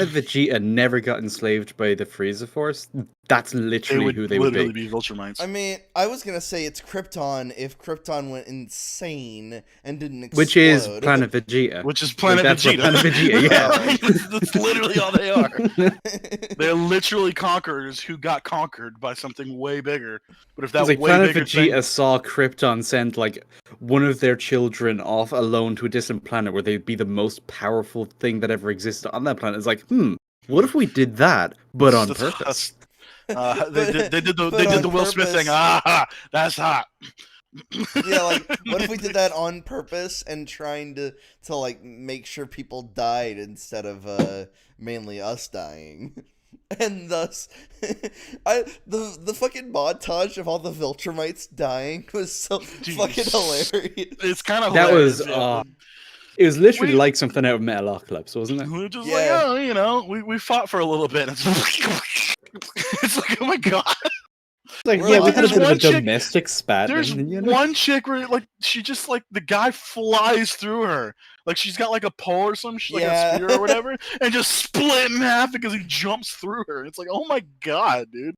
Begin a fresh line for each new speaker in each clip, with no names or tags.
Planet Vegeta never got enslaved by the Frieza Force, that's
They
literally
would
who they would
literally
be.
be Viltrumites.
I mean, I was gonna say it's Krypton if Krypton went insane and didn't explode.
Which is Planet Vegeta.
Which is Planet
that's what
Vegeta.
Planet Vegeta, yeah.
That's literally all they are. They're literally conquerors who got conquered by something way bigger. But if that
It's like
way
Planet
bigger
Vegeta
thing,
saw Krypton send like one of their children off alone to a distant planet where they'd be the most powerful thing that ever existed on that planet. It's like, what if we did that, but on purpose?
they did the Will Smith thing. Ah, that's hot.
Yeah, like what if we did that on purpose and trying to like make sure people died instead of mainly us dying. And thus the fucking montage of all the Viltrumites dying was so fucking hilarious.
It's kind of
that
hilarious.
was it was literally like something out of Metalocalypse, wasn't it?
We were just
Yeah.
like, oh, we fought for a little bit. It's like, oh my god.
Like,
We're
yeah,
like,
we had a
there's
bit of a
one chick-
domestic spat.
There's one chick where like she just like the guy flies through her. Like she's got like a pole or some shit, like a spear or whatever, and just split in half because he jumps through her. It's like, oh my god, dude.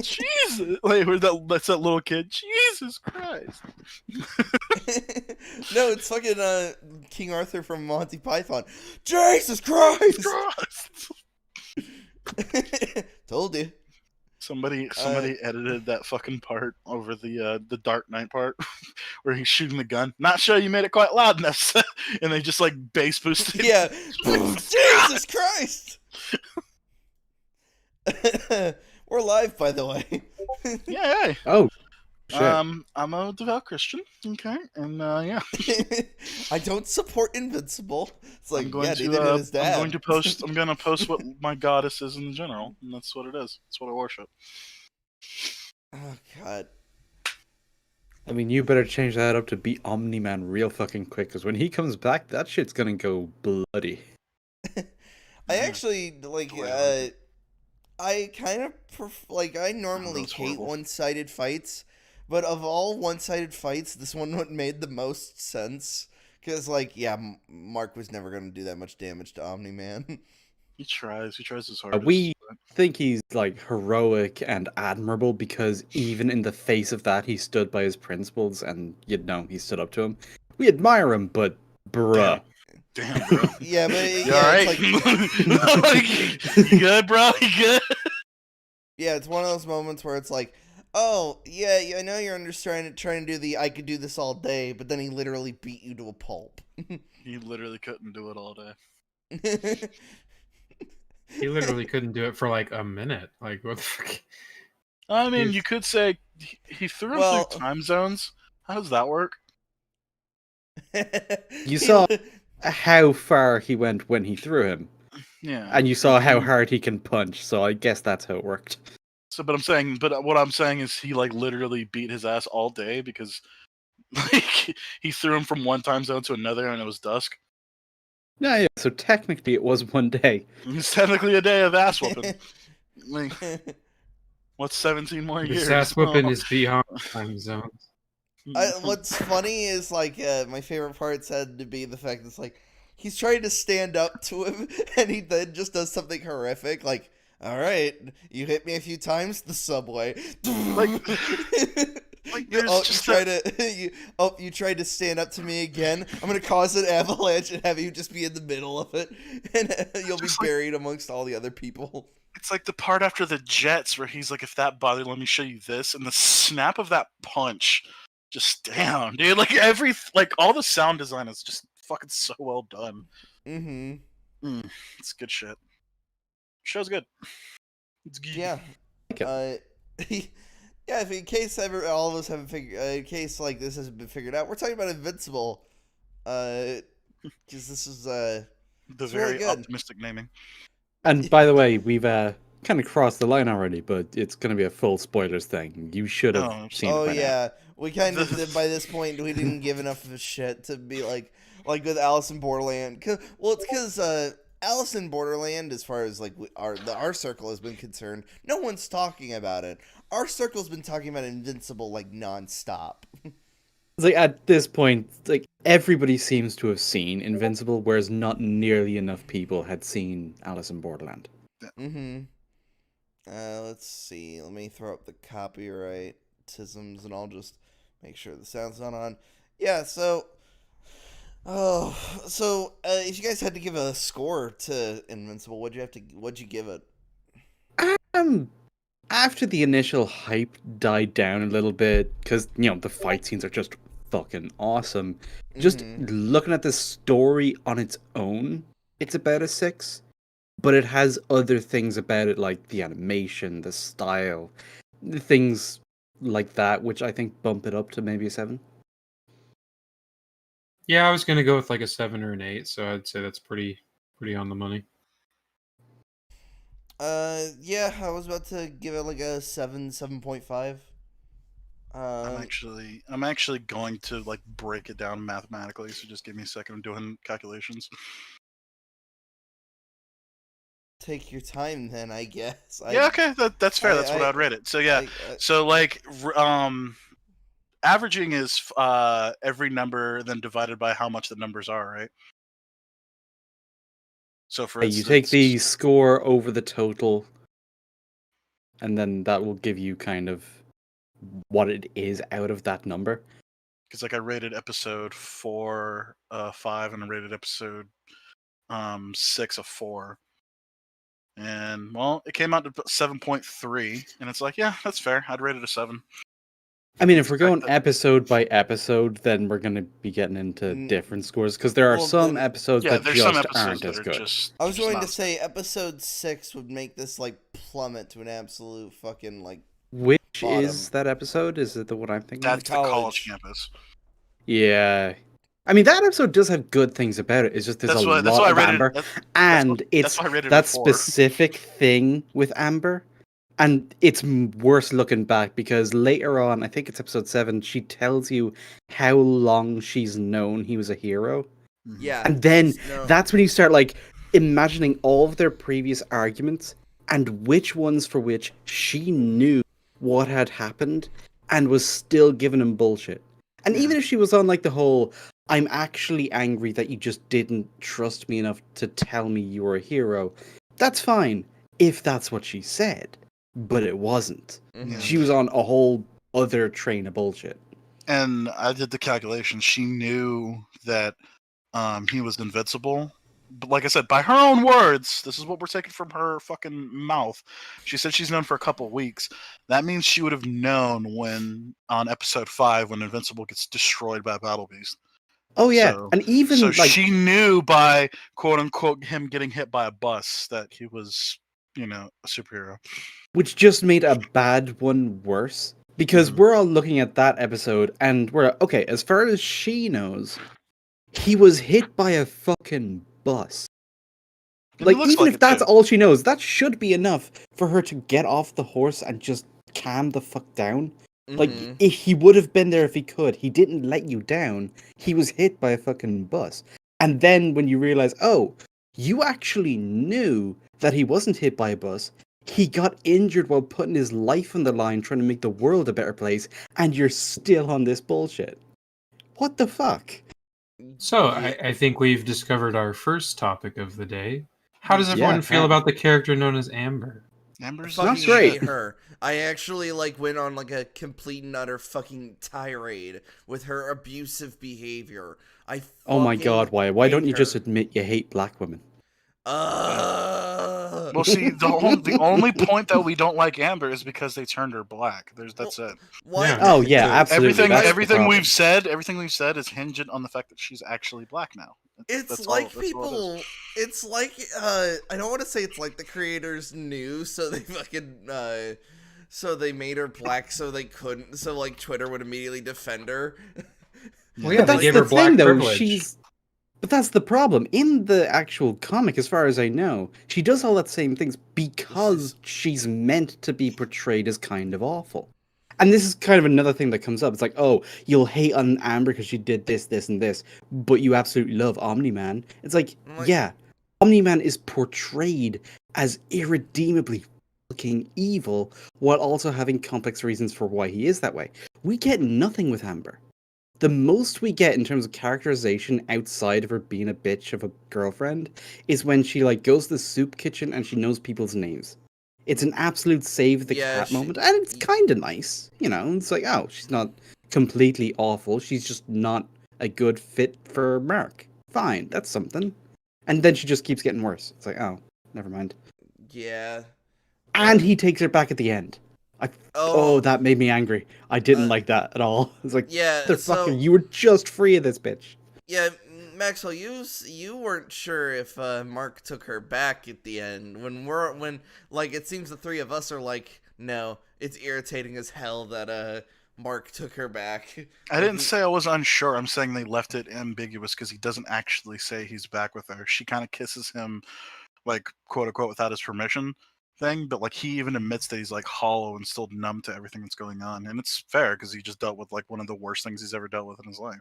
Jesus. Like that's that little kid. Jesus Christ.
No, it's fucking King Arthur from Monty Python. Jesus Christ! Told you.
Somebody edited that fucking part over the Dark Knight part where he's shooting the gun. Not sure you made it quite loud enough, and they just like bass boosted.
Yeah. Jesus Christ! We're live, by the way.
Yeah. Hey.
Oh, shit.
I'm a devout Christian. Okay, and yeah.
I don't support Invincible. It's like,
I'm going
yeah, neither did his dad.
I'm gonna post what my goddess is in general, and that's what it is. That's what I worship.
Oh god.
I mean, you better change that up to be Omni-Man real fucking quick, because when he comes back, that shit's gonna go bloody.
I actually like. I kind of I normally hate one-sided fights, but of all one-sided fights, this one made the most sense. Because, like, yeah, Mark was never going to do that much damage to Omni-Man.
He tries his hardest.
We think he's, like, heroic and admirable because even in the face of that, he stood by his principles and, he stood up to him. We admire him, but bruh.
Damn, bro.
Yeah, but
you alright? You good, bro? You good?
Yeah, it's one of those moments where it's like, oh, yeah, I know you're trying to do the I could do this all day, but then he literally beat you to a pulp.
He literally couldn't do it all day.
He literally couldn't do it for like a minute. Like, what the fuck?
I mean, you could say he threw him through time zones. How does that work?
You saw how far he went when he threw him.
Yeah.
And you saw how hard he can punch, so I guess that's how it worked.
So, but what I'm saying is he like literally beat his ass all day because like he threw him from one time zone to another and it was dusk.
Yeah, so technically it was one day.
It's technically a day of ass whooping. Like, what's 17 more years?
This ass whooping is beyond time zones.
What's funny is like my favorite parts had to be the fact that it's like he's trying to stand up to him and he then just does something horrific like, all right, you hit me a few times, the subway. You tried to stand up to me again. I'm gonna cause an avalanche and have you just be in the middle of it, and you'll be buried amongst all the other people.
It's like the part after the Jets where he's like, "If that bothered, let me show you this," and the snap of that punch, just damn, dude. Like all the sound design is just fucking so well done. It's good shit. Show's good. It's good.
Yeah. Yeah, if in case all of us haven't figured, in case like this hasn't been figured out, we're talking about Invincible, because this is
the very
really
optimistic naming.
And by the way, we've kind of crossed the line already, but it's going to be a full spoilers thing. You should have seen it.
Oh
by
yeah, we kind of did by this point. We didn't give enough of a shit to be like with Alice in Borderland. It's because Alice in Borderland, as far as like our circle has been concerned, no one's talking about it. Our circle's been talking about Invincible like nonstop.
It's like at this point, like everybody seems to have seen Invincible, whereas not nearly enough people had seen Alice in Borderland.
Mm-hmm. Let's see. Let me throw up the copyrightisms, and I'll just make sure the sound's not on. Yeah. So, if you guys had to give a score to Invincible, what'd you give it?
After the initial hype died down a little bit, because the fight scenes are just fucking awesome. Just
Mhm.
looking at the story on its own, it's about a 6. But it has other things about it, like the animation, the style, the things like that, which I think bump it up to maybe a 7.
Yeah, I was gonna go with like a 7 or an 8, so I'd say that's pretty on the money.
Yeah, I was about to give it like a 7.5.
I'm actually going to like break it down mathematically. So just give me a second. I'm doing calculations.
Take your time, then, I guess.
Yeah, okay, that's fair. That's what I'd rate it. So yeah, so like averaging is every number then divided by how much the numbers are, right? So for instance,
You take the score over the total, and then that will give you kind of what it is out of that number.
Because like I rated episode 4 5, and I rated episode 6 a 4. And well, it came out to 7.3, and it's like, yeah, that's fair. I'd rate it a 7.
I mean, if we're going episode by episode, then we're going to be getting into different scores, because there are some episodes that just aren't as good.
I was going to say episode 6 would make this like plummet to an absolute fucking like.
Which is that episode? Is it the one I'm thinking?
That's the college campus.
Yeah. I mean, that episode does have good things about it. It's just there's a lot of Amber, and it's that specific thing with Amber, and it's worse looking back because later on, I think it's episode 7, she tells you how long she's known he was a hero.
Yeah,
and then that's when you start like imagining all of their previous arguments and which ones for which she knew what had happened and was still giving him bullshit. And even if she was on like the whole, I'm actually angry that you just didn't trust me enough to tell me you were a hero, that's fine if that's what she said. But it wasn't.
Mm-hmm.
She was on a whole other train of bullshit.
And I did the calculation. She knew that he was invincible. But like I said, by her own words, this is what we're taking from her fucking mouth. She said she's known for a couple of weeks. That means she would have known when, on episode 5, when Invincible gets destroyed by Battle Beast.
Oh yeah, and even
so
like
she knew by quote unquote him getting hit by a bus that he was, a superhero.
Which just made a bad one worse. Because we're all looking at that episode and we're okay, as far as she knows, he was hit by a fucking bus. Like, even if that's all she knows, that should be enough for her to get off the horse and just calm the fuck down.
Mm-hmm.
Like, if he would have been there if he could. He didn't let you down. He was hit by a fucking bus. And then when you realize, oh, you actually knew that he wasn't hit by a bus, he got injured while putting his life on the line trying to make the world a better place, and you're still on this bullshit. What the fuck?
So, I think we've discovered our first topic of the day. How does everyone feel about the character known as Amber?
Amber's
not
great.
Her. I actually went on a complete and utter fucking tirade with her abusive behavior.
Oh my god, why don't you just admit you hate black women?
Well, see, the only point that we don't like Amber is because they turned her black. That's it.
What?
Yeah.
Oh yeah, absolutely.
Everything we've said is hinged on the fact that she's actually black now.
It's like people. It's like I don't want to say it's like the creators knew, so they fucking so they made her black, so they couldn't. So like Twitter would immediately defend her.
Well, yeah,
but
they gave her black privilege.
But that's the problem. In the actual comic, as far as I know, she does all that same things because she's meant to be portrayed as kind of awful. And this is kind of another thing that comes up. It's like, oh, you'll hate on Amber because she did this, this, and this, but you absolutely love Omni-Man. It's like, yeah, Omni-Man is portrayed as irredeemably fucking evil while also having complex reasons for why he is that way. We get nothing with Amber. the most we get in terms of characterization outside of her being a bitch of a girlfriend is when she like goes to the soup kitchen and she knows people's names. It's an absolute save the
Yeah,
cat
she-
moment, and it's kind of nice, you know. It's like, oh, she's not completely awful. She's just not a good fit for Mark. Fine, that's something. And then she just keeps getting worse. It's like, oh, never mind.
Yeah.
And he takes her back at the end. Oh, that made me angry. I didn't like that at all. It's like,
Yeah,
motherfucker, you were just free of this bitch.
Yeah, Maxwell, you weren't sure if Mark took her back at the end. When like it seems the three of us are like, no, it's irritating as hell that Mark took her back.
I didn't say I was unsure. I'm saying they left it ambiguous because he doesn't actually say he's back with her. She kind of kisses him, like, quote unquote, without his permission thing. But like, he even admits that he's like hollow and still numb to everything that's going on, and it's fair because he just dealt with like one of the worst things he's ever dealt with in his life.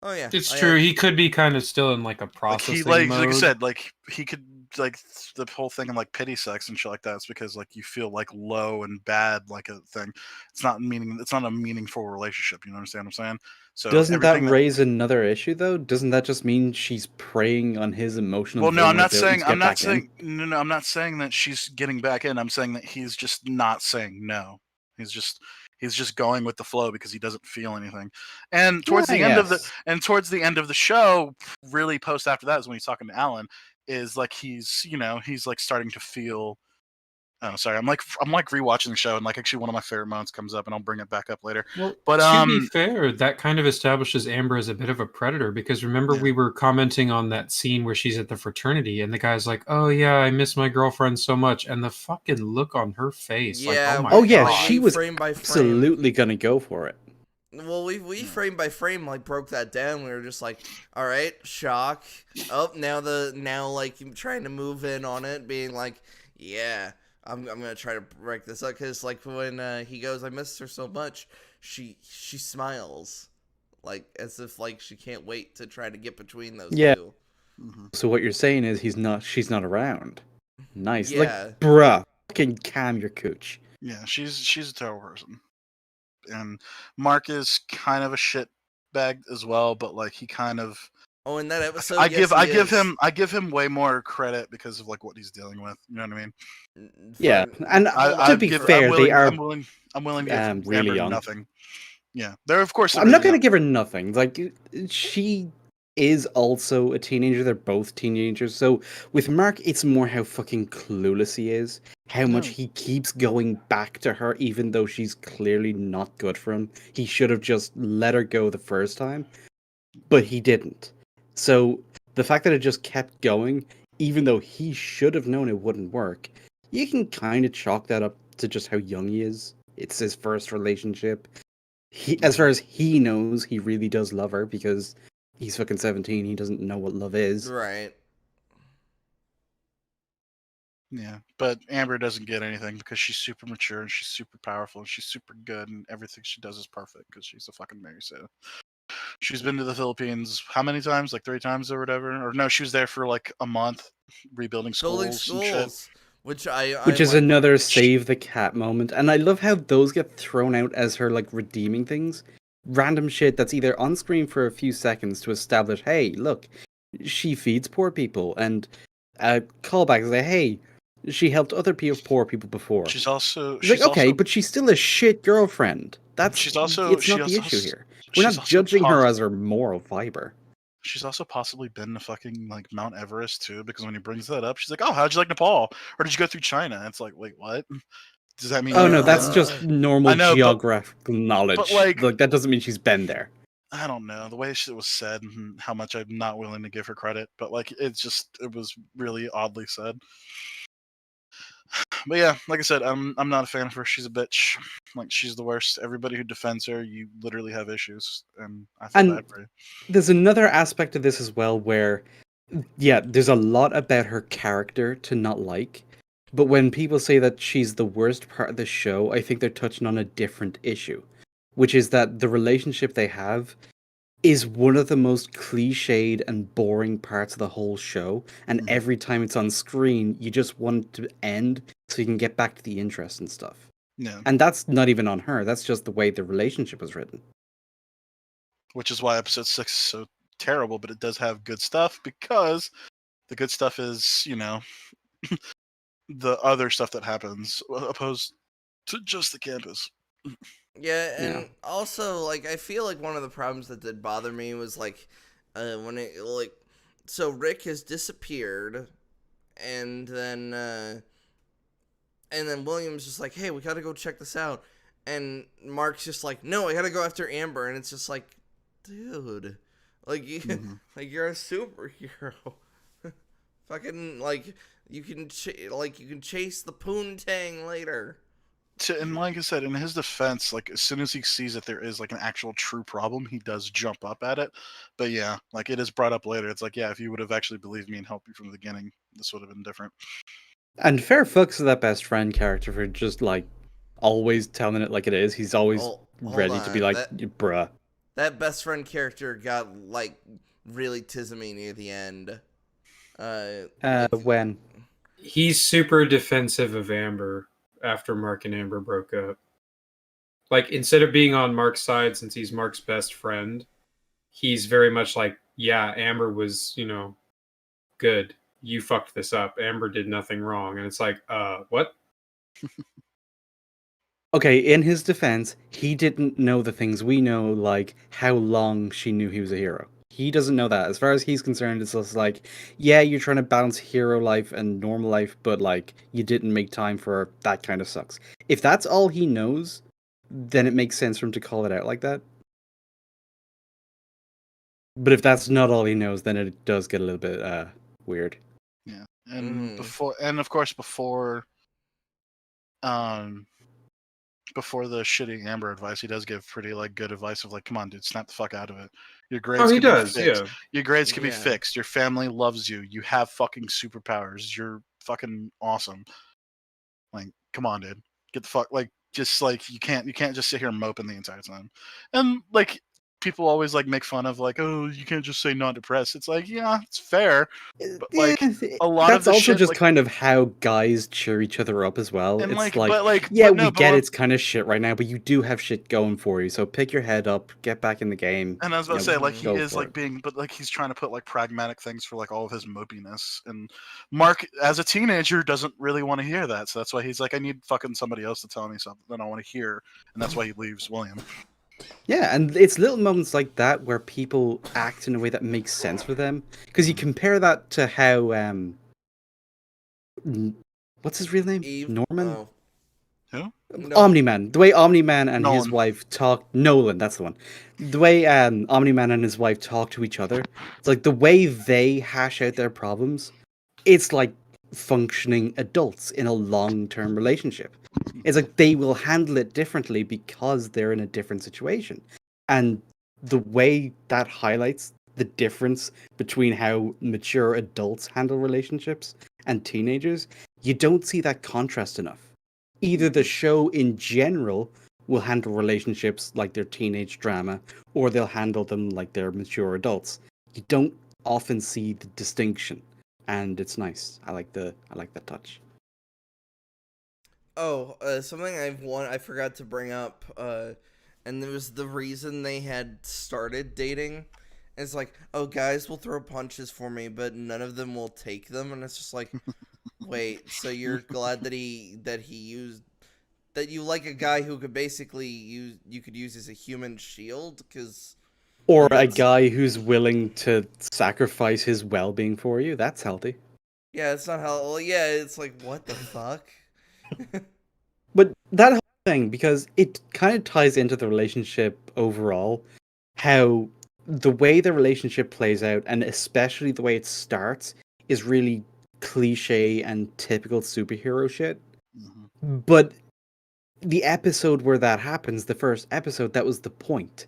Oh yeah,
It's true. He could be kind of still in like a
Like
processing
like
mode.
I said, like he could like the whole thing in like pity sex and shit like that. It's because like you feel like low and bad like a thing. It's not a meaningful relationship. You understand what I'm saying? So
Doesn't that
everything
raise another issue though? Doesn't that just mean she's preying on his emotional
Well, no, I'm not
vulnerability
saying
to get back in?
no, I'm not saying that she's getting back in. I'm saying that he's just not saying no. He's just going with the flow because he doesn't feel anything. And towards
Yeah,
the end of
yes.
towards the end of the show, really post after that is when he's talking to Alan, is like he's like starting to feel. Oh, sorry. I'm like rewatching the show, and like actually one of my favorite moments comes up, and I'll bring it back up later.
Well,
But
to be fair, that kind of establishes Amber as a bit of a predator because remember
Yeah.
we were commenting on that scene where she's at the fraternity and the guy's like, "Oh yeah, I miss my girlfriend so much," and the fucking look on her face,
Yeah,
like, "Oh my
Oh yeah,
god!"
she was
frame by frame.
absolutely gonna go for it.
Well, we frame by frame like broke that down. We were just like, all right, shock. Oh, now like trying to move in on it, being like, yeah, I'm gonna try to break this up because like when he goes, I miss her so much, she smiles, like as if like she can't wait to try to get between those
Yeah.
two.
So what you're saying is she's not around. Nice.
Yeah.
Like, bruh, fucking calm your cooch.
Yeah, she's a terrible person. And Mark is kind of a shit bag as well, but like he kind of
Oh, in that episode,
I give him way more credit because of like what he's dealing with. You know what I mean?
Yeah, and to be fair, they are
I'm willing to give
really
Amber
young.
nothing. Yeah, they're of course.
I'm not going to give her nothing. Like, she is also a teenager. They're both teenagers. So with Mark, it's more how fucking clueless he is. How much he keeps going back to her, even though she's clearly not good for him. He should have just let her go the first time, but he didn't. So the fact that it just kept going, even though he should have known it wouldn't work, you can kind of chalk that up to just how young he is. It's his first relationship. As far as he knows, he really does love her because he's fucking 17. He doesn't know what love is.
Right.
Yeah, but Amber doesn't get anything because she's super mature and she's super powerful and she's super good and everything she does is perfect because she's a fucking Mary Sue. She's been to the Philippines how many times? Like 3 times or whatever? Or no, she was there for like a month rebuilding schools and shit.
Which
is another save the cat moment. And I love how those get thrown out as her like redeeming things. Random shit that's either on screen for a few seconds to establish, hey, look, she feeds poor people, and callbacks like, hey, she helped other poor people before.
She's also
but she's still a shit girlfriend. It's not the issue here. We're not judging her as her moral fiber.
She's also possibly been to fucking like Mount Everest too, because when he brings that up, she's like, "Oh, how'd you like Nepal? Or did you go through China?" And it's like, wait, what? Does that mean?
Oh no, that's just normal geographical knowledge.
But like
that doesn't mean she's been there.
I don't know the way it was said, and how much I'm not willing to give her credit, but like it was really oddly said. But yeah, like I said, I'm not a fan of her. She's a bitch. Like she's the worst. Everybody who defends her, you literally have issues, and I feel bad for you.
There's another aspect of this as well where, yeah, there's a lot about her character to not like. But when people say that she's the worst part of the show, I think they're touching on a different issue, which is that the relationship they have is one of the most cliched and boring parts of the whole show. And every time it's on screen, you just want it to end so you can get back to the interest and stuff.
Yeah.
And that's not even on her. That's just the way the relationship was written.
which is why episode 6 is so terrible. But it does have good stuff because the good stuff is, the other stuff that happens opposed to just the campus.
Yeah, and
Yeah.
also like I feel like one of the problems that did bother me was like when it like so Rick has disappeared, and then William's just like, hey, we gotta go check this out, and Mark's just like, no, I gotta go after Amber, and it's just like, dude, like like you're a superhero, fucking like you can chase the poontang later.
And like I said, in his defense, like as soon as he sees that there is like an actual true problem, he does jump up at it. But yeah, like it is brought up later. It's like, yeah, if you would have actually believed me and helped me from the beginning, this would have been different.
And fair fucks to that best friend character for just like always telling it like it is. He's always
Hold
ready to be
on,
like, bruh.
that best friend character got like really tismy near the end.
When?
He's super defensive of Amber after Mark and Amber broke up. Like, instead of being on Mark's side, since he's Mark's best friend, he's very much like, yeah, Amber was, good. You fucked this up. Amber did nothing wrong. And it's like, what?
Okay, in his defense, he didn't know the things we know, like how long she knew he was a hero. He doesn't know that. As far as he's concerned, it's just like, yeah, you're trying to balance hero life and normal life, but like, you didn't make time for her. That kind of sucks. If that's all he knows, then it makes sense for him to call it out like that. But if that's not all he knows, then it does get a little bit weird.
Yeah, and of course before the shitty Amber advice, he does give pretty like good advice of like, come on, dude, snap the fuck out of it. Your grades
he
can
does,
be fixed.
yeah.
Your grades can be
Yeah.
fixed. Your family loves you. You have fucking superpowers. You're fucking awesome. Like, come on, dude. Get the fuck like just like you can't just sit here moping the entire time. And like people always like make fun of like, oh, you can't just say not depressed. It's like, yeah, it's fair. But like a lot
that's
of the
also
shit,
just
like,
kind of how guys cheer each other up as well.
and
It's
like,
like,
but like,
yeah,
but no,
we
but
get
what-
it's kind of shit right now, but you do have shit going for you. So pick your head up, get back in the game.
And I was about to
you know,
say, like, he
go
is
for
like
it.
being, but like he's trying to put like pragmatic things for like all of his mopiness. And Mark, as a teenager, doesn't really want to hear that. So that's why he's like, I need fucking somebody else to tell me something that I want to hear. And that's why he leaves William.
Yeah, and it's little moments like that where people act in a way that makes sense for them. Because you compare that to how what's his real name?
Eve.
Norman?
Oh.
Who?
No.
Omni-Man. The way Omni-Man and his
Nolan.
wife talk. Nolan, that's the one. The way Omni-Man and his wife talk to each other. It's like the way they hash out their problems. It's like functioning adults in a long-term relationship. It's like they will handle it differently because they're in a different situation. And the way that highlights the difference between how mature adults handle relationships and teenagers, you don't see that contrast enough. Either the show in general will handle relationships like they're teenage drama, or they'll handle them like they're mature adults. You don't often see the distinction, and it's nice. I like that touch.
Oh, something I forgot to bring up, and it was the reason they had started dating. It's like, oh, guys will throw punches for me, but none of them will take them, and it's just like, wait, so you're glad that you like a guy who could basically you could use as a human shield, because
Or a
that's-
guy who's willing to sacrifice his well-being for you. That's healthy.
yeah, it's not how. Well, yeah, it's like, what the fuck.
But that whole thing, because it kind of ties into the relationship overall, how the way the relationship plays out, and especially the way it starts, is really cliche and typical superhero shit.
Mm-hmm.
But the episode where that happens, the first episode, that was the point.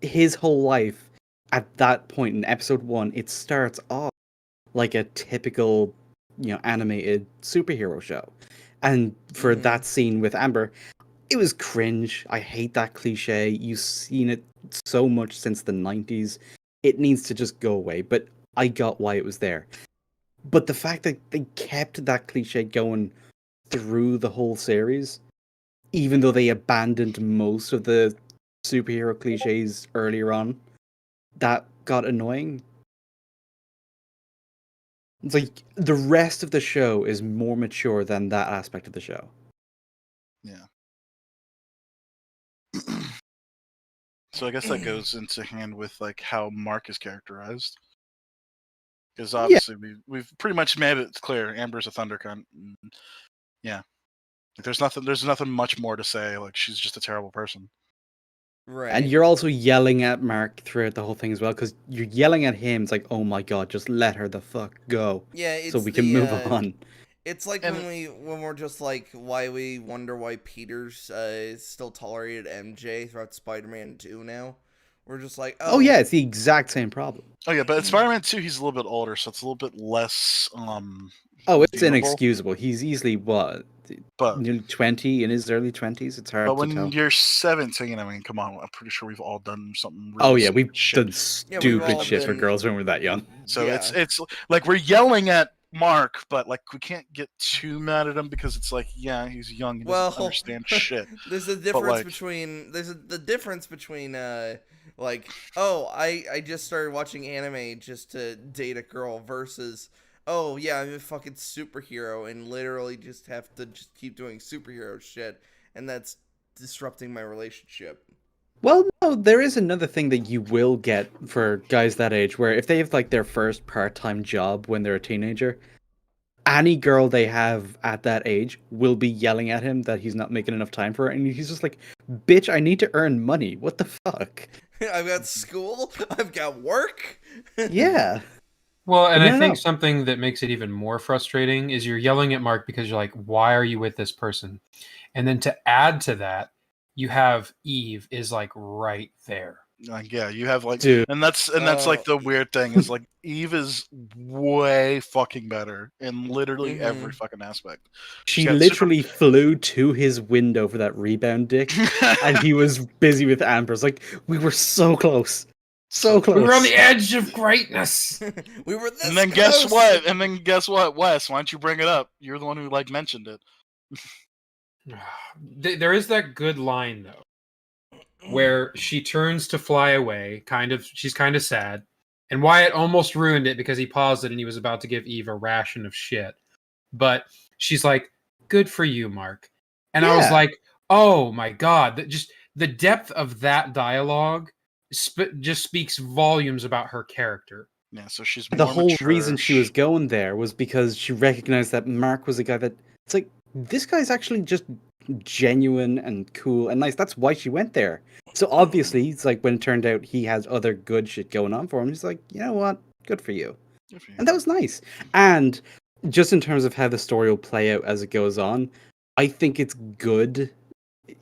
His whole life, at that point in episode 1, it starts off like a typical, animated superhero show. And for that scene with Amber, it was cringe. I hate that cliche. You've seen it so much since the 90s. It needs to just go away. But I got why it was there. But the fact that they kept that cliche going through the whole series, even though they abandoned most of the superhero cliches earlier on, that got annoying. It's like the rest of the show is more mature than that aspect of the show.
Yeah. So I guess that goes into hand with like how Mark is characterized, because obviously we've pretty much made it clear Amber's a Thundercunt. Yeah, like, there's nothing much more to say. Like she's just a terrible person.
Right.
And you're also yelling at Mark throughout the whole thing as well, because you're yelling at him. It's like, oh my god, just let her the fuck go,
Yeah, it's
so we can move on.
It's like
And-
when we're just like, why we wonder why Peter's still tolerated MJ throughout Spider-Man 2 now. We're just like,
Oh yeah, it's the exact same problem.
Oh yeah, but in Spider-Man 2, he's a little bit older, so it's a little bit less.
Oh, it's
redeemable.
inexcusable. He's easily what,
But
nearly 20, in his early 20s. It's hard
but
to
when
tell.
you're 17, I mean, come on, I'm pretty sure we've all done something. Really
Oh yeah, we've
shit.
done
Yeah, we've
stupid
all
shit for
been-
girls when we're that young.
So
yeah.
it's like we're yelling at Mark, but like we can't get too mad at him because it's like, yeah, he's young, he doesn't understand shit.
There's a difference
like-
between the difference between like, oh, I just started watching anime just to date a girl versus, oh yeah, I'm a fucking superhero and literally just have to just keep doing superhero shit, and that's disrupting my relationship.
Well, no, there is another thing that you will get for guys that age, where if they have like their first part-time job when they're a teenager, any girl they have at that age will be yelling at him that he's not making enough time for her, and he's just like, bitch, I need to earn money. What the fuck?
I've got school, I've got work.
Yeah.
Well, and
No,
I
no,
think
no.
something that makes it even more frustrating is you're yelling at Mark because you're like, why are you with this person? And then to add to that, you have Eve is like right there.
Like, yeah, you have like,
Dude.
and that's like the weird thing is like Eve is way fucking better in literally every fucking aspect.
She
She's got
literally flew to his window for that rebound dick, and he was busy with Amber's. Like, we were so close. So close.
We were on the edge of greatness.
We were this
And then
close.
guess what, Wes? Why don't you bring it up? You're the one who like mentioned it.
There is that good line though, where she turns to fly away, she's kind of sad, and Wyatt almost ruined it because he paused it and he was about to give Eve a ration of shit. But she's like, good for you, Mark. And I was
Yeah.
like, oh my god, just the depth of that dialogue just speaks volumes about her character.
Yeah, so she's
The
more
whole
mature.
reason she was going there was because she recognized that Mark was a guy that, it's like, this guy's actually just genuine and cool and nice. That's why she went there. So obviously, it's like when it turned out he has other good shit going on for him, he's like, you know what? Good for you.
Good for you.
And that was nice. And just in terms of how the story will play out as it goes on, I think it's good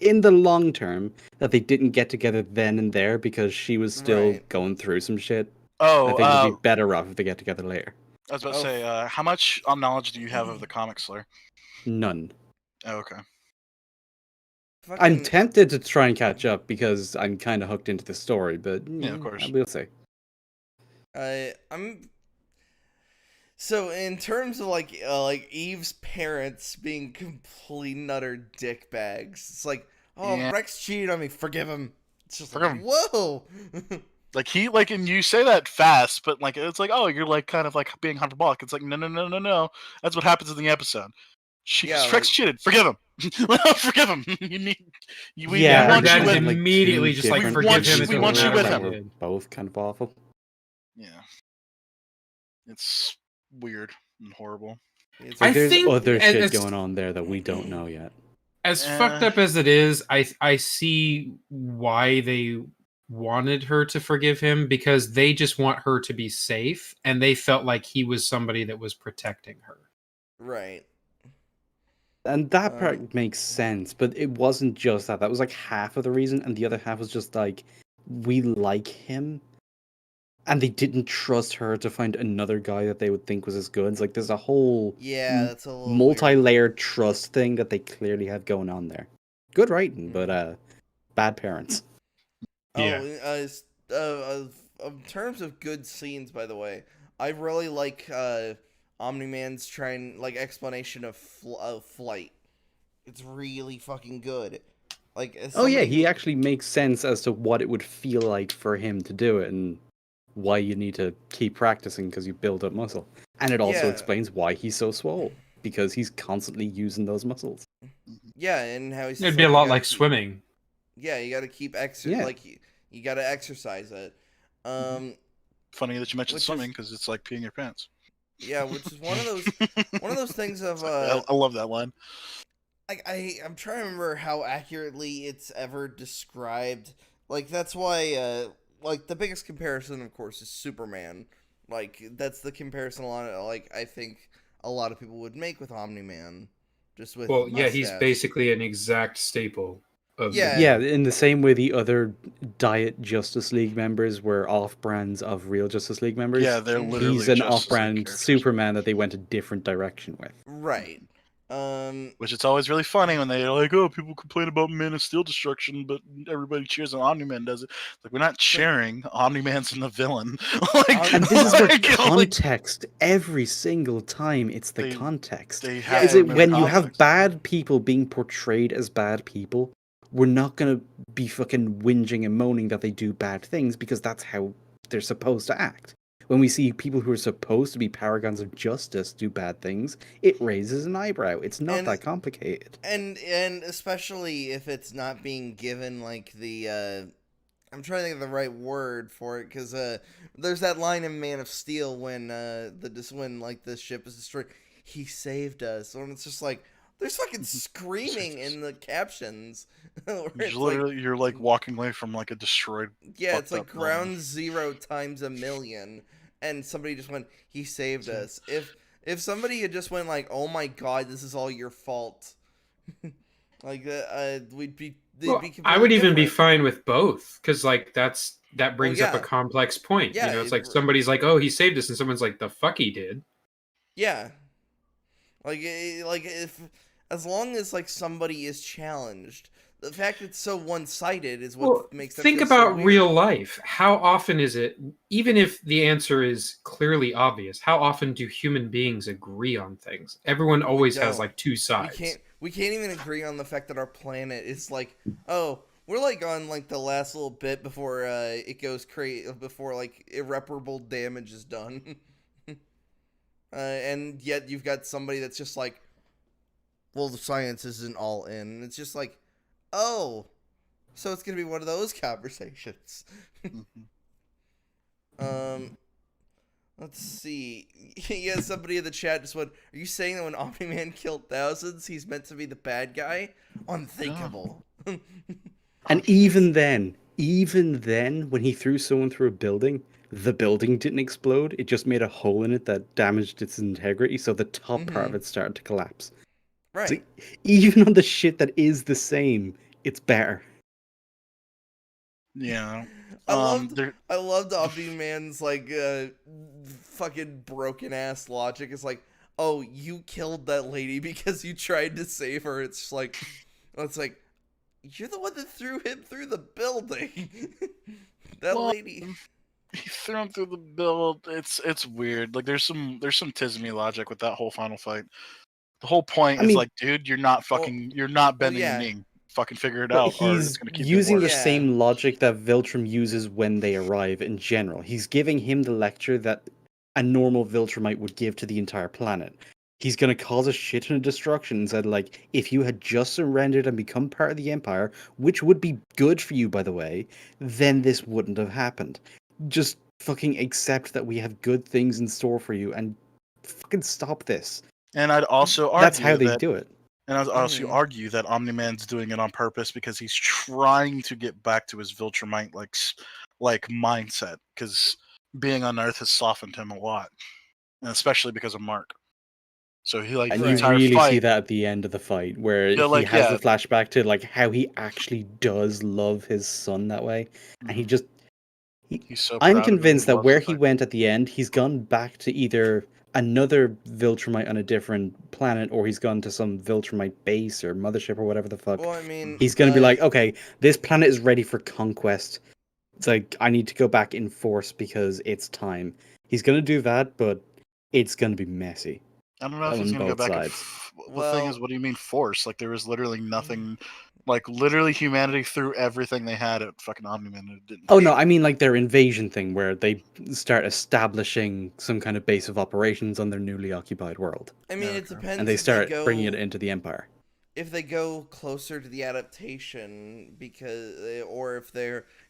in the long term that they didn't get together then and there because she was still
Right.
going through some shit.
Oh,
I think it'd be better off if they get together later.
I was about to
Oh.
say, how much knowledge do you have of the comic Slur?
None.
Oh, okay.
I'm
Fucking-
tempted to try and catch up because I'm kind of hooked into the story, but
Yeah, of course.
we'll see.
I'm so in terms of like Eve's parents being complete nutter dickbags. It's like, oh,
Yeah.
Rex cheated on me, forgive him. It's just
Forgive
like,
him.
whoa.
Like and you say that fast, but like it's like, oh, you're like kind of like being hyperbolic. It's like, no. That's what happens in the episode.
Yeah,
Rex
like-
cheated. Forgive him. Forgive him. We
Yeah,
want
her
you
dad
with.
is immediately just like,
different
forgive
want
him.
you-
it
we
doesn't
want you
matter
with
what
him.
he
Were
did.
both kind of awful.
Yeah. It's weird and horrible.
It's
Like,
I
there's
think
other shit
it's-
going on there that we don't know yet.
As fucked up as it is, I see why they wanted her to forgive him, because they just want her to be safe, and they felt like he was somebody that was protecting her.
right.
And that part
Um,
makes sense, but it wasn't just that. That was like half of the reason, and the other half was just like, we like him. And they didn't trust her to find another guy that they would think was as good. It's like there's a whole
Yeah, that's a little weird.
multi-layered trust thing that they clearly have going on there. Good writing, but bad parents.
Yeah.
In terms of good scenes, by the way, I really like Omni-Man's explanation of flight. It's really fucking good. Like, as
Oh yeah,
somebody
he
who,
actually makes sense as to what it would feel like for him to do it and why you need to keep practicing because you build up muscle. And it also
yeah,
explains why he's so swole because he's constantly using those muscles.
yeah, and how he's
It'd
just
be a
like, you
lot
gotta
like
keep,
swimming.
yeah, you gotta keep
Yeah.
like you gotta exercise it. Um,
Funny that you mentioned
which
swimming
is
because it's like peeing your pants.
yeah, which is one of those things of
I love that line.
I'm trying to remember how accurately it's ever described. Like that's why like the biggest comparison of course is Superman. Like that's the comparison a lot of, like I think a lot of people would make with Omni-Man just with
Well, yeah, he's
mustache.
basically an exact staple of the
Yeah.
Yeah,
team.
in the same way the other Diet Justice League members were off-brands of real Justice League members,
Yeah, they're
Mhm.
literally
he's an
Justice League
off-brand
characters.
Superman that they went a different direction with.
Right.
Which it's always really funny when they're like, "Oh, people complain about Man of Steel destruction, but everybody cheers when Omni-Man does it." Like we're not cheering. Omni-Man's the villain. Like,
And this is where
like,
context, every single time, it's the
they
context.
they
Yeah,
have
Is
to
it
remove
when you have
context.
bad people being portrayed as bad people, we're not gonna be fucking whinging and moaning that they do bad things because that's how they're supposed to act. When we see people who are supposed to be paragons of justice do bad things, it raises an eyebrow. It's not
And-
that complicated.
and especially if it's not being given like the I'm trying to think of the right word for it because there's that line in Man of Steel when when like the ship is destroyed, he saved us. And it's just like there's fucking screaming in the captions. Where it's
You're like walking away from like a destroyed.
yeah, it's
fucked
like
up building.
ground zero times a million, and somebody just went, he saved us. If somebody had just went like, oh my god, this is all your fault, like we'd be.
Well,
Be
I would even be
different.
fine with both because like that brings up a
yeah.
complex point.
Yeah,
You know, it's like somebody's like, "Oh, he saved us," and someone's like, "The fuck he did."
Yeah, like if as long as like somebody is challenged, the fact it's so one sided is what
Well,
makes that
think
feel so
about
weird.
real life. How often is it, even if the answer is clearly obvious, how often do human beings agree on things? Everyone always has
don't.
like two sides.
We can't even agree on the fact that our planet is like, oh, we're like on like the last little bit before it goes crazy, before like irreparable damage is done. And yet you've got somebody that's just like, well, the science isn't all in. And it's just like, oh, so it's gonna be one of those conversations. Let's see. Yeah, somebody in the chat just went, are you saying that when Omni-Man killed thousands, he's meant to be the bad guy? Unthinkable.
And even then, when he threw someone through a building, the building didn't explode. It just made a hole in it that damaged its integrity, so the top part of it started to collapse.
Right.
So even on the shit that is the same, it's better.
Yeah.
I loved Omni-Man's like fucking broken ass logic. It's like, oh, you killed that lady because you tried to save her. It's just like, you're the one that threw him through the building. That lady.
He threw him through the build. It's weird. Like there's some Tismy logic with that whole final fight. The whole point is like, dude, you're not bending the knee. Fucking figure it
But
out, or it's
he's
gonna keep
using the
getting worse.
same logic that Viltrum uses when they arrive in general. He's giving him the lecture that a normal Viltrumite would give to the entire planet. He's going to cause a shit ton of destruction and said, like, if you had just surrendered and become part of the Empire, which would be good for you, by the way, then this wouldn't have happened. Just fucking accept that we have good things in store for you and fucking stop this.
And I'd also argue
that's how they do it.
And I'd also argue that Omni-Man's doing it on purpose because he's trying to get back to his Viltrumite like mindset, because being on Earth has softened him a lot, and especially because of Mark. So he like,
and
the
you
entire
really
fight,
see that at the end of the fight where
Yeah,
he
like,
has
yeah.
the flashback to like how he actually does love his son that way, and he just
he's so
I'm
proud of him,
convinced that
loves
where
the
he
fact-
went at the end, he's gone back to either another Viltrumite on a different planet, or he's gone to some Viltrumite base or mothership or whatever the fuck.
Well, I mean,
He's gonna be like, okay, this planet is ready for conquest. It's like, I need to go back in force because it's time. He's gonna do that, but it's gonna be messy.
I don't know if he's
on
gonna go
both
back.
sides.
The thing is, what do you mean force? Like there was literally nothing Like literally, humanity threw everything they had at fucking Omni-Man and it didn't.
Oh
do
no,
shit.
I mean like their invasion thing, where they start establishing some kind of base of operations on their newly occupied world,
I mean,
Yeah,
it
okay.
depends
and they
if they
start bringing it
go
into the Empire.
closer to the adaptation because or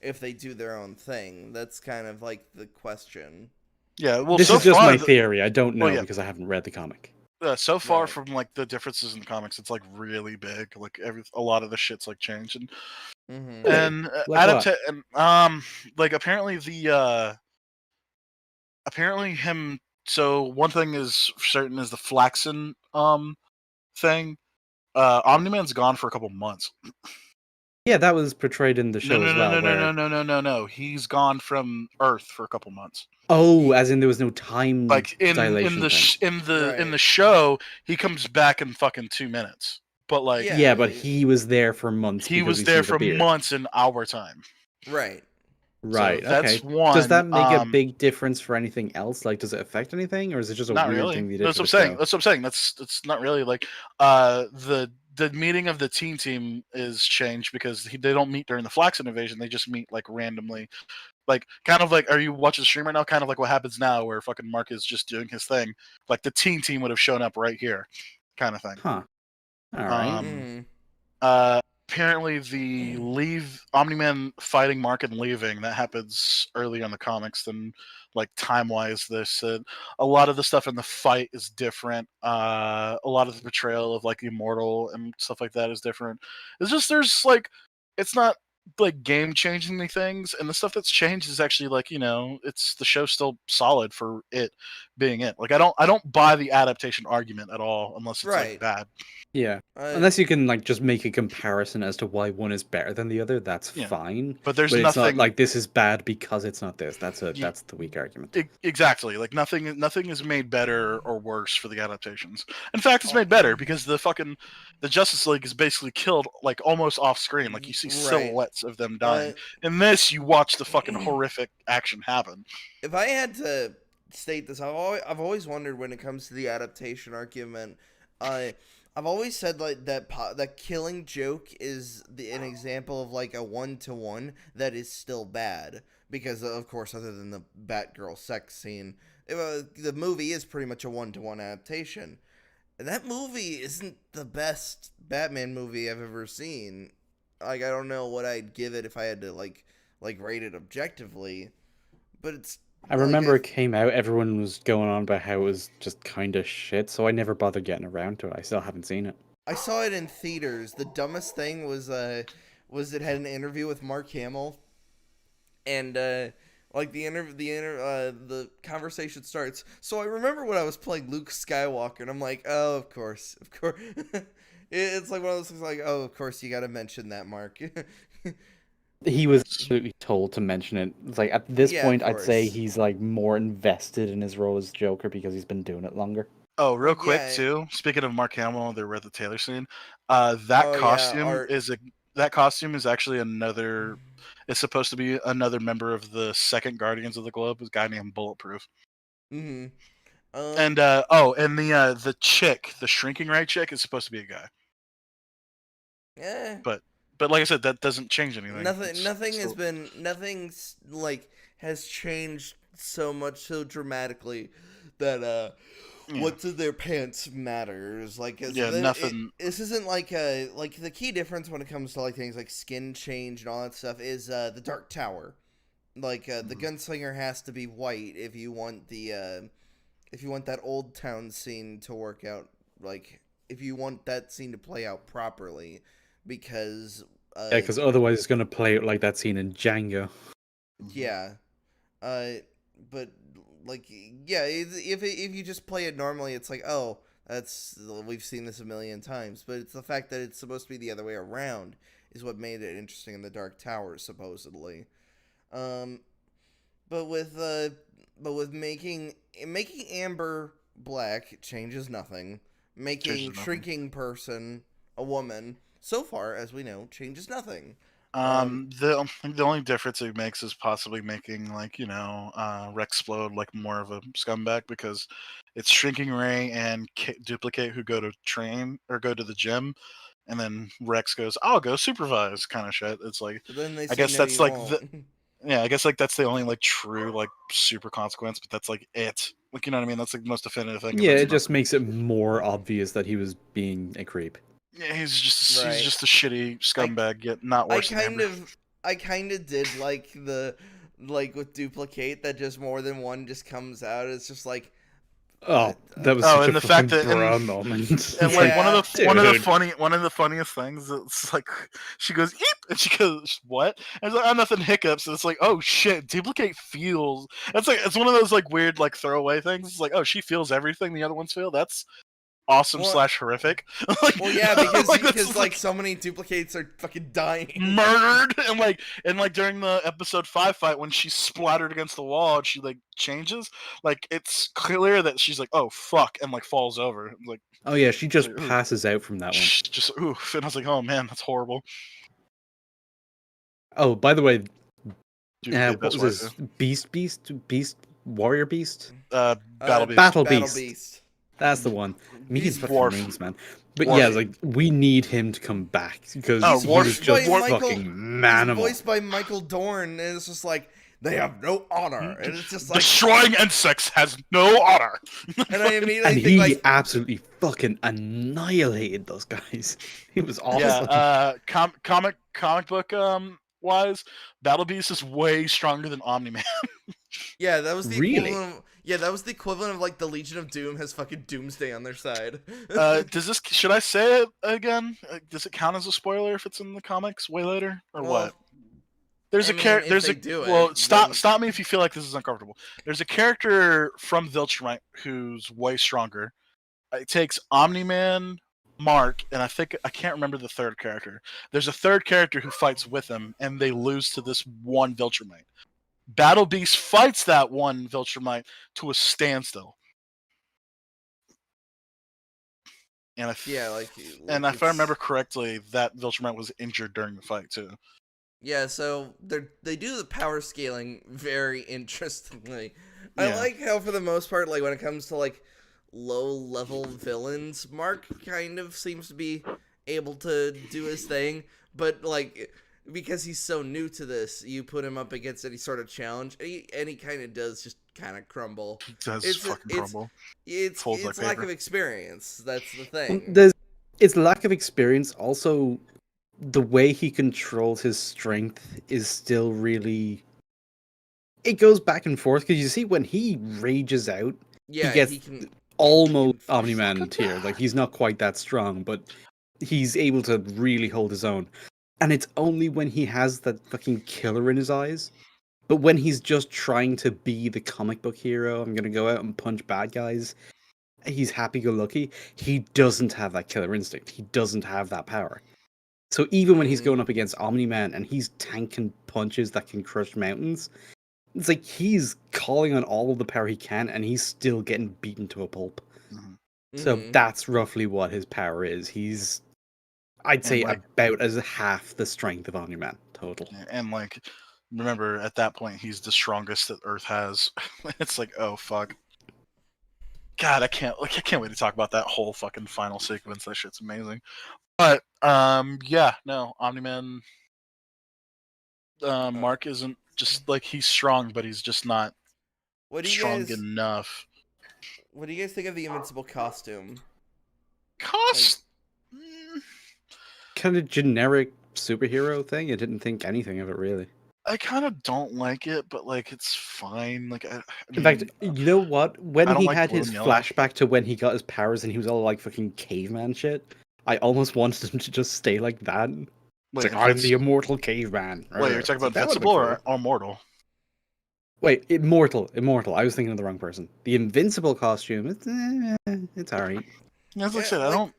if they do their own thing. That's kind of like the question.
Yeah, well,
This
so
is just
far,
my theory. I don't know
yeah.
because I haven't read the comic.
So far
Right.
from like the differences in the comics, it's like really big. Like a lot of the shit's like changed and
Mm-hmm.
Really?
and
Like what?
like apparently apparently him. So one thing is certain is the Flaxen thing. Omni-Man's gone for a couple months.
Yeah, that was portrayed in the
No,
show
no,
as
no,
well.
no, no,
Where
no, no, no, no. He's gone from Earth for a couple months.
as in there was no time
Like in
dilation
the
thing.
in the
Right.
show, he comes back in fucking 2 minutes. But like
Yeah, but he was there for months
he
because
was
he
there
sees a
for
beard.
months in our time.
Right.
So
Right.
that's
Okay. Does
one.
that make a big difference for anything else? Like, does it affect anything, or is it just a
Not
weird
really.
thing they did
That's
for
what I'm
the
saying.
show?
That's what I'm saying. That's not really like the meeting of the team is changed because they don't meet during the Flaxen invasion. They just meet like randomly. Like kind of like, are you watching the stream right now? Kind of like what happens now, where fucking Mark is just doing his thing. Like the team would have shown up right here, kind of thing.
Huh. All right.
Mm-hmm.
Apparently the Omni-Man fighting Mark and leaving that happens earlier in the comics than like time-wise. They said a lot of the stuff in the fight is different. A lot of the portrayal of like Immortal and stuff like that is different. It's just there's like it's not like game changing things, and the stuff that's changed is actually like it's the show's still solid for it being it. Like I don't buy the adaptation argument at all unless it's like
Right.
bad.
Yeah.
Uh,
Unless you can like just make a comparison as to why one is better than the other, that's
Yeah.
fine.
But there's
But it's not
nothing
like this is bad because it's not this. That's
Ye-
that's the weak argument.
Exactly. Like nothing is made better or worse for the adaptations. In fact, it's made better because the Justice League is basically killed like almost off screen. Like you see
Right.
silhouettes of them dying. In this, you watch the fucking horrific action happen.
If I had to state this, I've always wondered when it comes to the adaptation argument. I've always said like that Killing Joke is an example of like a 1-to-1 that is still bad because of course other than the Batgirl sex scene, the movie is pretty much a 1-to-1 adaptation. And that movie isn't the best Batman movie I've ever seen. Like I don't know what I'd give it if I had to like rate it objectively, but it's
I remember it came out, everyone was going on about how it was just kind of shit, so I never bothered getting around to it. I still haven't seen it.
I saw it in theaters. The dumbest thing was it had an interview with Mark Hamill, and like the conversation starts. So I remember when I was playing Luke Skywalker, and I'm like, oh, of course. It's like one of those things like, oh, of course you got to mention that, Mark.
He was absolutely told to mention it. It's like at this
Yeah,
point,
of
I'd say
course.
he's like more invested in his role as Joker because he's been doing it longer.
Oh, real quick
Yeah.
too. Speaking of Mark Hamill, the Red the Taylor scene.
Oh, yeah,
That costume is actually another. It's supposed to be another member of the second Guardians of the Globe, a guy named Bulletproof.
Mm-hmm.
And the chick, the shrinking ray chick, is supposed to be a guy.
Yeah.
But like I said, that doesn't change anything.
Nothing's like has changed so much so dramatically that what's in their pants matters. Like
nothing.
This isn't like the key difference when it comes to like things like skin change and all that stuff is the Dark Tower. Like the gunslinger has to be white if you want that old town scene to work out. Like if you want that scene to play out properly, because
Yeah, because otherwise it's going to play out like that scene in Django.
yeah, but like yeah, if you just play it normally, it's like, oh, we've seen this a million times. But it's the fact that it's supposed to be the other way around is what made it interesting in the Dark Tower, supposedly. But with making Amber black changes nothing. Making shrinking person a woman, so far as we know, changes nothing.
The only difference it makes is possibly making like Rexplode like more of a scumbag because it's Shrinking Ray and Duplicate who go to train or go to the gym, And then Rex goes, "I'll go supervise," kind of shit. It's like,
But then they
I
say,
guess
no,
that's
you
like
won't.
yeah, I guess like that's the only like true like super consequence, but that's like it. Like, you know what I mean? That's like the most definitive thing.
Yeah, it just makes it more obvious that he was being a creep.
Yeah, he's
Right.
just a shitty scumbag, yet not worse than Amber.
I kind of did like with Duplicate that just more than one just comes out. It's just like,
Oh, that was
Oh,
such
and
a
the fact
fucking
that-
bra moment.
And
It's
like
Yeah.
one of the
dude.
funniest things, it's like she goes eep, and she goes what? And it's like, oh, nothing, hiccups. And it's like, oh shit, Duplicate feels. It's like it's one of those like weird like throwaway things. It's like, oh, she feels everything the other ones feel. That's awesome
Well-
slash horrific. Like,
well, yeah, because
like,
because
that's,
like so many Duplicates are fucking dying.
murdered and like during the episode 5 fight when she's splattered against the wall and she like changes, like it's clear that she's like, oh fuck, and like falls over. Like,
Oh yeah, she just
Ooh.
passes out from that one.
just oof, and I was like, oh man, that's horrible.
Oh, by the way,
Duplicate,
what
that's
was
why-
his Beast, Warrior Beast?
Battle Beast.
Battle
Battle
Beast.
Beast.
That's the one. Me and
Beast
fucking
Dwarf.
names, man. But
Dwarf.
yeah, it's like we need him to come back because
Oh,
he
Dwarf-
was just
Dwarf-
fucking
He's
manimal.
voiced by Michael Dorn, and it's just like they have no honor, and it's just like,
Destroying insects has no honor.
and I immediately
And
think
he
like,
absolutely fucking annihilated those guys. He was awesome.
Yeah, comic book wise, Battle Beast is way stronger than Omni Man.
yeah, that was the
Really?
equivalent. That was the equivalent of like the Legion of Doom has fucking Doomsday on their side.
Should I say it again? Does it count as a spoiler if it's in the comics way later or
Well,
what? There's
I
a
mean,
character.
if
There's
they
a
do it,
well. Stop
then-
me if you feel like this is uncomfortable. There's a character from Viltrumite who's way stronger. It takes Omni Man, Mark, and I can't remember the third character. There's a third character who fights with him, and they lose to this one Viltrumite. Battle Beast fights that one Viltrumite to a standstill. And if
and
if I remember correctly, that Viltrumite was injured during the fight too.
Yeah, so they do the power scaling very interestingly. I
Yeah.
like how for the most part, like when it comes to like low level villains, Mark kind of seems to be able to do his thing, but like because he's so new to this, you put him up against any sort of challenge, and he kind of does just kind of crumble.
It does
It's-
fucking
it's-
crumble.
It's
Folds like
lack
paper.
of experience. That's the
Well,
thing.
There's it's lack of experience. Also, the way he controls his strength is still really. It goes back and forth because you see when he rages out,
Yeah,
gets
he can.
almost
fucking
Omni-Man tier. Like he's not quite that strong, but he's able to really hold his own. And it's only when he has that fucking killer in his eyes. But when he's just trying to be the comic book hero, I'm gonna go out and punch bad guys. He's happy-go-lucky. He doesn't have that killer instinct. He doesn't have that power. So even when he's
Mhm.
going up against Omni-Man and he's tanking punches that can crush mountains, it's like he's calling on all of the power he can, and he's still getting beaten to a pulp. So
Mhm.
that's roughly what his power is. He's, I'd say,
like-
about as half the strength of Omni-Man total.
And like, remember at that point he's the strongest that Earth has. It's like, oh fuck. God, I can't wait to talk about that whole fucking final sequence. That shit's amazing. But yeah, no, Omni-Man. Mark isn't just like he's strong, but he's just not
What do you
strong
guys?
enough.
What do you guys think of the Invincible costume?
Cost.
Kind of generic superhero thing. I didn't think anything of it really.
I kind of don't like it, but like it's fine. Like I
In fact,
mean,
you know what? When
I don't
he
like
had
blue
his
and yellow.
flashback to when he got his powers and he was all like fucking caveman shit, I almost wanted him to just stay like that. It's
wait,
like, I'm
Invinci-
the immortal caveman.
wait, you're talking about
That would've
Invincible
been cool.
or Mortal?
Wait, Immortal. I was thinking of the wrong person. The Invincible costume, it's alright.
Yeah, as I
Yeah,
said,
like,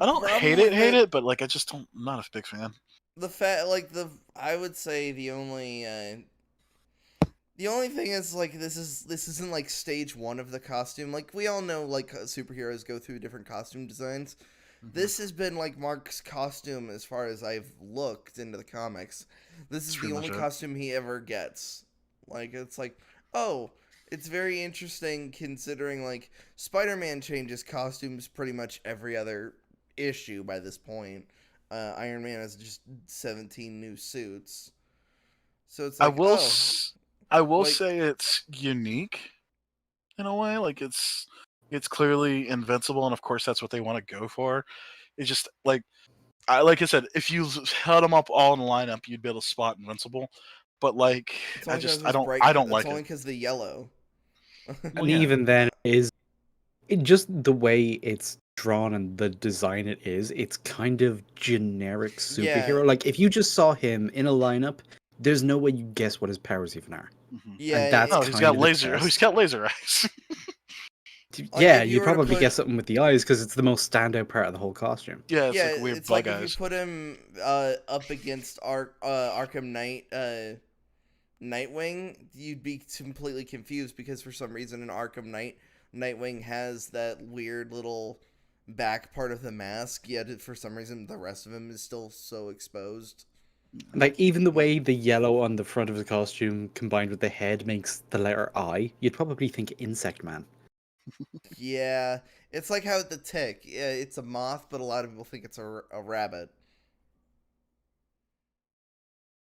I don't
problem
hate
with
it, but like I just don't. I'm not a big fan.
The fact, like I would say the only thing is like this isn't like stage 1 of the costume. Like we all know, like superheroes go through different costume designs. This has been like Mark's costume as far as I've looked into the comics. This is
That's
the
pretty
only
much it.
costume he ever gets. Like it's like, oh, it's very interesting considering like Spider-Man changes costumes pretty much every other issue by this point. Iron Man has just 17 new suits, so it's like,
I will
like-
say it's unique in a way. Like it's clearly invincible, and of course that's what they want to go for. It's just like I said, if you held them up all in the lineup, you'd be able to spot invincible. But like,
it's only because
I don't like
It's only
it.
because the yellow.
And
yeah.
even then, is it just the way it's drawn and the design it is? It's kind of generic superhero.
Yeah.
Like if you just saw him in a lineup, there's no way you guess what his powers even are.
Mhm.
Yeah,
And that's
Oh,
kind
he's got
of the
laser. Oh, he's
test.
got laser eyes.
Like,
Yeah,
if you
you'd
were to
probably
put-
guess something with the eyes because it's the most standout part of the whole costume.
yeah, it's
yeah,
like weird
it's
bug
like if
eyes.
you put him up against Arkham Knight, Nightwing, you'd be completely confused because for some reason in Arkham Knight, Nightwing has that weird little back part of the mask, yet for some reason the rest of him is still so exposed.
Like even the way the yellow on the front of the costume combined with the head makes the letter I, you'd probably think Insect Man.
Yeah, it's like how the Tick, yeah, it's a moth, but a lot of people think it's a rabbit.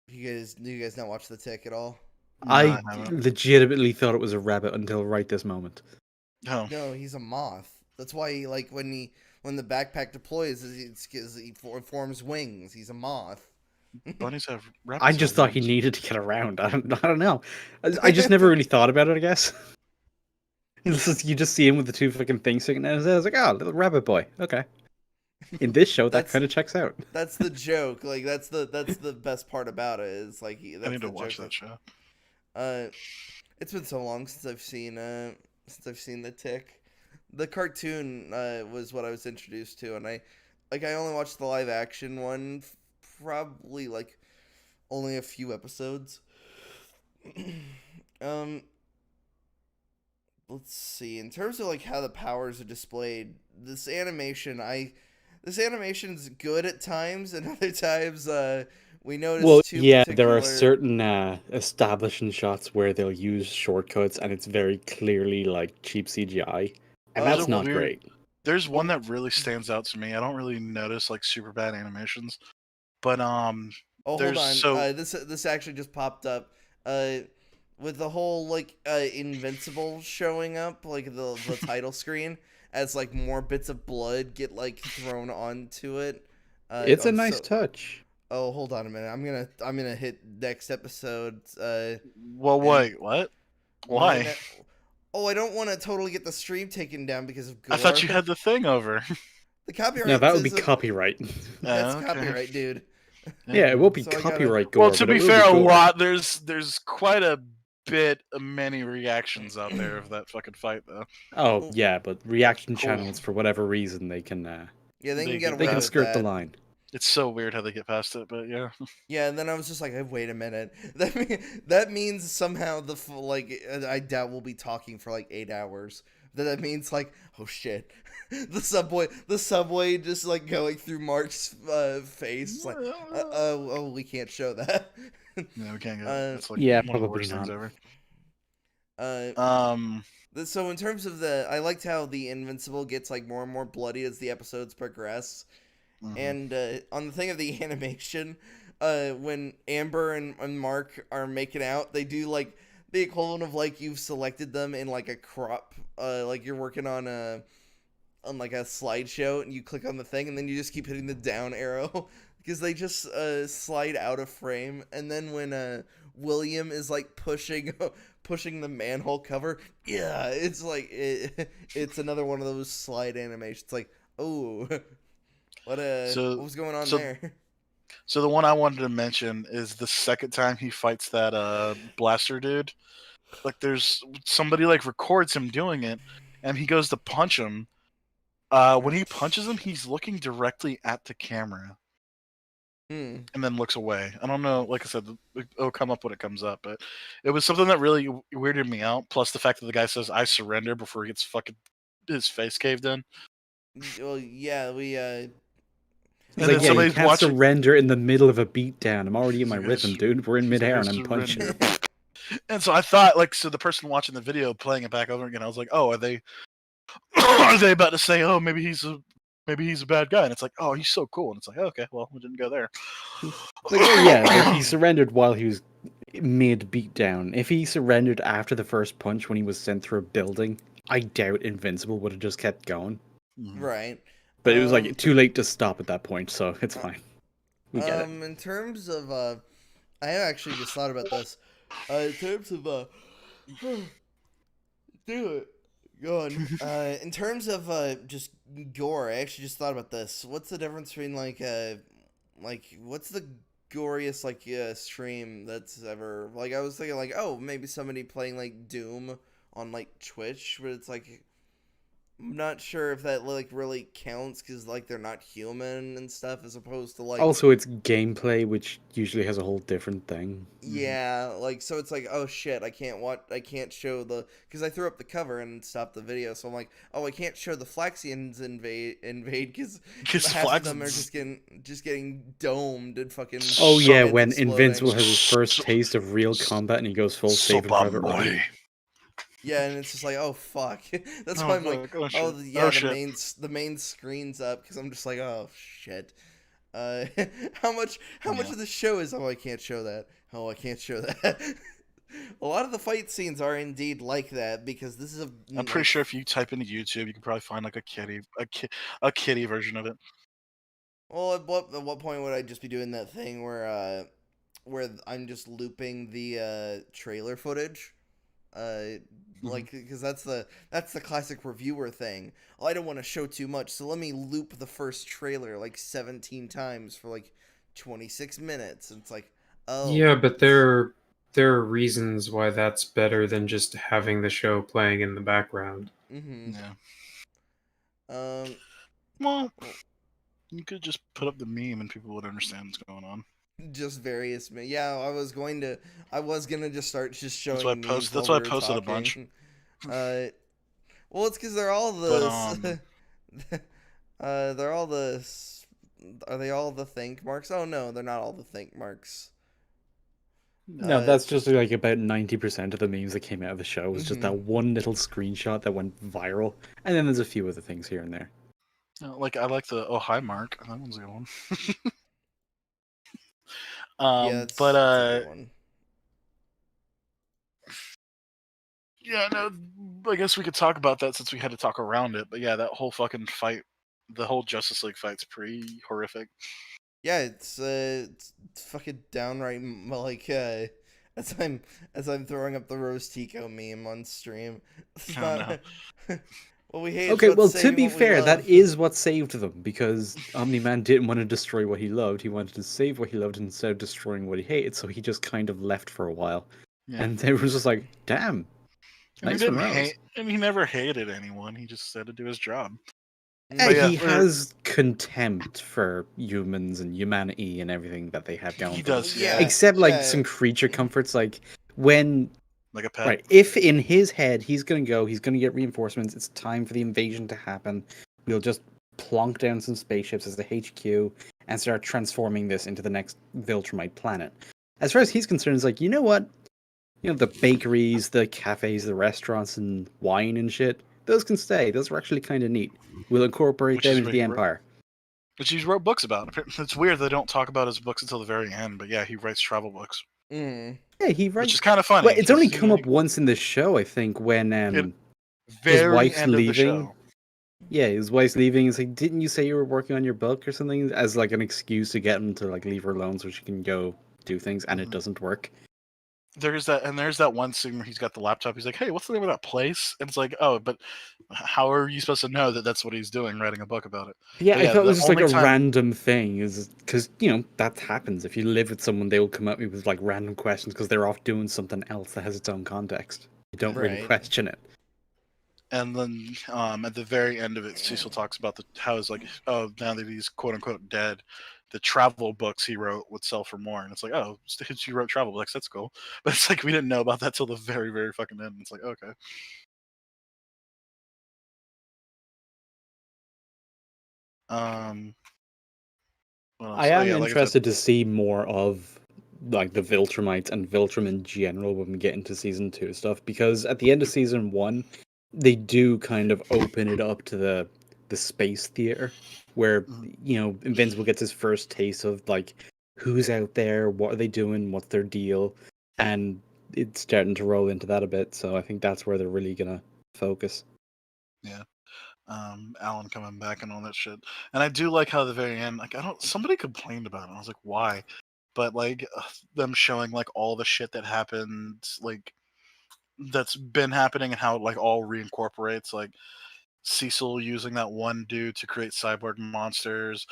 Do you guys not watch the Tick at all?
No,
I
haven't.
legitimately thought it was a rabbit until right this moment.
No.
No, he's a moth. That's why he, like when the backpack deploys, it's because he forms wings. He's a moth.
Bunnies have rabbits.
I just
have
thought he
wings.
needed to get around. I don't know. I just never really thought about it, I guess. You just see him with the two fucking things sticking out his head. I was like, oh, little rabbit boy. Okay. In this show, that
That's-
kind of checks out.
That's the joke. Like that's the best part about it is like that's
I need to
the
watch
joke
that show.
It's been so long since I've seen the Tick. The cartoon was what I was introduced to, and I only watched the live action one, probably like only a few episodes. Let's see. In terms of like how the powers are displayed, this animation's good at times, and other times we notice
Well,
two
yeah, there are
particular-
certain establishing shots where they'll use shortcuts, and it's very clearly like cheap CGI, and
Oh,
that's
There's a
not
weird-
great.
There's one that really stands out to me. I don't really notice like super bad animations, but
Oh, hold
there's
on.
so-
This actually just popped up. With the whole like Invincible showing up, like the title screen, as like more bits of blood get like thrown onto it.
It's a nice touch.
Oh, hold on a minute. I'm gonna hit next episode.
well, wait, what? Why?
I don't want to totally get the stream taken down because of gore.
I thought you had the thing over.
the copyright.
No, that would be
says-
copyright.
That's
Okay.
copyright, dude.
Yeah, it won't be
So I gotta-
copyright gore.
Well, to
but it
be
will
fair, a
gore.
lot there's quite a bit many reactions out there of that fucking fight though.
Oh yeah, but reaction
Cool.
channels for whatever reason they can
Yeah, they can
They
get
can-
away
they can
with
skirt the
that.
line.
It's so weird how they get past it, but yeah.
Yeah, and then I was just like, wait a minute. That means somehow I doubt we'll be talking for like 8 hours. That means like, oh shit, the subway just like going through Mark's face. It's like, we can't show that.
Yeah, we can't go. It's like
Yeah,
one of the
probably
worst things
not.
ever.
So in terms of I liked how the Invincible gets like more and more bloody as the episodes progress.
Mhm.
And on the thing of the animation, when Amber and Mark are making out, they do like the equivalent of like you've selected them in like a crop, like you're working on like a slideshow, and you click on the thing, and then you just keep hitting the down arrow because they just slide out of frame. And then when William is like pushing the manhole cover, yeah, it's like it's another one of those slide animations. It's like, oh. What was going on there?
So the one I wanted to mention is the second time he fights that blaster dude. Like there's somebody like records him doing it, and he goes to punch him. When he punches him, he's looking directly at the camera and then looks away. I don't know. Like I said, it'll come up when it comes up, but it was something that really weirded me out. Plus the fact that the guy says "I surrender" before he gets fucking his face caved in.
Well, yeah, we
He's
And
like,
then
yeah, you
somebody's
can't
watching-
surrender in the middle of a beatdown. I'm already in my
He's like, I
rhythm, dude. We're in
He's like,
midair
"I
and I'm punching.
surrender." And so I thought, like, so the person watching the video playing it back over again, I was like, oh, are they about to say, oh, maybe maybe he's a bad guy, and it's like, oh, he's so cool, and it's like, okay, well, we didn't go there.
Like, oh yeah, like he surrendered while he was mid beatdown. If he surrendered after the first punch when he was sent through a building, I doubt Invincible would have just kept going.
Right.
But it was like too late to stop at that point, so it's fine. We get it.
In terms of, I actually just thought about this. In terms of, do it. Go on. In terms of, just gore, I actually just thought about this. What's the difference between, what's the goriest, stream that's ever, I was thinking, oh, maybe somebody playing, Doom on, Twitch, but it's, I'm not sure if that really counts because they're not human and stuff as opposed to
Also, it's gameplay, which usually has a whole different thing.
Yeah, so it's oh shit, I can't show because I threw up the cover and stopped the video, so I'm like, oh, I can't show the Flaxians invade because half of them are just getting domed and fucking.
Oh yeah, when Invincible has his first taste of real combat and he goes full Saving Private Ryan.
Yeah, and it's just oh fuck. That's why I'm the main screen's up because I'm just oh shit. How much of the show is I can't show that. Oh, I can't show that. A lot of the fight scenes are indeed like that because this is
I'm pretty sure if you type into YouTube, you can probably find a kitty version of it.
Well, at what point would I just be doing that thing where I'm just looping the trailer footage? Because that's the classic reviewer thing. Oh, I don't want to show too much, so let me loop the first trailer 17 times for 26 minutes. And it's oh
yeah, but there are reasons why that's better than just having the show playing in the background.
Yeah.
Well, you could just put up the meme and people would understand what's going on.
Just various. Yeah, I was gonna just start showing.
That's why I posted a bunch.
Well, it's because they're all the. They're all the. Are they all the think marks? Oh no, they're not all the think marks.
No, that's just about 90% of the memes that came out of the show was just that one little screenshot that went viral, and then there's a few other things here and there.
I like the oh hi Mark. That one's a good one. That's a good one. Yeah, no, I guess we could talk about that since we had to talk around it. But yeah, that whole fucking fight, the whole Justice League fight's pretty horrific.
Yeah, it's fucking downright as I'm throwing up the Rose Tico meme on stream. It's not. Well, we hate.
Okay, well, to be fair, that is what saved them because Omni-Man didn't want to destroy what he loved. He wanted to save what he loved instead of destroying what he hated. So he just kind of left for a while, and they were just like, "Damn."
And he never hated anyone. He just said to do his job.
He has contempt for humans and humanity and everything that they have going.
He does, yeah.
Except some creature comforts, when.
Like a pet.
Right. If in his head he's gonna get reinforcements, it's time for the invasion to happen. We'll just plonk down some spaceships as the HQ and start transforming this into the next Viltrumite planet. As far as he's concerned, it's you know what? The bakeries, the cafes, the restaurants, and wine and shit, those can stay. Those are actually kind of neat. We'll incorporate them into the Empire.
Which he wrote books about. It's weird they don't talk about his books until the very end, but yeah, he writes travel books.
Mm.
Yeah, he writes.
Which is kind of funny.
Well, it's only come up once in the show, I think, when his wife's leaving. Yeah, his wife's leaving. It's didn't you say you were working on your book or something? As an excuse to get him to leave her alone so she can go do things, and it doesn't work.
There's that one scene where he's got the laptop. He's like, "Hey, what's the name of that place?" And it's like, "Oh, but how are you supposed to know that that's what he's doing, writing a book about it?"
Yeah, I thought it was just a random thing, is because that happens. If you live with someone, they will come at me with random questions because they're off doing something else that has its own context. You don't really question it.
And then at the very end of it, Cecil talks about how it's now that he's quote unquote dead, the travel books he wrote would sell for more. And it's oh, he wrote travel books, that's cool. But it's we didn't know about that till the very, very fucking end. It's okay.
I am interested to see more of the Viltrumites and Viltrum in general when we get into season 2 stuff, because at the end of season 1 they do kind of open it up to the the space theater, where Invincible gets his first taste of like who's out there, what are they doing, what's their deal, and it's starting to roll into that a bit. So I think that's where they're really gonna focus.
Yeah. Alan coming back and all that shit. And I do like how at the very end, like somebody complained about it. I was like, why? But like them showing like all the shit that happened, like that's been happening and how it like all reincorporates, like Cecil using that one dude to create cyborg monsters,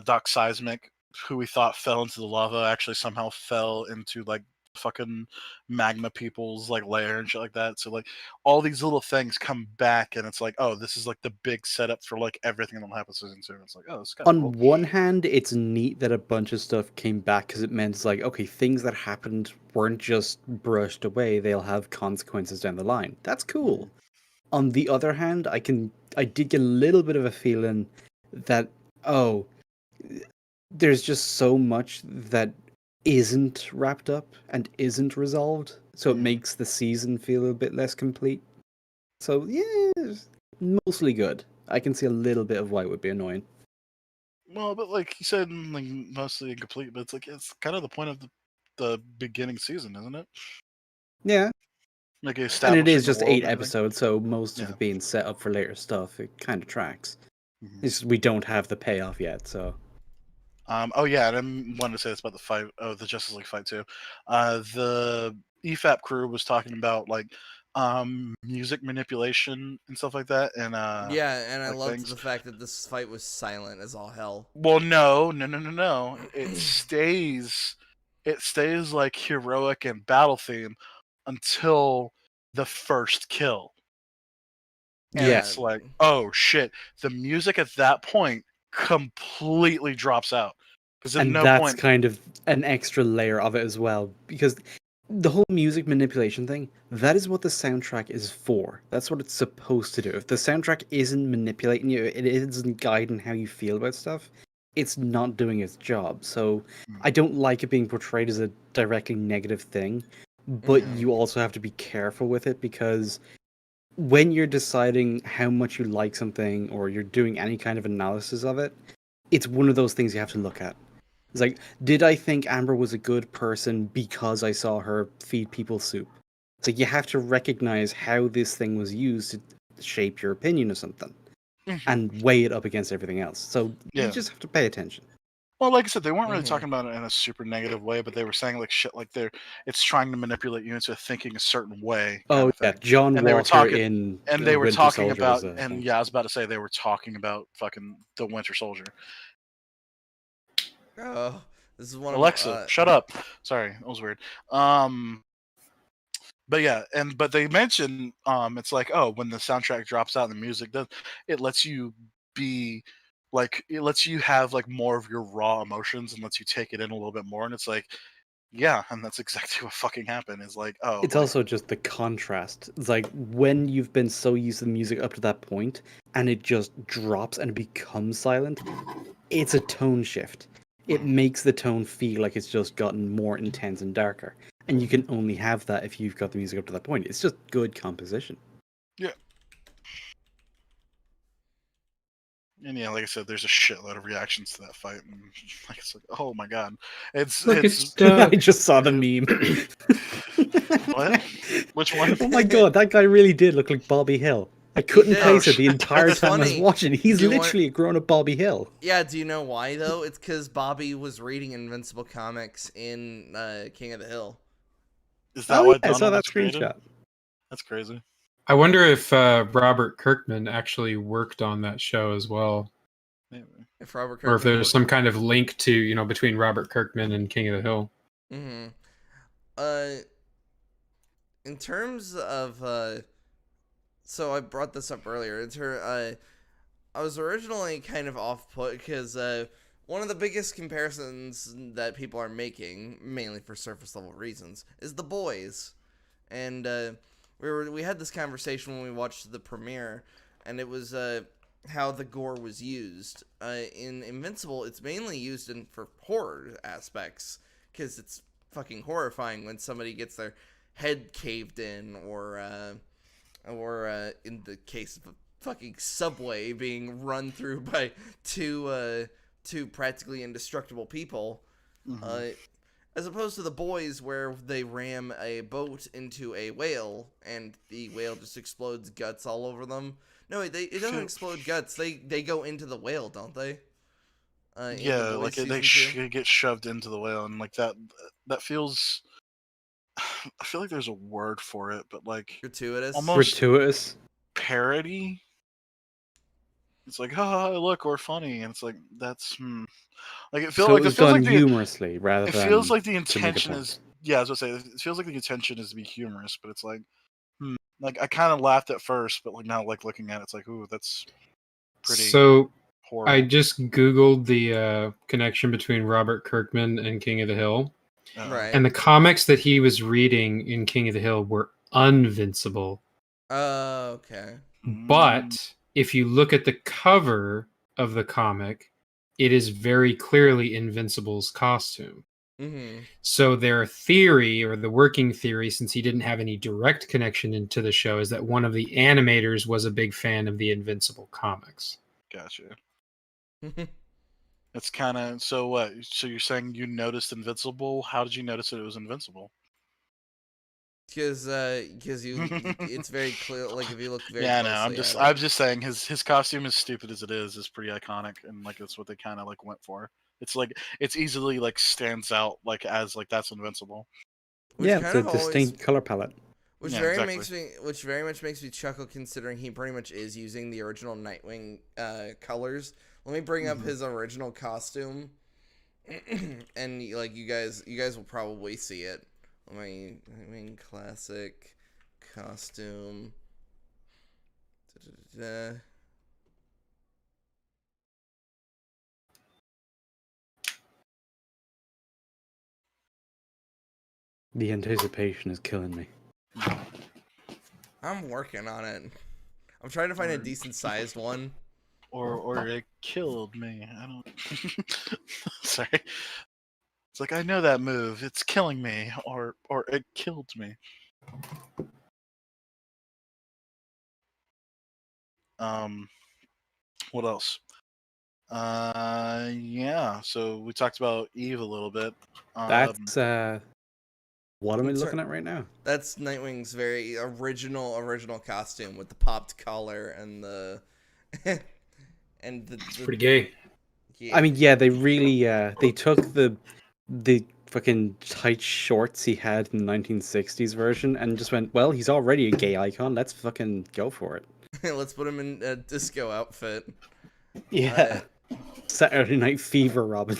Doc Seismic, who we thought fell into the lava, actually somehow fell into like fucking magma people's like lair and shit like that. So like all these little things come back, and it's like, oh, this is like the big setup for like everything that'll happen season 2. It's like, oh, it's kind of
On
cool.
one hand, it's neat that a bunch of stuff came back because it meant it's like, okay, things that happened weren't just brushed away; they'll have consequences down the line. That's cool. On the other hand, I did get a little bit of a feeling that, oh, there's just so much that isn't wrapped up and isn't resolved, so it makes the season feel a bit less complete. So yeah, it's mostly good. I can see a little bit of why it would be annoying.
Well, but like you said, like mostly incomplete, but it's like it's kind of the point of the beginning season, isn't it?
Yeah,
Like
and it
establishing
is
the
just
world
8
and everything.
episodes, so most of
Yeah.
it being set up for later stuff, it kind of tracks.
Mhm.
It's just we don't have the payoff yet, so.
Oh yeah, and I wanted to say this about the fight. Oh, the Justice League fight too. The EFAP crew was talking about like music manipulation and stuff like that, and
Yeah, and I
like
loved
things.
the fact that this fight was silent as all hell.
Well, no. It stays like heroic and battle theme until the first kill. And
Yeah,
it's like, oh shit, the music at that point completely drops out. Because at
and
no
that's
point.
kind of an extra layer of it as well, because the whole music manipulation thing, that is what the soundtrack is for. That's what it's supposed to do. If the soundtrack isn't manipulating you, it isn't guiding how you feel about stuff, it's not doing its job. So I don't like it being portrayed as a directly negative thing, but you also have to be careful with it, because when you're deciding how much you like something or you're doing any kind of analysis of it, it's one of those things you have to look at. It's like, did I think Amber was a good person because I saw her feed people soup? It's like you have to recognize how this thing was used to shape your opinion of something and weigh it up against everything else. So you
Yeah.
just have to pay attention.
Well, like I said, they weren't really talking about it in a super negative way, but they were saying like shit like it's trying to manipulate you into thinking a certain way kind
Oh
of
yeah,
thing.
John
And they were
Walker
talking
in
and they were
Winter
talking
Soldier was
about
a
and
thing.
yeah, I was about to say they were talking about fucking the Winter Soldier.
Oh, this is one
Alexa,
of
shut up. Sorry, that was weird. But yeah, but they mentioned it's like, oh, when the soundtrack drops out and the music does, it lets you be like, it lets you have like more of your raw emotions and lets you take it in a little bit more. And it's like, yeah, and that's exactly what fucking happened. Is like, oh,
It's
like,
also just the contrast. It's like when you've been so used to the music up to that point and it just drops and becomes silent, it's a tone shift. It makes the tone feel like it's just gotten more intense and darker. And you can only have that if you've got the music up to that point. It's just good composition.
yeah. And yeah, like I said, there's a shitload of reactions to that fight, and like it's like, oh my god,
Look,
it's
I just saw the meme.
what? Which one?
Oh my god, that guy really did look like Bobby Hill. I couldn't
did.
place
Oh,
it the entire
That's
time I was
funny.
watching. He's
Do you want-
literally a grown-up Bobby Hill.
Yeah, do you know why though? It's because Bobby was reading Invincible comics in King of the Hill.
Is that
Oh
why
yeah, I saw
Donald
that
was created?
screenshot.
That's crazy.
I wonder if Robert Kirkman actually worked on that show as well,
Maybe.
If Robert
or if
Kirkman
there's some kind of link to between Robert Kirkman and King of the Hill.
Mm-hmm. In terms of so I brought this up earlier. I was originally kind of off put because one of the biggest comparisons that people are making, mainly for surface level reasons, is The Boys, and we had this conversation when we watched the premiere, and it was how the gore was used. In Invincible, it's mainly used for horror aspects because it's fucking horrifying when somebody gets their head caved in, or in the case of fucking subway being run through by two practically indestructible people. As opposed to the boys where they ram a boat into a whale and the whale just explodes guts all over them. No, it doesn't explode guts. They go into the whale, don't they?
Yeah, like they get shoved into the whale, and like that feels. I feel like there's a word for it, but like
gratuitous.
Almost
Gratuitous.
parody. It's like, oh, look, we're funny, and it's like that's like it feels
So
like
it was
feels
done
like the
humorously rather
it
than.
feels like the
to make a
intention
point.
is I was gonna say it feels like the intention is to be humorous, but it's like like I kind of laughed at first, but like now like looking at it, it's like, ooh, that's pretty
So
horrible.
I just Googled the connection between Robert Kirkman and King of the Hill.
Right.
And the comics that he was reading in King of the Hill were Invincible.
Okay.
But if you look at the cover of the comic, it is very clearly Invincible's costume.
Mm-hmm.
So their theory, or the working theory, since he didn't have any direct connection into the show, is that one of the animators was a big fan of the Invincible comics.
Gotcha. It's kind of so. What? So you're saying you noticed Invincible? How did you notice that it was Invincible?
Because it's very clear. Like if you look very
yeah,
closely
no,
at
I'm just saying his costume, as stupid as it is pretty iconic, and like that's what they kind of like went for. It's like it's easily like stands out like as like that's Invincible.
Which
Yeah,
kind
it's a
of always,
distinct color palette.
which
Yeah,
very
exactly.
very much makes me chuckle, considering he pretty much is using the original Nightwing colors. Let me bring up his original costume, and like you guys will probably see it. Nightwing classic costume. Da-da-da-da.
The anticipation is killing me.
I'm working on it. I'm trying to find a decent sized one.
Or it killed me. I don't. Sorry. It's like I know that move. It's killing me, or it killed me. What else? Yeah. So we talked about Eve a little bit.
That's what am I
Sorry.
looking at right now?
That's Nightwing's very original costume with the popped collar and the and the
Pretty gay.
yeah.
I mean, yeah, they really they took the fucking tight shorts he had in the 1960s version and just went, well, he's already a gay icon. Let's fucking go for it.
Let's put him in a disco outfit.
Yeah. Saturday Night Fever, Robin.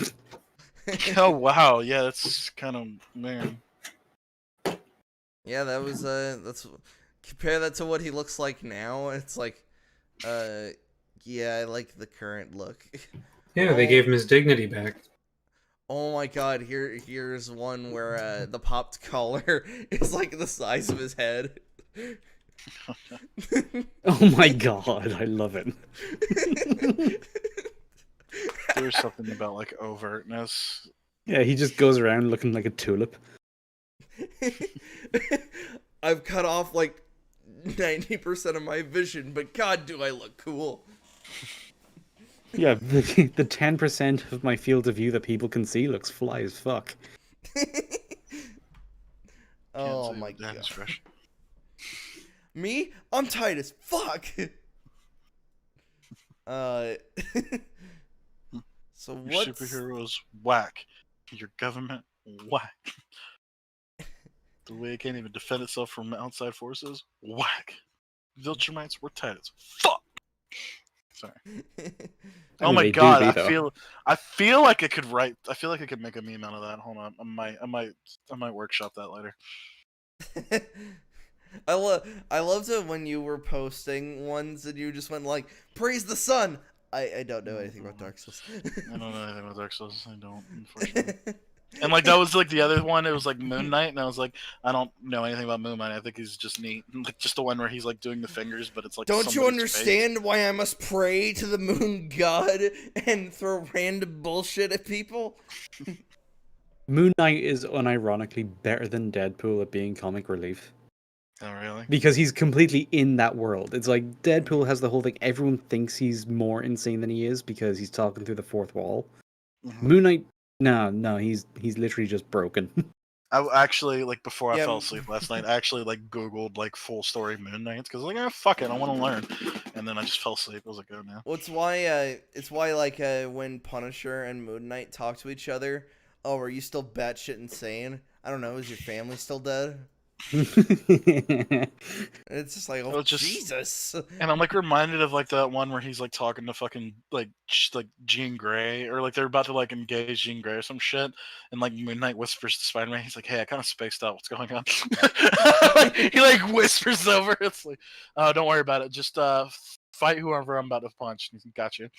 Oh wow, yeah, that's kind of weird.
Yeah, that was that's compare that to what he looks like now. It's like yeah, I like the current look.
Yeah, they gave him his dignity back.
Oh my god, here's one where the popped collar is like the size of his head.
Oh my god, I love it.
There's something about like overtness.
Yeah, he just goes around looking like a tulip.
I've cut off like 90% of my vision, but god, do I look cool.
Yeah, the 10% of my field of view that people can see looks fly as fuck.
Oh my god. Me? I'm tight as fuck. So
Your
what?
superheroes whack. Your government whack. The way it can't even defend itself from outside forces whack. Viltrumites were tight as fuck. Sorry. Oh my god! I feel like I could write. I feel like I could make a meme out of that. Hold on. I might workshop that later.
I loved it when you were posting ones and you just went like, praise the sun. I don't know anything about Dark Souls.
I don't know anything about Dark Souls. I don't, unfortunately. And like that was like the other one. It was like Moon Knight, and I was like, I don't know anything about Moon Knight. I think he's just neat. Like just the one where he's like doing the fingers, but it's like.
Don't you understand why I must pray to the moon god and throw random bullshit at people?
Moon Knight is unironically better than Deadpool at being comic relief.
Oh, really?
because he's completely in that world. It's like Deadpool has the whole thing. Everyone thinks he's more insane than he is because he's talking through the fourth wall.
Mhm.
Moon Knight, no, he's literally just broken.
I actually, like, before I
Yeah.
fell asleep last night, I actually, like, Googled, like, full story Moon Knights, because, like, fuck it, I want to learn. And then I just fell asleep. I was like, oh, no.
Well, it's why like when Punisher and Moon Knight talk to each other. Oh, are you still batshit insane? I don't know. Is your family still dead? And it's just like, oh,
Just,
Jesus.
and I'm, like, reminded of, like, that one where he's, like, talking to fucking, like Jean Grey, or, like, they're about to, like, engage Jean Grey or some shit, and, like, Moon Knight whispers to Spider-Man, he's like, hey, I kind of spaced out. What's going on? He, like, whispers over. It's like, oh, don't worry about it. Just, fight whoever I'm about to punch. Got you.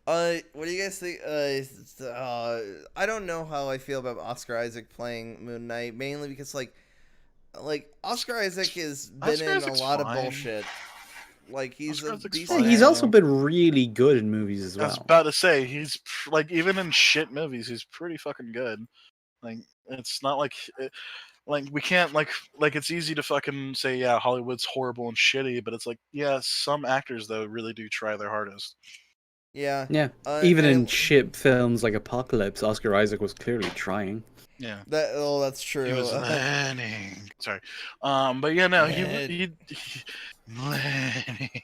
What do you guys think? I don't know how I feel about Oscar Isaac playing Moon Knight, mainly because like Oscar Isaac has been
Oscar
in
Isaac's
a lot
fine.
of bullshit. Like he's
Oscar
a
Isaac's
decent.
fine.
He's also
actor.
been really good in movies as
I was
well.
about to say, he's like, even in shit movies, he's pretty fucking good. Like, it's not like like we can't like it's easy to fucking say, yeah, Hollywood's horrible and shitty, but it's like, yeah, some actors though really do try their hardest.
Yeah.
Yeah, even in
and
shit films like Apocalypse, Oscar Isaac was clearly trying.
Yeah,
that's true.
he was learning. Sorry, but yeah, no,
Learn.
he learning.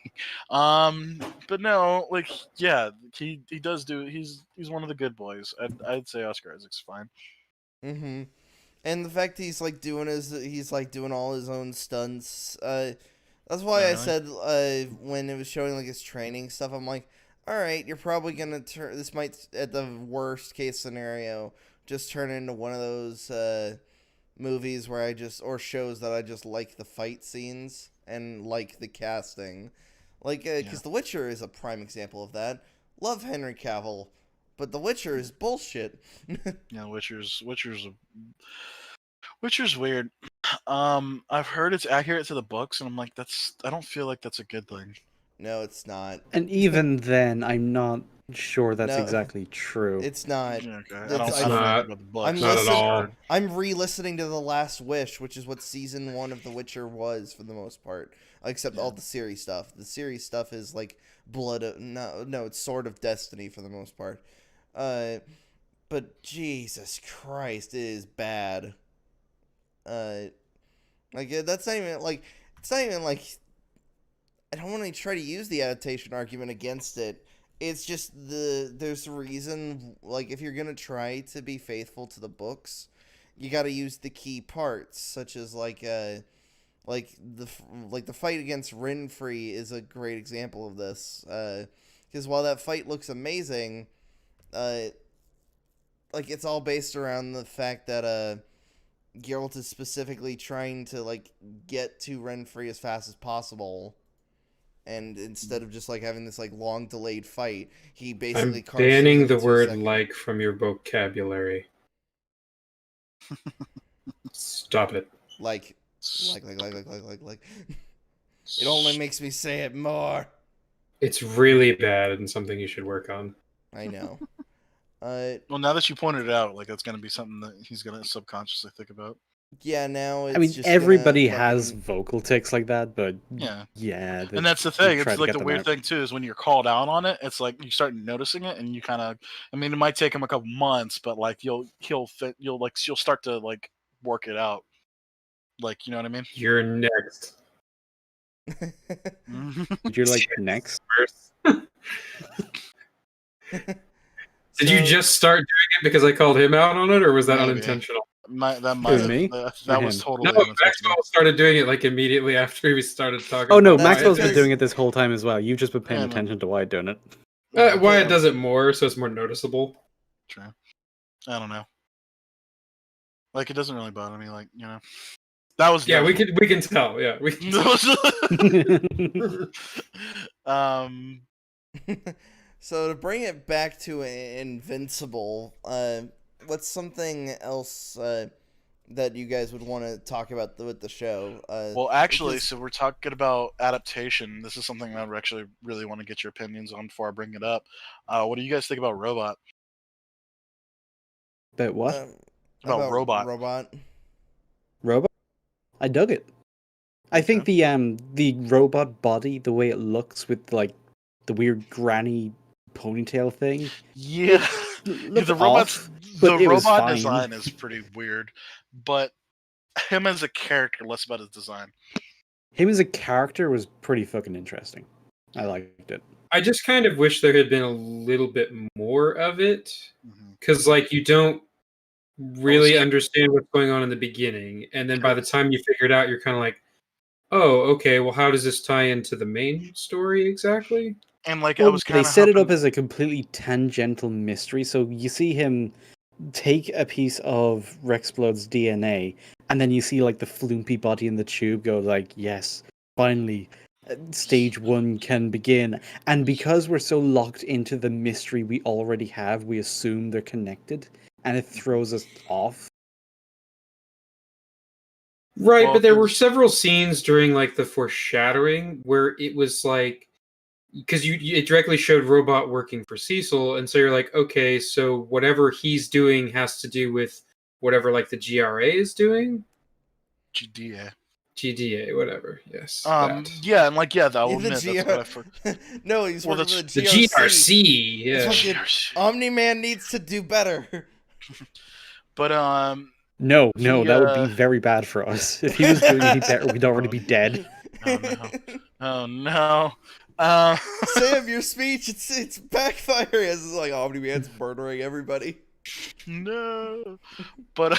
But no, like, yeah, he does do. He's one of the good boys. I'd say Oscar Isaac's fine.
Mm-hmm. And the fact he's like doing all his own stunts. That's why
Oh,
I
really?
said when it was showing like his training stuff, I'm like, all right, you're probably gonna turn. This might, at the worst case scenario, just turn into one of those movies where or shows that I just like the fight scenes and like the casting, like because The Witcher is a prime example of that. Love Henry Cavill, but The Witcher is bullshit.
Yeah, Witcher's weird. I've heard it's accurate to the books, and I'm like, I don't feel like that's a good thing.
No, it's not.
And even then, I'm not sure that's
No,
exactly true.
it's not.
Yeah, okay.
It's-
I don't know
not.
anything about the books.
I'm
Not at
listening.
all.
I'm re-listening to The Last Wish, which is what season 1 of The Witcher was for the most part, except all the series stuff. The series stuff is like no, it's Sword of Destiny for the most part. But Jesus Christ, it is bad. That's not even like it's not even like I don't want to try to use the adaptation argument against it. It's just there's a reason, like, if you're gonna try to be faithful to the books, you got to use the key parts, such as like the fight against Renfrey is a great example of this. Because while that fight looks amazing, like it's all based around the fact that Geralt is specifically trying to like get to Renfrey as fast as possible. And instead of just like having this like long delayed fight, he basically
I'm
carves through
banning
in
the
2
word
seconds.
"like" from your vocabulary. Stop it.
Like. It only makes me say it more.
It's really bad and something you should work on.
I know.
Well, now that you pointed it out, like, that's gonna be something that he's gonna subconsciously think about.
Yeah, now it's
I mean,
just
everybody
gonna
has
fucking-
vocal tics like that, but
Yeah.
yeah,
And that's the
you
thing.
try
It's
to
like
get
the
them
weird
out.
thing too is when you're called out on it. It's like you start noticing it, and you kind of. I mean, it might take him a couple months, but like you'll start to like work it out. Like, you know what I mean?
You're next.
You're like next.
First. Did you
So-
just start doing it because I called him out on it, or was that
Maybe.
unintentional?
That might
Who,
have.
me?
That
Or
was
him?
totally
No,
unintentional.
Maxwell started doing it like immediately after we started talking.
Oh no,
about
That's
Maxwell's been
because-
doing it this whole time as well. You've just been paying
Yeah, man.
attention to Wyatt doing it.
Wyatt does it more, so it's more noticeable.
True. I don't know. Like, it doesn't really bother me. Like, you know, that was
Yeah, we can tell. Yeah, we.
So to bring it back to Invincible, what's something else that you guys would want to talk about with the show?
Well, actually,
because-
so we're talking about adaptation. This is something I would actually really want to get your opinions on before I bring it up. What do you guys think about Robot?
But what?
About Robot.
Robot.
Robot? I dug it. I think the robot body, the way it looks with like the weird granny ponytail thing,
Yeah,
looked
the robot's
off,
the
but it was
robot
fine.
design is pretty weird, but him as a character, less about his design.
Him as a character was pretty fucking interesting. I liked it.
I just kind of wish there had been a little bit more of it,
Mm-hmm.
because like you don't really
Almost-
understand what's going on in the beginning, and then by the time you figure it out, you're kind of like, oh, okay, well, how does this tie into the main story exactly?
And like I
Well,
was
they
kind of
set it up as a completely tangential mystery. So you see him take a piece of Rexblood's DNA, and then you see like the floopy body in the tube go like, yes, finally, stage 1 can begin. And because we're so locked into the mystery we already have, we assume they're connected, and it throws us off.
Right,
Well,
but there were several scenes during like the foreshadowing where it was like, because it directly showed Robot working for Cecil, and so you're like, okay, so whatever he's doing has to do with whatever like the GRA is doing.
GDA.
GDA, whatever. Yes. That.
Yeah, and like that will
The
admit
GR...
that's what I forgot.
No, he's
Well,
working for
the
the
The
GRC.
GRC, yeah.
Fucking Omni-Man needs to do better.
But
No,
He,
that would be very bad for us. If he was doing any better, we'd already be dead.
oh no, oh no.
Sam, your speech, it's backfiring as like Omni-Man's murdering everybody.
No, but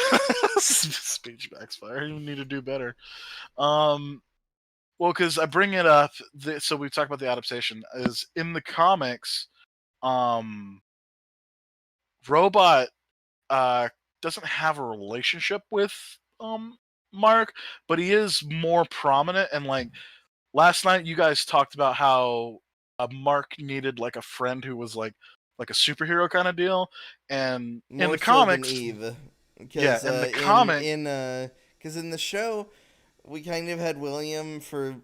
speech backfire. You need to do better. Well, because I bring it up. So we've talked about the adaptation. Is in the comics, Robot doesn't have a relationship with Mark, but he is more prominent. And like last night, you guys talked about how Mark needed like a friend who was like a superhero kind of deal, and
More
in the
so
comics,
than Eve.
yeah, in the comic,
because in the show, we kind of had William for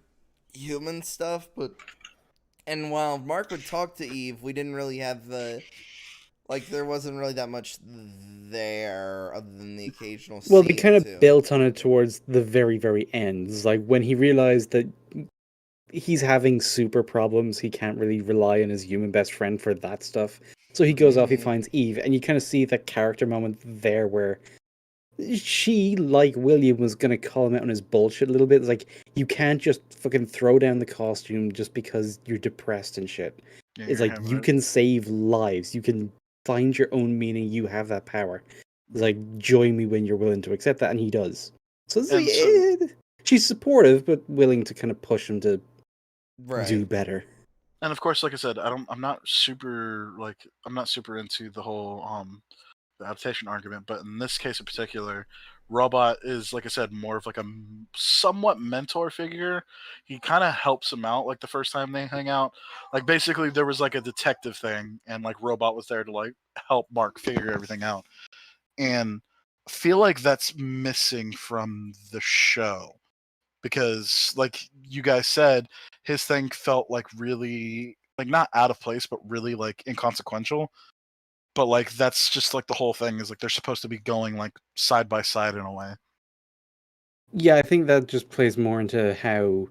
human stuff, and while Mark would talk to Eve, we didn't really have there wasn't really that much there other than the occasional scene.
Well, they kind
too.
of built on it towards the very, very ends. Like when he realized that he's having super problems, he can't really rely on his human best friend for that stuff. So he goes off, he finds Eve, and you kind of see that character moment there where she, like William, was going to call him out on his bullshit a little bit. It's like, you can't just fucking throw down the costume just because you're depressed and shit.
yeah,
It's like, you can save lives. You can find your own meaning. You have that power. It's like, join me when you're willing to accept that, and he does. So it's like, she's supportive, but willing to kind of push him to do better.
And of course, like I said, I'm not super into the whole the adaptation argument, but in this case in particular, Robot is, like I said, more of like a somewhat mentor figure. He kind of helps him out like the first time they hang out. Like basically there was like a detective thing, and like Robot was there to like help Mark figure everything out. And I feel like that's missing from the show, because like you guys said, his thing felt like really like not out of place, but really like inconsequential. But like that's just like the whole thing is like they're supposed to be going like side by side in a way.
Yeah, I think that just plays more into how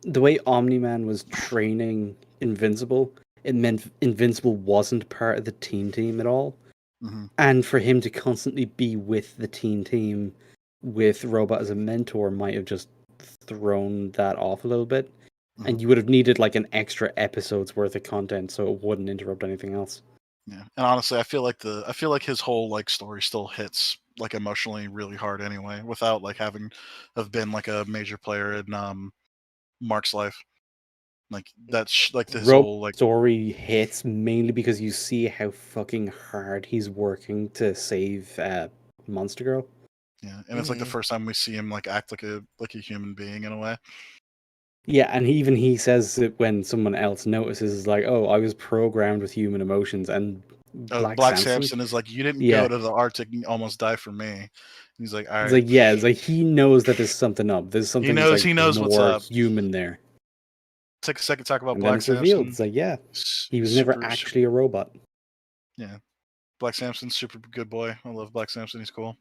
the way Omni-Man was training Invincible, it meant Invincible wasn't part of the teen team at all.
Mm-hmm.
And for him to constantly be with the teen team with Robot as a mentor might have just thrown that off a little bit.
Mm-hmm.
And you would have needed like an extra episode's worth of content so it wouldn't interrupt anything else.
Yeah, and honestly, I feel like his whole like story still hits like emotionally really hard anyway, without like having have been like a major player in Mark's life. Like that's like his whole like
story hits mainly because you see how fucking hard he's working to save Monster Girl.
Yeah, and it's like the first time we see him like act like a human being in a way.
Yeah, and even he says it when someone else notices, is like, "Oh, I was programmed with human emotions." And
Black Samson is like, "You didn't go to the Arctic and almost die for me." And he's like, "All right."
It's like, yeah, it's like he knows that there's something up. There's something.
He knows what's up.
Human there.
Take a second to talk about
And
Black
then it's
Samson.
revealed. It's like, yeah, he was never actually a robot.
Yeah, Black Samson's super good boy. I love Black Samson. He's cool.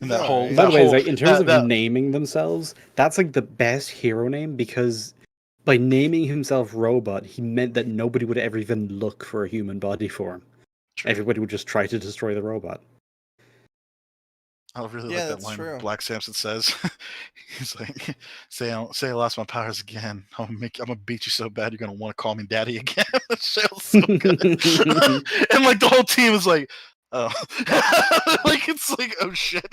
And that
Alright.
whole.
By
That
the way,
whole.
like in terms of
that-
naming themselves, that's like the best hero name because by naming himself Robot, he meant that nobody would ever even look for a human body for him.
True.
Everybody would just try to destroy the robot.
I really
Yeah,
like that
that's
line
true.
Black Samson says. He's like, say I lost my powers again. I'm gonna beat you so bad you're gonna want to call me daddy again. That shit was so good. And like the whole team is like, oh, like it's like, oh shit.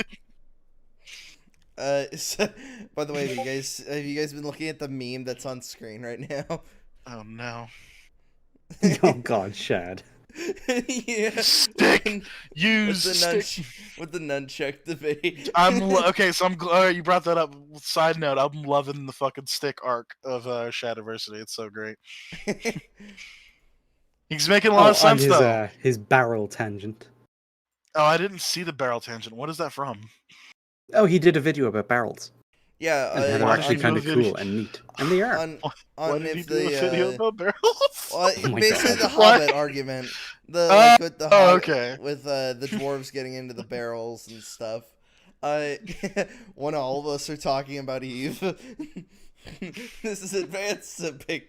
By the way, have you guys been looking at the meme that's on screen right now?
Oh no.
Oh God, Shad.
Yeah.
Stick. Use stick.
With the nunchuck debate.
Okay, so alright, you brought that up. Side note, I'm loving the fucking stick arc of Shadiversity. It's so great. He's making a lot of sense though.
His barrel tangent.
Oh, I didn't see the barrel tangent. What is that from?
Oh, he did a video about barrels.
Yeah,
And they're
why
actually
did you
kind
do
of
a video?
cool and neat. And they are.
Why
on
did he
if
do a video
the
about barrels?
well,
Oh my
basically
God.
the Hobbit argument. With the Hobbit,
okay.
with the dwarves getting into the barrels and stuff. When all of us are talking about Eve. This is advanced simping.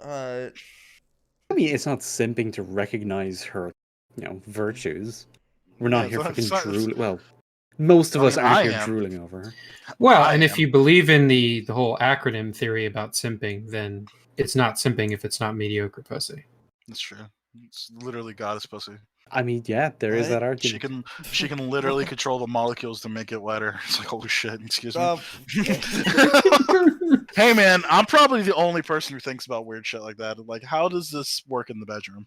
I mean, it's not simping to recognize her, virtues. We're not here fucking drooling. Well, most of us aren't here drooling over her.
Well, and if you believe in the whole acronym theory about simping, then it's not simping if it's not mediocre pussy.
That's true. It's literally goddess pussy.
I mean, yeah, there is that argument.
She can literally control the molecules to make it wetter. It's like, holy shit, excuse me. Hey man, I'm probably the only person who thinks about weird shit like that. Like, how does this work in the bedroom?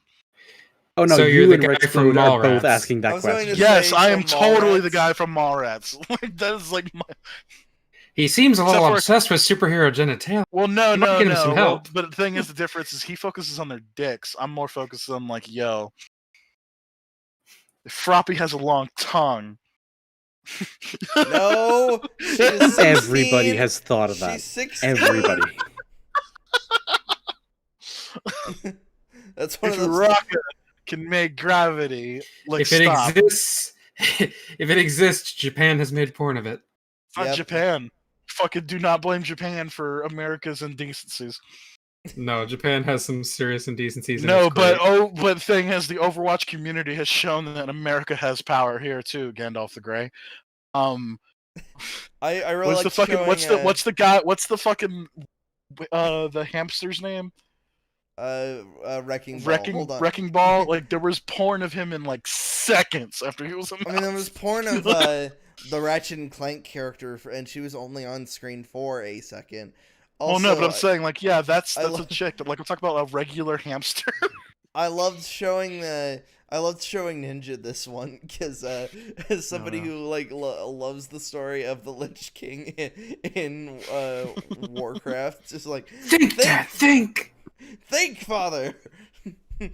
Oh no,
So
you
you're
and
the guy
Rich
from
Food are both
Mallrats.
asking
I
that
was going
question.
to
Yes,
say
I am
from
totally
Mallrats.
the guy from Mallrats. Like, that is like my...
He seems a
Except
little
for-
obsessed with superhero genitalia.
Well, no.
You might get him some
Well,
help.
but the thing is, the difference is he focuses on their dicks. I'm more focused on like, yo, if Froppy has a long tongue.
No, she is 16.
Everybody has thought of that.
She's 16.
Everybody.
That's one
If
of those.
rocket can make gravity, like,
If it
stop.
exists, if it exists, Japan has made porn of it.
It's not
Yep.
Japan. Fucking do not blame Japan for America's indecencies.
No, Japan has some serious indecencies. And
No,
it's
but
great.
but the thing is, the Overwatch community has shown that America has power here too. Gandalf the Grey.
I really
What's
like
the fucking
showing,
what's the guy? What's the fucking the hamster's name?
Wrecking Ball. Hold on.
Wrecking Ball. Like, there was porn of him in like seconds after he was.
I mean, there was porn of the Ratchet and Clank character, and she was only on screen for a second. Also,
Well, no, but I'm saying, like, yeah, that's a
lo-
chick. Like, we're talking about a regular hamster.
I loved showing Ninja this one because as somebody who like loves the story of the Lich King in Warcraft, just like
Think, Dad, think.
think, father. You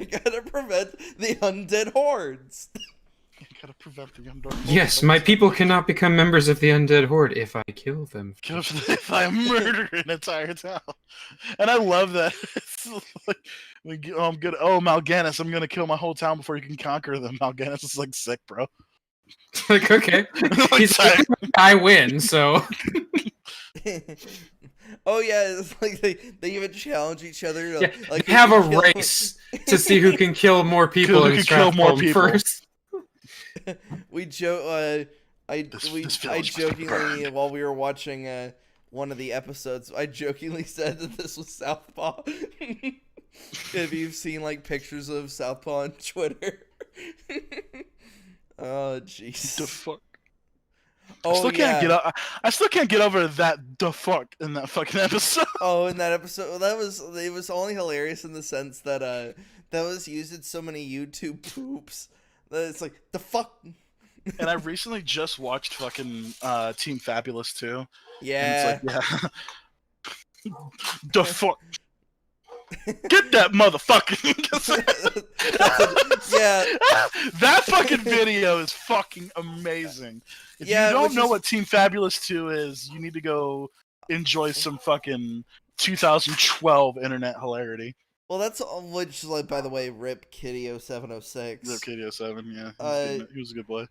gotta prevent the undead hordes.
You gotta prevent the undead.
Yes, my people cannot become members of the undead horde if I kill them.
If I murder an entire town, and I love that. It's like, I'm good. Oh, Mal'Ganis, I'm gonna kill my whole town before you can conquer them. Mal'Ganis is like sick, bro.
Like, okay, he's
Like,
I win, so
Oh yeah, it's like they even challenge each other. To,
yeah,
like
they have a
kill-
race to see who can kill more people
Who
in
can kill more
Stratholme
people.
first.
We joke. I
This
jokingly while we were watching one of the episodes, I jokingly said that this was Southpaw. If you've seen like pictures of Southpaw on Twitter. Oh jeez.
the fuck.
Oh,
I still can't
yeah.
I still can't get over that the fuck in that fucking episode.
Oh, in that episode, it was only hilarious in the sense that that was used in so many YouTube poops that it's like the fuck.
And I recently just watched fucking Team Fabulous too.
Yeah.
And it's like, yeah. The fuck. Get that motherfucker.
Yeah.
That fucking video is fucking amazing. If
Yeah,
you don't
which
know
is-
what Team Fabulous 2 is, you need to go enjoy some fucking 2012 internet hilarity.
Well, that's which, like, by the way, Rip Kitty 0706.
Rip Kitty 07, yeah. He was a good boy.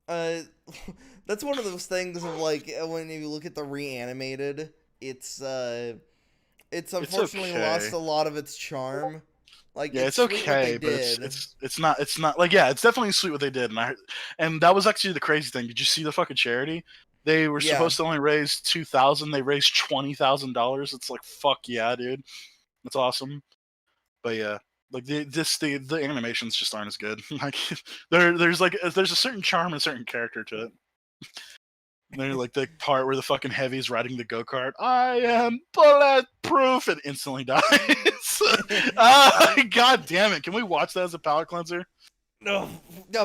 That's one of those things of like when you look at the reanimated, it's unfortunately
okay.
lost a lot of its charm. Like,
Yeah, it's
sweet what
okay,
they
but
did.
it's not like, yeah, it's definitely sweet what they did, and that was actually the crazy thing. Did you see the fucking charity? They were supposed to only raise $2,000. They raised $20,000. It's like, fuck yeah, dude, that's awesome. But yeah, like the animations just aren't as good. Like there's a certain charm and a certain character to it. They're like the part where the fucking heavy's riding the go-kart. I am bulletproof and instantly dies. God damn it. Can we watch that as a palate cleanser?
No,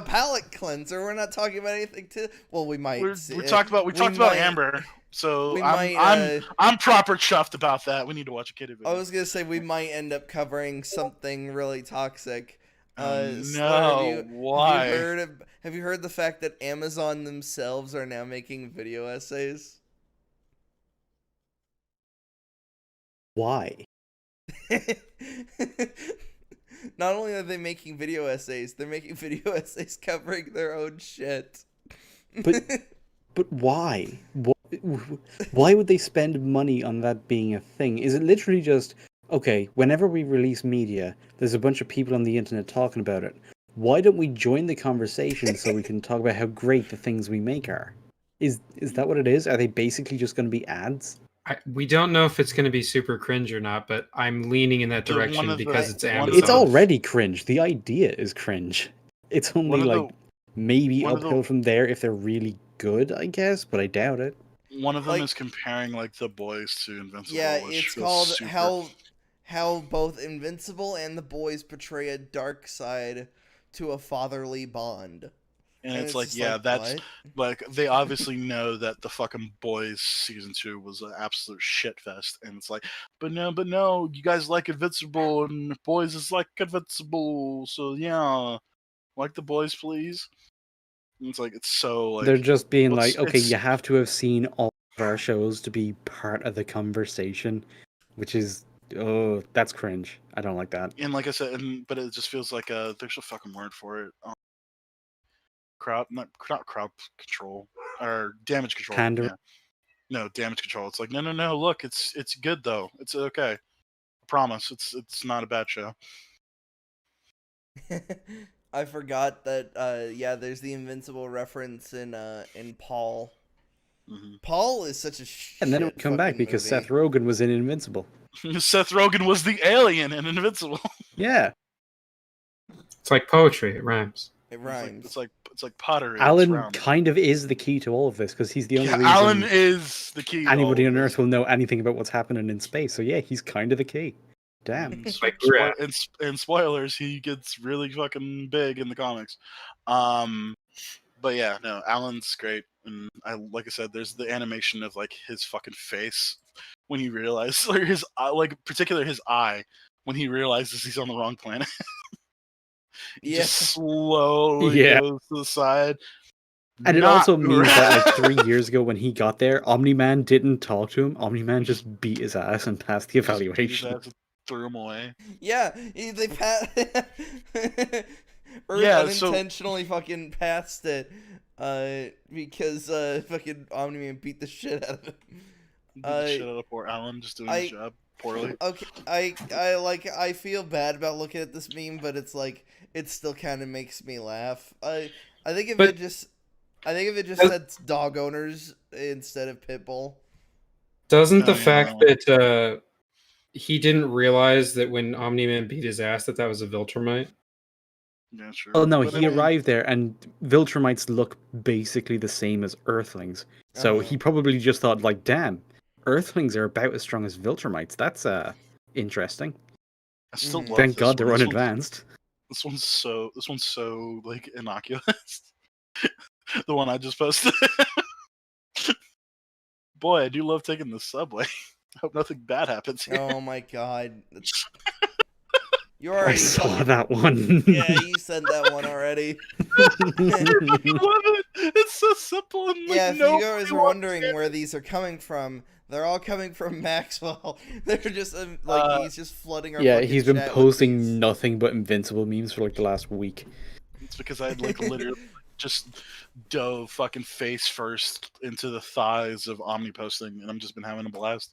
palate cleanser. We're not talking about anything well, we might.
We talked about Amber. So I'm proper chuffed about that. We need to watch a kitty video.
I was gonna say we might end up covering something really toxic.
No,
Slur,
why?
Have you heard the fact that Amazon themselves are now making video essays?
Why?
Not only are they making video essays, they're making video essays covering their own shit.
But why? Why would they spend money on that being a thing? Is it literally just, okay, whenever we release media, there's a bunch of people on the internet talking about it. Why don't we join the conversation so we can talk about how great the things we make are? Is that what it is? Are they basically just going to be ads?
We don't know if it's going to be super cringe or not, but I'm leaning in that direction because it's Amazon.
It's already cringe. The idea is cringe. It's only maybe uphill from there if they're really good, I guess, but I doubt it.
One of them is comparing like The Boys to Invincible.
Yeah, it's called how both Invincible and The Boys portray a dark side to a fatherly bond.
And it's like, yeah, that's what? Like, they obviously know that the fucking Boys season 2 was an absolute shit fest, and it's like, but no, you guys like Invincible, and Boys is like Invincible, so yeah, like The Boys, please. And it's like, it's so like
they're just being like, okay, you have to have seen all of our shows to be part of the conversation, which is, oh, that's cringe. I don't like that.
And like I said, but it just feels like there's a fucking word for it. Not crowd control or damage control. Yeah. No, damage control. It's like no. Look, it's good though. It's okay. I promise. It's not a bad show.
I forgot that. There's the Invincible reference in Paul. Mm-hmm. Paul is such a
and then it would come back because Seth Rogen was in Invincible.
Seth Rogen was the alien in Invincible.
Yeah.
It's like poetry. It rhymes.
It rhymes.
It's like pottery.
Alan kind of is the key to all of this because he's the only reason
Alan is the key.
Anybody on Earth will know anything about what's happening in space. So yeah, he's kind of the key. Damn.
And spoilers, he gets really fucking big in the comics. But yeah, no, Alan's great, and like I said, there's the animation of like his fucking face when he realizes, like his particularly his eye when he realizes he's on the wrong planet. Just slowly goes to the side.
And it also means that like 3 years ago when he got there, Omni-Man didn't talk to him. Omni-Man just beat his ass and passed the evaluation.
Threw him away.
Yeah, they unintentionally fucking passed it because fucking Omni-Man beat the shit out of him.
Beat the shit out of poor Alan just doing his job poorly.
Okay, I feel bad about looking at this meme, but it's like it still kind of makes me laugh. I think if it just said dog owners instead of pitbull.
Doesn't the fact that he didn't realize that when Omni-Man beat his ass that was a Viltrumite?
Yeah, sure.
Oh no, he arrived there and Viltrumites look basically the same as Earthlings. So he probably just thought like, damn, Earthlings are about as strong as Viltrumites. That's interesting.
I still love
Thank God they're unadvanced.
This one's so like innocuous. The one I just posted. Boy, I do love taking the subway. I hope nothing bad happens here.
Oh my god. I
saw that one.
Yeah, you said that one already.
I love it. It's so simple and like
Yeah, if
no.
you guys are wondering where these are coming from, they're all coming from Maxwell. They're just he's just flooding our
Yeah,
fucking
he's been
chat with
posting
these.
nothing but Invincible memes for like the last week.
It's because I like literally just dove fucking face first into the thighs of Omni posting, and I've just been having a blast.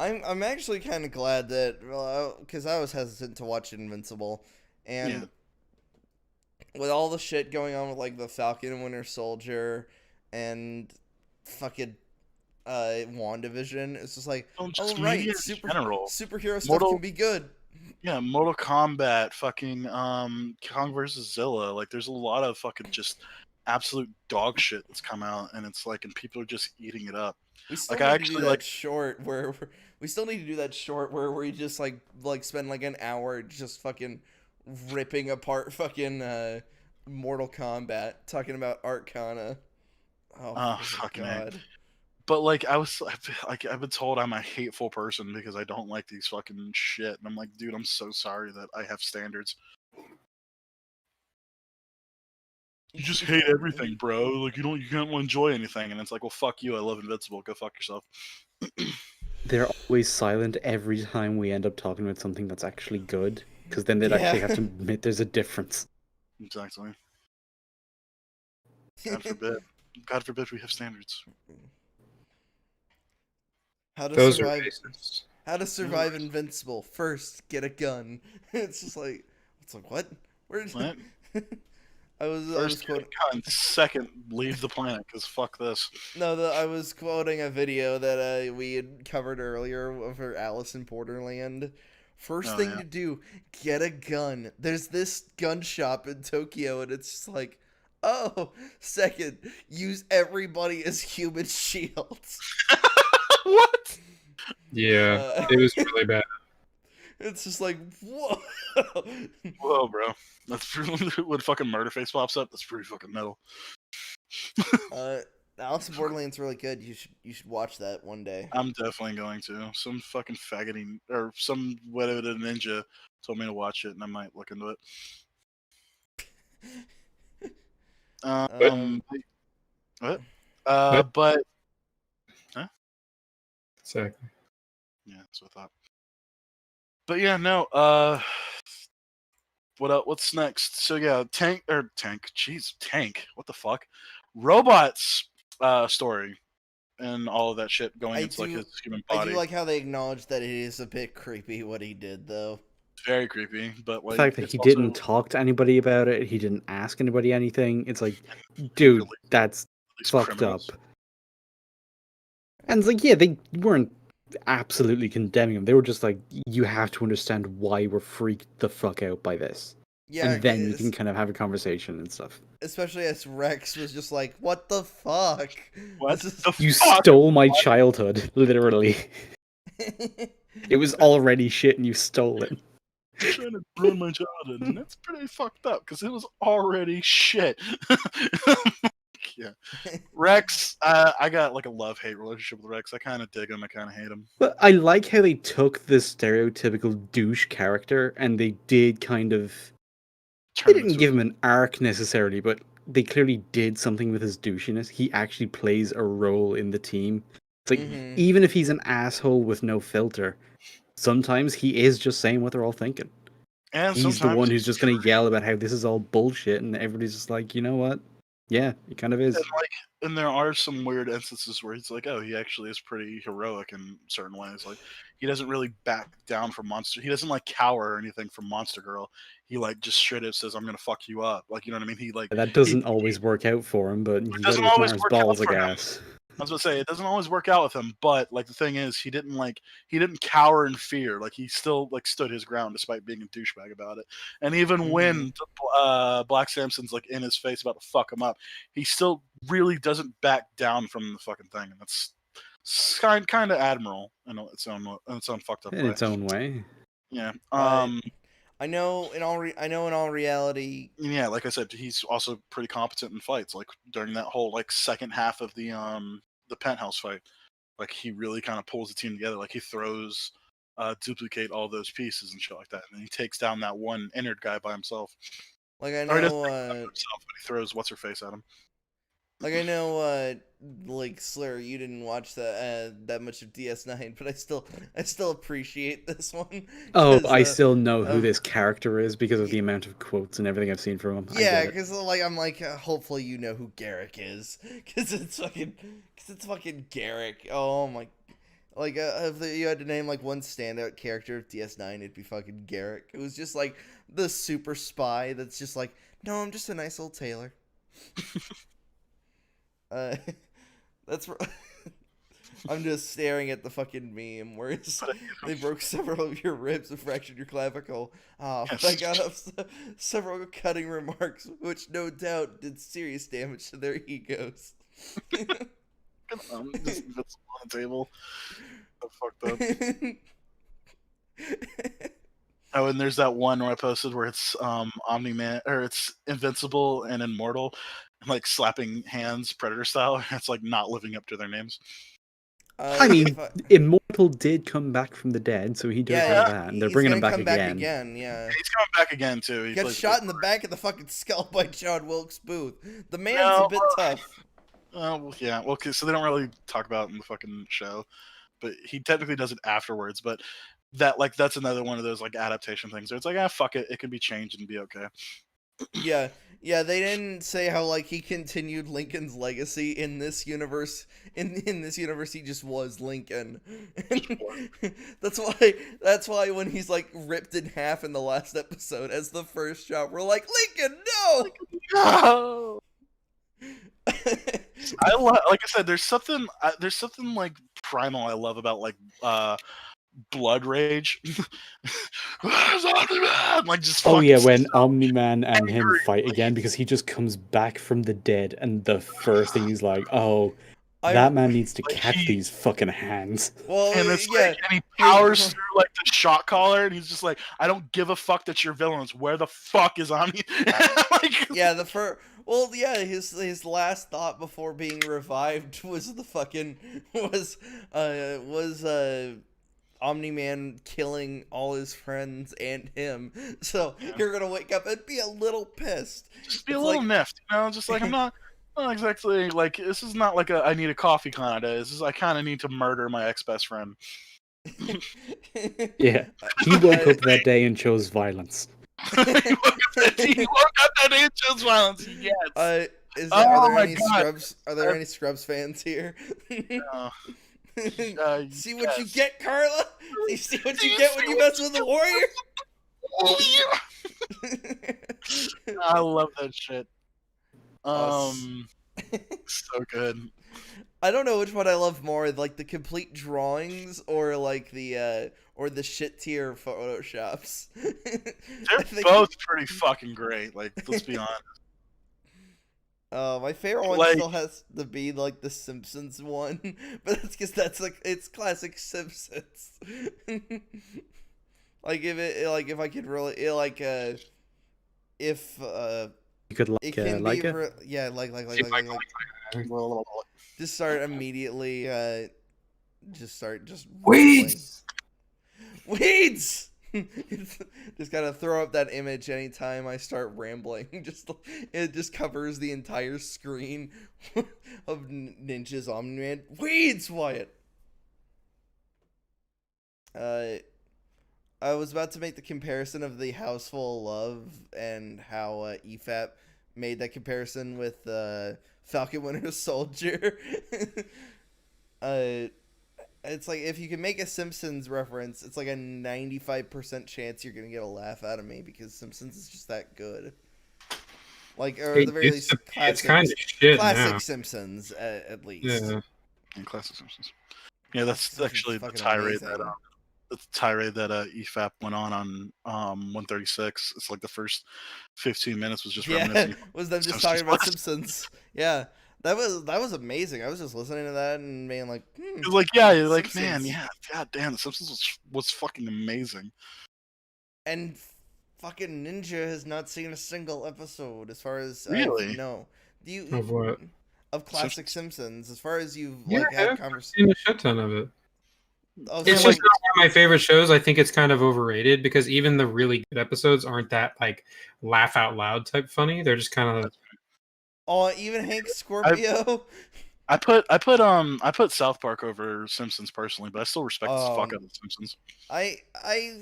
I'm actually kind of glad that because I was hesitant to watch Invincible, and with all the shit going on with like the Falcon and Winter Soldier and fucking WandaVision, it's just like,
Just
oh right,
media in general.
superhero stuff
Mortal-
can be good.
Yeah, Mortal Kombat, fucking Kong versus Zilla. Like, there's a lot of fucking just absolute dog shit that's come out, and it's like, and people are just eating it up.
We still
Like, I
need to do
actually
that
like.
short where we still need to do that short where we just like spend like an hour just fucking ripping apart fucking Mortal Kombat, talking about Arcana. Oh,
Fucking A.
God.
But like I've been told I'm a hateful person because I don't like these fucking shit, and I'm like, dude, I'm so sorry that I have standards. You just hate everything, bro. Like you can't enjoy anything, and it's like, well, fuck you. I love Invincible. Go fuck yourself.
They're always silent every time we end up talking about something that's actually good, because then they'd actually have to admit there's a difference.
Exactly. God forbid. God forbid we have standards.
How to
Those are
survive?
racist.
How to survive Invincible? First, get a gun. It's just like, it's like what? Where did
What?
I was
First,
quoting.
second, leave the planet because fuck this.
No, I was quoting a video that we had covered earlier of her Alice in Borderland. First thing to do, get a gun. There's this gun shop in Tokyo, and it's just like, oh. Second, use everybody as human shields.
What?
Yeah, it was really bad.
It's just like, whoa.
Whoa, bro. That's when fucking Murderface pops up. That's pretty fucking metal.
Alice in Borderland's really good. You should watch that one day.
I'm definitely going to. Some fucking faggoty or some whatever ninja told me to watch it, and I might look into it. What? But
Exactly.
yeah, that's what I thought. But yeah, no. What's next? So yeah, tank. Jeez, tank. What the fuck? Robots. Story and all of that shit going into like his human body.
I do like how they acknowledge that it is a bit creepy what he did, though.
It's very creepy, but like
The fact that he didn't talk to anybody about it, he didn't ask anybody anything. It's like, dude, that's fucked up. And it's like, yeah, they weren't absolutely condemning him. They were just like, you have to understand why we're freaked the fuck out by this. Yeah, and then we can kind of have a conversation and stuff.
Especially as Rex was just like, what the fuck?
What
you stole my childhood, literally. It was already shit and you stole it.
You're trying to ruin my childhood, and that's pretty fucked up because it was already shit. Yeah, Rex. I got like a love-hate relationship with Rex. I kind of dig him. I kind of hate him.
But I like how they took this stereotypical douche character and they did kind of. They didn't give him an arc necessarily, but they clearly did something with his douchiness. He actually plays a role in the team. It's like, even if he's an asshole with no filter, sometimes he is just saying what they're all thinking. And he's the one who's just going to yell about how this is all bullshit, and everybody's just like, you know what? Yeah, it kind of is.
And there are some weird instances where he's like, oh, he actually is pretty heroic in certain ways. Like, he doesn't really back down from Monster. He doesn't like cower or anything from Monster Girl. He like just straight up says, I'm gonna fuck you up. Like, you know what I mean? He like
that doesn't always work out for him, but he doesn't always work balls out for him.
I was gonna say it doesn't always work out with him, but like the thing is, he didn't cower in fear. Like, he still like stood his ground despite being a douchebag about it. And even when Black Samson's like in his face about to fuck him up, he still really doesn't back down from the fucking thing, and that's kind of admirable in its own fucked up way.
In its own way.
Yeah.
I know in all reality.
Yeah, like I said, he's also pretty competent in fights. Like during that whole like second half of the penthouse fight, like he really kind of pulls the team together. Like he throws duplicate all those pieces and shit like that. And then he takes down that one innard guy by himself.
Like I
Or he doesn't
know,
take him down by himself, but he throws what's her face at him.
like I know, like Slur, you didn't watch that much of DS9, but I still appreciate this one.
Oh,
'cause,
I still know who
of-
this character is because of the amount of quotes and everything I've seen from him. I
Yeah,
get it.
because like I'm like, hopefully you know who Garrick is, because it's fucking Garrick. Oh my, like if you had to name like one standout character of DS9, it'd be fucking Garrick. It was just like the super spy that's just like, no, I'm just a nice old tailor. That's. I'm just staring at the fucking meme where it's, they broke several of your ribs and fractured your clavicle. But I got up several cutting remarks, which no doubt did serious damage to their egos.
Just on the table. So fucked up. Oh, and there's that one where I posted where it's Omni-Man, or it's Invincible and Immortal, like slapping hands Predator style. And it's like not living up to their names.
I mean, Immortal did come back from the dead, so he does have that, and they're bringing him back again.
Yeah.
He's coming back again too.
He got shot in the back of the fucking skull by John Wilkes Booth. The man's a bit tough.
Well, yeah. Well, so they don't really talk about it in the fucking show, but he technically does it afterwards. But that's another one of those like adaptation things where it's like, fuck it, it can be changed and be okay.
Yeah, they didn't say how like he continued Lincoln's legacy in this universe. In this universe, he just was Lincoln. That's why when he's like ripped in half in the last episode as the first shot, we're like, Lincoln, no.
No. Like I said, there's something like primal I love about like blood rage. Like just
oh yeah, when Omni-Man and him fight again, because he just comes back from the dead, and the first thing he's like, "Oh, that man needs to catch these fucking hands."
Well,
and it's
yeah,
like, and he powers through like the shot collar, and he's just like, "I don't give a fuck that you're villains. Where the fuck is Omni?" Like,
yeah, well, yeah, his last thought before being revived was Omni-Man killing all his friends and him. So you're gonna wake up and be a little pissed.
Just be a little miffed, you know? Just like I'm not exactly like, this is not like I need a coffee kind of day. This is I kind of need to murder my ex-best friend.
Yeah, he woke up that day and chose violence.
He woke up that day and chose violence. Yes.
Are there any Scrubs fans here? See what you get, Carla? You see what you get when you mess with a warrior?
I love that shit. So good.
I don't know which one I love more, like the complete drawings or like the shit tier photoshops.
They're both pretty fucking great. Like, let's be honest.
My favorite one still has to be like the Simpsons one, but that's because it's classic Simpsons. Like if I could really if
you could like
it can
like
be
it.
Yeah, like just start immediately just
Weeds.
Just gotta throw up that image anytime I start rambling. It just covers the entire screen of Ninja's Omni-Man. Weeds, Wyatt. I was about to make the comparison of the House Full of Love and how EFAP made that comparison with Falcon Winter Soldier. It's like if you can make a Simpsons reference, it's like a 95% chance you're gonna get a laugh out of me because Simpsons is just that good. Like, or at the very least,
it's kind of shit
classic
now.
Simpsons at least.
Yeah,
Classic Simpsons. Yeah, that's actually the tirade that EFAP went on 136. It's like the first 15 minutes was just reminiscing.
Was them just talking about Simpsons. Yeah. That was amazing. I was just listening to that and being like,
you're like, man, yeah, god damn, The Simpsons was fucking amazing.
And fucking Ninja has not seen a single episode, as far as
really?
No. Do you
of what?
Of classic Simpsons, as far as you've
had
conversation.
Seen a shit ton of it.
Oh,
It's
so
just not one of my favorite shows. I think it's kind of overrated because even the really good episodes aren't that like laugh out loud type funny. They're just kind of
even Hank
I
Scorpio.
I put South Park over Simpsons personally, but I still respect the fuck out of the Simpsons.
I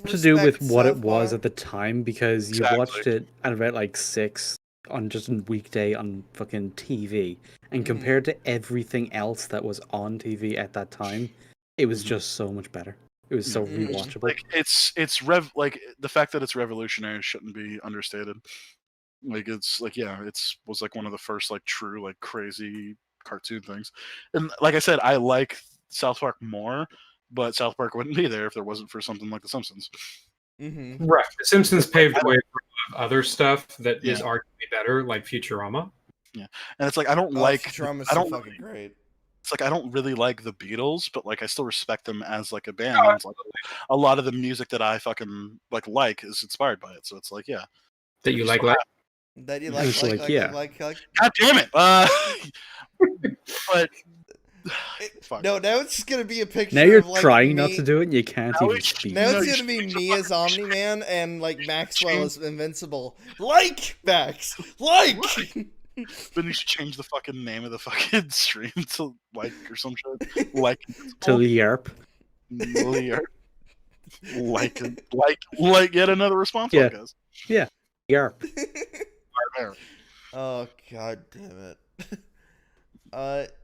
To do with
respect
what it
South
was
Park.
at the time because you
Exactly.
watched it at about like 6 on just a weekday on fucking TV, and
Mhm.
compared to everything else that was on TV at that time, it was
Mhm.
just so much better. It was so
Mhm.
rewatchable.
Like like the fact that it's revolutionary shouldn't be understated. Like it's like it's was like one of the first like true like crazy cartoon things. And like I said, I like South Park more, but South Park wouldn't be there if there wasn't for something like The Simpsons.
Mhm.
right. The Simpsons paved
I
the way for a lot of other stuff that is
Yeah.
arguably better, like Futurama.
Yeah. And it's like I don't
Oh,
like
Futurama's
I
so
don't
fucking great.
it's like I don't really like the Beatles, but like I still respect them as like a band. And it's like a lot of the music that I fucking like is inspired by it. So it's like, yeah.
That you
If
like,
still
like
That you
And
like,
it's like, yeah.
God damn it! But fuck.
No, now it's just gonna be a picture
Now you're
of like
trying
me.
not to do it and you can't
Now
even
it's-
speak.
Now
No,
it's
you
gonna
should
be
change
me
the
as Omni Man and like Maxwell
change-
as Invincible. Like Max, like.
Then you should change the fucking name of the fucking stream to like or some shit. Like
Till yarp.
like yet another response
Yeah.
podcast.
Yarp.
Oh god damn it.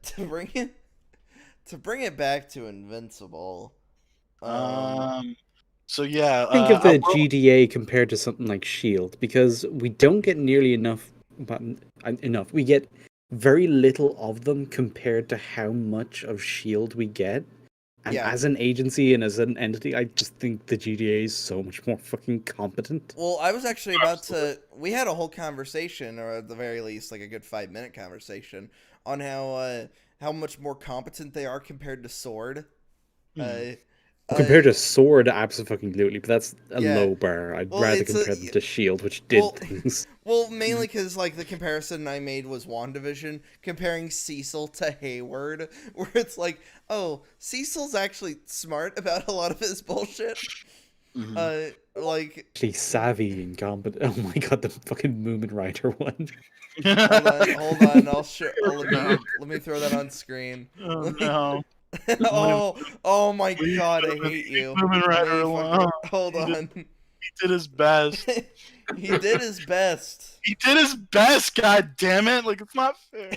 To bring it back to Invincible.
So yeah,
Think of
I
the
will-
GDA compared to something like Shield, because we don't get nearly enough. We get very little of them compared to how much of Shield we get. And
Yeah.
as an agency and as an entity, I just think the GDA is so much more fucking competent.
Well, I was actually about to. We had a whole conversation, or at the very least, like a good 5-minute conversation, on how much more competent they are compared to Sword.
Compared to Sword, absolutely, but that's a
Yeah.
low bar. I'd
Well,
rather
it's
compare them to Shield, which did
well-
things.
Well, mainly because like the comparison I made was WandaVision, comparing Cecil to Hayward, where it's like, oh, Cecil's actually smart about a lot of his bullshit. Like,
Actually savvy and competent. Oh my god, the fucking Moomin Rider one.
hold on, let me throw that on screen.
Oh no.
oh my god, I hate you.
Moomin Rider
Let me
alone.
fucking- hold on.
He did his best.
He did his best.
He did his best, god damn it. Like it's not fair.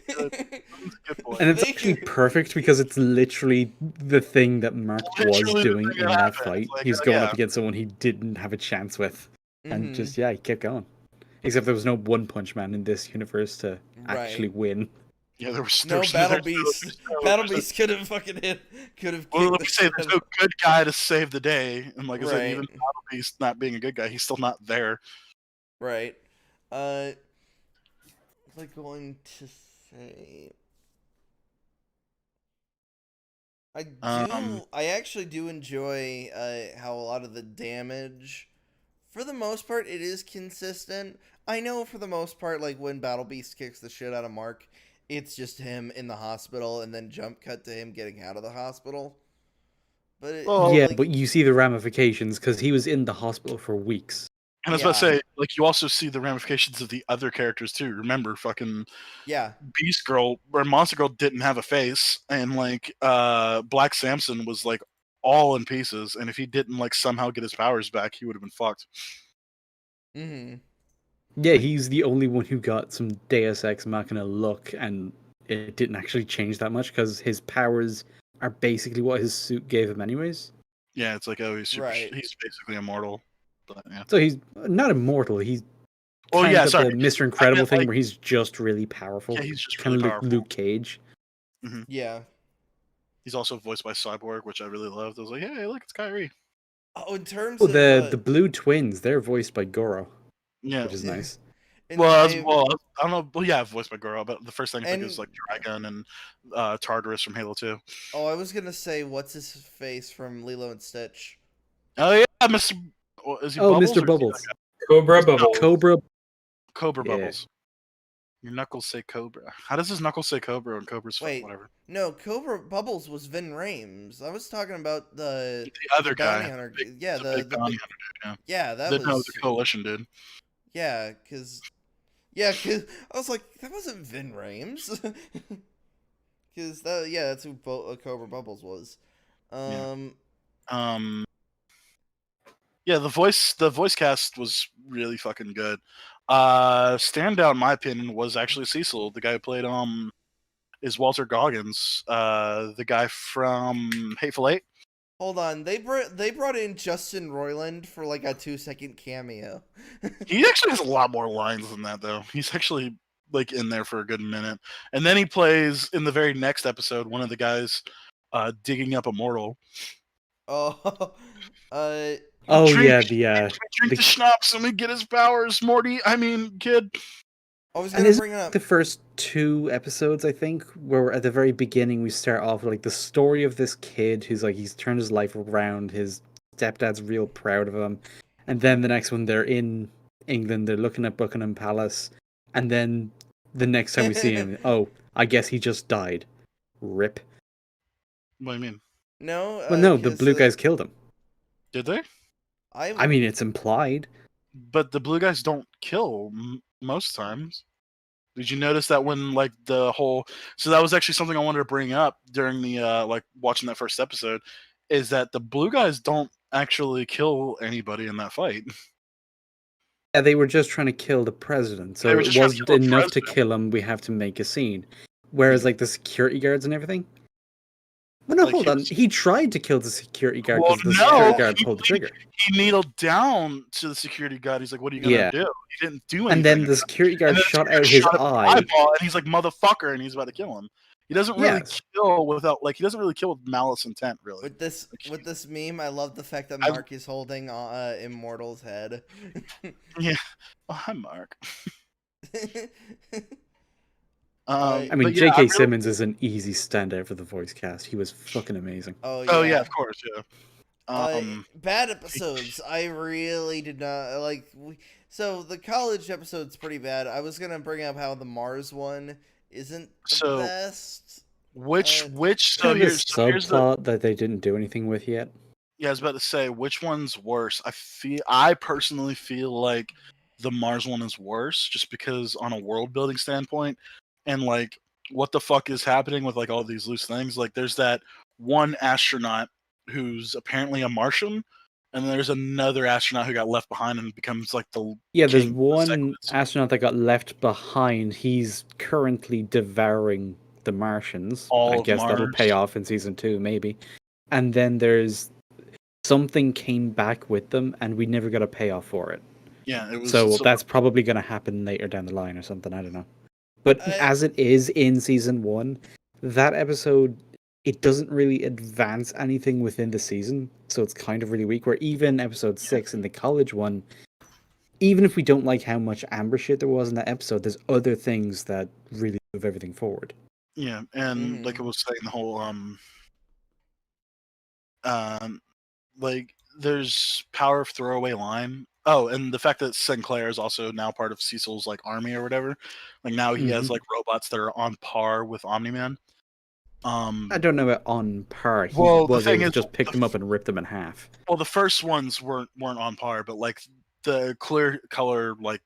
Good boy.
And it's
Thank
actually
you.
perfect because it's literally the thing that Mark
Literally
was
the
doing
thing
in
that
that
happened.
fight.
Like,
He's going
yeah.
up against someone he didn't have a chance with. And
Mhm.
just, he kept going. Except there was no One Punch Man in this universe to actually win.
Yeah, there was
No,
there's
Battle
there's
Beast.
no-
Battle Beast could have fucking hit. Could have.
Well, let me say, there's no good guy to save the day, and like I said,
Right.
even Battle Beast not being a good guy, he's still not there.
Right. What was I going to say? I do. I actually do enjoy how a lot of the damage, for the most part, it is consistent. I know for the most part, like when Battle Beast kicks the shit out of Mark, it's just him in the hospital and then jump cut to him getting out of the hospital. But
Yeah,
like,
but you see the ramifications because he was in the hospital for weeks.
And I was about to say, like, you also see the ramifications of the other characters too. Remember, fucking
yeah,
Beast Girl or Monster Girl didn't have a face, and like Black Samson was like all in pieces, and if he didn't like somehow get his powers back, he would have been fucked.
mm-hmm.
Yeah, he's the only one who got some Deus Ex Machina look, and it didn't actually change that much because his powers are basically what his suit gave him, anyways.
Yeah, it's like, oh, he's super,
Right.
he's basically immortal. But yeah.
So he's not immortal. He's
Oh
kind
yeah,
of
sorry.
the Mr. Incredible
meant,
thing
like-
where he's just really powerful.
Yeah, he's just
kind
really
of
powerful.
like Luke Cage.
Yeah.
He's also voiced by Cyborg, which I really loved. I was like, hey, look, it's Kyrie.
Oh, in terms
Oh,
of
the blue twins, they're voiced by Goro,
Yeah.
which is
Yeah.
nice.
in-
Well,
I-
I don't know. Well, yeah, voiced by Goro, but the first thing I think is
And-
like Dragon and Tartarus from Halo 2.
oh, I was gonna say, what's his face from Lilo and Stitch?
Oh yeah, Mr. Is he
Oh,
Bubbles or
Mr.
is he
Bubbles.
like
Cobra Bubble.
Cobra.
Cobra
Yeah.
Bubbles? Your knuckles say Cobra. How does his knuckles say Cobra and Cobra's
Wait,
whatever?
no, Cobra Bubbles was Vin Rames. I was talking about the
other
bounty
guy.
hunter.
Big-
Yeah,
the big bounty hunter dude.
yeah, that
Yeah. No,
was
the coalition dude.
yeah, cause I was like, that wasn't Vin Rames. Cause that's who Cobra Bubbles was.
Um, yeah, the voice cast was really fucking good. Standout in my opinion was actually Cecil, the guy who played is Walter Goggins, the guy from Hateful Eight.
Hold on, they brought in Justin Roiland for like a 2-second cameo.
He actually has a lot more lines than that though. He's actually like in there for a good minute, and then he plays in the very next episode one of the guys digging up Immortal.
Oh,
Oh
Drink-
yeah,
Drink
the-
the schnapps and we get his powers, Morty. I mean, kid.
I was
and
gonna
is
bring it up.
the first 2 episodes, I think, where at the very beginning we start off with like the story of this kid who's like he's turned his life around. His stepdad's real proud of him, and then the next one they're in England, they're looking at Buckingham Palace, and then the next time we see him, oh, I guess he just died. Rip.
What do you mean?
No,
Well, no, the
'cause,
blue guys killed him.
Did they?
I mean, it's implied.
But the blue guys don't kill most times. Did you notice that when like the whole? So that was actually something I wanted to bring up during the like watching that first episode, is that the blue guys don't actually kill anybody in that fight.
Yeah, they were just trying to kill the president, so
They were
it
just trying to
wasn't
kill the
enough to
president.
kill him. We have to make a scene. Whereas, like the security guards and everything. Well, no,
Like,
hold
he
on.
was-
He tried to kill the security guard
Well,
because the
no,
security guard
he-
pulled the trigger.
He kneeled down to the security guard. He's like, "What are you gonna
Yeah.
do?" He didn't do anything.
And then the security guard
And then the
shot
security
out his
shot
eye.
eyeball, and he's like, "Motherfucker!" And he's about to kill him. He doesn't really
Yes.
kill without like he doesn't really kill with malice intent, really.
with this meme, I love the fact that
I've-
Mark is holding Immortal's head.
Oh, hi, Mark.
I
I mean,
but yeah,
J.K.
really-
Simmons is an easy standout for the voice cast. He was fucking amazing.
Oh yeah, of course, yeah.
Bad episodes. I really did not like. So the college episode's pretty bad. I was gonna bring up how the Mars one isn't the
So,
best.
which
Uh,
so
Kind of a
here's the
subplot that they didn't do anything with yet.
yeah, I was about to say which one's worse. I personally feel like the Mars one is worse, just because on a world building standpoint, and like what the fuck is happening with like all these loose things. Like there's that one astronaut who's apparently a Martian, and there's another astronaut who got left behind and becomes like the
Yeah, there's
king of the
one
Segments.
astronaut that got left behind. He's currently devouring the Martians.
All
I
of
guess that'll
Mars.
pay off in season 2, maybe. And then there's something came back with them, and we never got a payoff for it.
Yeah, it was
So that's probably going to happen later down the line or something. I don't know. But as it is in season 1, that episode, it doesn't really advance anything within the season. So it's kind of really weak. Where even episode 6 in the college one, even if we don't like how much Amber shit there was in that episode, there's other things that really move everything forward.
Yeah, and like I was saying, the whole like there's power of throwaway line. Oh, and the fact that Sinclair is also now part of Cecil's like army or whatever. Like now he has like robots that are on par with Omni-Man.
I don't know about on par. He
Well, the
was
thing
able to
is,
just pick them up and rip them in half.
Well, the first ones weren't on par, but like the clear color, like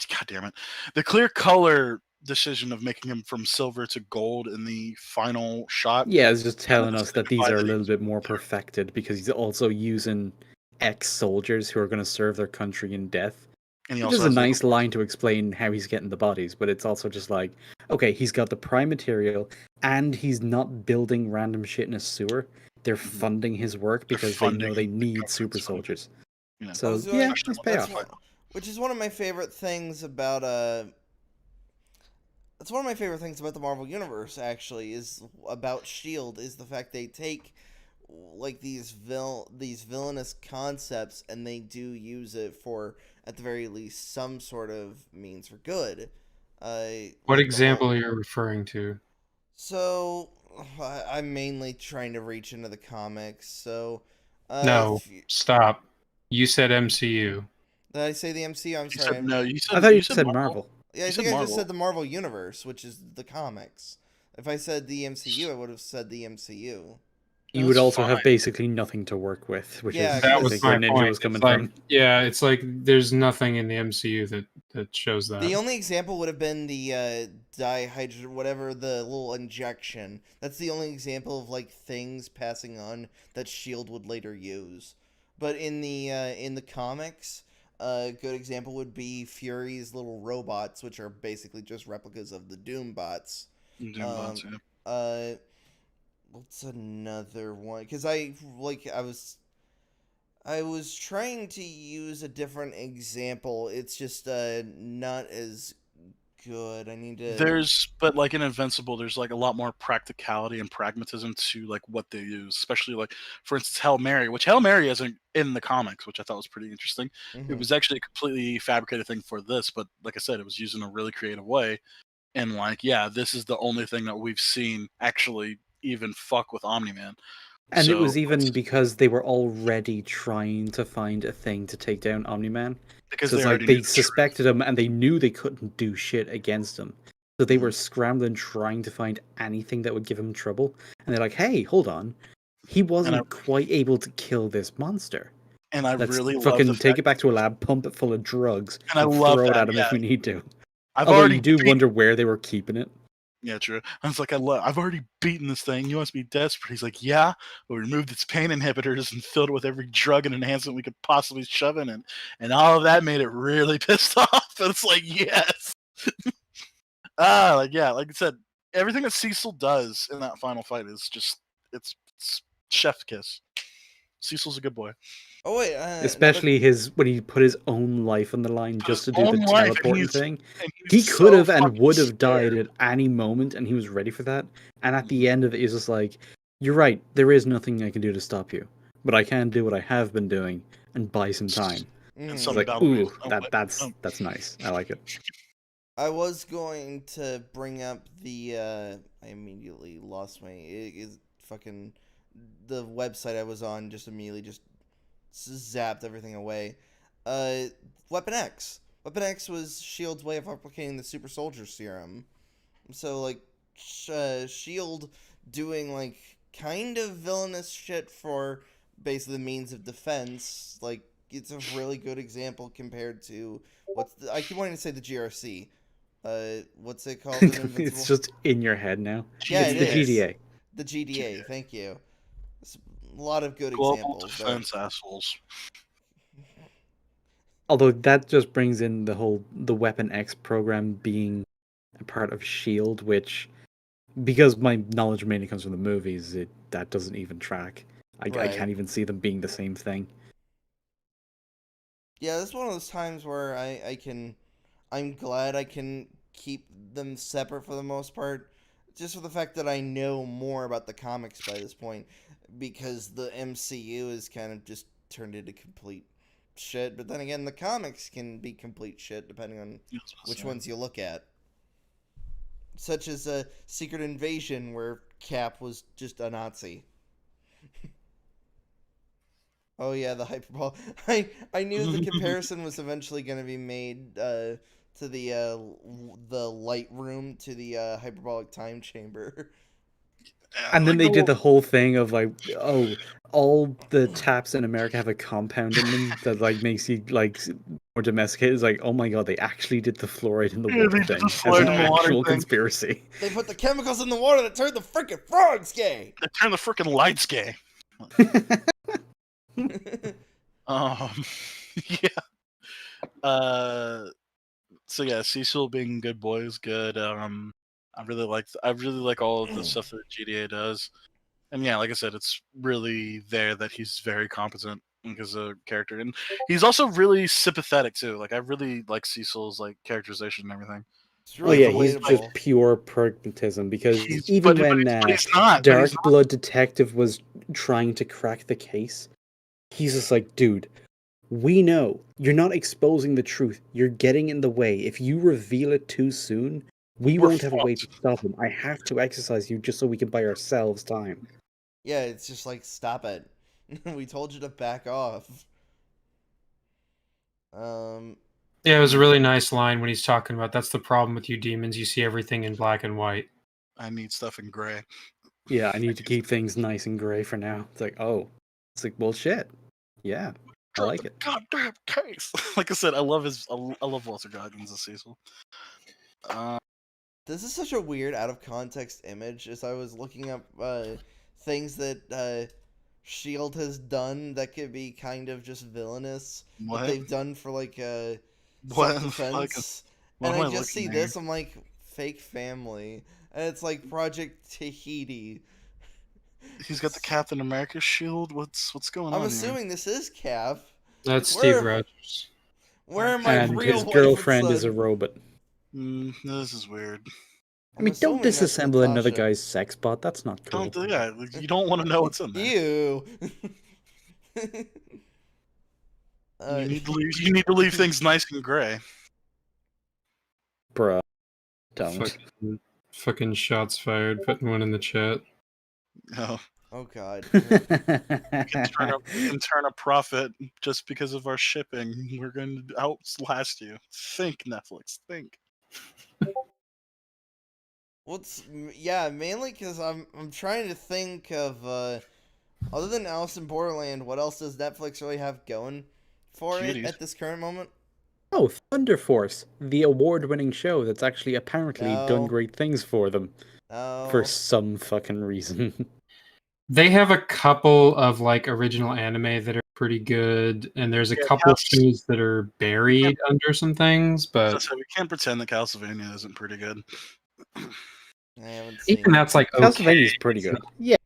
god damn it, the clear color decision of making him from silver to gold in the final shot.
Yeah, it's just telling us that these
signified
are a
that
little bit more perfected because he's also using ex-soldiers who are going to serve their country in death.
And he
Which
also
is a
has
nice line to explain how he's getting the bodies, but it's also just like, okay, he's got the prime material, and he's not building random shit in a sewer. They're funding his work because they know they need super soldiers.
You know,
So
was
yeah,
going-
let's pay off.
Which is one of my favorite things about That's one of my favorite things about the Marvel Universe. Actually, is about Shield is the fact they take like these villainous concepts and they do use it for, at the very least, some sort of means for good.
What example are you referring to?
So I'm mainly trying to reach into the comics. So
No, stop. You said MCU.
Did I say the MCU? I'm
you
sorry.
said, no, you said
I thought you
you
said Marvel.
Yeah, I
You said
think I just
Marvel.
said the Marvel Universe, which is the comics. If I said the MCU, I would have said the MCU.
You would
That's
also
fine.
have basically nothing to work with, which
Yeah,
is
That
I
was
think
my
where Ninja
point.
was coming
It's like,
from.
yeah, it's like there's nothing in the MCU that shows that.
The only example would have been the dihydro, whatever the little injection. That's the only example of like things passing on that Shield would later use. But in the comics, a good example would be Fury's little robots, which are basically just replicas of the Doom bots.
Doombots, yeah.
Uh, what's another one? Because I was trying to use a different example. It's just not as good. I need to.
But like in Invincible, there's like a lot more practicality and pragmatism to like what they use, especially like for instance Hail Mary, which Hail Mary isn't in the comics, which I thought was pretty interesting. It
Mhm.
was actually a completely fabricated thing for this, but like I said, it was used in a really creative way. And like, yeah, this is the only thing that we've seen actually even fuck with Omni-Man.
And it was
So
even because they were already trying to find a thing to take down Omni-Man.
because
So
they
it's
already
like
knew
they
the truth.
suspected him and they knew they couldn't do shit against him. So they were
Mhm.
scrambling trying to find anything that would give him trouble. And they're like, hey, hold on. He wasn't quite able to kill this monster.
And I
Let's
really love the
fucking take
fact,
it back to a lab, pump it full of drugs,
and I
and
love
throw it
that.
at him
Yeah,
if we need to.
I've
Although
already
you do
beat-
wonder where they were keeping it.
Yeah, true. I was like, I've already beaten this thing. You must be desperate. He's like, yeah. We removed its pain inhibitors and filled it with every drug and enhancement we could possibly shove in, and all of that made it really pissed off. And it's like, yes. Like yeah, like I said, everything that Cecil does in that final fight is just it's chef kiss. Cecil's a good boy.
Oh wait,
Especially when he put his own life on the line
Put
just
his
to do the
own life, and
teleporting thing.
he's
He could
so
have and
fucking
would have died
scared.
at any moment, and he was ready for that. And at the end of it, he's just like, "You're right. There is nothing I can do to stop you, but I can do what I have been doing and buy some time."
And
Mhm.
It's
something
like,
about
ooh,
oh,
that's nice. I like it.
I was going to bring up the. I immediately lost my. It is fucking. The website I was on just immediately just zapped everything away. Uh, Weapon X. Weapon X was Shield's way of replicating the super soldier serum. So like, Shield doing like kind of villainous shit for basically the means of defense. Like it's a really good example compared to I keep wanting to say the GRC. What's it called in Invincible?
It's just in your head now.
Yeah,
It's
it
the
is.
GDA.
The GDA. Thank you. It's a lot of good
global
examples there.
defense assholes.
Although that just brings in the Weapon X program being a part of Shield, which, because my knowledge mainly comes from the movies, that doesn't even track. I
Right.
can't even see them being the same thing.
Yeah, this is one of those times where I'm glad I can keep them separate for the most part, just for the fact that I know more about the comics by this point, because the MCU is kind of just turned into complete shit. But then again, the comics can be complete shit depending on which ones you look at. Such as a Secret Invasion, where Cap was just a Nazi. Oh yeah, the hyperbole. I knew the comparison was eventually going to be made to the light room to the hyperbolic time chamber.
And then they did the whole thing of like, oh, all the taps in America have a compound in them that like makes you like more domesticated. It's like, oh my god, they actually did the fluoride in the
Yeah,
water
they did
thing
the
as
fluoride
an
in the water
actual
thing.
conspiracy.
They put the chemicals in the water that turned the freaking frogs gay.
They turned the freaking lights gay. Yeah. So yeah, Cecil being good boy is good. I really like all of the stuff that GDA does. And yeah, like I said, it's really there that he's very competent as a character, and he's also really sympathetic too. Like I really like Cecil's like characterization and everything.
It's
Oh
really
yeah, he's just
relatable.
pure pragmatism because
He's
even
but
when
he's not. But he's
Dark Blood Detective was trying to crack the case, he's just like, dude, we know you're not exposing the truth. You're getting in the way. If you reveal it too soon, we
We're
won't have a way to
fucked.
stop him. I have to exercise you just so we can buy ourselves time.
Yeah, it's just like, stop it. We told you to back off.
Yeah, it was a really nice line when he's talking about that's the problem with you demons. You see everything in black and white.
I need stuff in gray.
Yeah, I need to keep things nice and gray for now. It's like, oh, it's like bullshit. Yeah, I
Drop
like
the
it.
goddamn case. Like I said, I love Walter Goggins as Cecil.
This is such a weird, out of context image. As I was looking up things that Shield has done that could be kind of just villainous,
What?
that they've done for like
What?
self-defense,
What
and
am
I
I
just see
looking at
this. I'm like, fake family, and it's like Project Tahiti.
He's got the Captain America shield. What's going on
I'm
here?
assuming this is Cap.
That's Steve
Where-
Rogers.
Where are my
And
real
his
wife
girlfriend
and
is a
son?
robot.
This is weird.
I mean, don't
assuming that's
disassemble another
Natasha.
guy's sex bot. That's not cool.
Don't do that. You don't want to know what's in there.
Ew.
You need to leave things nice and gray.
Bruh. Don't.
Fucking shots fired. Putting one in the chat.
Oh,
Oh god.
we can turn a profit just because of our shipping. We're going to outlast you. Think, Netflix. Think.
Mainly because I'm trying to think of other than Alice in Borderland, what else does Netflix really have going for it
Cuties.
at this current moment?
Oh, Thunder Force, the award-winning show that's actually apparently done
No.
great things for them
Oh,
for some fucking reason.
They have a couple of like original anime that are pretty good, and there's a couple of shows that are buried under some things, but
So we can't pretend that Castlevania isn't pretty good.
I haven't seen
even
it.
that's like okay.
Castlevania's pretty good. Yeah,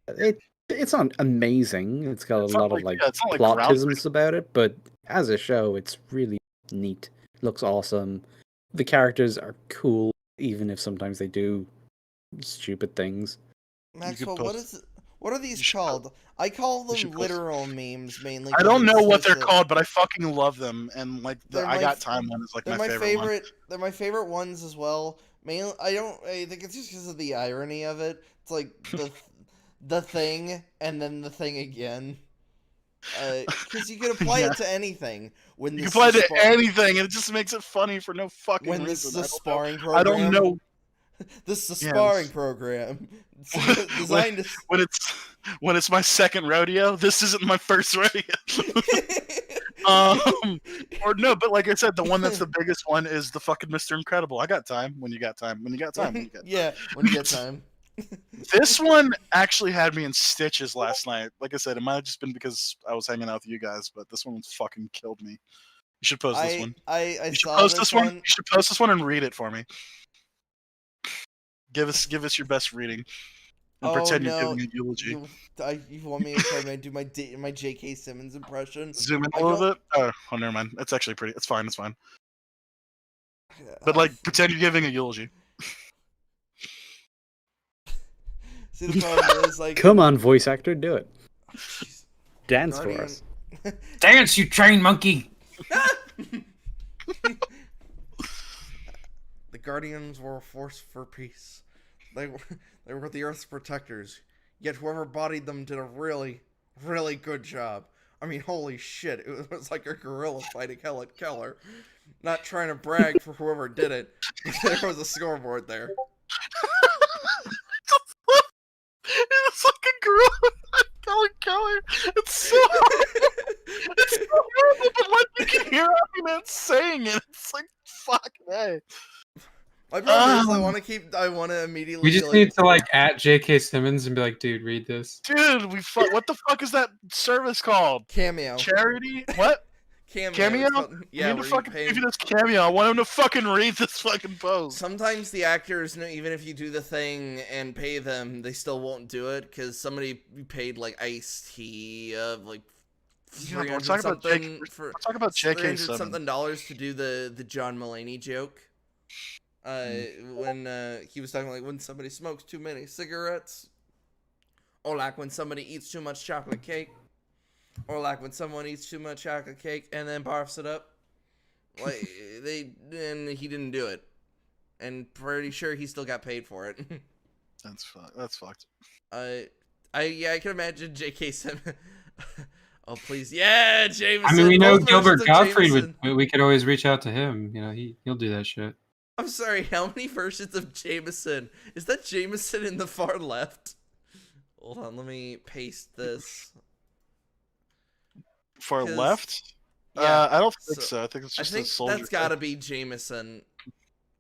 it's not amazing. It's got
It's
a
not
lot of
like-
like
yeah, it's not like
plotisms about it, but as a show, it's really neat. Looks awesome. The characters are cool, even if sometimes they do stupid things.
Maxwell,
post-
what are these
you should
called? I call them
should post-
literal memes mainly.
I don't
'cause
know
it's
what they're
just
called, but I fucking love them. And like the
They're
I
my
Got
f-
Time one is like
They're
my favorite one.
They're my favorite ones as well. Mainly, I think it's just because of the irony of it. It's like the thing and then the thing again. Because you can apply
Yeah.
it to anything. When
You
this
can apply
is
it to anything, and it just makes it funny for no fucking
when
reason.
this is a
I don't know.
sparring
I
program.
don't know
This is a
Yeah,
sparring
this-
program. It's designed to.
when it's my second rodeo. This isn't my first rodeo. Or no, but like I said, the one that's the biggest one is the fucking Mr. Incredible. I got time when you got time. When you got time. When you got
Yeah, when you get time.
This one actually had me in stitches last night. Like I said, it might have just been because I was hanging out with you guys, but this one fucking killed me. You should post this one.
I
You should
saw
post
this
this one.
one.
You should post this one and read it for me. Give us your best reading. And pretend you're giving a eulogy.
You want me to try to do my J.K. Simmons impression?
Zoom in
I
a little
don't-
bit. Oh, never mind. It's actually pretty. It's fine. It's fine. But like, pretend you're giving a eulogy.
See, the problem is like.
Come on, voice actor, do it.
Jeez.
Dance
Guardian-
for us.
dance, you trained monkey.
The Guardians were a force for peace. They were the Earth's protectors. Yet whoever bodied them did a really, really good job. I mean, holy shit, it was like a gorilla fighting Helen Keller. Not trying to brag for whoever did it, but there was a scoreboard there.
It's like a girl. Helen Keller. It's so it's so horrible, but like you can hear arguments saying it. It's like fuck hey.
My problem is I want to immediately.
We just
be
need to like at J.K. Simmons and be like, dude, read this.
Dude, what the fuck is that service called?
Cameo.
Charity? What? Cameo?
It's called-
Yeah,
yeah,
need
where
to
you
fucking
pay.
give you this Cameo. I want him to fucking read this fucking post.
Sometimes the actors, even if you do the thing and pay them, they still won't do it because somebody paid like Ice-T like
Yeah, we're
$300
talking about
something
Jake.
for
We're talking about J.K.
$300
Simmons.
something to do the John Mulaney joke. When he was talking like when somebody smokes too many cigarettes, or like when somebody eats too much chocolate cake, or like when someone eats too much chocolate cake and then barfs it up. Like and he didn't do it, and pretty sure he still got paid for it.
That's fucked.
I can imagine J.K. Simmons. Oh please, yeah, Jameson.
I mean, we know
Both
Gilbert
versions of
Gottfried
Jameson.
would. We could always reach out to him. You know, he'll do that shit.
I'm sorry, how many versions of Jameson? Is that Jameson in the far left? Hold on, let me paste this.
Far
'Cause-
left?
Yeah,
I don't think so. I think it's
I
just
think
a soldier.
that's gotta be Jameson.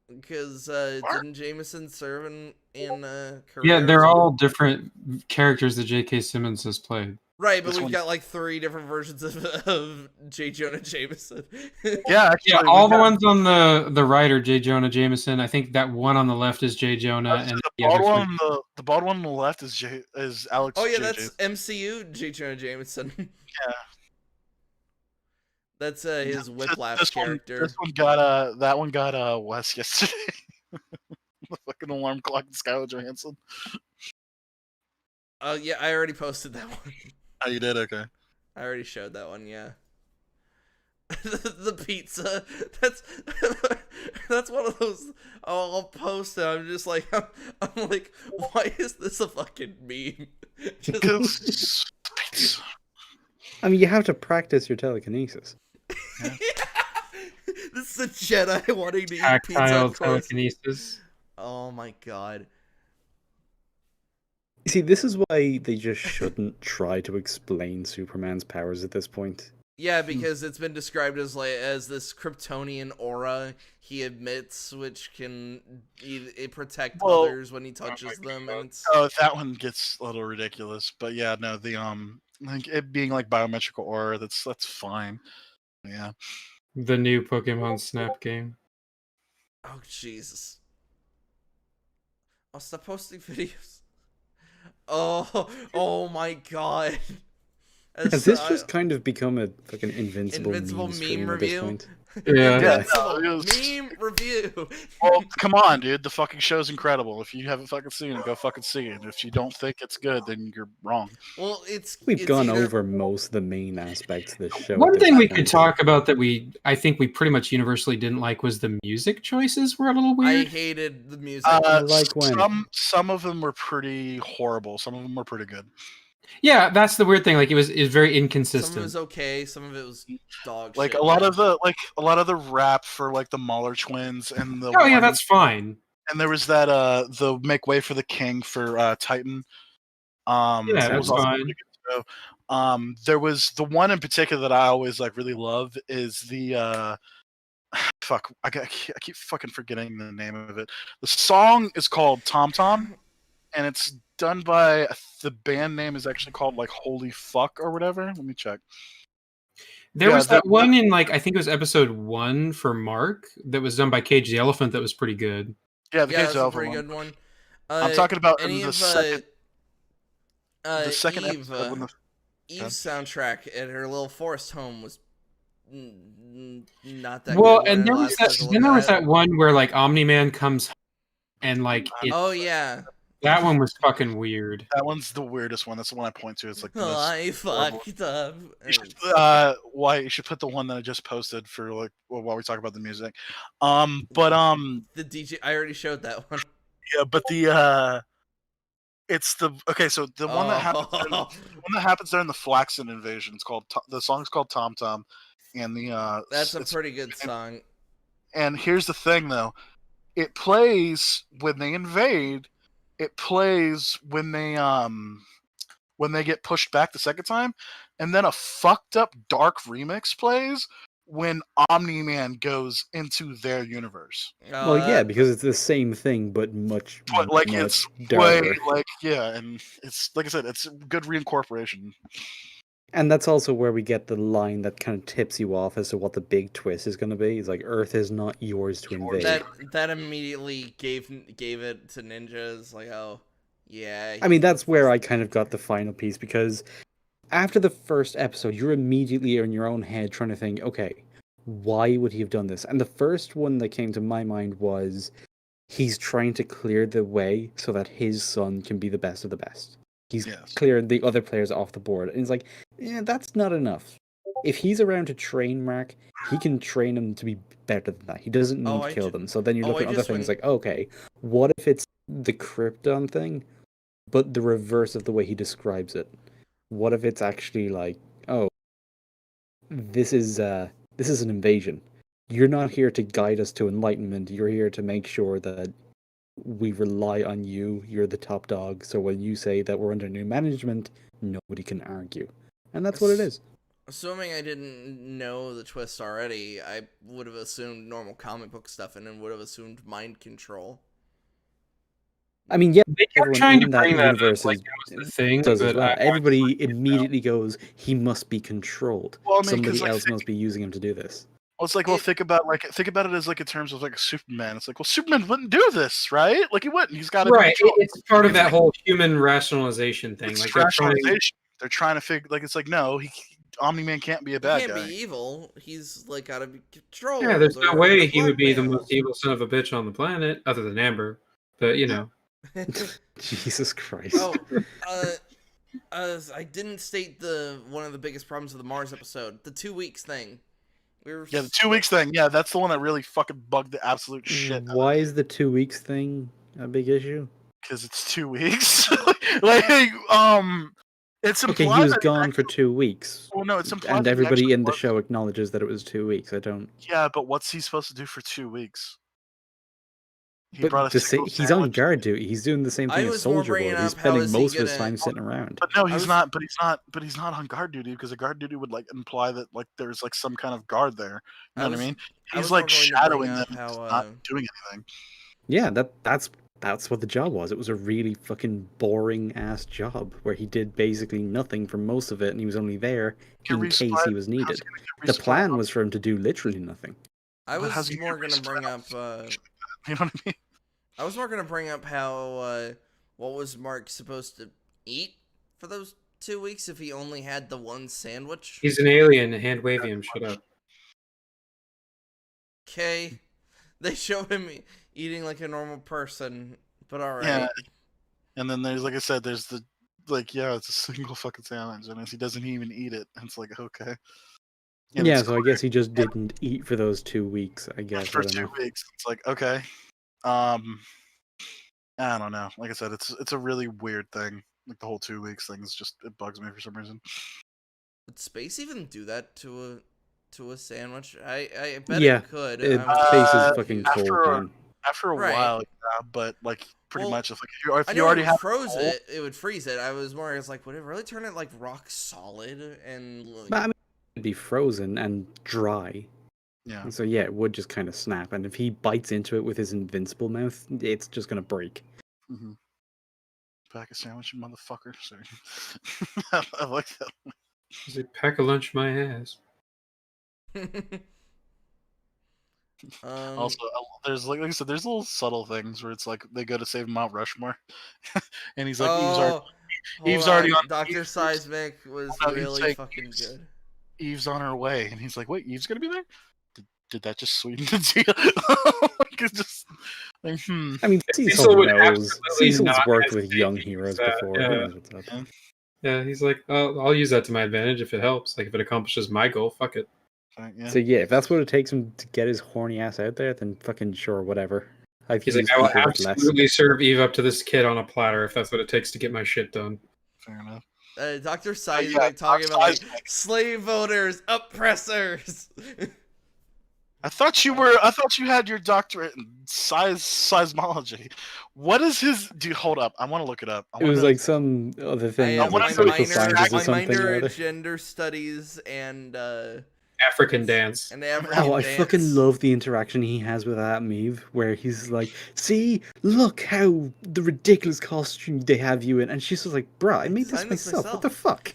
Because didn't Jameson serve in Korea?
Yeah,
or
they're
something?
all different characters that J.K. Simmons has played.
Right, but
This
we've
one-
got like 3 different versions of J. Jonah Jameson.
Yeah, actually,
Yeah,
we've
all the
got-
ones on the right are J. Jonah Jameson. I think that one on the left is J. Jonah, and
the
the
bald
other
one. The bald one on the left is Alex.
Oh yeah,
J.
that's
Jason.
MCU J. Jonah Jameson.
Yeah.
That's his Whiplash character.
This one got that one got Wes yesterday. The fucking alarm clock and Skylar Johansson.
Oh yeah, I already posted that one.
Oh, you did? Okay.
I already showed that one. Yeah. The pizza. That's one of those. Oh, I'll post it. I'm just like I'm like, why is this a fucking meme? Just,
Because
I mean, you have to practice your telekinesis.
this is a Jedi wanting to eat pizza.
tactile
Of course.
telekinesis.
Oh my god.
You see, this is why they just shouldn't try to explain Superman's powers at this point.
Yeah, because it's been described as this Kryptonian aura he emits, which can protect others when he touches them, and it's
that one gets a little ridiculous. But yeah, no, the like it being like biometrical aura, that's fine. Yeah.
The new Pokemon Snap game.
oh Jesus! I'll stop posting videos. Oh my god!
Has this just kind of become a fucking Invincible
Invincible
stream
meme
at this
review?
point?
Yeah.
Invincible
no, it was-
meme review.
Well, come on, dude. The fucking show's incredible. If you haven't fucking seen it, go fucking see it. If you don't think it's good, then you're wrong.
Well, it's
We've gone
either-
over most of the main aspects of this show. at
One
this
thing we
point.
could talk about that I think we pretty much universally didn't like was the music choices were a little
I
weird.
hated the music.
Like when?
Some of them were pretty horrible. Some of them were pretty good.
Yeah, that's the weird thing. Like it was very
some of it
inconsistent.
was okay. Some of it was dog
Like
shit.
a lot of the rap for like the Mahler twins and the
Oh yeah,
one-
that's fine.
and there was that the Make Way for the King for Titan.
Yeah,
that
that's
was also
fine.
pretty good too. There was the one in particular that I always like really love is the fuck I keep fucking forgetting the name of it. The song is called Tom Tom, and it's done by the band name is actually called like Holy Fuck or whatever. Let me check.
There
Yeah,
was that
that-
one in like I think it was episode 1 for Mark that was done by Cage the Elephant that was pretty good.
Yeah, the
yeah,
Cage
that's
the
a
Elephant
pretty
one.
good one.
I'm talking about
any
in the
of
second
Eve,
episode when the
Eve's soundtrack at her little forest home was not that
Well,
good.
and there was that one where like Omni Man comes and like
Oh yeah,
that one was fucking weird.
that one's the weirdest one. That's the one I point to. It's like the most
I
horrible.
fucked up.
You should, you should put the one that I just posted for like while we talk about the music.
The DJ. I already showed that one.
Yeah, but the it's the okay. So the one that happens, the one that happens during the Flaxen invasion. It's called the song's called Tom Tom, and the
That's a
it's-
pretty good song.
And here's the thing, though, it plays when they invade. It plays when they get pushed back the second time, and then a fucked up dark remix plays when Omni Man goes into their universe.
Oh,
Well, yeah, because it's the same thing, but much,
But like
much
it's
darker.
way like yeah, and it's like I said, it's good reincorporation.
And that's also where we get the line that kind of tips you off as to what the big twist is going to be. It's like, Earth is not yours to invade.
that immediately gave it to ninjas. Like, oh yeah.
I mean, that's where I kind of got the final piece, because after the first episode, you're immediately in your own head trying to think, okay, why would he have done this? And the first one that came to my mind was he's trying to clear the way so that his son can be the best of the best. He's
Yes.
cleared the other players off the board. And it's like, yeah, that's not enough. If he's around to train Mark, he can train him to be better than that. He doesn't need to kill them. So then you look at other things like, okay, what if it's the Krypton thing, but the reverse of the way he describes it? What if it's actually like, oh, this is an invasion. You're not here to guide us to enlightenment. You're here to make sure that we rely on you. You're the top dog. So when you say that we're under new management, nobody can argue. And that's what it is.
Assuming I didn't know the twist already, I would have assumed normal comic book stuff and then would have assumed mind control.
I mean, yeah,
They kept
everyone
trying to
in that
bring that up,
universe
like it was the thing,
does as
but
well.
I
Everybody immediately goes, he must be controlled.
Well, I mean, 'cause,
Somebody
like,
else must be using him to do this.
Well, it's like, well, think about it as like in terms of like a Superman. It's like, well, Superman wouldn't do this, right? Like he wouldn't. He's got to
right.
be controlled.
It's part of that whole human rationalization thing.
It's
Like they're trying.
rationalization. They're trying to figure. Like it's like, no, Omni-Man can't be a
He
bad
can't
guy.
be evil. He's like gotta be controlled.
Yeah, there's no
or
way he would be the
blackmailed.
most evil son of a bitch on the planet, other than Amber. But you know,
Jesus Christ.
Oh, I didn't state one of the biggest problems of the Mars episode, the 2 weeks thing.
Yeah, the 2 weeks thing. Yeah, that's the one that really fucking bugged the absolute shit.
Why is the 2 weeks thing a big issue?
Because it's 2 weeks. like, it's implied.
Okay, he was
that
gone for 2 weeks.
Well, no, it's implied.
And
that he
everybody
actually
in the
was-
show acknowledges that it was 2 weeks. I don't.
Yeah, but what's he supposed to do for 2 weeks? He
But
brought a single
he's on
sandwich.
guard duty. He's doing the same
I
thing as
was more
Soldier
bringing
Boy. He's
up how
spending
is he
most of his
gonna-
time sitting around.
But no,
I
he's
was-
not. But he's not on guard duty because a guard duty would like imply that like there's like some kind of guard there. You know what I mean?
I
He's
was
like
more going to
shadowing
bring
them,
up how,
not doing anything.
Yeah, that's what the job was. It was a really fucking boring ass job where he did basically nothing for most of it, and he was only there
Get
in case
resupplied-
he was needed.
how's he gonna get
The plan
resupplied?
was for him to do literally nothing.
I
But how's
was
he
more
gonna
gonna bring
resupplied?
up.
You know what I mean?
I was more gonna bring up how what was Mark supposed to eat for those 2 weeks if he only had the one sandwich?
he's an alien. Hand waving him. Shut up.
Okay, they showed him eating like a normal person, but all right.
Yeah. And then there's like I said, there's the like it's a single fucking sandwich, and he doesn't even eat it. And it's like okay. And
Yeah,
it's
so I guess he just didn't eat for those 2 weeks. I guess
for
I don't
2
know.
weeks. It's like okay. I don't know. Like I said, it's a really weird thing. Like the whole 2 weeks thing is just it bugs me for some reason.
Would space even do that to a sandwich? I bet
Yeah,
it could.
It,
I'm
space
just
is fucking
confused.
cold,
after-
man.
After a
Right.
while, yeah, but like pretty
Well,
much if
I
you
know
already
it
have
froze
coal-
it, it would freeze it. I was more like, would it really turn it like rock solid and like,
But I mean, it'd be frozen and dry.
Yeah.
So yeah, it would just kind of snap. And if he bites into it with his invincible mouth, it's just gonna break.
Mm-hmm. Pack a sandwich, you motherfucker. Sorry. I like that.
He's like, pack a lunch my ass.
Also, there's like I said, there's little subtle things where it's like they go to save Mount Rushmore, and he's like, Eve's already on.
Dr. Seismic was
No, he's
really
like,
fucking good.
Eve's on her way, and he's like, wait, Eve's gonna be there? Did that just sweeten the deal? Like, it's just like,
I mean,
Cecil
Cecil
would
knows.
absolutely
Cecil's
not
worked with
hesitate
young
to use
heroes
that,
before.
yeah.
He knows what's up.
Yeah.
Yeah, he's like, oh, I'll use that to my advantage if it helps. Like if it accomplishes my goal, fuck it.
Yeah.
So yeah, if that's what it takes him to get his horny ass out there, then fucking sure, whatever. I've
He's like,
used
I will
people with less.
absolutely serve Eve up to this kid on a platter if that's what it takes to get my shit done.
Fair enough.
Dr. Seismic
yeah,
talking
Dr.
about like
Seismic.
slave voters, oppressors.
I thought you had your doctorate in seismology. What is his? Dude, hold up. I want to look it up. I
It
wanna
was
know-
like some other
I
thing,
have
wanna
like
know
social
minor-
sciences or
my
something.
minor
or
in
other.
gender studies and
African dance.
African
Oh, I
dance.
fucking love the interaction he has with Adam Eve, where he's like, "See, look how the ridiculous costume they have you in," and she's just like, "Bruh, I made this
designed this
myself. What the fuck?"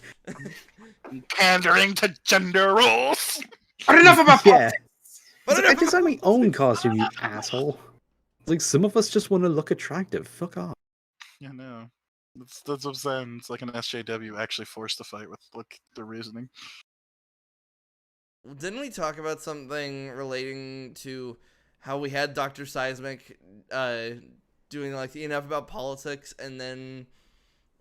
pandering to gender roles.
But enough about
Yeah,
But
I designed my own costume, you asshole. Like some of us just want to look attractive. Fuck off.
Yeah, no. That's what I'm saying. It's like an SJW actually forced to fight with like the reasoning.
Didn't we talk about something relating to how we had Dr. Seismic doing like the enough about politics, and then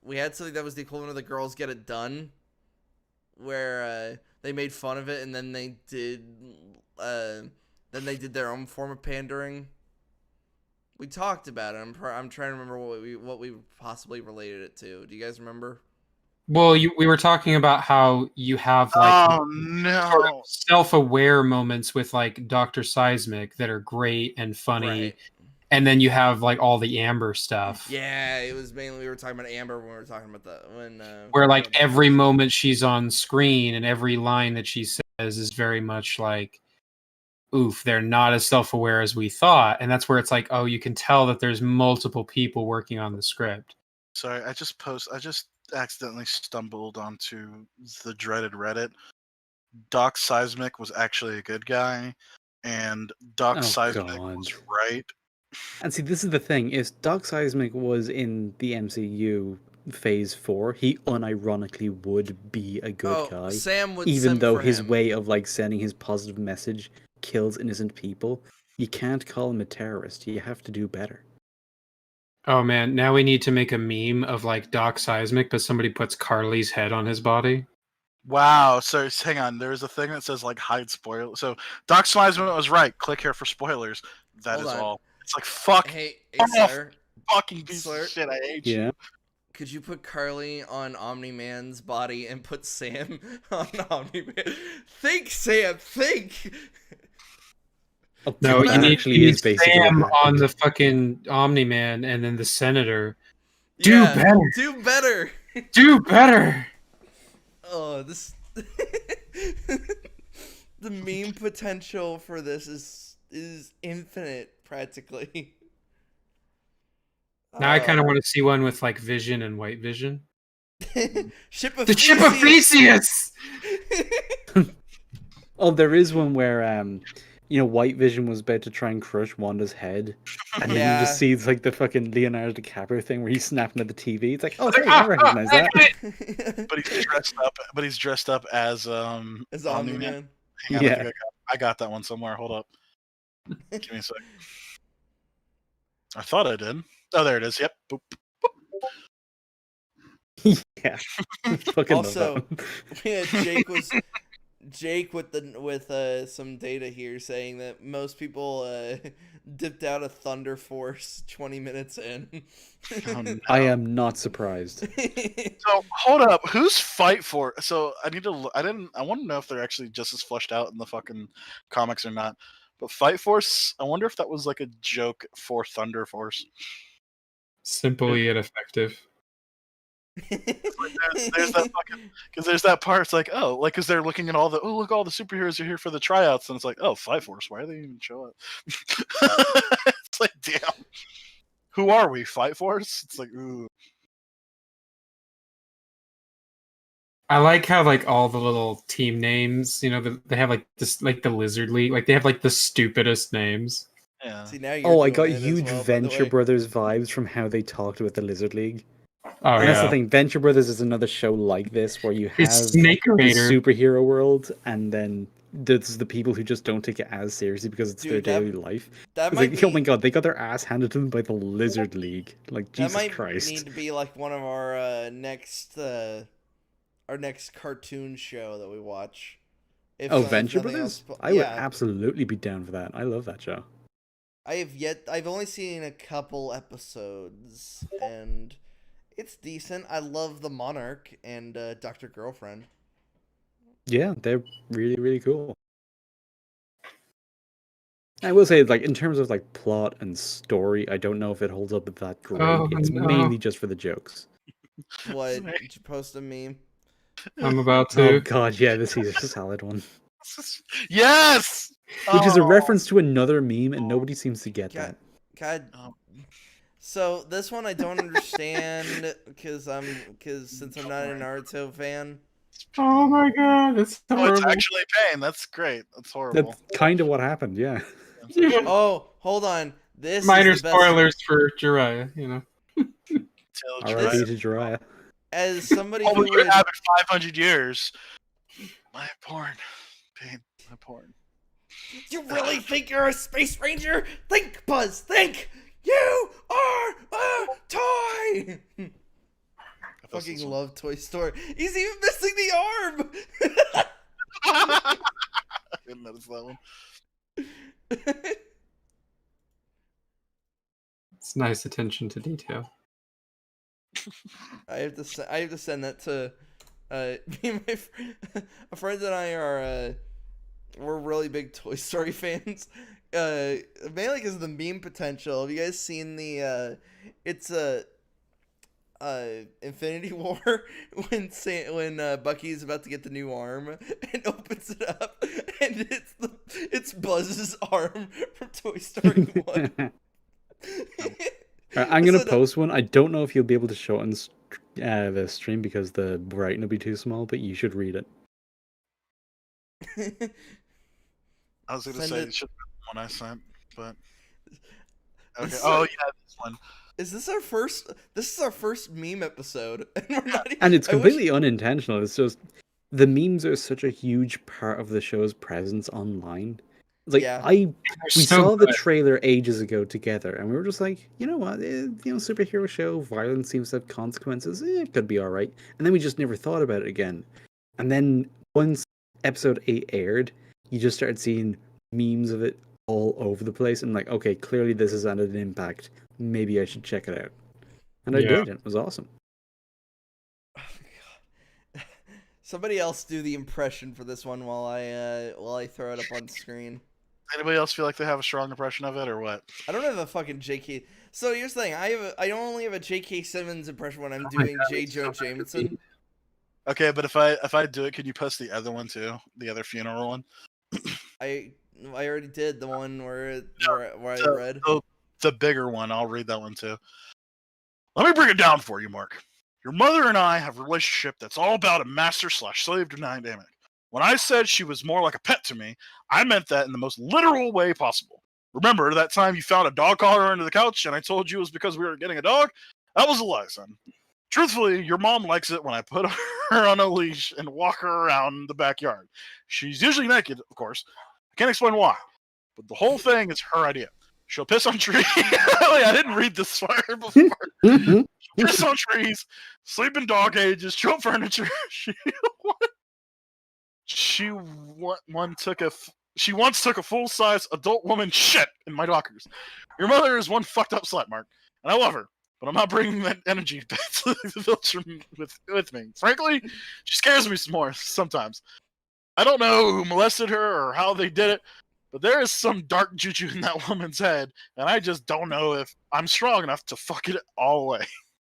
we had something that was the equivalent of the girls get it done, where they made fun of it, and then they did their own form of pandering. We talked about it. I'm trying to remember what we possibly related it to. Do you guys remember?
Well, we were talking about how you have like
Oh
sort of
no!
self-aware moments with like Dr. Seismic that are great and funny,
Right.
and then you have like all the Amber stuff.
Yeah, it was mainly we were talking about Amber when we were talking about
Where
we
like
went to
every
Maxxi.
moment she's on screen and every line that she says is very much like, oof, they're not as self-aware as we thought. And that's where it's like, oh, you can tell that there's multiple people working on the script.
Sorry, I just accidentally stumbled onto the dreaded Reddit. Doc Seismic was actually a good guy, and Doc
Oh
Seismic
god.
was right.
And see, this is the thing: is Doc Seismic was in the MCU Phase 4, he unironically would be a good
Oh,
guy,
Sam would
even
simp
though
for
his
him.
way of like sending his positive message kills innocent people. You can't call him a terrorist. You have to do better.
Oh man, now we need to make a meme of like Doc Seismic, but somebody puts Carly's head on his body.
Wow. So hang on. There's a thing that says like hide spoilers. So Doc Seismic was right. Click here for spoilers. That
Hold
is
on.
all. It's like fuck
Hey,
off,
Slur.
fucking piece
Slur.
of shit. I hate
Yeah.
you.
Could you put Carly on Omni-Man's body and put Sam on Omni-Man? Think, Sam, think!
Oh,
No,
that actually
you need
is basically what
Sam on
happened.
the fucking Omni-Man and then the Senator. Do
Yeah,
better!
do better!
Do better!
Oh, this... The meme potential for this is infinite, practically.
Now I kind of want to see one with like Vision and White Vision.
Ship of
The Chip of Theseus!
Oh, there is one where White Vision was about to try and crush Wanda's head, and then you just see it's like the fucking Leonardo DiCaprio thing where he's snapping at the TV. It's like, oh hey, I recognize that.
But he's dressed up as
As
Omni-Man.
Omni-Man.
Hang on,
Yeah.
I got that one somewhere. Hold up. Give me a sec. I thought I did. Oh, there it is. Yep. Boop.
Yeah. Fucking love that
Also,
one.
yeah, Jake with some data here saying that most people dipped out of Thunder Force 20 minutes in.
Oh, no.
I am not surprised.
So hold up, who's Fight For? So I need to. I want to know if they're actually just as fleshed out in the fucking comics or not. But Fight Force, I wonder if that was like a joke for Thunder Force.
Simply ineffective.
There's that fucking because there's that part. It's like because they're looking at all the superheroes are here for the tryouts, and it's like Fight Force. Why do they even show up? It's like damn, who are we? Fight Force? It's like ooh.
I like how like all the little team names, they have like this like the Lizard League, like they have like the stupidest names.
Yeah.
See, now you're
Oh, I
doing
got
it as
huge
well, by the
Venture
way.
Brothers vibes from how they talked about the Lizard League.
Oh
And that's the
yeah,
thing. Venture Brothers is another show like this where you have
it's
the
Snake Raider.
superhero world, and then there's the people who just don't take it as seriously because it's their
Dude, that-
daily life.
That
It's
might
like,
be,
oh my god, they got their ass handed to them by the Lizard League. Like,
that
Jesus
might
Christ.
need to be like one of our next cartoon show that we watch. If
Oh,
if
Venture
nothing
Brothers?
else,
I would
yeah.
absolutely be down for that. I love that show.
I've only seen a couple episodes, and it's decent. I love the Monarch and Dr. Girlfriend.
Yeah, they're really, really cool. I will say, like, in terms of like plot and story, I don't know if it holds up that great.
Oh,
It's
no.
mainly just for the jokes.
What? Did you post a meme?
I'm about
Oh
to.
god, yeah, the Caesar salad one.
Yes.
Which is a
Oh.
reference to another meme, and nobody seems to get
God,
that.
God.
Oh.
So this one I don't understand because since I'm not a Naruto fan.
Oh my god, it's
Oh,
horrible.
it's actually pain. That's great. That's horrible.
That's kind of what happened, yeah.
Oh, hold on. This
Minor
is the best.
spoilers for Jiraiya,
R.I.P. to Jiraiya.
As somebody
Oh,
who
we could
would,
have it 500 years. My porn. Pain. My porn.
you really think you're a space ranger? Think, Buzz. Think. You are a toy. I fucking love Toy Story. He's even missing the arm.
I didn't notice that one.
It's nice attention to detail.
I have to send that to me and a friend and I are we're really big Toy Story fans. Mainly because of the meme potential. Have you guys seen the it's a Infinity War when Bucky's about to get the new arm and opens it up and it's Buzz's arm from Toy Story 1.
I'm gonna post one. I don't know if you'll be able to show it on the stream because the writing will be too small, but you should read it.
I was gonna
Send
say
it.
it should be the one I sent, but okay.
This is
Oh
our-
yeah, this one.
Is this our first? This is our first meme episode, and we're not.
And it's
I wish-
completely unintentional. It's just the memes are such a huge part of the show's presence online. It's like
Yeah.
we
so
saw the
good.
trailer ages ago together, and we were just like, you know what, superhero show, violence seems to have consequences. It could be all right. And then we just never thought about it again. And then once episode 8 aired, you just started seeing memes of it all over the place, and like, okay, clearly this has had an impact. Maybe I should check it out. And I
Yeah.
did, and it was awesome.
Somebody else do the impression for this one while I throw it up on screen.
Anybody else feel like they have a strong impression of it, or what?
I don't have a fucking J.K. So here's the thing: I only have a J.K. Simmons impression when I'm
my
doing
God,
J.
it's
Joe
so
Jameson.
Okay, but if I do it, could you post the other one too? The other funeral one?
I already did the one where I
So-
read.
The bigger one. I'll read that one too. Let me break it down for you, Mark. Your mother and I have a relationship that's all about a master/slave dynamic. When I said she was more like a pet to me, I meant that in the most literal way possible. Remember that time you found a dog collar under the couch and I told you it was because we were getting a dog? That was a lie, son. Truthfully, your mom likes it when I put her on a leash and walk her around the backyard. She's usually naked, of course. I can't explain why, but the whole thing is her idea. She'll piss on trees. I didn't read this far before. Piss on trees, sleep in dog cages, chew up furniture. She once took a full-size adult woman shit in my lockers. Your mother is one fucked up slut, Mark, and I love her, but I'm not bringing that energy back to the filter with me. Frankly, she scares me some more sometimes. I don't know who molested her or how they did it, but there is some dark juju in that woman's head, and I just don't know if I'm strong enough to fuck it all away.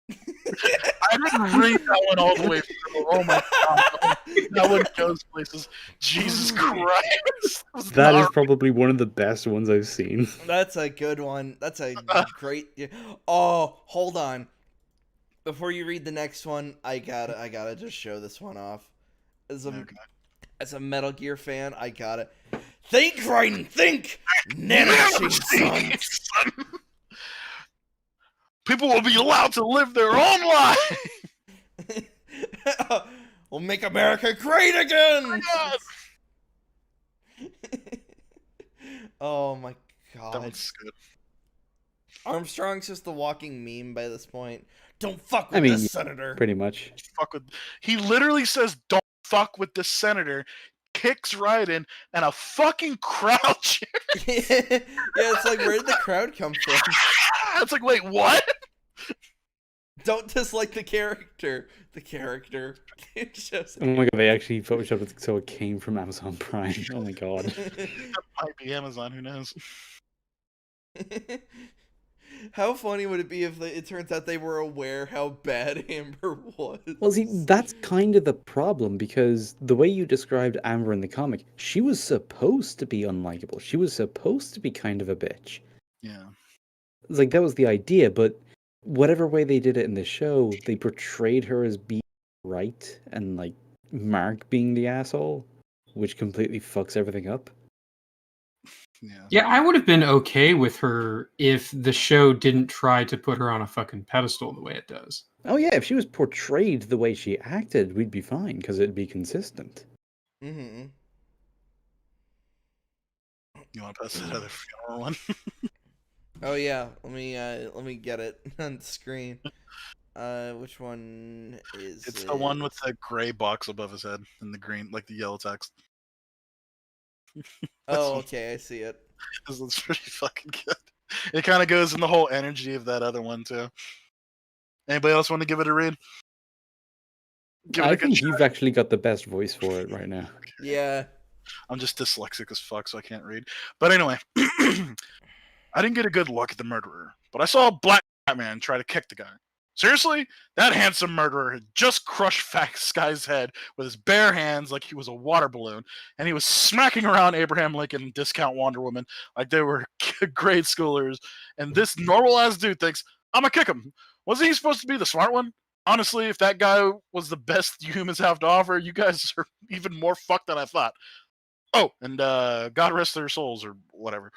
I didn't read that one all the way through. Oh my god, that one goes places. Jesus Christ,
That is probably one of the best ones I've seen.
That's a good one. That's a great. Oh, hold on. Before you read the next one, I gotta just show this one off. As a Metal Gear fan, I gotta think, Raiden, think. Nano Machine, son.
People will be allowed to live their own life.
We'll make America great again. Oh my god.
That one's good.
Armstrong's just the walking meme by this point. Don't fuck with the senator.
Pretty much.
He literally says, "Don't fuck with the senator." Kicks right in, and a fucking crowd cheers.
Yeah, it's like, where did the crowd come from?
It's like, wait, what?
Don't dislike the character. The character.
Oh my god, they actually photoshopped it so it came from Amazon Prime. Oh my god.
That might be Amazon, who knows?
How funny would it be if it turns out they were aware how bad Amber was?
Well, see, that's kind of the problem, because the way you described Amber in the comic, she was supposed to be unlikable. She was supposed to be kind of a bitch.
Yeah.
It's like, that was the idea, but whatever way they did it in the show, they portrayed her as being right, and, like, Mark being the asshole, which completely fucks everything up.
Yeah, I would have been okay with her if the show didn't try to put her on a fucking pedestal the way it does.
Oh yeah, if she was portrayed the way she acted, we'd be fine, because it'd be consistent.
Mm-hmm.
You want to post that other funeral one?
Oh yeah, let me get it on the screen. Which one is
It's
it?
the one with the gray box above his head and the green, like the yellow text.
Oh, okay, I see it.
This looks pretty fucking good. It kind of goes in the whole energy of that other one too. Anybody else want to give it a read? Give it
I
a good
think
shot.
you've actually got the best voice for it right now.
Yeah.
I'm just dyslexic as fuck, so I can't read. But anyway, I didn't get a good look at the murderer, but I saw a black Batman try to kick the guy. Seriously? That handsome murderer had just crushed Fax Guy's head with his bare hands like he was a water balloon, and he was smacking around Abraham Lincoln and Discount Wonder Woman like they were grade schoolers, and this normal-ass dude thinks, I'm gonna kick him. Wasn't he supposed to be the smart one? Honestly, if that guy was the best humans have to offer, you guys are even more fucked than I thought. Oh, and God rest their souls, or whatever.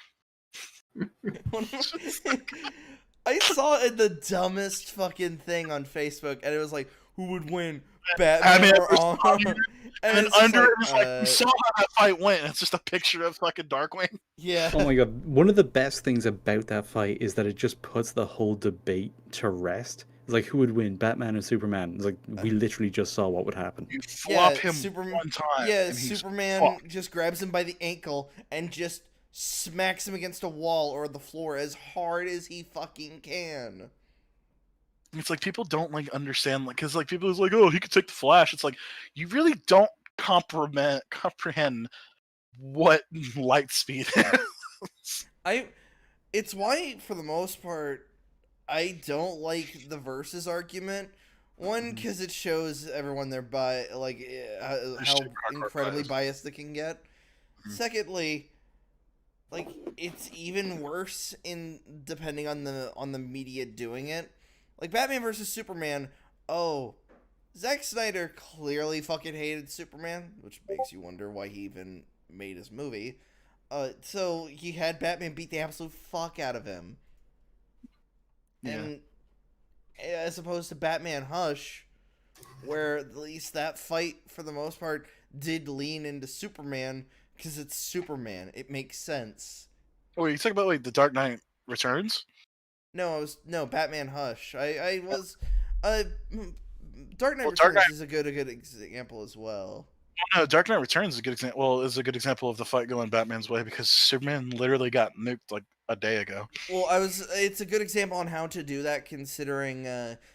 I saw it the dumbest fucking thing on Facebook, and it was like, who would win, Batman or Armor?
And
it's just
under it was like, we saw how that fight went, and it's just a picture of fucking Darkwing.
yeah.
Oh my god, one of the best things about that fight is that it just puts the whole debate to rest. It's like, who would win, Batman or Superman? It's like, we literally just saw what would happen.
You flop him
Superman,
one time.
Yeah,
and he's
Superman
fucked.
just grabs him by the ankle and just smacks him against a wall or the floor as hard as he fucking can.
It's like people don't like understand, like, because like people is like, oh, he could take the Flash. It's like you really don't comprehend what light speed is.
It's why, for the most part, I don't like the versus argument. One, because it shows everyone they're how
super hardcore
incredibly
biased.
biased it can get. Secondly, like, it's even worse in depending on the media doing it. Like Batman versus Superman. Oh, Zack Snyder clearly fucking hated Superman, which makes you wonder why he even made his movie. So he had Batman beat the absolute fuck out of him.
Yeah.
And as opposed to Batman Hush, where at least that fight, for the most part, did lean into Superman, because it's Superman. It makes sense.
Oh, you talking about like the Dark Knight Returns?
No, Batman Hush. I was Dark Knight
Well,
Returns
Dark Knight-
is a good example as well.
No, Dark Knight Returns is a good example. Well, is a good example of the fight going Batman's way because Superman literally got nuked like a day ago.
Well, it's a good example on how to do that, considering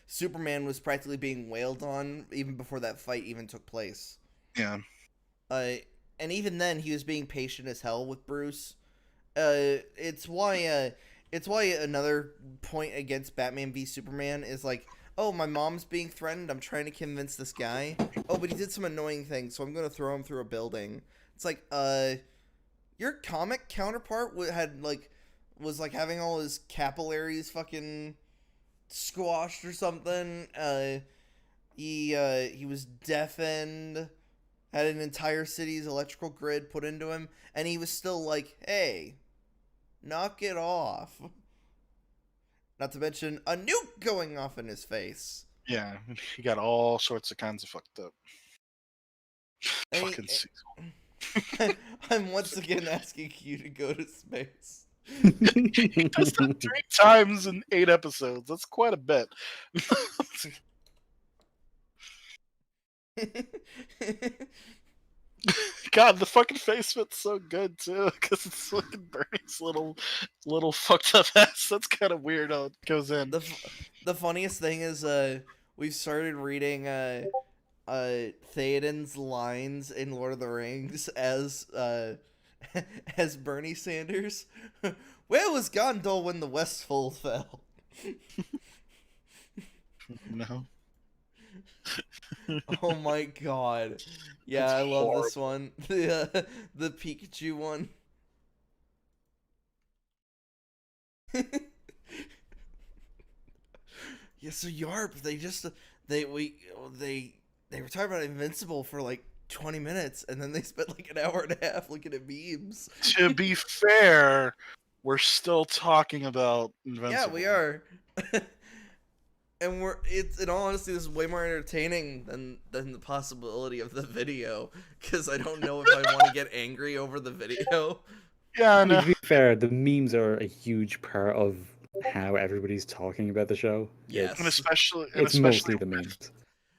Superman was practically being wailed on even before that fight even took place.
Yeah.
And even then, he was being patient as hell with Bruce. It's why another point against Batman v Superman is like, oh, my mom's being threatened. I'm trying to convince this guy. Oh, but he did some annoying things, so I'm going to throw him through a building. It's like, your comic counterpart was having all his capillaries fucking squashed or something. He was deafened, had an entire city's electrical grid put into him, and he was still like, hey, knock it off. Not to mention a nuke going off in his face.
Yeah, he got all sorts of kinds of fucked up.
And
Fucking
I'm once again asking you to go to space.
He does that 3 times in 8 episodes. That's quite a bit. God, the fucking face fit's so good too, because it's fucking Bernie's little fucked up ass. That's kind of weird how it goes in.
The funniest thing is, we've started reading Theoden's lines in Lord of the Rings as as Bernie Sanders. Where was Gondor when the Westfold fell?
No.
Oh my god. Yeah,
It's
I love
horrible.
this one. The Pikachu one. Yeah, so Yarp, they were talking about Invincible for like 20 minutes, and then they spent like an hour and a half looking at memes.
To be fair, we're still talking about Invincible.
Yeah, we are. And in all honesty, this is way more entertaining than the possibility of the video, because I don't know if I want to get angry over the video.
Yeah, I
I mean,
know.
to be fair, the memes are a huge part of how everybody's talking about the show.
Yes.
And especially
Mostly the memes.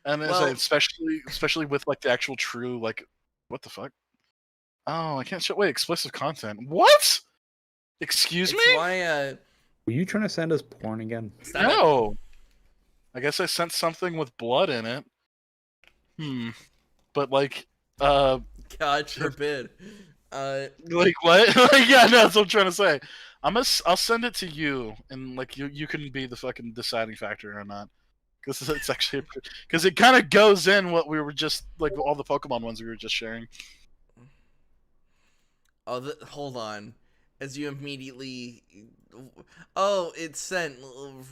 And
Well-
especially with like the actual true, like, what the fuck? Oh, I can't show. Wait, explicit content. What? Excuse
It's
me?
why
Were you trying to send us porn again?
stop it.
No. I guess I sent something with blood in it. But like, uh,
God forbid.
like what? Like, yeah, no, that's what I'm trying to say. I'll send it to you, and like you can be the fucking deciding factor or not. Because it's actually because it kind of goes in what we were just like all the Pokemon ones we were just sharing.
Oh, hold on. As you immediately, oh, it's sent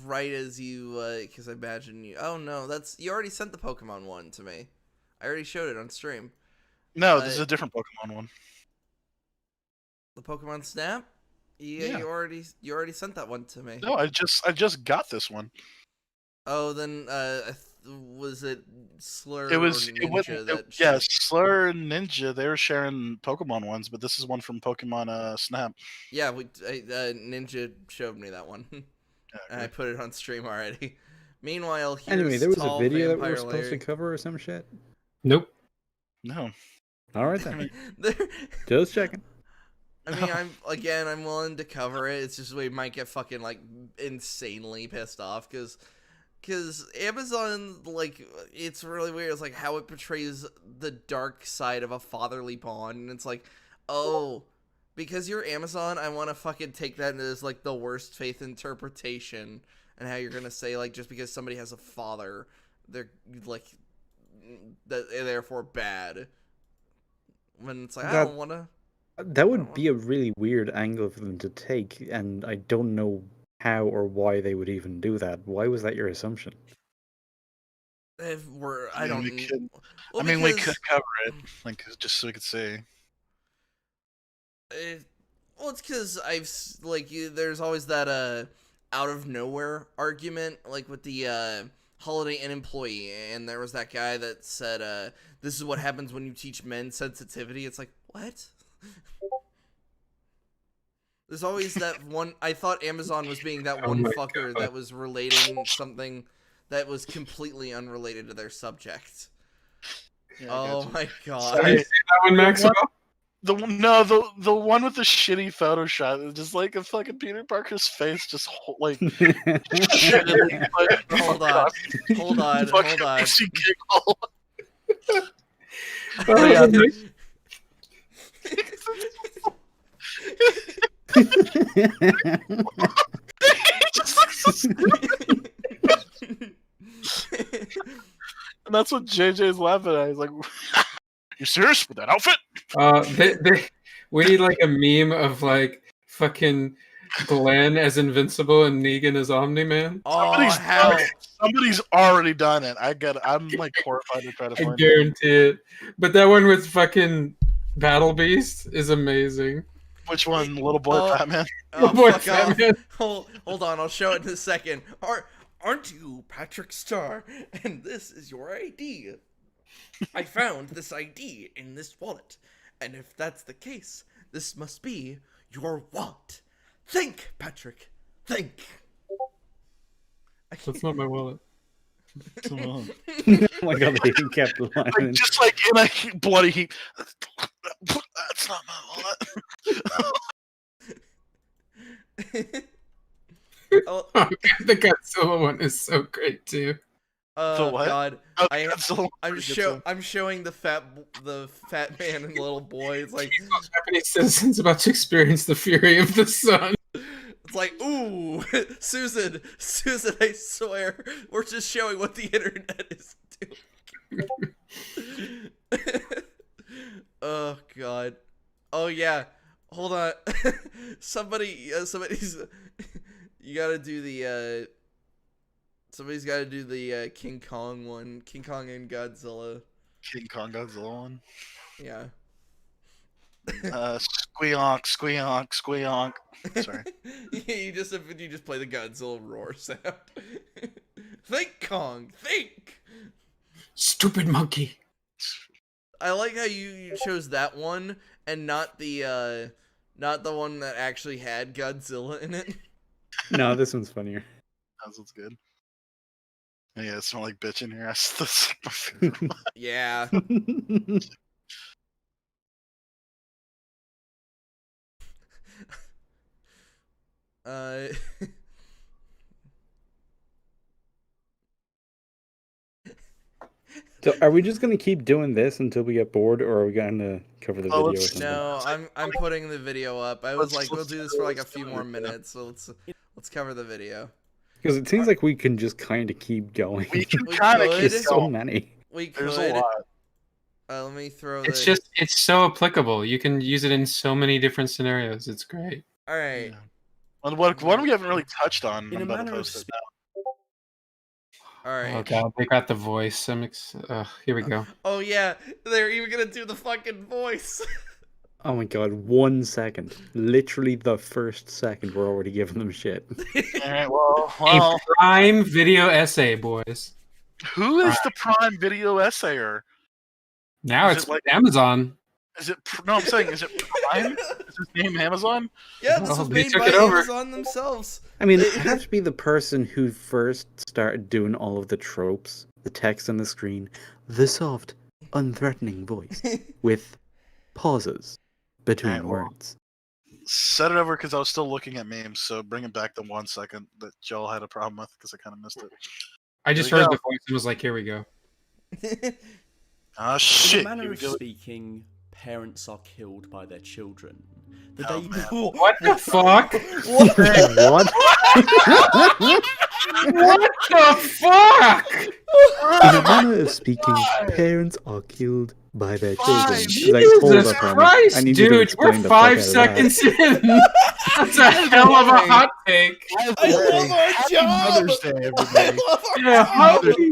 right as you, because I imagine you. Oh no, you already sent the Pokemon one to me. I already showed it on stream.
No, this is a different Pokemon one.
The Pokemon Snap.
Yeah.
You already sent that one to me.
No, I just got this one.
Oh, then was it Slur
It was
or Ninja
yeah, Slur and Ninja. They were sharing Pokemon ones, but this is one from Pokemon Snap.
Yeah, Ninja showed me that one, and I put it on stream already. Meanwhile, here's
Anyway, there was a
tall
video that we
Vampire
were supposed to
Larry.
cover or some shit.
Nope.
No.
All right then.
There-
Just checking.
I mean, I'm willing to cover it. It's just we might get fucking like insanely pissed off because Amazon, like, it's really weird. It's like how it portrays the dark side of a fatherly bond, and it's like, oh, because you're Amazon, I want to fucking take that as like the worst faith interpretation, and how you're gonna say like just because somebody has a father, they're like that therefore bad. When it's like I don't want to.
That would be a really weird angle for them to take, and I don't know how or why they would even do that. Why was that your assumption?
If we're,
I
don't.
mean, we could.
Well,
we could cover it, like just so we could see.
Well, it's because there's always that out of nowhere argument, like with the Holiday Inn employee, and there was that guy that said, "This is what happens when you teach men sensitivity." It's like, what? There's always that one. I thought Amazon was being that one fucker that was relating something that was completely unrelated to their subject.
Yeah,
oh my god!
Have you seen that one, Maxwell?
The one with the shitty Photoshop, it's just like a fucking Peter Parker's face, just like shittily, like,
hold on.
Makes you giggle.
Oh, yeah.
Just looks so stupid. And that's what JJ's laughing at. He's like, "You serious with that outfit?"
We need like a meme of like fucking Glenn as Invincible and Negan as Omni-Man.
Oh, hell.
Somebody's already done it. I'm like horrified to try to
I
find
guarantee it. But that one with fucking Battle Beast is amazing.
Which one, little boy Batman?
Oh,
Boy,
fuck off.
Batman.
Hold on, I'll show it in a second. Aren't you Patrick Star? And this is your ID. I found this ID in this wallet. And if that's the case, this must be your wallet. Think, Patrick. Think.
That's not my wallet.
Oh my god, they kept the line.
Like, just like in a bloody heap. That's not my wallet.
Oh,
The Godzilla one is so great too.
The what?
God.
Oh,
I'm showing the fat man and little boy. It's like
Japanese citizens about to experience the fury of the sun.
it's like, ooh, Susan, I swear, we're just showing what the internet is doing. Oh God. Oh yeah. Hold on. Somebody's. You gotta do the. Somebody's gotta do the King Kong one. King Kong and Godzilla.
King Kong Godzilla one.
Yeah.
Squeonk, squeonk, squeonk. Sorry.
you just play the Godzilla roar sound. Think, Kong, think.
Stupid monkey.
I like how you chose that one and not the one that actually had Godzilla in it.
No, this one's funnier.
That one's good. Yeah, it smells like bitch in here. That's like my favorite one.
Yeah.
So are we just gonna keep doing this until we get bored, or are we gonna cover the video or something?
No, I'm putting the video up. I was like, we'll
let's
do this
do
for
it,
like a
let's
few
do
more
it, yeah.
minutes. So let's cover the video.
Because it seems like we can just kind of keep going.
We can
We
kind of
could.
keep
There's so
going.
many.
We
There's
could.
a lot.
Let me throw
It's
the.
it's so applicable. You can use it in so many different scenarios. It's great.
All right.
Yeah. Well, what one we haven't really touched on.
In
I'm
a
about to
manner of
post it now.
All right.
Oh god, they got the voice. Here we go.
Oh yeah, they're even gonna do the fucking voice.
Oh my god, 1 second. Literally the first second, we're already giving them shit.
All right. Well,
A Prime Video essay, boys.
who is the Prime Video essayer?
Now
Is
it's
it like-
Amazon.
Is it? No, I'm saying, is it Prime? Is his name Amazon?
Yeah, this
Well,
was
they
made
took
by
it over.
Amazon themselves.
I mean, it has to be the person who first started doing all of the tropes, the text on the screen, the soft, unthreatening voice, with pauses between
Alright, well,
words.
Set it over because I was still looking at memes. So bring it back to 1 second that Joel had a problem with because I kind of missed it.
I just
Here we
heard
go.
the voice and was like, here we go.
Ah,
In
shit.
a
Here
manner
we
of
go.
speaking, parents are killed by their children. The
Oh,
day
man.
What the fuck?
What?
What the fuck?
In a manner of speaking, parents are killed by their children.
Fine.
She's like, hold
Jesus
up, honey.
Christ,
I need you to
dude,
explain
we're
the fuck
5
out of that.
seconds in. That's a hell of a hot take.
I love our
Happy
job.
Mother's Day,
I
everybody.
love our
Yeah,
job.
Mother's Day.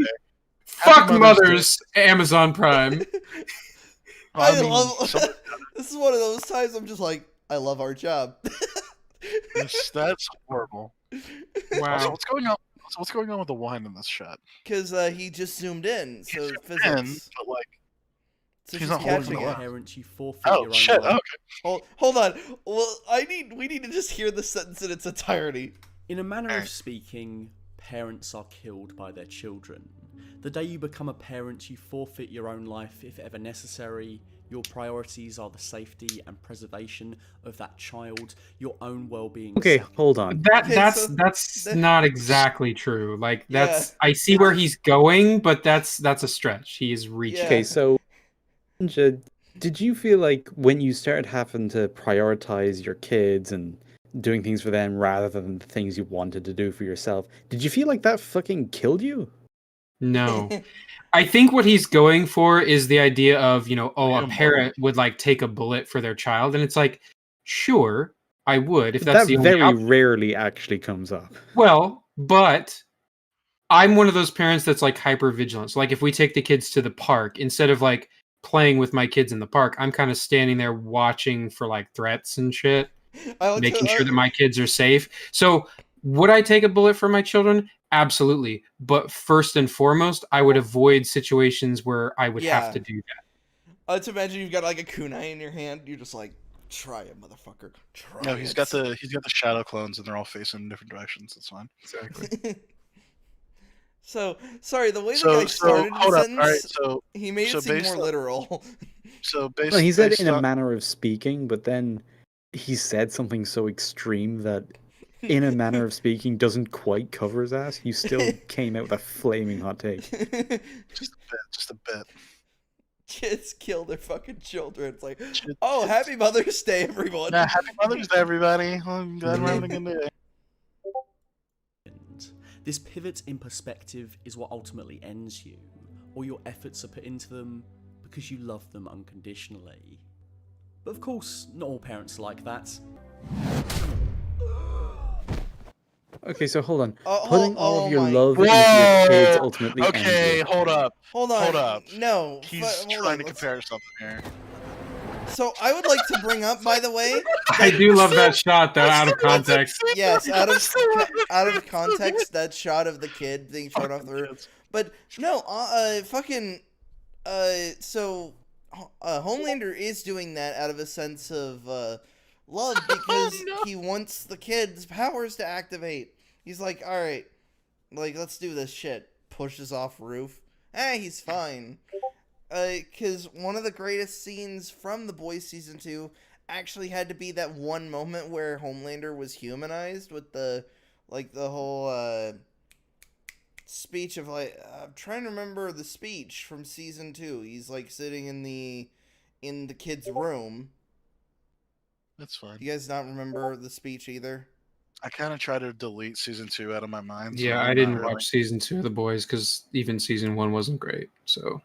Fuck
Happy Mother's
mothers, Amazon Prime.
I
mean,
love.
some-
This is one of those times I'm just like, I love our job.
that's horrible. Also,
Wow.
what's going on with the wine in this shot?
Because he just zoomed in, so
He's
physics.
in, but like,
So
he's
she's
not holding
catching
the
it.
line.
Parents, you forfeit
oh
your own
shit,
life.
okay.
Hold on. Well, we need to just hear the sentence in its entirety.
In a manner
Alright.
of speaking, parents are killed by their children. The day you become a parent, you forfeit your own life if ever necessary. Your priorities are the safety and preservation of that child, your own well-being.
Okay,
second.
hold on.
Okay,
That's
so
that's
that-
not exactly true. Like that's
Yeah.
I see where he's going, but that's a stretch. He is reaching.
Yeah.
Okay, so, Ninja, did you feel like when you started having to prioritize your kids and doing things for them rather than the things you wanted to do for yourself, did you feel like that fucking killed you?
No. I think what he's going for is the idea of, a
Freedom
parent would like take a bullet for their child, and it's like, sure, I would if
But
that's
that
the only
very
option.
rarely actually comes up.
Well, but I'm one of those parents that's like hyper vigilant. So like if we take the kids to the park, instead of like playing with my kids in the park, I'm kind of standing there watching for like threats and shit, making sure that my kids are safe. So would I take a bullet for my children? Absolutely. But first and foremost, I would avoid situations where I would
Yeah.
have to do that.
Let's imagine you've got like a kunai in your hand. You're just like, try it, motherfucker. Try
No,
it.
he's got the shadow clones and they're all facing different directions. It's fine.
Exactly.
So sorry, the way the
So
guy started
hold
the
up.
sentence,
All right. So
he made
so
it seem
based
more
on-
literal.
based.
No, he said it
based
in a
on-
manner of speaking, but then he said something so extreme that in a manner of speaking doesn't quite cover his ass. You still came out with a flaming hot take.
Just a bit.
Kids kill their fucking children. It's like,
Shit.
oh, happy Mother's Day, everyone.
Yeah, happy Mother's Day, everybody. I'm glad we're having a good day.
This pivot in perspective is what ultimately ends you. All your efforts are put into them because you love them unconditionally. But of course, not all parents are like that.
Okay, so hold on.
Oh,
Putting all
oh
of your
my-
love into your kids
Whoa!
ultimately
Okay,
ends you.
hold up.
Hold on.
Hold up.
No.
He's
hold
trying
on,
to
let's-
compare something here.
So I would like to bring up, by the way,
I do love that shot though, out of context.
yes, out of context, that shot of the kid being thrown off the roof. But no, so Homelander is doing that out of a sense of love because he wants the kid's powers to activate. He's like, all right, like let's do this shit. Pushes off roof. He's fine. Because one of the greatest scenes from The Boys season 2 actually had to be that one moment where Homelander was humanized with the whole speech of like I'm trying to remember the speech from season 2. He's like sitting in the kid's room.
That's fine.
You guys not remember the speech either?
I kind of try to delete season 2 out of my mind. So
Yeah,
I'm
I
not
didn't
really-
watch season 2 of The Boys because even season 1 wasn't great. So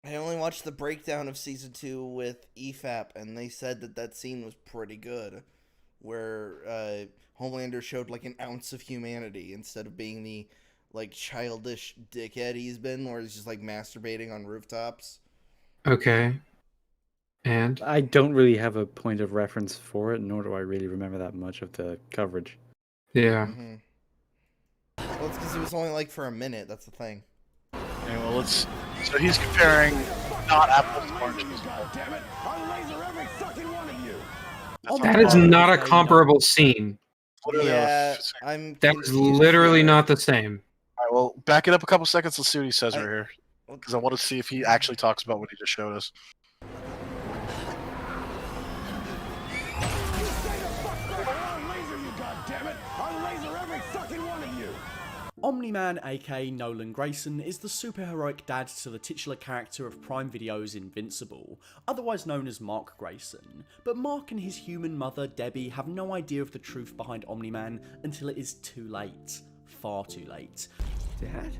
I only watched the breakdown of season 2 with EFAP, and they said that scene was pretty good, where Homelander showed like an ounce of humanity instead of being the like childish dickhead he's been, where he's just like masturbating on rooftops.
okay, and
I don't really have a point of reference for it, nor do I really remember that much of the coverage.
yeah,
Mm-hmm. Well, it's because it was only like for a minute. That's the thing.
Okay, well, let's. So he's comparing not apples to oranges.
that is not a comparable scene.
Literally
Yeah,
All
I'm.
That is
confused
literally
here.
not the same.
right, well, back it up a couple seconds. Let's see what he says
I-
right here, because I want to see if he actually talks about what he just showed us.
Omni-Man, aka Nolan Grayson, is the superheroic dad to the titular character of Prime Video's Invincible, otherwise known as Mark Grayson. But Mark and his human mother, Debbie, have no idea of the truth behind Omni-Man until it is too late. Far too late.
Dad?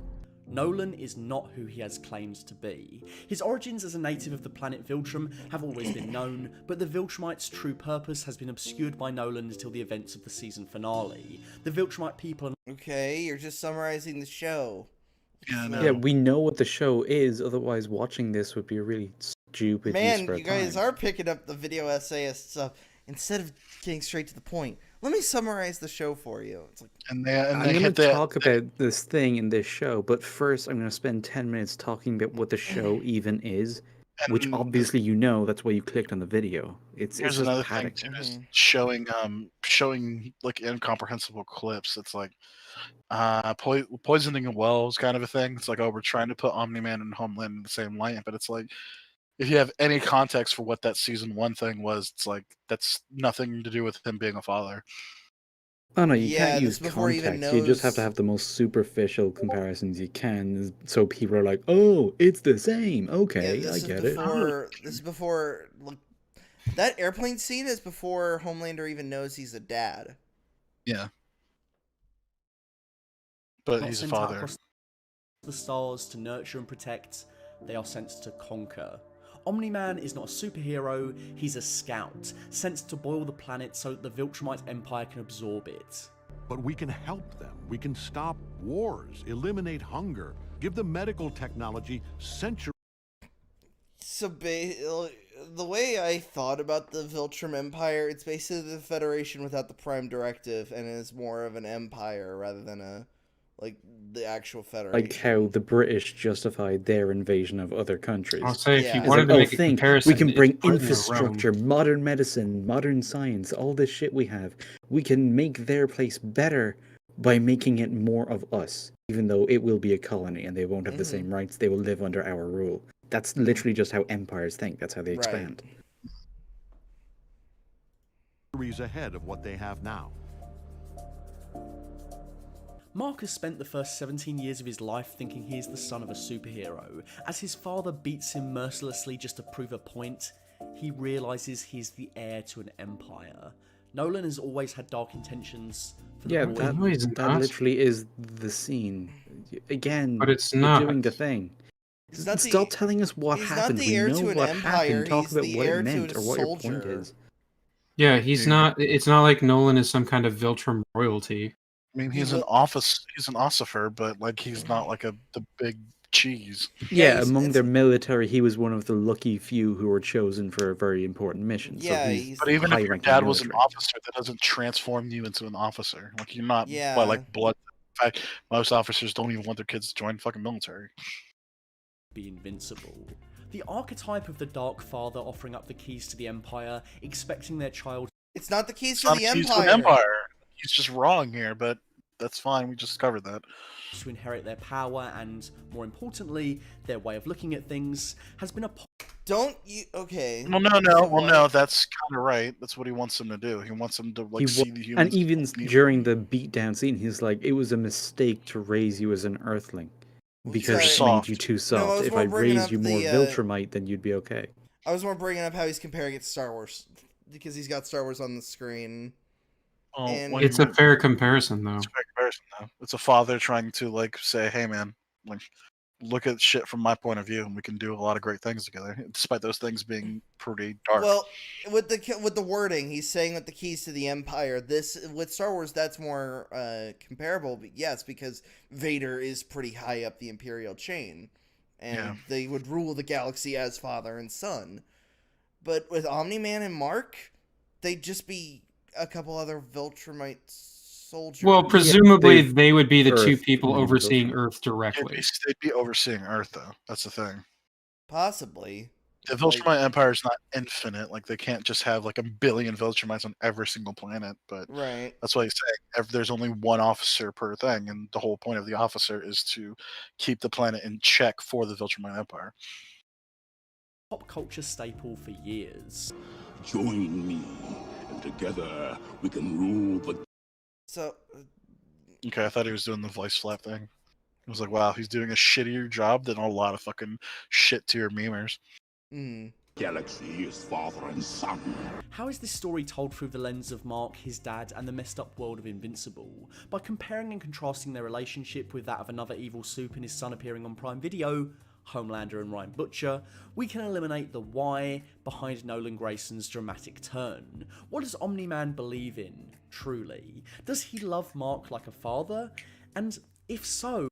Nolan is not who he has claimed to be. His origins as a native of the planet Viltrum have always been known, but the Viltrumites' true purpose has been obscured by Nolan until the events of the season finale. The Viltrumite people are
Okay, you're just summarizing the show.
Yeah, no.
Yeah, we know what the show is, otherwise watching this would be a really stupid use
Man,
for
you
a
guys
time.
are picking up the video essayist stuff instead of getting straight to the point. Let me summarize the show for you. It's like,
And they
I'm going
hit
to
that.
talk about this thing in this show, but first I'm going to spend 10 minutes talking about what the show even is, which
and
obviously you know, that's why you clicked on the video. It's
Here's
just
another thing
paddock.
too, is
Mhm.
showing like incomprehensible clips. It's like poisoning a well is kind of a thing. It's like, oh, we're trying to put Omni-Man and Homeland in the same light, but it's like, if you have any context for what that season 1 thing was, it's like that's nothing to do with him being a father.
Oh no, you
Yeah,
can't
this
use
before he even
context. You just have to
knows-
have the most superficial comparisons you can, so people are like, "Oh, it's the same." Okay,
yeah,
I
this
get
is
it.
before. This is before. Look, that airplane scene is before Homelander even knows he's a dad.
Yeah, but
not
he's a
sent out
father.
across the stars to nurture and protect, they are sent to conquer. Omni-Man is not a superhero, he's a scout, sent to boil the planet so that the Viltrumite Empire can absorb it.
But we can help them. We can stop wars, eliminate hunger, give them medical technology centuries.
So the way I thought about the Viltrum Empire, it's basically the Federation without the Prime Directive, and is more of an empire rather than the actual Federation.
Like how the British justified their invasion of other countries.
I'll say if
Yeah.
you
It's
It's
wanted
like,
to
oh,
make a
think
comparison,
we can bring
it's Britain or Rome.
infrastructure, modern medicine, modern science, all this shit we have. We can make their place better by making it more of us, even though it will be a colony and they won't have the
Mhm.
same rights. They will live under our rule. That's literally just how empires think. That's how they
Right.
expand.
Ahead of what they have now.
Mark has spent the first 17 years of his life thinking he is the son of a superhero. As his father beats him mercilessly just to prove a point, he realises he's the heir to an empire. Nolan has always had dark intentions for the
Yeah,
boy.
that,
No, he's
that
not.
literally is the scene. Again,
But it's
you're
not.
doing the thing.
He's not
Stop
the-
telling us what
he's not
happened.
the
We
heir
know
to an
what
empire,
happened. Talk
he's
about
the
what
heir
it
to
meant
a
or what your point
soldier.
is.
Yeah, he's
Yeah.
not. It's not like Nolan is some kind of Viltrum royalty.
I mean,
He
he's an
will-
office. He's an ossifer, but like he's not like the big cheese.
Yeah,
he's-
among
it's-
their military, he was one of the lucky few who were chosen for a very important mission.
Yeah,
so
he's-
he's
But even if your
high-ranking
dad was an
military.
officer, that doesn't transform you into an officer. Like you're not by
Yeah.
like blood. In fact, most officers don't even want their kids to join fucking military.
Be invincible. The archetype of the Dark Father offering up the keys to the Empire, expecting their child
It's not the keys
It's
to
not
the
a keys to
empire.
an empire. He's just wrong here, but that's fine. We just covered that.
to inherit their power and, more importantly, their way of looking at things, has been a
Don't you? Okay.
Well, no.
So
Well,
what?
no. That's kind of right. That's what he wants them to do. He wants them to like see the humans.
And even
need-
during the beatdown scene, he's like, "It was a mistake to raise you as an Earthling because it
Sorry.
made you too
No, I
soft.
was
If
more
I
bringing
raised
up
you more
the,
Viltrumite, then you'd be okay."
I was more bringing up how he's comparing it to Star Wars because he's got Star Wars on the screen.
Oh,
And-
when
It's a fair comparison, though.
It's a fair comparison, though. It's a father trying to like say, "Hey, man, like, look at shit from my point of view, and we can do a lot of great things together, despite those things being pretty dark."
Well, with the wording, he's saying that the keys to the Empire. This with Star Wars, that's more comparable. But yes, because Vader is pretty high up the Imperial chain, and
Yeah.
they would rule the galaxy as father and son. But with Omni-Man and Mark, they'd just be a couple other Viltrumite soldiers.
Well, presumably
they-
they would be the two
Earth
people
and
overseeing
Viltrumite.
Earth directly.
They'd be overseeing Earth, though. That's the thing.
Possibly.
The
Like-
Viltrumite Empire is not infinite. Like, they can't just have like a billion Viltrumites on every single planet. But
Right.
that's why he's saying there's only one officer per thing, and the whole point of the officer is to keep the planet in check for the Viltrumite Empire.
Pop culture staple for years.
Join me, and together we can rule the.
So
Okay, I thought he was doing the voice flap thing. I was like, wow, he's doing a shittier job than a lot of fucking shit tier memers.
Galaxy is father and son.
How is this story told through the lens of Mark, his dad, and the messed up world of Invincible? By comparing and contrasting their relationship with that of another evil soup and his son appearing on Prime Video, Homelander and Ryan Butcher, we can eliminate the why behind Nolan Grayson's dramatic turn. What does Omni-Man believe in, truly? Does he love Mark like a father? And if so...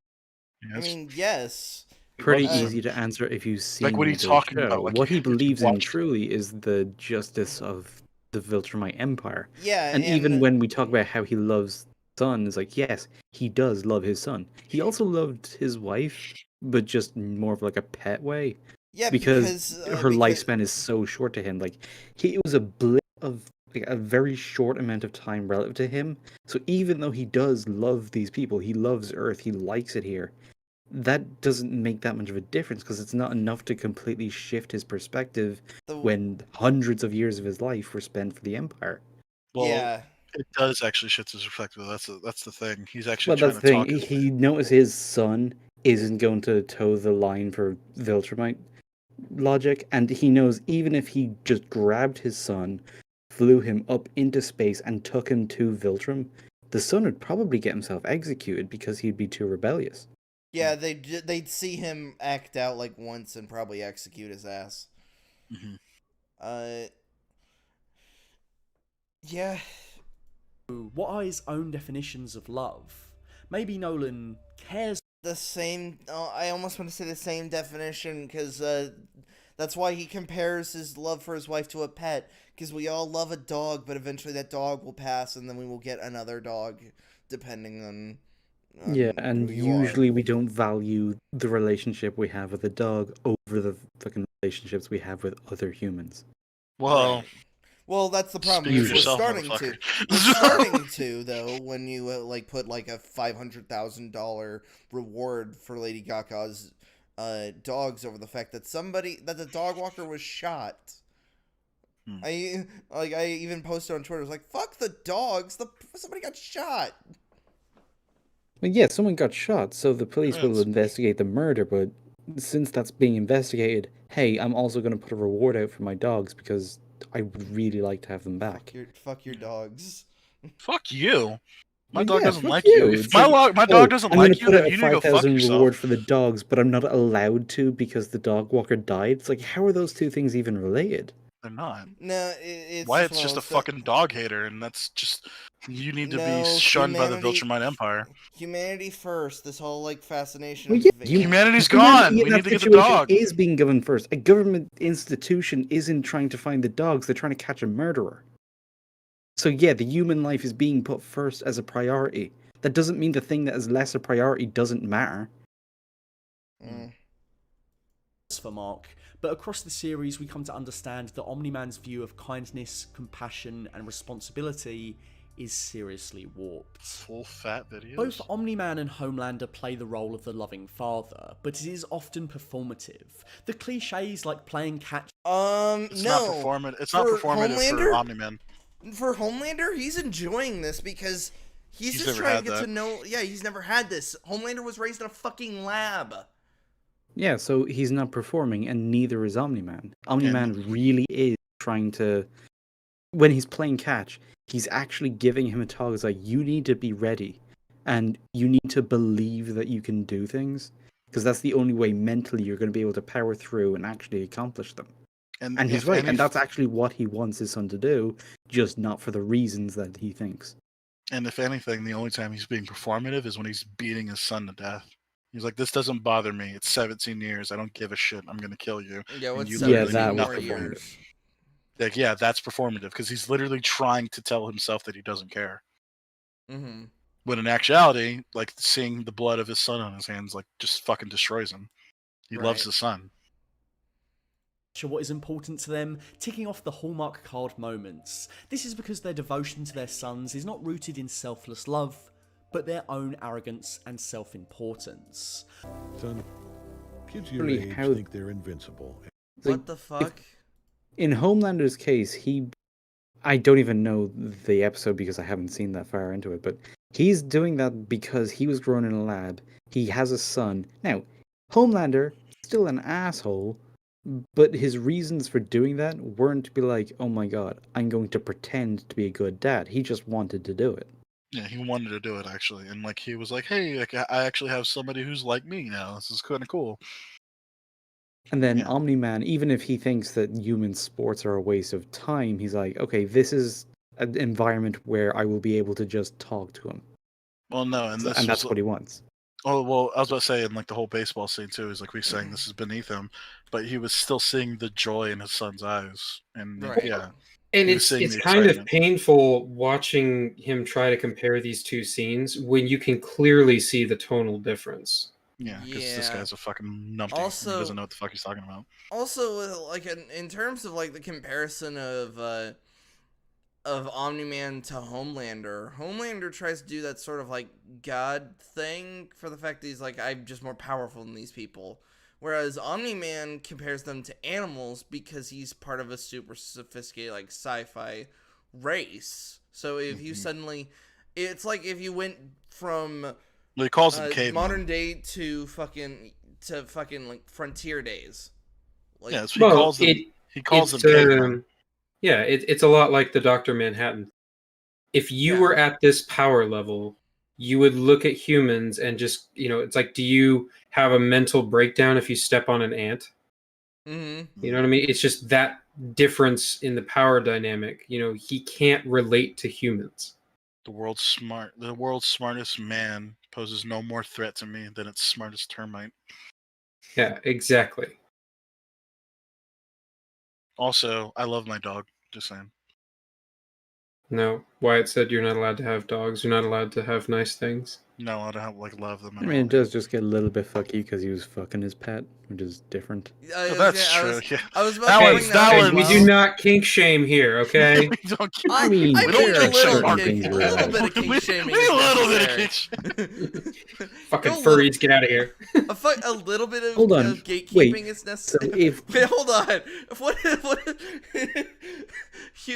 I mean, yes.
Pretty
loves him.
easy to answer if you've seen
Like, what are you
the
talking
show.
about? Like,
what he
you
believes in
watched-
truly is the justice of the Viltrumite Empire.
Yeah,
And even when we talk about how he loves son, it's like, yes, he does love his son. He also loved his wife, but just more of like a pet way.
Yeah,
because her lifespan is so short to him. Like, it was a blip of like, a very short amount of time relative to him. So even though he does love these people, he loves Earth, he likes it here, that doesn't make that much of a difference because it's not enough to completely shift his perspective when hundreds of years of his life were spent for the Empire.
Well,
yeah.
it does actually shift his perspective. That's the thing. He's actually
Well,
trying
that's
to
the
talk.
thing. He noticed his son isn't going to toe the line for Viltrumite logic, and he knows even if he just grabbed his son, flew him up into space, and took him to Viltrum, the son would probably get himself executed because he'd be too rebellious.
Yeah, they'd see him act out like once and probably execute his ass. Yeah.
What are his own definitions of love? Maybe Nolan cares
The same. I almost want to say the same definition because that's why he compares his love for his wife to a pet. Because we all love a dog, but eventually that dog will pass, and then we will get another dog, depending on.
Yeah, and
who you are.
usually we don't value the relationship we have with a dog over the fucking relationships we have with other humans.
Well,
Right. Well, that's the problem.
speak
Is
for
we're
yourself,
starting to.
motherfucker.
We're starting to though when you like put like a $500,000 reward for Lady Gaga's dogs over the fact that the dog walker was shot. I even posted on Twitter. I was like, "Fuck the dogs! Somebody got shot."
Well, yeah, someone got shot, so the police will
Yes.
investigate the murder, but since that's being investigated, hey, I'm also going to put a reward out for my dogs because I would really like to have them back.
Fuck your dogs.
fuck you. My
Well,
dog
yeah,
doesn't
fuck
like
you.
you. If
It's
my
like,
dog doesn't
I'm
like
gonna
you,
put
then
out
you
a
need to go fuck
5,000
yourself.
reward for the dogs, but I'm not allowed to because the dog walker died. It's like, how are those two things even related?
They're not.
No, it's
Wyatt's
one of
just a
those
fucking dog hater, and that's just you need to
No,
be shunned by the
humanity-
Viltrumite Empire.
humanity first. This whole like fascination
Well,
of
yeah,
Vader.
Humanity's
humanity
gone.
in
We
that
need to get the
situation
dog.
is being given first. A government institution isn't trying to find the dogs; they're trying to catch a murderer. So yeah, the human life is being put first as a priority. That doesn't mean the thing that is less a priority doesn't matter.
for Mark, but across the series we come to understand that Omni-Man's view of kindness, compassion, and responsibility is seriously warped.
Full fat videos.
Both Omni-Man and Homelander play the role of the loving father, but it is often performative. The cliches like playing catch.
It's not
No.
performative. It's
For
not performative for
Homelander?
Omni-Man.
For Homelander, he's enjoying this because he's just
never
trying
had
to get
that.
to know. Yeah, he's never had this. Homelander was raised in a fucking lab.
Yeah, so he's not performing, and neither is Omni-Man. Omni-Man really is trying to. When he's playing catch, he's actually giving him a talk. It's like, you need to be ready, and you need to believe that you can do things, because that's the only way mentally you're going to be able to power through and actually accomplish them. And he's right, and that's actually what he wants his son to do, just not for the reasons that he thinks.
And if anything, the only time he's being performative is when he's beating his son to death. He's like, this doesn't bother me. It's 17 years. I don't give a shit. I'm going to kill you.
Yeah,
And
what's
you
Yeah,
literally
that
do
was
nothing for me.
performative.
Like, yeah, that's performative because he's literally trying to tell himself that he doesn't care.
Mm-hmm.
When in actuality, like, seeing the blood of his son on his hands, like, just fucking destroys him. He loves
Right.
his son.
What is important to them, ticking off the hallmark card moments. This is because their devotion to their sons is not rooted in selfless love, but their own arrogance and self-importance.
Son, kids your
Really,
age
how-
think they're invincible.
It's like,
What the fuck?
in Homelander's case, I don't even know the episode because I haven't seen that far into it, but he's doing that because he was grown in a lab. He has a son. Now, Homelander, still an asshole, but his reasons for doing that weren't to be like, oh my god, I'm going to pretend to be a good dad. He just wanted to do it.
Yeah, he wanted to do it, actually. And, like, he was like, hey, like, I actually have somebody who's like me now. This is kind of cool.
And then
Yeah.
Omni-Man, even if he thinks that human sports are a waste of time, he's like, okay, this is an environment where I will be able to just talk to him.
Well, no, and this
And that's
was,
what he wants.
oh, well, I was about to say, in, like, the whole baseball scene, too, is like we saying this is beneath him, but he was still seeing the joy in his son's eyes. And,
Right.
yeah.
And
He was
it's
seeing
it's
the
kind of
excitement.
painful watching him try to compare these two scenes when you can clearly see the tonal difference.
Yeah, because this
Yeah.
guy's a fucking numpty.
Also-
He doesn't know what the fuck he's talking about.
Also, like in terms of like the comparison of Omni-Man to Homelander, Homelander tries to do that sort of like God thing for the fact that he's like, I'm just more powerful than these people. Whereas Omni-Man compares them to animals because he's part of a super sophisticated like sci-fi race. So if you suddenly, it's like if you went from
Well, he calls him caveman.
modern day to fucking like frontier days. Like,
Yeah, that's what he calls them. He calls them caveman.
Yeah, it's a lot like the Dr. Manhattan. If you
Yeah.
were at this power level, you would look at humans and just, it's like, do you have a mental breakdown if you step on an ant?
mhm.
You know what I mean? It's just that difference in the power dynamic. He can't relate to humans.
The world's smartest man poses no more threat to me than its smartest termite.
Yeah, exactly.
Also, I love my dog. Just saying.
No, Wyatt said you're not allowed to have dogs. You're not allowed to have nice things.
No, I don't have, love them.
I mean, it does just get a little bit fucky because he was fucking his pet, which is different.
Oh, that's true. Yeah.
I was about
That
to
one's-
bring
that
that
one-
up
We
as
do
well.
not kink shame here, okay?
We don't care.
I mean,
I
we don't
mean
kick
a little
certain
kink,
things
a
are
little
allowed.
bit of kink shaming.
We
is
a little bit of
necessary.
Fucking
Go a little-
furries, get out of here.
A little bit of,
Hold on.
of gatekeeping
Wait.
is
So
necessary.
if
Wait, hold on. What?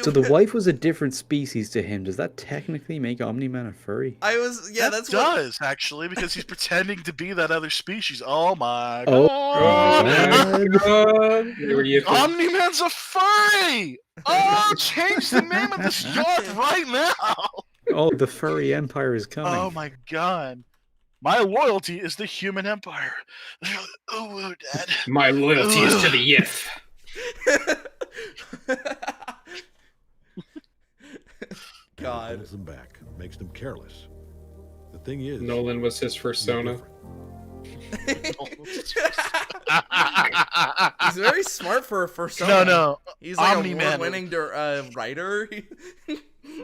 so, the wife was a different species to him. Does that technically make Omni-Man a furry?
That does actually because he's pretending to be that other species. Oh my
Oh,
god!
God.
Omni-Man's a furry! Oh, change the name of this yard right now!
Oh, the furry empire is coming.
Oh my god. My loyalty is the human empire. Oh, Dad.
My loyalty is to the Yif.
God.
Holds them back, makes them careless. The thing is,
Nolan was his
you're
persona.
different.
He's very smart for a persona.
No.
He's like
Omni-Man.
award-winning writer.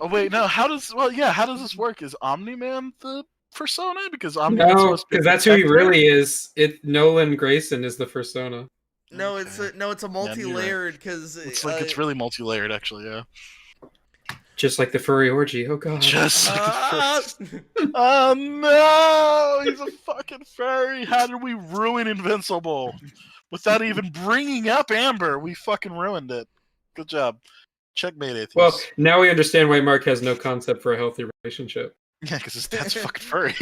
Oh wait, no. How does this work? Is Omni-Man the persona? Because Omni-Man's
No,
supposed to be
because that's who he
protector?
really is. Nolan Grayson is the persona.
No, it's a
you're right.
multi-layered because
It's like it's really multi-layered, actually. Yeah.
Just like the furry orgy. Oh god.
Just like the
Ah!
first. Oh no! He's a fucking furry. How did we ruin Invincible without even bringing up Amber? We fucking ruined it. Good job. Checkmate, atheist.
Well, now we understand why Mark has no concept for a healthy relationship.
Yeah, because his dad's fucking furry.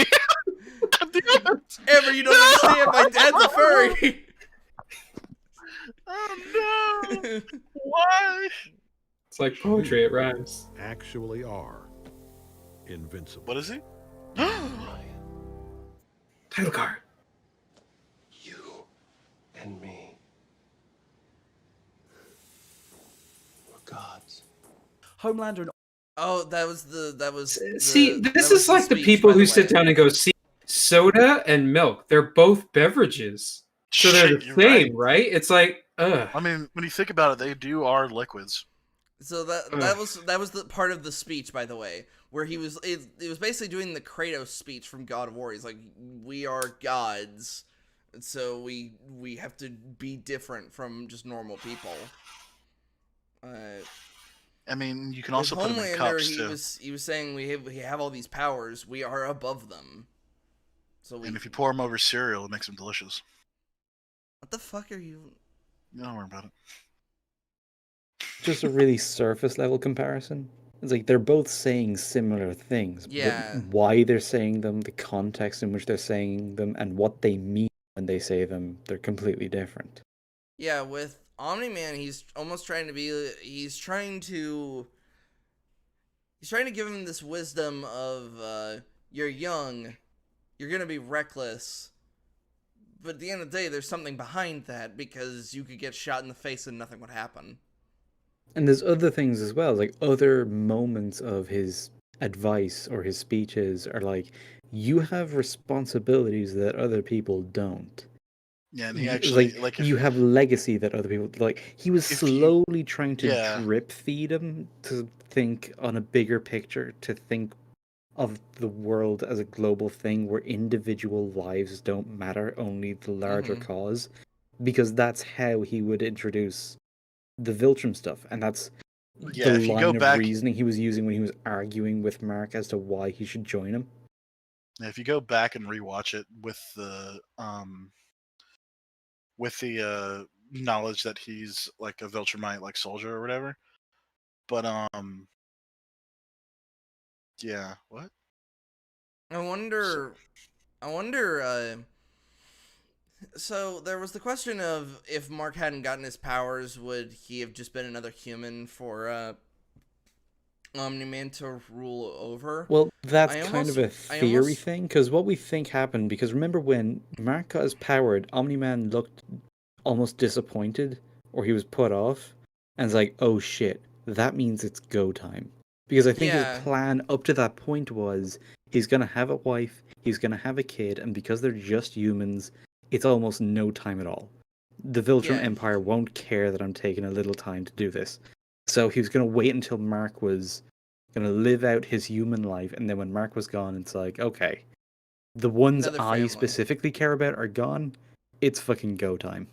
Amber, you don't understand. My dad's a furry.
Oh no! Why?
It's like poetry, it rhymes.
Actually are invincible.
What is he?
Title card.
You and me. We're gods.
Homelander and
Oh, that was the.
See,
that
this
was
is like the
speech,
people
by the
who sit
way.
down and go, see, soda and milk, they're both beverages. So they're
Shit,
the
you're
same, right? It's like, ugh.
I mean, when you think about it, they are liquids.
So that was the part of the speech, by the way, where he was it was basically doing the Kratos speech from God of War. He's like, we are gods, so we have to be different from just normal people.
I mean, you can
With
also put them in
Homelander,
cups
he
too.
was saying we have all these powers, we are above them. So we.
And if you pour them over cereal, it makes them delicious.
What the fuck are you?
Don't worry about it.
Just a really surface level comparison. It's like they're both saying similar things.
Yeah.
But why they're saying them, the context in which they're saying them, and what they mean when they say them, they're completely different.
Yeah, with Omni-Man, he's almost trying to be. He's trying to give him this wisdom of you're young, you're gonna be reckless, but at the end of the day, there's something behind that because you could get shot in the face and nothing would happen.
And there's other things as well, like other moments of his advice or his speeches are like, you have responsibilities that other people don't.
Yeah, and he
Y-
actually
like you have legacy that other people like. He was
if you-
slowly trying to
yeah.
drip feed him to think on a bigger picture, to think of the world as a global thing where individual lives don't matter, only the larger cause, because that's how he would introduce the Viltrum stuff, and that's
Yeah,
the
if you
line
go
of
back,
reasoning he was using when he was arguing with Mark as to why he should join him.
if you go back and rewatch it with the knowledge that he's like a Viltrumite like soldier or whatever, but yeah, what?
I wonder. So there was the question of if Mark hadn't gotten his powers, would he have just been another human for Omni-Man to rule over?
Well, that's
I
kind of
almost-
a
I
theory
almost-
thing, because what we think happened, because remember when Mark got his powered, Omni-Man looked almost disappointed, or he was put off, and it's like, oh shit, that means it's go time. Because I think
Yeah.
his plan up to that point was, he's gonna have a wife, he's gonna have a kid, and because they're just humans, it's almost no time at all. The Viltrum
Yeah.
Empire won't care that I'm taking a little time to do this. So he was gonna wait until Mark was gonna live out his human life, and then when Mark was gone, it's like, okay, the ones
Another
I
family.
specifically care about are gone. It's fucking go time.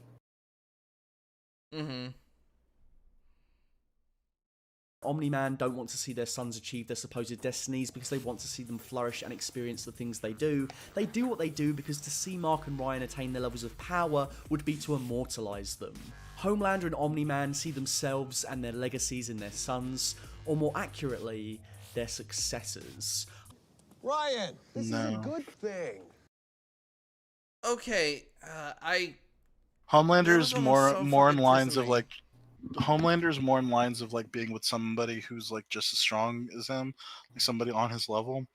Mm-hmm.
Omni-Man don't want to see their sons achieve their supposed destinies because they want to see them flourish and experience the things they do. They do what they do because to see Mark and Ryan attain their levels of power would be to immortalize them. Homelander and Omni-Man see themselves and their legacies in their sons, or more accurately, their successors.
Ryan, this is a
No.
good thing.
Okay,
Homelander's
That was
more
almost so
more in
fucking
lines of
triggering.
like Homelander's more in lines of like being with somebody who's like just as strong as him, like somebody on his level.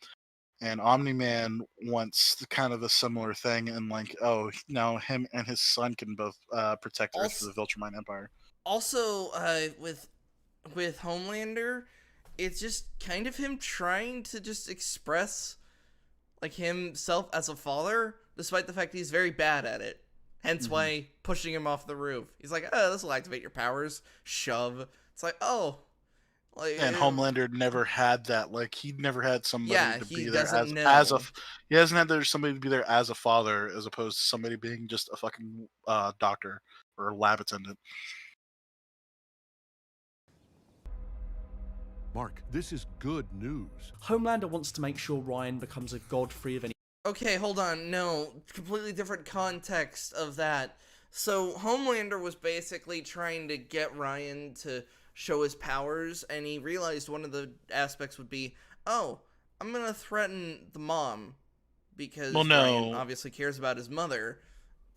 And Omni-Man wants kind of a similar thing, and like, oh, now him and his son can both protect Earth for the Viltrumite Empire.
Also, with Homelander, it's just kind of him trying to just express like himself as a father, despite the fact he's very bad at it. Hence why pushing him off the roof. He's like, oh, this will activate your powers. Shove. It's like, oh. Like,
And Homelander never had that. Like, he never had somebody
Yeah,
to
he
be there
doesn't
as a.
know.
He hasn't had there somebody to be there as a father, as opposed to somebody being just a fucking doctor or lab attendant.
Mark, this is good news.
Homelander wants to make sure Ryan becomes a god free of any
Okay, hold on. No, completely different context of that. So Homelander was basically trying to get Ryan to show his powers, and he realized one of the aspects would be, oh, I'm gonna threaten the mom because Ryan obviously cares about his mother.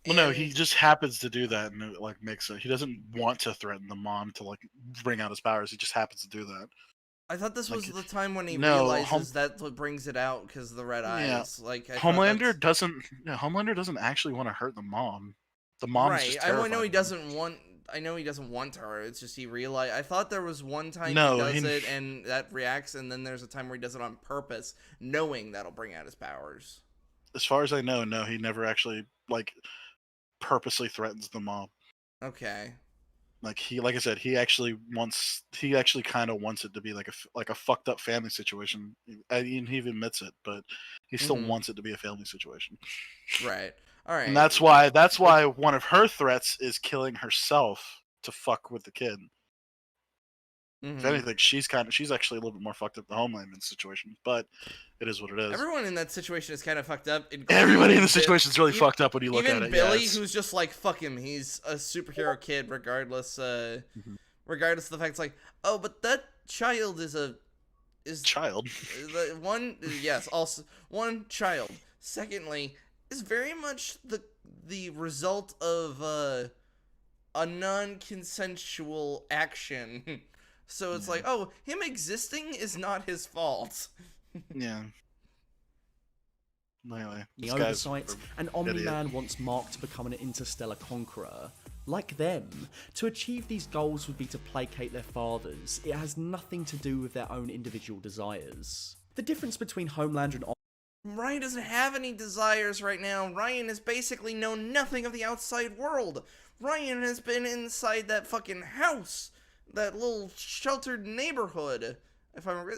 Well, no, he just happens to do that, and it like makes it. He doesn't want to threaten the mom to like bring out his powers. He just happens to do that.
I thought this was
Like,
the time when he
no,
realizes that's what brings it out because of the red eyes. Like
Homelander doesn't actually want to hurt the mom. The mom's just terrified.
I know he doesn't want. I know he doesn't want her. It's just he realized. I thought there was one time he does it and that reacts, and then there's a time where he does it on purpose, knowing that'll bring out his powers.
As far as I know, no, he never actually like purposely threatens the mom.
Okay.
Like like I said, he actually kind of wants it to be like a fucked up family situation. And he even admits it, but he still wants it to be a family situation.
Right. All right.
And that's why one of her threats is killing herself to fuck with the kid. If anything, she's actually a little bit more fucked up than Homelander's situation, but it is what it is.
Everyone in that situation is kind of fucked up.
Everybody in the situation is really fucked up when you look at it.
Even Billy, who's just like, fuck him, he's a superhero kid, regardless. Regardless of the fact it's like, oh, but that child is
child.
Also one child. Secondly, is very much the result of a non-consensual action. So it's like, oh, him existing is not his fault.
Yeah. Anyway,
the oversight, and Omni-Man wants Mark to become an interstellar conqueror. Like them, to achieve these goals would be to placate their fathers. It has nothing to do with their own individual desires. The difference between Homelander and
Ryan doesn't have any desires right now. Ryan has basically known nothing of the outside world. Ryan has been inside that fucking house. That little sheltered neighborhood. If I remember,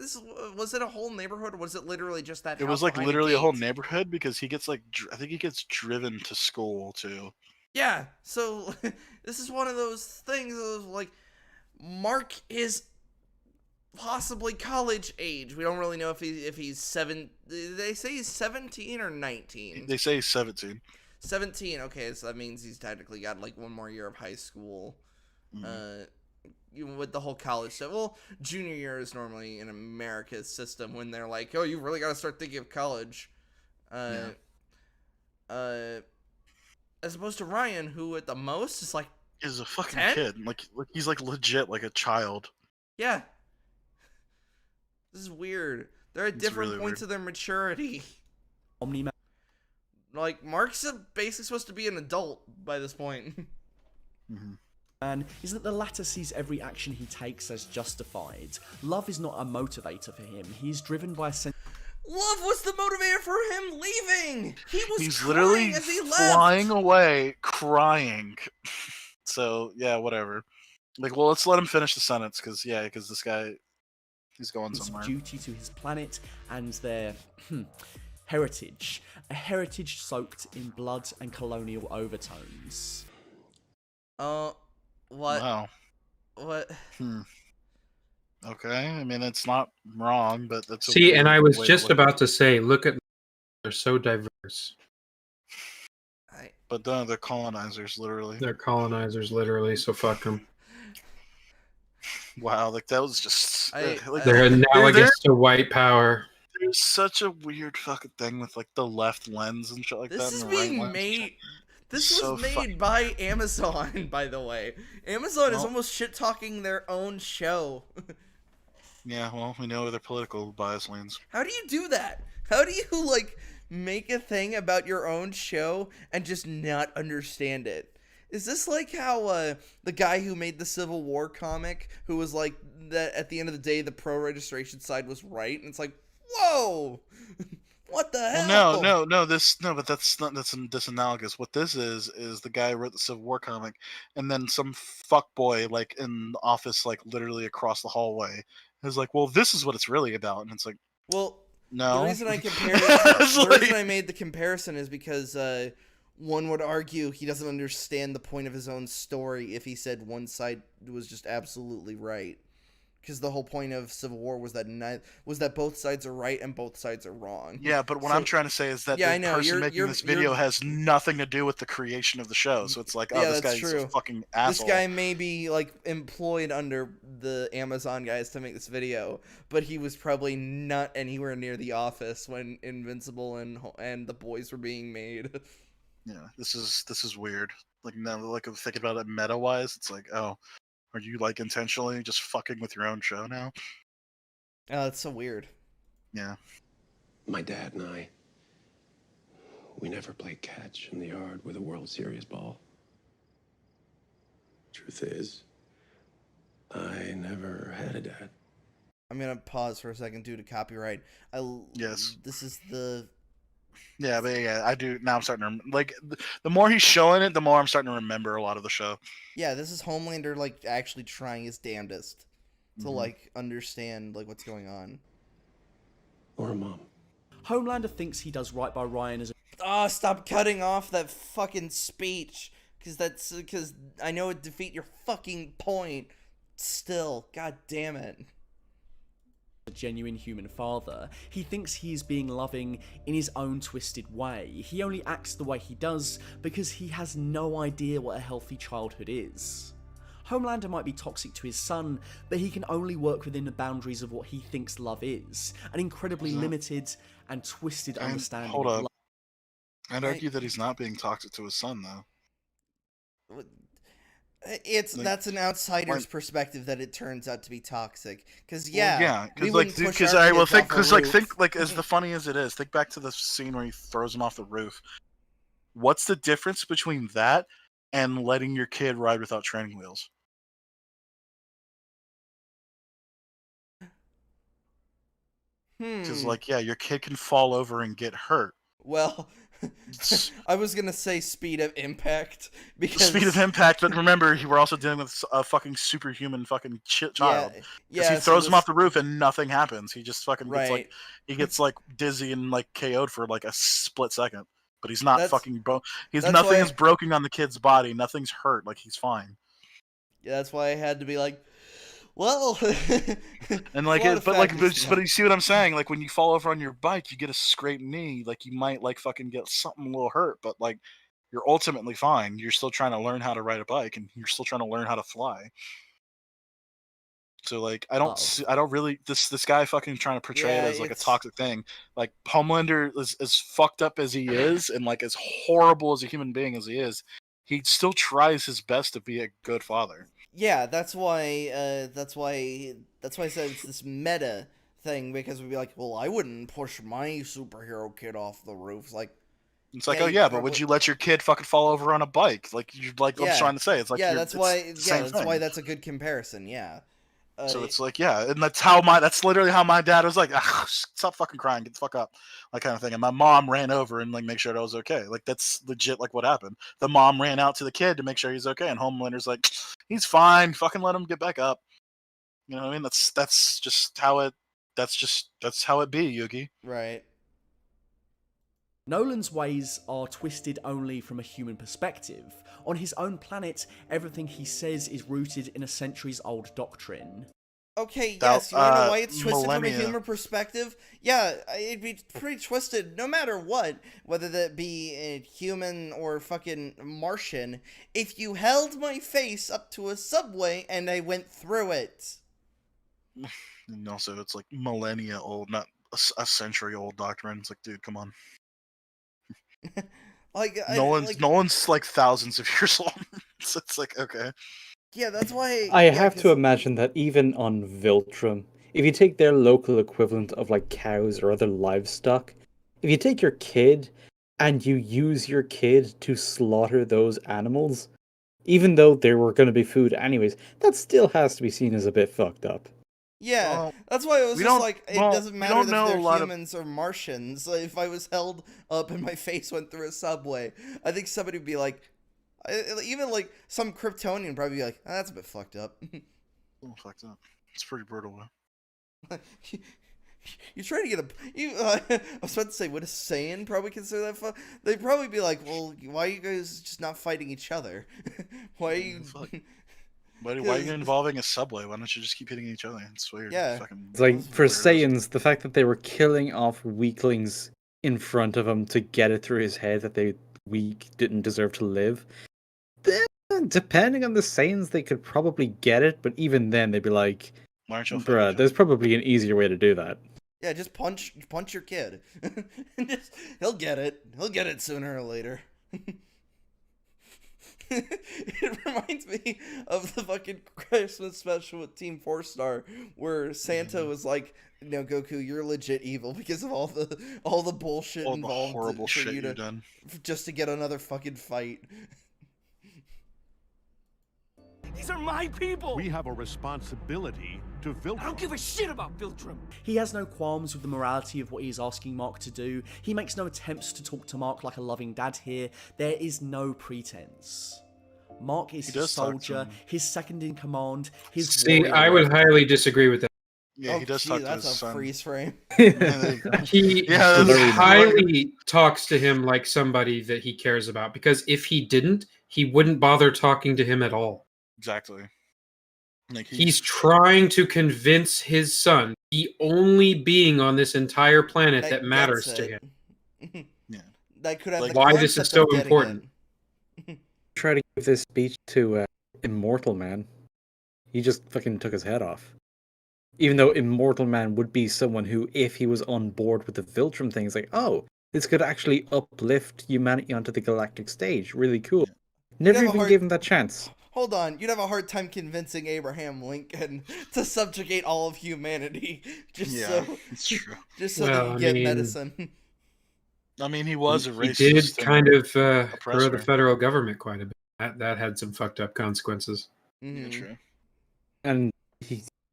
was it a whole neighborhood, or was it literally just that?
It was like literally a whole neighborhood because he gets like I think he gets driven to school too.
Yeah, so this is one of those things of like Mark is possibly college age. We don't really know if he's 7. They say he's 17 or 19.
They say he's 17.
17. Okay, so that means he's technically got like one more year of high school. With the whole college stuff. Well, junior year is normally in America's system when they're like, oh, you really got to start thinking of college. As opposed to Ryan, who at the most is like
is a fucking
10?
kid. Like he's like legit like a child.
Yeah. This is weird. They're at different really points of their maturity.
Omni-Man.
Like, Mark's basically supposed to be an adult by this point.
Is that the latter sees every action he takes as justified. Love is not a motivator for him. He's driven by a sense.
Love was the motivator for him leaving. He's
literally
as he left.
flying away, crying. So yeah, whatever. Like, well, let's let him finish the sentence because this guy, he's going somewhere.
Duty to his planet and their heritage, a heritage soaked in blood and colonial overtones.
What?
Wow.
What?
Okay, I mean it's not wrong, but that's
and I was just about to say, look at they're so diverse.
But they're colonizers, literally.
They're colonizers, literally. So fuck them.
Wow, like that was just
they're analogous to white power.
There's such a weird fucking thing with like the left lens and shit like that.
This is being made. This was made by Amazon, by the way. Amazon is almost shit-talking their own show.
Yeah, well, we know where their political bias leans.
How do you do that? How do you, like, make a thing about your own show and just not understand it? Is this like how the guy who made the Civil War comic, who was like, that at the end of the day, the pro-registration side was right? And it's like, whoa! What the hell?
No, but that's analogous. What this is the guy who wrote the Civil War comic, and then some fuckboy like in the office, like literally across the hallway, is like, well, this is what it's really about, and it's like,
well,
no.
The reason I compared the reason I made the comparison is because one would argue he doesn't understand the point of his own story if he said one side was just absolutely right. because the whole point of Civil War was that both sides are right and both sides are wrong.
Yeah, but what I'm trying to say is that
I
the
know,
person making this video has nothing to do with the creation of the show. So it's like, oh, this
that's
guy's
true.
a fucking asshole.
This guy may be like employed under the Amazon guys to make this video, but he was probably not anywhere near the office when Invincible and the boys were being made.
Yeah, this is weird. Like now, like I'm thinking about it meta wise, it's like, oh, are you like intentionally just fucking with your own show now?
Oh, that's so weird.
Yeah.
My dad and I, we never played catch in the yard with a World Series ball. Truth is, I never had a dad.
I'm gonna pause for a second due to copyright.
Yes.
This is the.
Yeah, but yeah, I do. Now I'm starting to like the more he's showing it, the more I'm starting to remember a lot of the show.
Yeah, this is Homelander like actually trying his damnedest to like understand like what's going on.
Or a mom.
Homelander thinks he does right by Ryan as a
Oh, stop cutting off that fucking speech, because I know it defeat your fucking point. Still, god damn it.
genuine human father. He thinks he is being loving in his own twisted way. He only acts the way he does because he has no idea what a healthy childhood is. Homelander might be toxic to his son, but he can only work within the boundaries of what he thinks love is, an incredibly limited and twisted understanding of love.
I'd argue that he's not being toxic to his son, though.
That's an outsider's perspective that it turns out to be toxic. Because
think as the funny as it is, think back to the scene where he throws him off the roof. What's the difference between that and letting your kid ride without training wheels? Because your kid can fall over and get hurt.
Well, I was gonna say speed of impact because
speed of impact, but remember, we're also dealing with a fucking superhuman fucking child. Yeah, he throws him off the roof and nothing happens. He just fucking gets dizzy and KO'd for a split second. But he's not nothing is broken on the kid's body. Nothing's hurt. He's fine.
Yeah, that's why I had to be like, well,
and but you see what I'm saying? When you fall over on your bike, you get a scraped knee. You might fucking get something a little hurt, but you're ultimately fine. You're still trying to learn how to ride a bike, and you're still trying to learn how to fly. So I don't really this guy fucking trying to portray it as a toxic thing. Homelander is as fucked up as he is, and as horrible as a human being as he is, he still tries his best to be a good father.
Yeah, that's why I said it's this meta thing, because we'd be like, well, I wouldn't push my superhero kid off the roof.
But would you let your kid fucking fall over on a bike? I'm trying to say,
that's why that's a good comparison. Yeah.
So it's and that's literally how my dad was stop fucking crying, get the fuck up, kind of thing. And my mom ran over and make sure that I was okay. That's legit what happened. The mom ran out to the kid to make sure he's okay, and Homelander's he's fine, fucking let him get back up. You know what I mean? That's just how it be, Yugi.
Right.
Nolan's ways are twisted only from a human perspective. On his own planet, everything he says is rooted in a centuries-old doctrine.
Okay, yes, you wanna know why it's twisted from a human perspective? Yeah, it'd be pretty twisted no matter what, whether that be a human or fucking Martian, if you held my face up to a subway and I went through it.
And also, it's millennia old, not a century old doctrine. It's dude, come on. Nolan's thousands of years old. So it's okay.
Yeah, that's why
I have to imagine that even on Viltrum, if you take their local equivalent of cows or other livestock, if you take your kid and you use your kid to slaughter those animals, even though they were going to be food anyways, that still has to be seen as a bit fucked up.
Yeah, that's why it was it doesn't matter if they're humans or Martians. If I was held up and my face went through a subway, I think somebody would be even some Kryptonian would probably be that's a bit fucked up.
Fucked up. It's pretty brutal, though.
You're trying to get I was about to say, would a Saiyan probably consider that they'd probably be well, why are you guys just not fighting each other? Why are you...
Why are you involving a subway? Why don't you just keep hitting each other? It's weird.
Yeah.
Fucking
It's like for
weirdos.
Saiyans, the fact that they were killing off weaklings in front of him to get it through his head that they weak didn't deserve to live. Then, depending on the Saiyans, they could probably get it, but even then, they'd be like,
Why aren't you
"Bruh, there's probably an easier way to do that."
Yeah, just punch your kid. He'll get it. He'll get it sooner or later. It reminds me of the fucking Christmas special with Team 4-Star, where Santa was like, "No, Goku, you're legit evil because of all the bullshit
all the
involved
horrible
for
shit
you
you've done."
just to get another fucking fight."
These are my people!
We have a responsibility to Viltrum.
I don't give a shit about Viltrum!
He has no qualms with the morality of what he is asking Mark to do. He makes no attempts to talk to Mark like a loving dad here. There is no pretense. Mark is his
does talk to
soldier,
him.
his second in command, his
See,
warrior.
I would highly disagree with that.
Yeah, he does talk to his
That's a
son.
freeze frame.
He
Yeah, that's
highly talks to him like somebody that he cares about, because if he didn't, he wouldn't bother talking to him at all.
Exactly. Like
He's trying to convince his son, the only being on this entire planet that matters to him.
Yeah.
That could have
Like,
the
why this is
concept
so
of getting
important.
it.
Try to give this speech to Immortal Man. He just fucking took his head off. Even though Immortal Man would be someone who, if he was on board with the Viltrum thing, is like, oh, this could actually uplift humanity onto the galactic stage. Really cool. Never
have a
even
hard-
gave him that chance.
Hold on, you'd have a hard time convincing Abraham Lincoln to subjugate all of humanity just
Yeah,
so
it's true.
just so
Well,
they
I
can get
mean-
medicine.
I mean, he was a
He
racist.
did
and
kind of grow
oppressor.
the federal government quite a bit. That had some fucked up consequences.
Yeah,
Mhm.
true.
And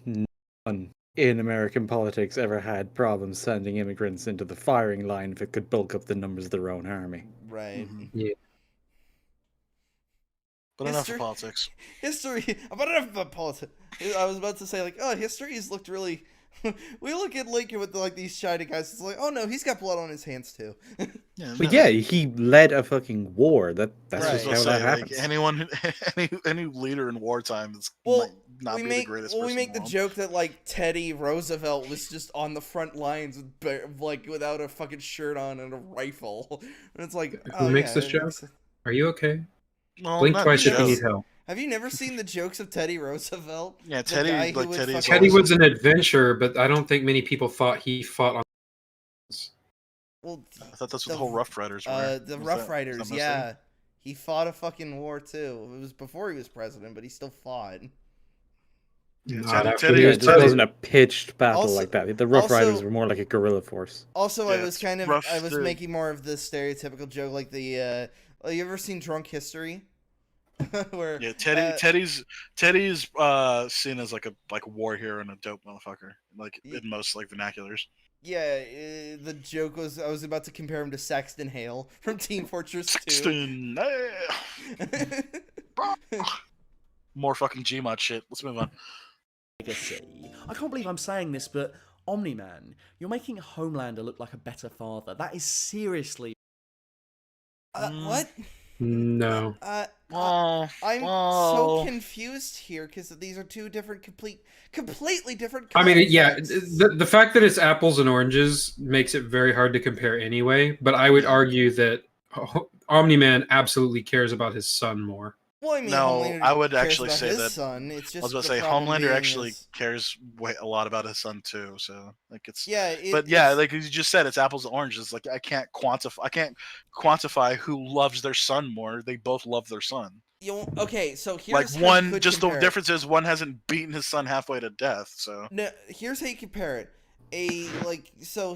no one in American politics ever had problems sending immigrants into the firing line if it could bulk up the numbers of their own army.
Right.
Mhm. But enough
History-
of politics.
History. About enough about politics. I was about to say like, oh, history's looked really. We look at Lincoln with like these shiny guys. It's like, oh no, he's got blood on his hands too.
Yeah,
But yeah, he led a fucking war. That's
Right.
just
I was
how
gonna
that
say,
happens.
anyone, any leader in wartime is
Well,
might not
we
be
make
the greatest
we
person
make
in
the
world.
joke that like Teddy Roosevelt was just on the front lines with like without a fucking shirt on and a rifle, and it's like,
Who makes this
it
joke?
makes-
Are you okay?
Well,
Blink
not
twice if you
just-
need help.
Have you never seen the jokes of Teddy Roosevelt?
Yeah,
The
Teddy.
guy who
Like
would
Teddy's
fucking-
Teddy
always-
was an adventurer, but I don't think many people thought he fought on.
Well,
I thought that's what
the-
the whole Rough Riders were.
the
Was
Rough
that-
Riders,
was that
yeah. He fought a fucking war too. It was before he was president, but he still fought.
Yeah,
Not after
Teddy
he
Yeah,
was
this
president.
wasn't a pitched battle
Also-
like that. The Rough Riders
also-
were more like a guerrilla force.
Also, I
Yeah,
was
it's
kind of
rough
I was
to-
making more of the stereotypical joke, like the. You ever seen Drunk History? Where
Yeah, Teddy's seen as like a war hero and a dope motherfucker, like in most like vernaculars.
Yeah, the joke was I was about to compare him to Saxton Hale from Team Fortress 2.
Sexton, more fucking Gmod shit. Let's move on.
Legacy. I can't believe I'm saying this, but Omni-Man, you're making Homelander look like a better father. That is seriously.
What?
No.
Oh,
I'm so
oh.
confused here because these are two different, completely different.
I mean, yeah,
concepts.
the fact that it's apples and oranges makes it very hard to compare anyway, but I would argue that Omni-Man absolutely cares about his son more.
Well, I mean,
No,
Homelander
I would
cares
actually
about
say
his
that-
son. It's just
I was about to
the
say
problem
Homelander
being
actually
is-
cares a lot about his son too. So like it's
Yeah,
but yeah,
it's-
like you just said, it's apples and oranges. Like I can't quantify who loves their son more. They both love their son.
okay, so here's
Like
how you
one,
could
just
compare
the
it.
difference is one hasn't beaten his son halfway to death. So
No, here's how you compare it.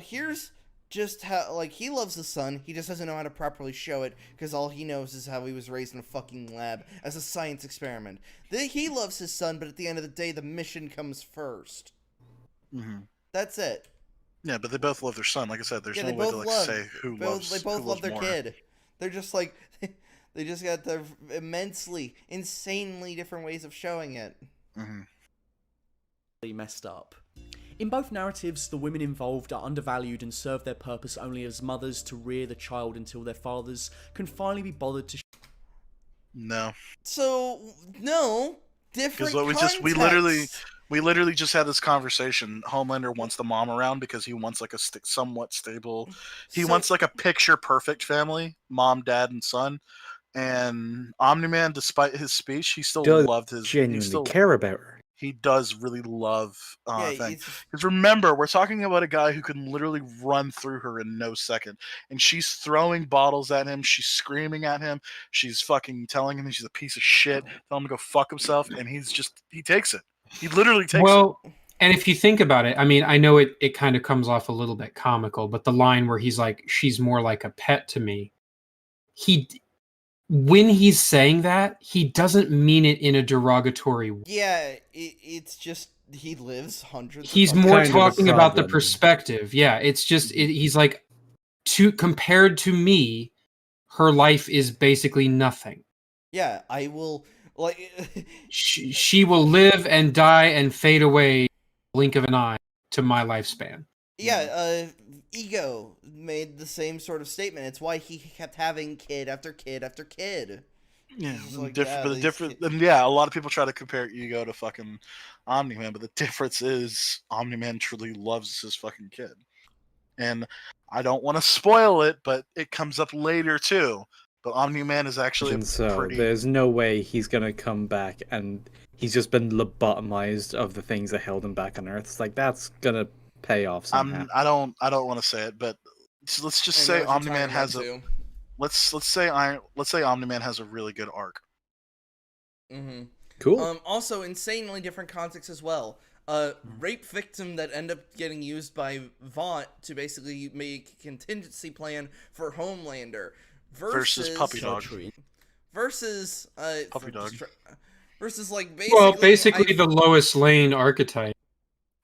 Here's just how he loves the son. He just doesn't know how to properly show it because all he knows is how he was raised in a fucking lab as a science experiment. He loves his son, but at the end of the day, the mission comes first. That's it.
yeah, but they both love their son. Like I said, there's
Yeah,
no
they
way to
both
like
love.
say who
They
loves.
both
who
love
loves
their
more.
kid. They're just like they just got their insanely different ways of showing it.
Messed up. In both narratives, the women involved are undervalued and serve their purpose only as mothers to rear the child until their fathers can finally be bothered to.
No.
So no, different
what
context.
we literally just had this conversation. Homelander wants the mom around because he wants like a somewhat stable. He
So-
wants like a picture perfect family, mom, dad, and son. And Omni-Man, despite his speech, he still
Does
loved his.
genuinely care about her.
He does really love
Yeah,
thing.
it's just-
Because remember, we're talking about a guy who can literally run through her in no second. And she's throwing bottles at him. She's screaming at him. She's fucking telling him he's a piece of shit. Telling him to go fuck himself. And he takes it. He literally takes it.
Well, and if you think about it, I mean, I know it kind of comes off a little bit comical, but the line where he's like, she's more like a pet to me. When he's saying that, he doesn't mean it in a derogatory way.
Yeah, it's just he lives hundreds.
He's
of
more
kind of a
talking about the
problem.
perspective. Yeah, it's just he's like, compared to me, her life is basically nothing.
Yeah, I will like.
She will live and die and fade away, blink of an eye, to my lifespan.
Yeah, Ego made the same sort of statement. It's why he kept having kid after kid after kid.
Yeah,
It's like,
and yeah, a lot of people try to compare Ego to fucking Omni-Man, but the difference is Omni-Man truly loves his fucking kid. And I don't want to spoil it, but it comes up later too. But Omni-Man is actually
And so
pretty.
there's no way he's gonna come back, and he's just been lobotomized of the things that held him back on Earth. It's like that's gonna pay off somehow.
I don't want to say it, but let's just say Omni-Man has a. Let's say Omni-Man has a really good arc.
Mm-hmm.
Cool.
Also, insanely different context as well. Rape victim that end up getting used by Vaught to basically make a contingency plan for Homelander versus
Puppy dog.
Versus
Puppy dog.
Versus like basically.
Well, basically the Lois Lane archetype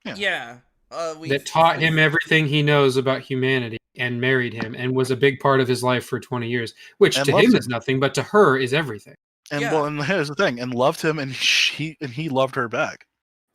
Yeah.
that taught him everything he knows about humanity and married him and was a big part of his life for 20 years, which
And
to
loved
him
him.
is nothing, but to her is everything.
And
Yeah.
well, and here's the thing, and loved him, and he loved her back.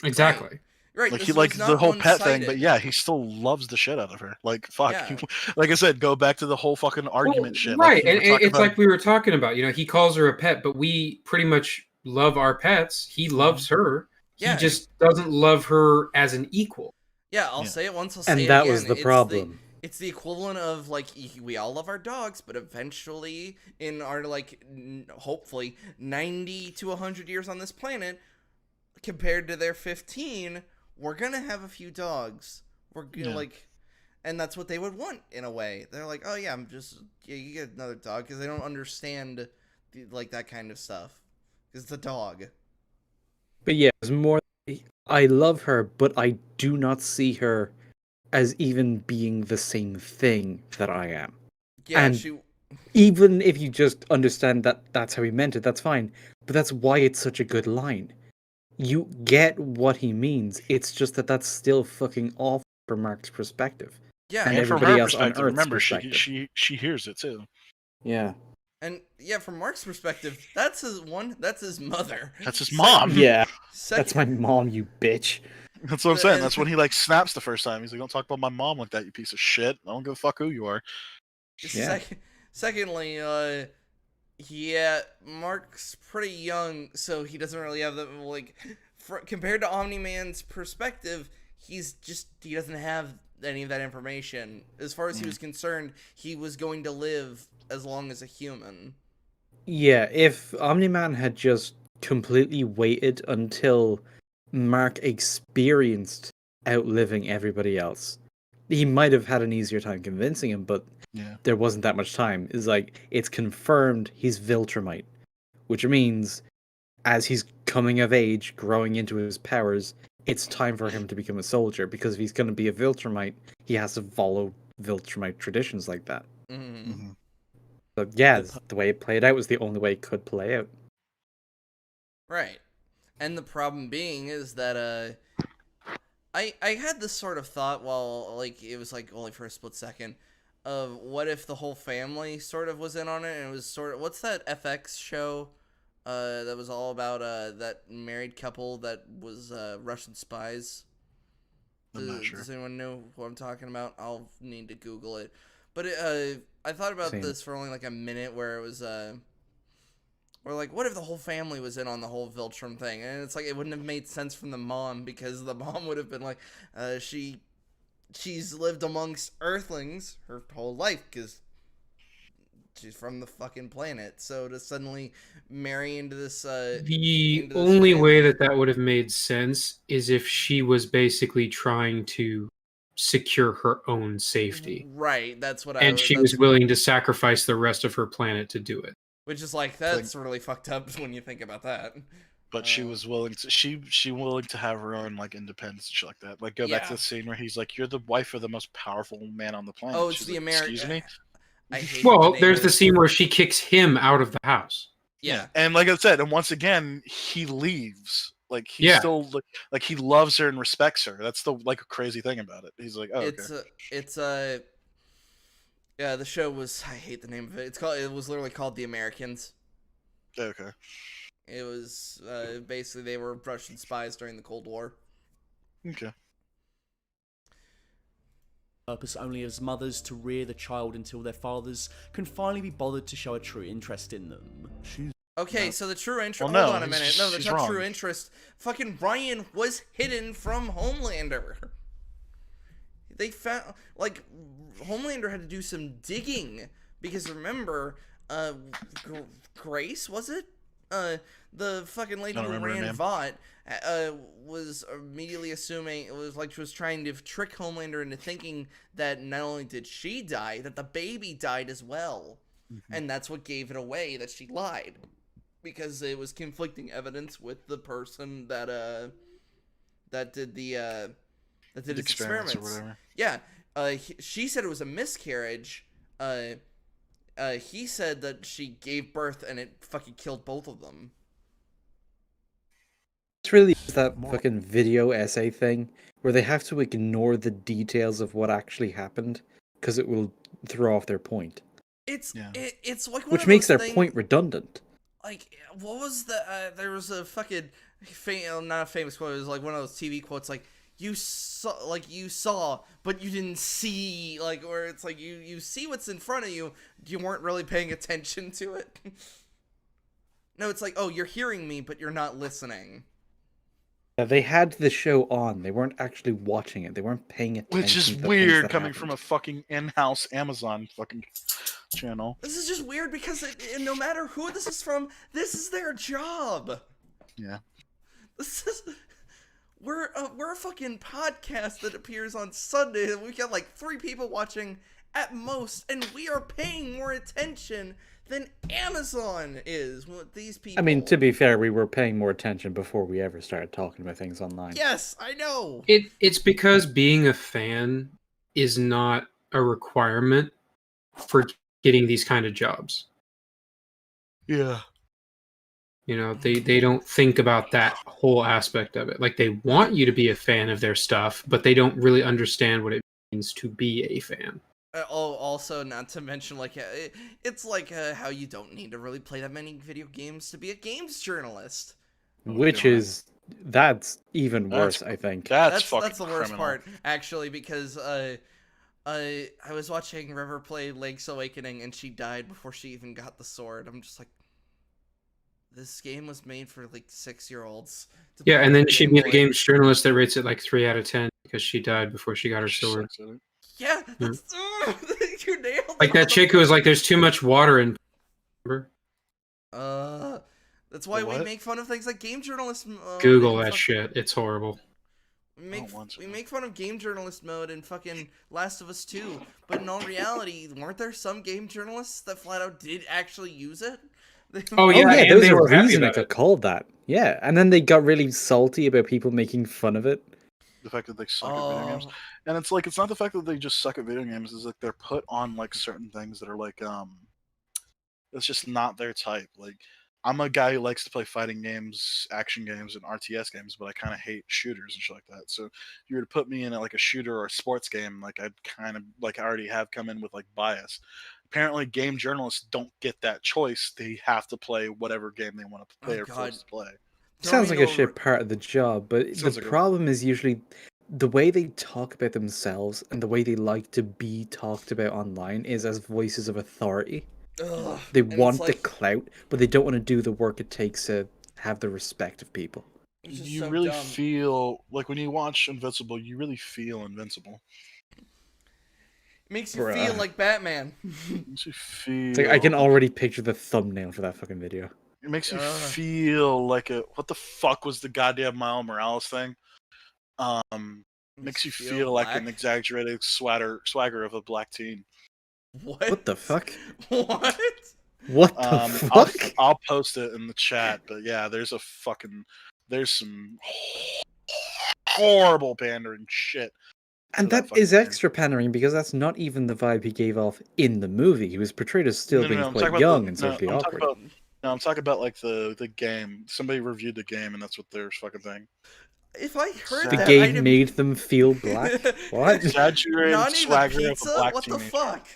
Exactly.
Right.
Like
this
he
was
likes
not
the whole pet thing,
one-sided.
but yeah, he still loves the shit out of her. Like fuck,
Yeah.
like I said, go back to the whole fucking argument shit.
Right,
Like,
and it's like we were talking about. You know, he calls her a pet, but we pretty much love our pets. He loves her.
Yeah.
He just doesn't love her as an equal.
Yeah, I'll say it once, I'll say it
And that
again.
was the
It's
problem.
It's the equivalent of, like, we all love our dogs, but eventually, in our, like, hopefully, 90 to 100 years on this planet, compared to their 15, we're gonna have a few dogs. We're gonna, like... And that's what they would want, in a way. They're like, oh, yeah, you get another dog, because they don't understand, like, that kind of stuff. Because it's a dog.
But yeah, it's more. I love her, but I do not see her as even being the same thing that I am.
Yeah,
And even if you just understand that that's how he meant it, that's fine. But that's why it's such a good line. You get what he means. It's just that that's still fucking awful from Mark's perspective.
Yeah,
And
from
everybody
her
else on
perspective,
Earth's
remember
perspective.
she hears it too.
Yeah.
And yeah, from Mark's perspective, that's his mother.
That's his mom.
Yeah.
Second,
That's my mom, you bitch.
That's what I'm saying. That's when he like snaps the first time. He's like, "Don't talk about my mom like that, you piece of shit. I don't give a fuck who you are."
Yeah.
Secondly, yeah, Mark's pretty young, so he doesn't really have the like. Compared to Omni-Man's perspective, he doesn't have any of that information. As far as he was concerned, he was going to live as long as a human.
Yeah, if Omni-Man had just completely waited until Mark experienced outliving everybody else, he might have had an easier time convincing him, but there wasn't that much time. It's like, it's confirmed he's Viltrumite, which means as he's coming of age, growing into his powers, it's time for him to become a soldier, because if he's going to be a Viltrumite, he has to follow Viltrumite traditions like that.
Mm-hmm.
So yeah, the way it played out was the only way it could play out.
Right. And the problem being is that I had this sort of thought while like it was like only for a split second of what if the whole family sort of was in on it, and it was sort of, what's that FX show that was all about that married couple that was Russian spies?
I'm not sure.
Does anyone know what I'm talking about? I'll need to Google it. But I thought about this for only like a minute, where it was Or like, what if the whole family was in on the whole Viltrum thing? And it's like it wouldn't have made sense from the mom, because the mom would have been like, she's lived amongst Earthlings her whole life because she's from the fucking planet. So to suddenly marry into this,
the only way that would have made sense is if she was basically trying to secure her own safety.
Right, that's what
and she was willing to sacrifice the rest of her planet to do it.
Which is like, that's really fucked up when you think about that.
But she was willing to. She willing to have her own like independence and shit like that. Like go back to the scene where he's like, "You're the wife of the most powerful man on the planet."
Oh, it's
She's
the
like,
American.
Excuse me.
I hate
well, there's the scene where she kicks him out of the house.
Yeah,
and like I said, and once again, he leaves. Like he's still like he loves her and respects her. That's the like crazy thing about it. He's like, oh,
yeah. The show was. I hate the name of it. It was literally called The Americans.
Okay.
It was basically they were Russian spies during the Cold War.
Okay.
Purpose only as mothers to rear the child until their fathers can finally be bothered to show a true interest in them.
Okay, so the true interest.
Well,
hold on a minute. No, that's not
wrong.
true interest. Fucking Ryan was hidden from Homelander. They found Homelander had to do some digging because remember, Grace, was it? The fucking lady who ran Vought was immediately assuming it was like she was trying to trick Homelander into thinking that not only did she die, that the baby died as well. Mm-hmm. And that's what gave it away that she lied. Because it was conflicting evidence with the person that did the experiments
or whatever.
Yeah, she said it was a miscarriage. He said that she gave birth and it fucking killed both of them.
It's really that fucking video essay thing where they have to ignore the details of what actually happened because it will throw off their point.
It's like one
which
of
makes
those
their point redundant.
Like, what was the, there was a fucking, not a famous quote, it was like one of those TV quotes, like, you saw, but you didn't see, like, where it's like, you see what's in front of you, you weren't really paying attention to it. No, it's like, oh, you're hearing me, but you're not listening.
They had the show on, they weren't actually watching it, they weren't paying attention.
Which is
to
weird coming from a fucking in-house Amazon fucking channel.
This is just weird because no matter who this is from, this is their job.
Yeah.
We're a fucking podcast that appears on Sunday and we got like 3 people watching at most, and we are paying more attention than Amazon is with these people.
I mean, to be fair, we were paying more attention before we ever started talking about things online.
Yes, I know.
It's because being a fan is not a requirement for getting these kind of jobs.
Yeah.
You know, they don't think about that whole aspect of it. Like, they want you to be a fan of their stuff, but they don't really understand what it means to be a fan.
Also, not to mention, like, it's like how you don't need to really play that many video games to be a games journalist.
That's even worse, I think.
That's the
worst part, actually, because I was watching River play Link's Awakening, and she died before she even got the sword. I'm just like, this game was made for, like, 6-year-olds.
Yeah, and then she'd be the games journalist that rates it, like, 3 out of 10 because she died before she got her sword.
Yeah, that's, you nailed it.
Like that chick who was like, there's too much water in... Remember?
That's why we make fun of things like game journalist mode.
Google that shit. It's horrible.
We make fun of game journalist mode in fucking Last of Us 2, but in all reality, weren't there some game journalists that flat out did actually use it?
Oh yeah,
there
and
was
they
a
were happy
reason it
about
got
it.
called that. Yeah, and then they got really salty about people making fun of it.
The fact that they suck at video games. And it's like, it's not the fact that they just suck at video games, it's like they're put on like certain things that are like, it's just not their type. Like, I'm a guy who likes to play fighting games, action games, and RTS games, but I kind of hate shooters and shit like that. So if you were to put me in like a shooter or a sports game, like I'd kind of, like I already have come in with like bias. Apparently game journalists don't get that choice. They have to play whatever game they want to play or forced to play.
Sounds like a shit part of the job, but the problem is usually the way they talk about themselves and the way they like to be talked about online is as voices of authority.
Ugh.
They
And it's
want the
like,
clout, but they don't want to do the work it takes to have the respect of people.
it's just
You
so
really
dumb.
feel like when you watch Invincible, you really feel invincible.
It makes you
Bruh.
feel like Batman.
It makes you feel.
It's like I can already picture the thumbnail for that fucking video.
It makes you
Ugh.
feel like a what the fuck was the goddamn Miles Morales thing? Makes you feel like an
black?
exaggerated swagger of a black teen.
What?
the fuck?
What?
What the
I'll
fuck?
I'll post it in the chat, but yeah, there's some horrible pandering shit.
And
to
that
fucking
is
thing.
extra pandering because that's not even the vibe he gave off in the movie. He was portrayed as still being
I'm
quite
talking about
young
the-
and
no,
socially
I'm talking
awkward.
I'm talking about like the game. Somebody reviewed the game, and that's what their fucking thing.
If I heard
The
that,
game
I'd
made them feel black. What?
Exaggerated
Not even
swagger of a
pizza?
black
What the
teenager.
fuck?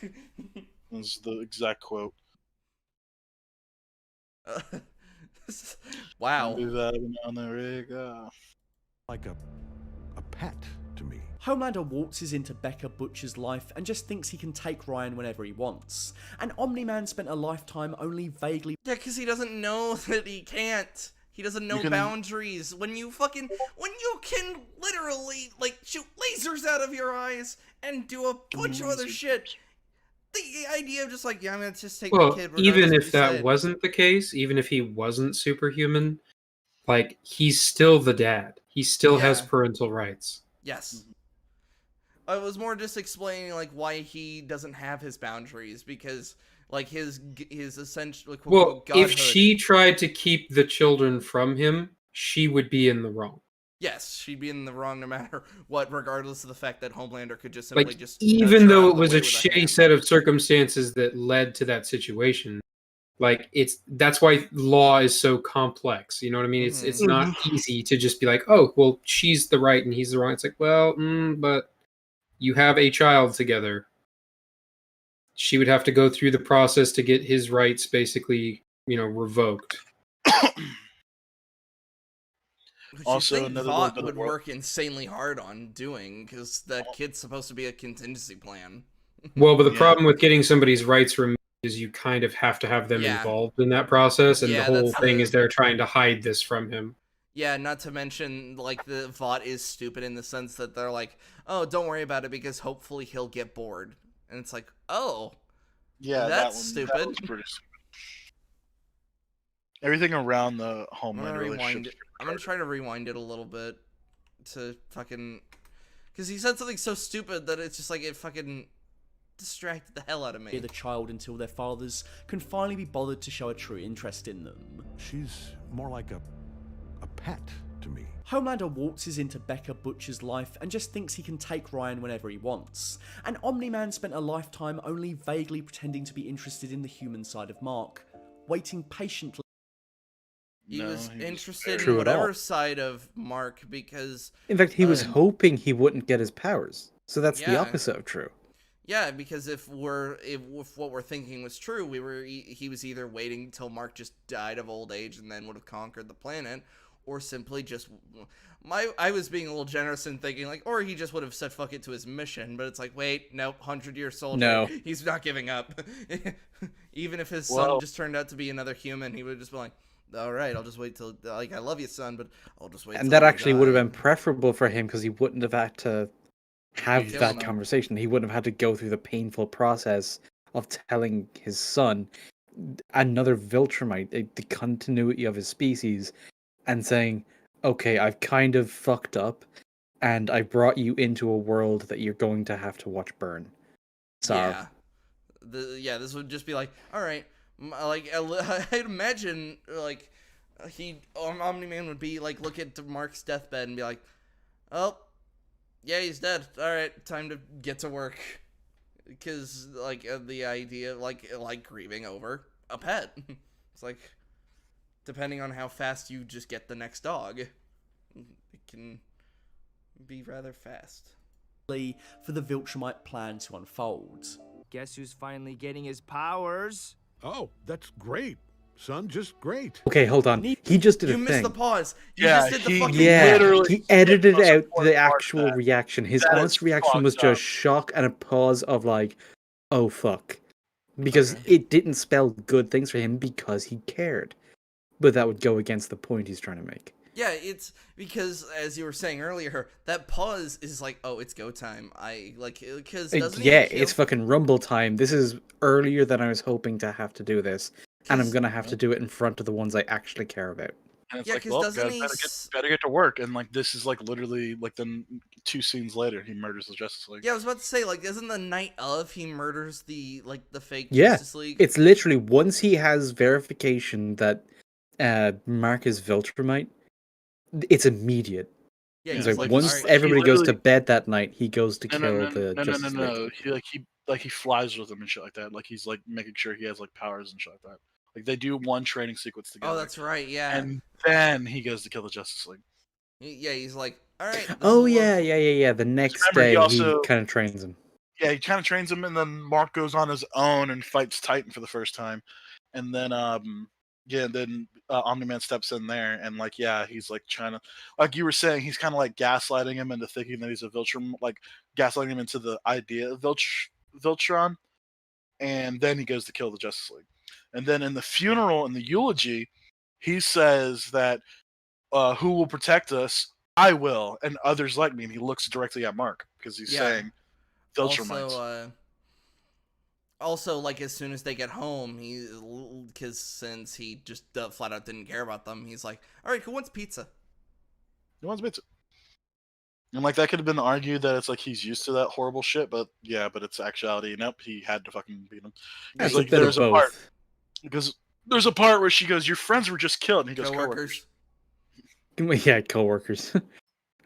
Is the exact quote.
Wow.
Do that on the rig.
Like a pet to me.
Homelander waltzes into Becca Butcher's life and just thinks he can take Ryan whenever he wants. And Omni-Man spent a lifetime only vaguely
Yeah, because he doesn't know that he can't. He doesn't know boundaries. When you can literally, like, shoot lasers out of your eyes and do a bunch of other shit. The idea of just like, yeah, I'm gonna just take my
Well,
kid.
even
regardless
if
of what
that
he said.
wasn't the case, even if he wasn't superhuman, like he's still the dad. He still has
Yeah.
parental rights.
Yes. I was more just explaining like why he doesn't have his boundaries because like his essential quote,
Well,
unquote, godhood.
if she tried to keep the children from him, she would be in the wrong.
Yes, she'd be in the wrong no matter what, regardless of the fact that Homelander could just simply
Like,
just
even though it
drive
was
away
a
with
shitty
hand.
set of circumstances that led to that situation, like that's why law is so complex. You know what I mean? It's not easy to just be like, oh, well, she's the right and he's the wrong. It's like, well, but you have a child together. She would have to go through the process to get his rights basically, revoked.
Which
Also,
you think
another
Vought
little bit of
would
work.
work insanely hard on doing, because that kid's supposed to be a contingency plan.
Well, but the
Yeah.
problem with getting somebody's rights removed is you kind of have to have them
Yeah.
involved in that process, and
Yeah,
the whole
that's
thing
the-
is they're trying to hide this from him.
Yeah, not to mention, like, the Vought is stupid in the sense that they're like, oh, don't worry about it because hopefully he'll get bored. And it's like, oh,
Yeah,
That's
that
stupid.
That was pretty stupid. Everything around the
I'm
Homeland
gonna rewind
relationship.
it. I'm gonna try to rewind it a little bit to fucking... Because he said something so stupid that it's just like, it fucking distracted the hell out of me.
the child until their fathers can finally be bothered to show a true interest in them.
She's more like a pet to me.
Homelander waltzes into Becca Butcher's life and just thinks he can take Ryan whenever he wants. And Omni-Man spent a lifetime only vaguely pretending to be interested in the human side of Mark, waiting patiently.
He was interested
True
in
at all.
whatever side of Mark because...
In fact, he was hoping he wouldn't get his powers. So that's the
Yeah.
opposite of true.
Yeah, because if what we're thinking was true, he was either waiting until Mark just died of old age and then would have conquered the planet, or simply just I was being a little generous in thinking like, or he just would have said fuck it to his mission. But it's like, wait, nope, 100-year soldier.
No.
He's not giving up. Even if his
Well-
son just turned out to be another human, he would just be like, all right, I'll just wait till like I love you, son, but I'll just wait.
And
till
that
you
actually would have
die."
been preferable for him because he wouldn't have had to have
Kill
that
him.
conversation. He wouldn't have had to go through the painful process of telling his son, another Viltrumite, the continuity of his species, and saying, okay, I've kind of fucked up, and I brought you into a world that you're going to have to watch burn. So,
Yeah. This would just be like, all right, like I'd imagine like Omni-Man would be like, look at Mark's deathbed and be like, oh, yeah, he's dead. All right, time to get to work. Because like the idea of like grieving over a pet, it's like depending on how fast you just get the next dog, it can be rather fast.
For the Viltrumite plan to unfold.
Guess who's finally getting his powers?
Oh, that's great. Son, just great.
okay, hold on. He just did
You
a
missed
thing.
the pause. You
Yeah,
just did the
he-
fucking
Yeah,
literally
he edited
skipped
out
most
the
important part of
actual
that.
reaction. His
That is
honest reaction was
fucked up.
just shock and a pause of like, oh fuck. because
Okay.
it didn't spell good things for him because he cared. But that would go against the point he's trying to make.
Yeah, it's because, as you were saying earlier, that pause is like, oh, it's go time. I like because doesn't
Yeah,
he kill?
it's fucking Rumble time. This is earlier than I was hoping to have to do this, and I'm
'Cause-
gonna have to do it in front of the ones I actually care about.
And it's
Yeah,
like,
'cause
well,
doesn't
guys,
he
better get to work. And like, this is like literally like then 2 scenes later, he murders the Justice League.
Yeah, I was about to say, like, isn't the night of he murders the fake
Yeah,
Justice League?
it's literally once he has verification that Mark is Viltrumite, it's immediate.
Yeah,
It's
he's
like
like,
once
alright.
everybody goes to
literally-
bed that night, he goes to
No,
kill
no,
the
no, no, no,
Justice
no.
League.
He flies with them and shit like that. Like he's like making sure he has like powers and shit like that. Like they do one training sequence together.
Oh, that's right. Yeah,
And then he goes to kill the Justice League.
yeah. He's like, all right.
Oh yeah. The next
remember, he
day,
also-
he kind of trains him.
Yeah, he kind of trains him, and then Mark goes on his own and fights Titan for the first time, and then Omni-Man steps in there, and like he's like trying to, like you were saying, he's kind of like gaslighting him into thinking that he's a Viltrum, like gaslighting him into the idea of Viltron, and then he goes to kill the Justice League, and then in the funeral, in the eulogy, he says that who will protect us? I will, and others like me, and he looks directly at Mark because he's saying.
Also, like as soon as they get home, because since he just flat out didn't care about them, he's like, "All right, who wants pizza?"
He wants pizza. And like that could have been argued that it's like he's used to that horrible shit, but it's actuality. Nope, he had to fucking beat him.
It's
Like
a bit of both.
Because there's a part where she goes, "Your friends were just killed," and he goes,
Coworkers.
Yeah, coworkers.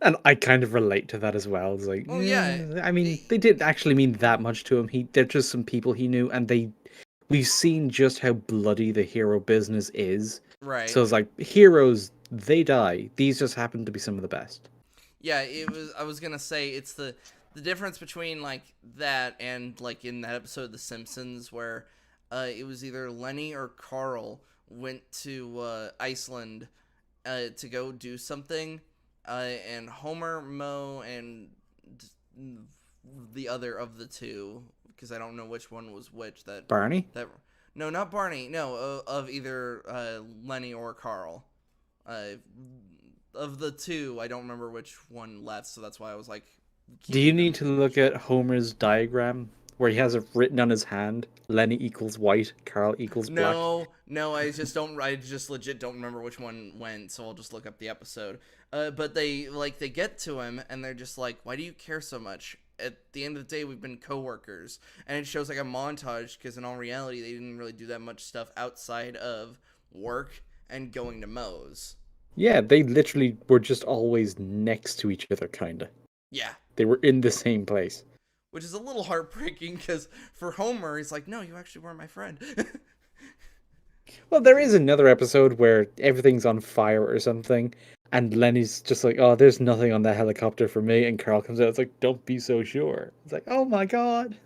And I kind of relate to that as well. It's like,
Well, yeah,
I mean, they didn't actually mean that much to him. They're just some people he knew, and we've seen just how bloody the hero business is.
Right.
So it's like, heroes, they die. These just happen to be some of the best.
Yeah, I was gonna say it's the difference between like that and like in that episode of The Simpsons where it was either Lenny or Carl went to Iceland to go do something. And Homer, Moe, and the other of the two, because I don't know which one was which.
Barney?
No, not Barney. No, of either Lenny or Carl. Of the two, I don't remember which one left, so that's why I was like.
Do you need to look at Homer's diagram where he has it written on his hand? Lenny equals white, Carl equals black.
No, I just legit don't remember which one went, so I'll just look up the episode. But they get to him and they're just like, "Why do you care so much? At the end of the day, we've been coworkers." And it shows like a montage because in all reality, they didn't really do that much stuff outside of work and going to Moe's.
Yeah, they literally were just always next to each other, kinda.
Yeah.
They were in the same place.
Which is a little heartbreaking because for Homer, he's like, "No, you actually were my friend."
Well, there is another episode where everything's on fire or something, and Lenny's just like, "Oh, there's nothing on that helicopter for me," and Carl comes out, it's like, "Don't be so sure." It's like, oh my god.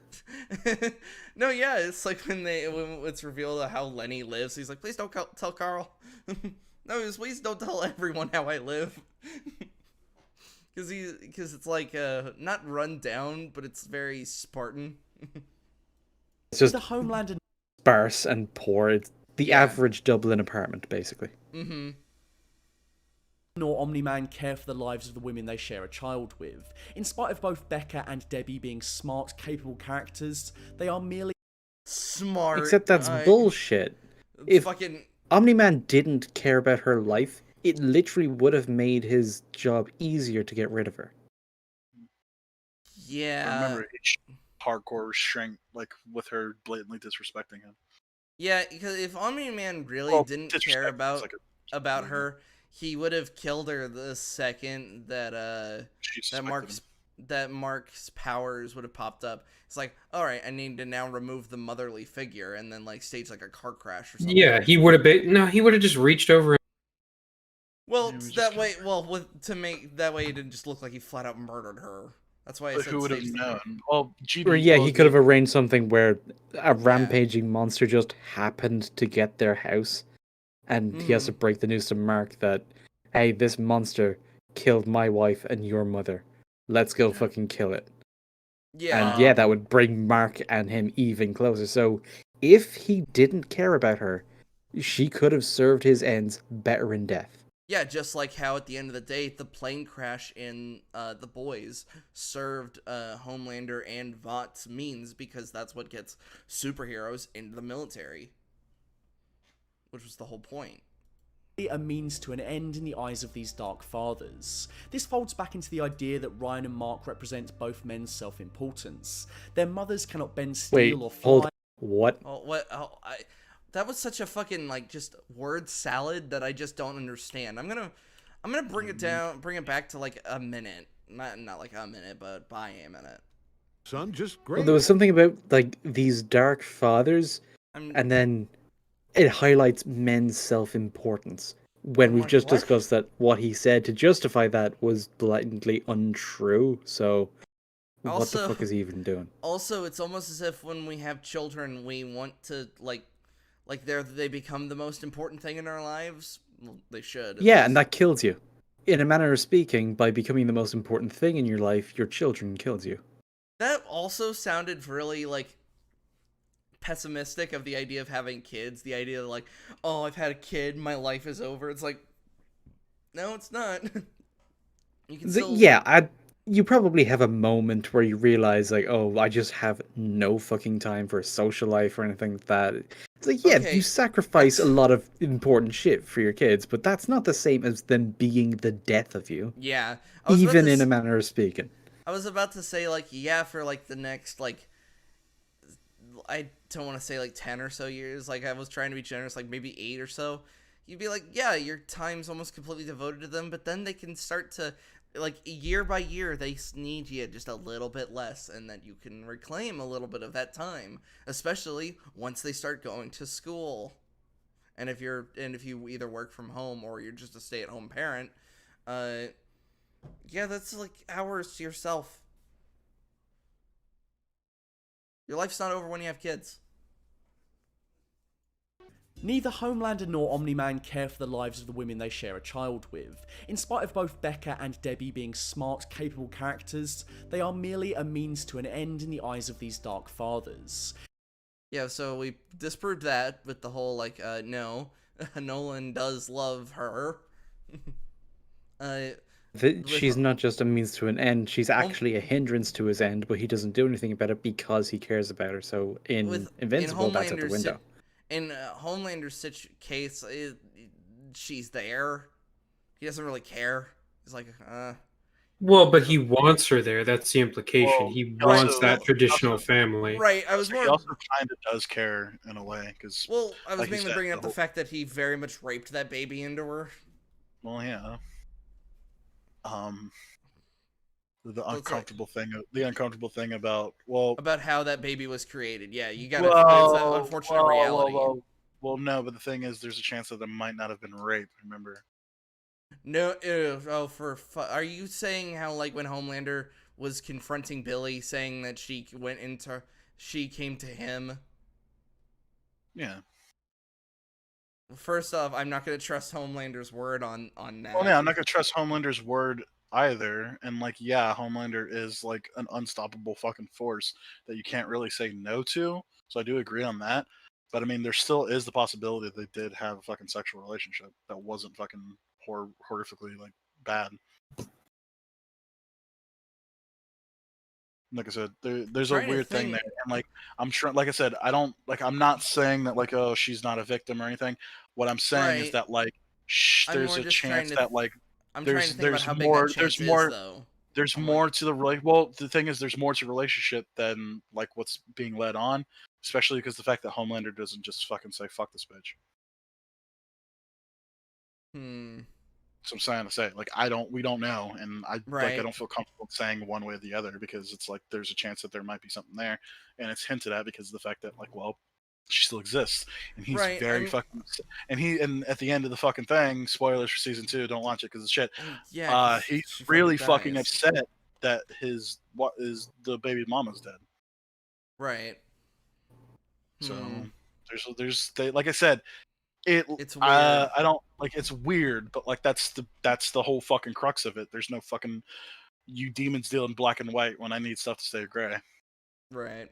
No, yeah, it's like when it's revealed how Lenny lives, he's like, "Please don't tell Carl." No, please don't tell everyone how I live. Because it's like not run down, but it's very Spartan.
It's just
The Homeland and
sparse and poor. It's the average Dublin apartment, basically.
Mm-hmm.
nor Omni-Man care for the lives of the women they share a child with. In spite of both Becca and Debbie being smart, capable characters, they are merely
Smart.
Except that's bullshit. If
fucking
Omni-Man didn't care about her life, it literally would have made his job easier to get rid of her.
yeah.
Remember, each hardcore restraint, like with her blatantly disrespecting him.
Yeah, because if Omni-Man really didn't care
disrespect is
about her, he would have killed her the second that
She suspected him.
Mark's powers would have popped up. It's like, all right, I need to now remove the motherly figure, and then like stage like a car crash or something.
Yeah, he would have been. No, he would have just reached over.
Well,
Yeah, we
that
just-
way, to make that way, it didn't just look like he flat out murdered her. That's why I
But
said
who would have
stage-
known? Well, GB,
Or yeah,
well,
he could have arranged something where a rampaging monster just happened to get their house, and he has to break the news to Mark that, hey, this monster killed my wife and your mother. Let's go fucking kill it.
Yeah.
And yeah, that would bring Mark and him even closer. So if he didn't care about her, she could have served his ends better in death.
Yeah, just like how at the end of the day, the plane crash in The Boys served Homelander and Vought's means, because that's what gets superheroes into the military, which was the whole point.
A means to an end in the eyes of these Dark Fathers. This folds back into the idea that Ryan and Mark represent both men's self-importance. Their mothers cannot bend steel or fly.
Hold. What?
Oh, what? Oh, that was such a fucking just word salad that I just don't understand. I'm gonna bring it back to like a minute, not like a minute, but by a minute.
Son, just great.
Well, there was something about like these Dark Fathers, and then it highlights men's self-importance. When we've just discussed that what he said to justify that was blatantly untrue. So, what the fuck is he even doing?
Also, it's almost as if when we have children, we want to like they become the most important thing in our lives. Well, they should.
Yeah, and that kills you. In a manner of speaking, by becoming the most important thing in your life, your children kills you.
That also sounded really like pessimistic of the idea of having kids. The idea of like, oh, I've had a kid, my life is over. It's like, no, it's not. You can still...
you probably have a moment where you realize like, oh, I just have no fucking time for a social life or anything like that. It's like, yeah, you sacrifice a lot of important shit for your kids, but that's not the same as them being the death of you.
Yeah.
Even in a manner of speaking.
I was about to say, like, yeah, for, like, the next, like, I don't want to say, like, 10 or so years. Like, I was trying to be generous, like, maybe 8 or so. You'd be like, yeah, your time's almost completely devoted to them, but then they can start to, like, year by year, they need you just a little bit less, and then you can reclaim a little bit of that time, especially once they start going to school. And if you either work from home or you're just a stay-at-home parent, yeah, that's like hours to yourself. Your life's not over when you have kids.
Neither Homelander nor Omni-Man care for the lives of the women they share a child with. In spite of both Becca and Debbie being smart, capable characters, they are merely a means to an end in the eyes of these Dark Fathers.
Yeah, so we disproved that with the whole, like, no, Nolan does love her.
She's not just a means to an end, she's actually a hindrance to his end, but he doesn't do anything about it because he cares about her. So in Invincible, that's out the window.
In Homelander's case, she's there. He doesn't really care. He's like,
Well, but he wants her there. That's the implication. Well, he wants that traditional family.
Right.
He also kind of does care in a way, because.
Well, I was mainly bringing up the fact that he very much raped that baby into her.
Well, yeah. The uncomfortable thing about
how that baby was created. Yeah, you got it's an unfortunate reality.
Well, no, but the thing is, there's a chance that there might not have been rape. Remember?
No, are you saying how, like, when Homelander was confronting Billy, saying that she came to him?
Yeah.
First off, I'm not going to trust Homelander's word on that.
Well, yeah, I'm not going to trust Homelander's word either. And, like, yeah, Homelander is, like, an unstoppable fucking force that you can't really say no to. So I do agree on that. But, I mean, there still is the possibility that they did have a fucking sexual relationship that wasn't fucking horrifically, like, bad. Like I said, there's a weird thing there, and like I'm sure, like I said, I'm not saying that like, oh, she's not a victim or anything. What I'm saying is that like there's a chance that like there's more to the well, the thing is there's more to the relationship than like what's being led on, especially because the fact that Homelander doesn't just fucking say fuck this bitch. So I'm trying to say, like, we don't know, and I don't feel comfortable saying one way or the other, because it's like there's a chance that there might be something there, and it's hinted at because of the fact that, like, well, she still exists, and he's fucking, and at the end of the fucking thing, spoilers for season 2, don't watch it because it's shit. Yeah, he's really fucking upset that the baby mama's dead.
Right.
So there's like I said. It's weird. I don't like. It's weird, but like that's the whole fucking crux of it. There's no fucking you demons deal in black and white when I need stuff to stay gray.
Right.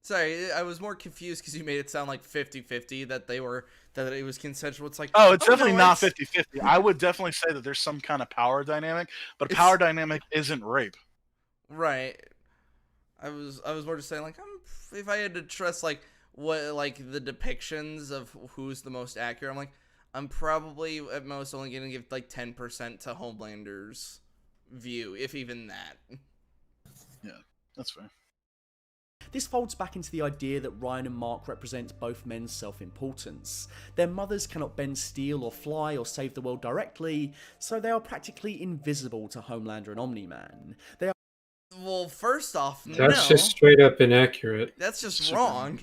Sorry, I was more confused because you made it sound like 50-50 that it was consensual. It's like,
Oh, it's definitely
no,
not
it's
50-50. I would definitely say that there's some kind of power dynamic, but a power dynamic isn't rape.
right. I was more just saying like, if I had to trust like what like the depictions of who's the most accurate, I'm like, I'm probably at most only gonna give like 10% to Homelander's view, if even that.
Yeah, that's fair.
This folds back into the idea that Ryan and Mark represent both men's self-importance. Their mothers cannot bend steel or fly or save the world directly, so they are practically invisible to Homelander and Omni-Man. They are
Well, first off,
That's
no.
just straight up inaccurate.
That's just
Super
wrong.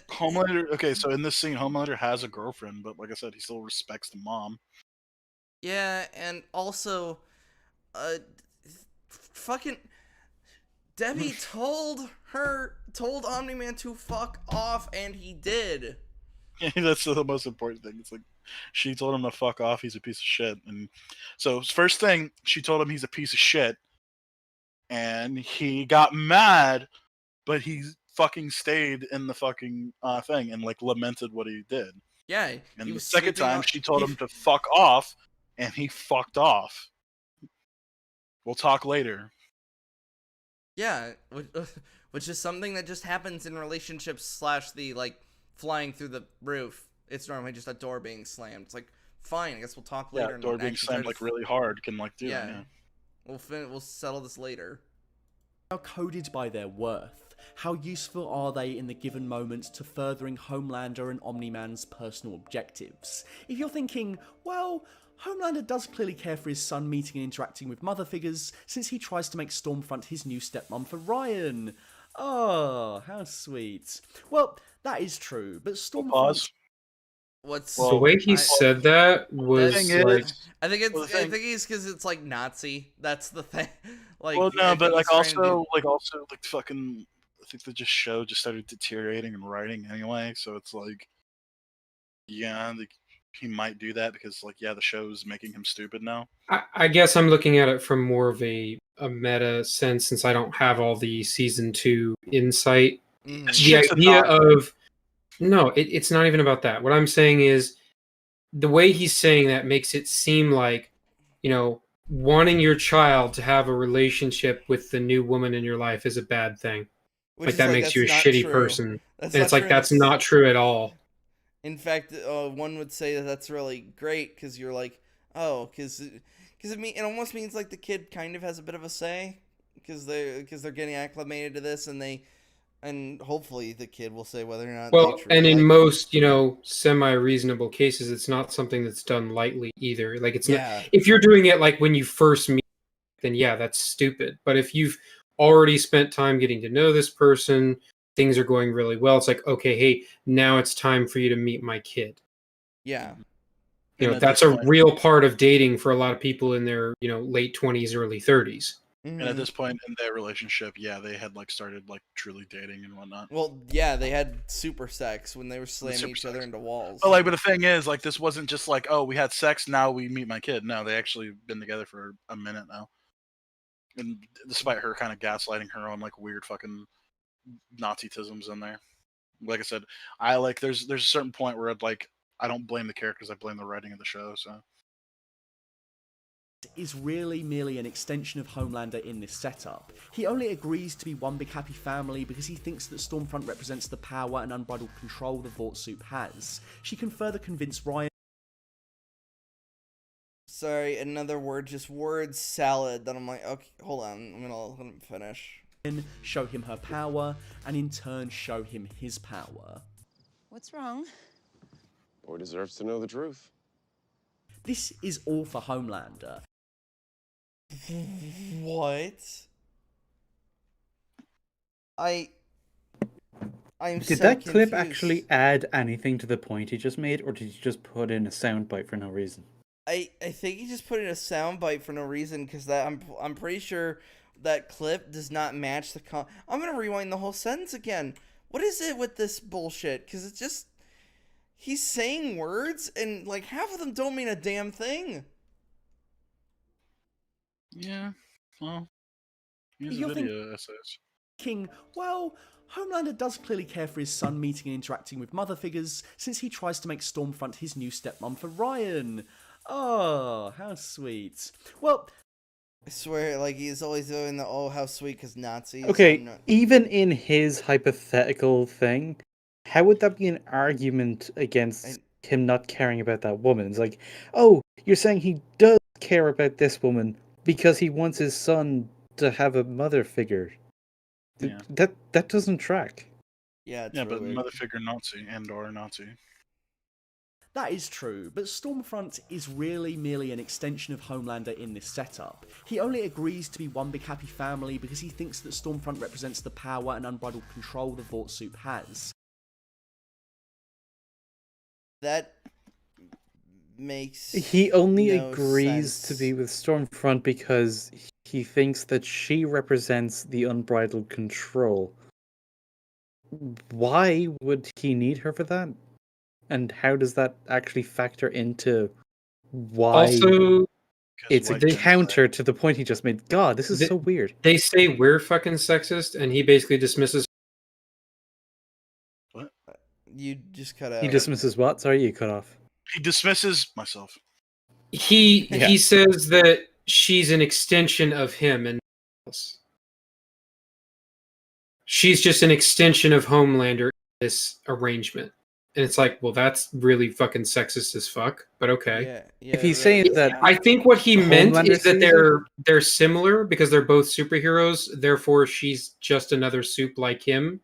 Homelander. Okay, so in this scene, Homelander has a girlfriend, but like I said, he still respects the mom.
Yeah, and also, fucking Debbie told Omni-Man to fuck off, and he did.
That's the most important thing. It's like she told him to fuck off. He's a piece of shit. And so first thing, she told him he's a piece of shit, and he got mad, but he fucking stayed in the fucking thing and like lamented what he did.
Yeah,
And the second time, she told him to fuck off, and he fucked off. We'll talk later.
Yeah, which is something that just happens in relationships / the like flying through the roof. It's normally just a door being slammed. It's like, fine, I guess we'll talk later.
Yeah, door being slammed like really hard can like do that.
Yeah. We'll settle this later.
are coded by their worth. How useful are they in the given moment to furthering Homelander and Omni-Man's personal objectives? If you're thinking, well, Homelander does clearly care for his son meeting and interacting with mother figures, since he tries to make Stormfront his new stepmom for Ryan. Oh, how sweet. Well, that is true, but Stormfront...
Pause.
The way he said that was like...
I think it's because it's like Nazi. That's the thing. Like,
well, no, but like also fucking... I think the show just started deteriorating and writing anyway, so it's like... Yeah, he might do that because, like, yeah, the show's making him stupid now.
I guess I'm looking at it from more of a meta sense, since I don't have all the season 2 insight. The idea of... No, it's not even about that. What I'm saying is, the way he's saying that makes it seem like, you know, wanting your child to have a relationship with the new woman in your life is a bad thing. Like, that makes you a shitty person. And it's like, that's not true at all.
In fact, one would say that that's really great because you're like, oh, because it almost means like the kid kind of has a bit of a say because they're getting acclimated to this, and hopefully the kid will say whether or not.
Well, and in most, you know, semi-reasonable cases, it's not something that's done lightly either. Like, it's not. If you're doing it like when you first meet, then yeah, that's stupid. But if you've already spent time getting to know this person, things are going really well, it's like, okay, hey, now it's time for you to meet my kid.
Yeah.
You know, that's a real part of dating for a lot of people in their, you know, late 20s, early 30s.
And at this point in their relationship, yeah, they had like started like truly dating and whatnot.
Well, yeah, they had super sex when they were slamming each other into walls.
But the thing is, like, this wasn't just like, oh, we had sex, now we meet my kid. No, they actually been together for a minute now. And despite her kind of gaslighting her own like weird fucking Nazi-tisms in there. Like I said, there's a certain point where I don't blame the characters, I blame the writing of the show. So
is really merely an extension of Homelander in this setup. He only agrees to be one big happy family because he thinks that Stormfront represents the power and unbridled control the Vought Soup has. She can further convince Ryan...
Sorry, another word, just word salad. Then I'm like, okay, hold on, let me finish.
Show him her power, and in turn show him his power.
What's wrong?
Boy deserves to know the truth.
This is all for Homelander.
What?
Did that clip actually add anything to the point he just made, or did he just put in a soundbite for no reason?
I think he just put in a soundbite for no reason because that I'm pretty sure that clip does not match the I'm gonna rewind the whole sentence again. What is it with this bullshit? Because it's just he's saying words and like half of them don't mean a damn thing.
Yeah, well, here's a video essays.
King, well, Homelander does clearly care for his son meeting and interacting with mother figures, since he tries to make Stormfront his new stepmom for Ryan. Oh, how sweet. Well,
I swear, like, he's always doing the, oh, how sweet, because Nazis.
Okay, even in his hypothetical thing, how would that be an argument against him not caring about that woman? It's like, oh, you're saying he does care about this woman because he wants his son to have a mother figure.
Yeah.
That doesn't track.
Yeah, it's
yeah,
really
but
weird.
mother figure Nazi and/or Nazi.
that is true, but Stormfront is really merely an extension of Homelander in this setup. He only agrees to be one big happy family because he thinks that Stormfront represents the power and unbridled control the Vought Soup has.
That makes
He only
no
agrees
sense.
to be with Stormfront because he thinks that she represents the unbridled control. Why would he need her for that? And how does that actually factor into why
Also,
it's
white
a
men
counter to the point he just made? God, this is so weird.
they say we're fucking sexist, and he basically dismisses.
What?
You just cut out.
He dismisses what? Sorry, you cut off.
He dismisses myself.
He
Yeah.
says that she's an extension of him and nothing else. She's just an extension of Homelander in this arrangement. And it's like, well, that's really fucking sexist as fuck, but okay.
Yeah,
If he's saying that
I think what he meant
Homelander
is that
sees it?
they're similar because they're both superheroes, therefore she's just another soup like him.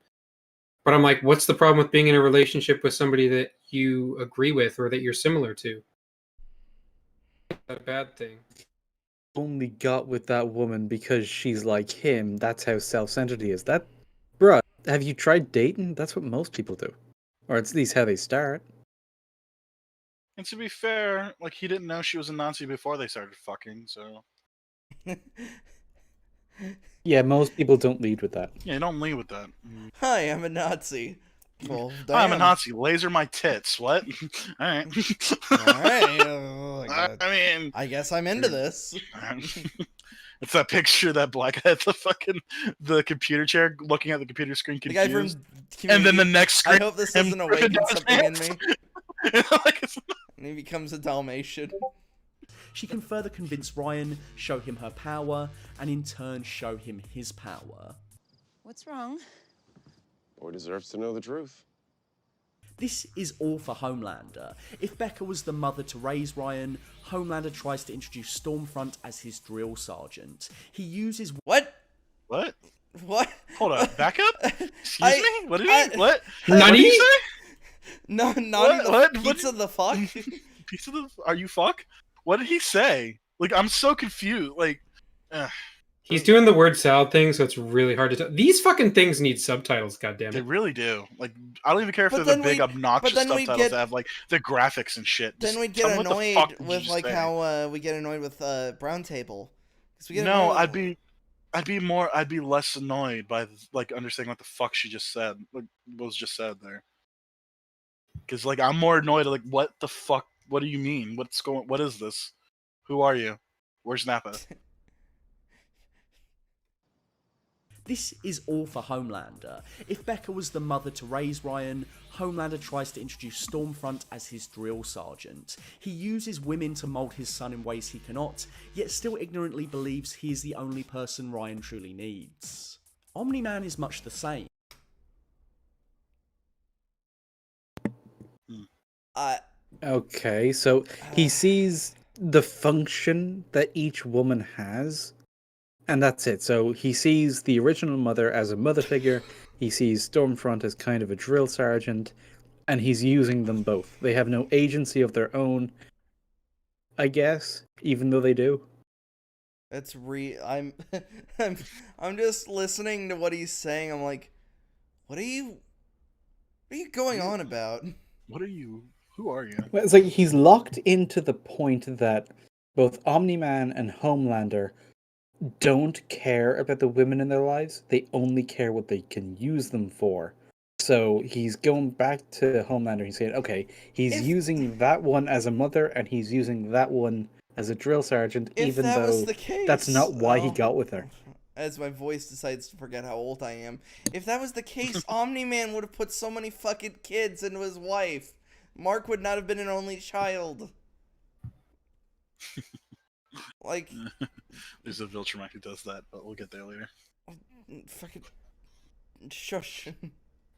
But I'm like, what's the problem with being in a relationship with somebody that you agree with or that you're similar to? Not a bad thing.
only got with that woman because she's like him, that's how self-centered he is. That, bruh, have you tried dating? That's what most people do. Or at least how they start.
And to be fair, like he didn't know she was a Nazi before they started fucking, so
Yeah, most people don't lead with that.
yeah, don't lead with that.
Hi, I'm a Nazi. Well,
Hi, I'm a
damn.
Nazi. Laser my tits. What? All right.
Alright. Oh,
I mean,
I guess I'm into this.
it's that picture that black guy at the computer chair looking at the computer screen
The guy
confused.
from
And then the
Community.
next screen,
I hope this
him
doesn't
ripping
awaken
down his
something in
pants.
me.
Like, it's-
And he becomes a Dalmatian.
She can further convince Ryan, show him her power, and in turn show him his power.
What's wrong?
Boy deserves to know the truth.
This is all for Homelander. If Becca was the mother to raise Ryan, Homelander tries to introduce Stormfront as his drill sergeant. He uses...
What?
What?
What?
Hold on, back up. Excuse me. What did he? What?
I-
What did he
Nani?
say?
No, not
What?
pizza the fuck?
Piece of the? Are you fuck? What did he say? Like, I'm so confused. Like,
He's doing the word salad thing, so it's really hard to tell. These fucking things need subtitles,
they
goddammit.
really do. Like, I don't even care if
But
they're the
then
big
we-
obnoxious
but then we
subtitles
get-
that have like the graphics and shit.
Then
Just
we
tell
get
me what the
annoyed
fuck did you
with
just
like
say.
how we get annoyed with Brown Table. 'Cause we get
No,
annoyed
I'd be less annoyed by like understanding what the fuck she just said. Like, what was just said there. Because like I'm more annoyed. Like, what the fuck? What do you mean? What's going? What is this? Who are you? Where's Nappa?
This is all for Homelander. If Becca was the mother to raise Ryan, Homelander tries to introduce Stormfront as his drill sergeant. He uses women to mold his son in ways he cannot, yet still ignorantly believes he is the only person Ryan truly needs. Omni-Man is much the same.
Okay, so he sees the function that each woman has, and that's it. So he sees the original mother as a mother figure, he sees Stormfront as kind of a drill sergeant, and he's using them both. They have no agency of their own, I guess, even though they do.
That's I'm I'm just listening to what he's saying. I'm like, what are you going on about?
What are you? Who are you?
Well, it's like he's locked into the point that both Omni-Man and Homelander don't care about the women in their lives. They only care what they can use them for. So he's going back to Homelander. He's saying, okay, he's using that one as a mother and he's using that one as a drill sergeant,
If
even
that
though
was the case,
that's not why he got with her.
as my voice decides to forget how old I am. If that was the case, Omni-Man would have put so many fucking kids into his wife. Mark would not have been an only child. Like,
There's a Viltrumite who does that, but we'll get there later.
fucking shush.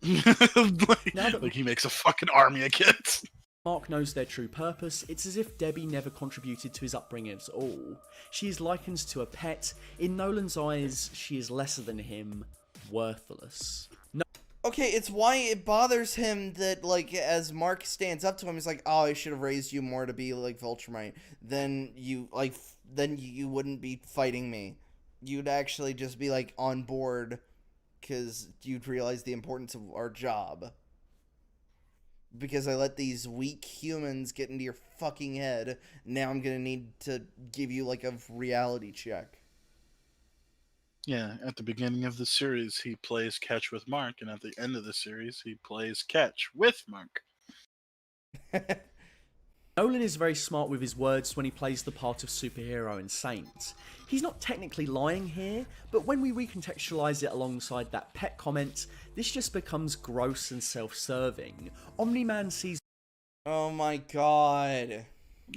Like he makes a fucking army of kids.
Mark knows their true purpose. It's as if Debbie never contributed to his upbringing at all. She is likened to a pet. In Nolan's eyes, she is lesser than him, worthless.
Okay, it's why it bothers him that, like, as Mark stands up to him, he's like, oh, I should have raised you more to be like Viltrumite. Then you wouldn't be fighting me. You'd actually just be, like, on board because you'd realize the importance of our job. Because I let these weak humans get into your fucking head, now I'm gonna need to give you, like, a reality check.
Yeah, at the beginning of the series, he plays catch with Mark, and at the end of the series, he plays catch with Mark.
Nolan is very smart with his words when he plays the part of superhero and saint. He's not technically lying here, but when we recontextualize it alongside that pet comment, this just becomes gross and self-serving. Omni-Man sees...
Oh my god.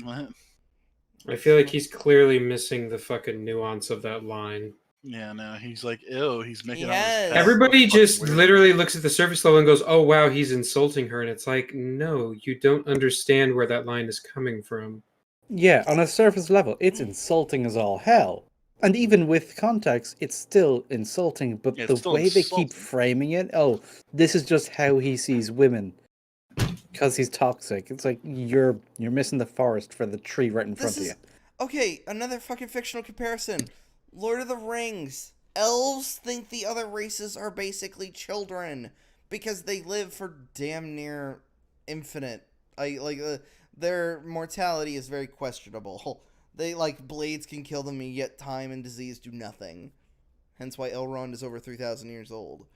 What?
I feel like he's clearly missing the fucking nuance of that line.
Yeah, no, he's like, ew, he's making
He
all this
has.
pet
Everybody
look
just
fucking weird.
literally looks at the surface level and goes, oh wow, he's insulting her. And it's like, no, you don't understand where that line is coming from.
Yeah, on a surface level, it's insulting as all hell. And even with context, it's still insulting, but
Yeah, it's
the
still
way they keep
insulting.
framing it, oh, this is just how he sees women. Because he's toxic. It's like, you're missing the forest for the tree right in front of you.
Okay, another fucking fictional comparison. Lord of the Rings. Elves think the other races are basically children because they live for damn near infinite. Their mortality is very questionable. They, like, blades can kill them, and yet time and disease do nothing. Hence why Elrond is over 3,000 years old.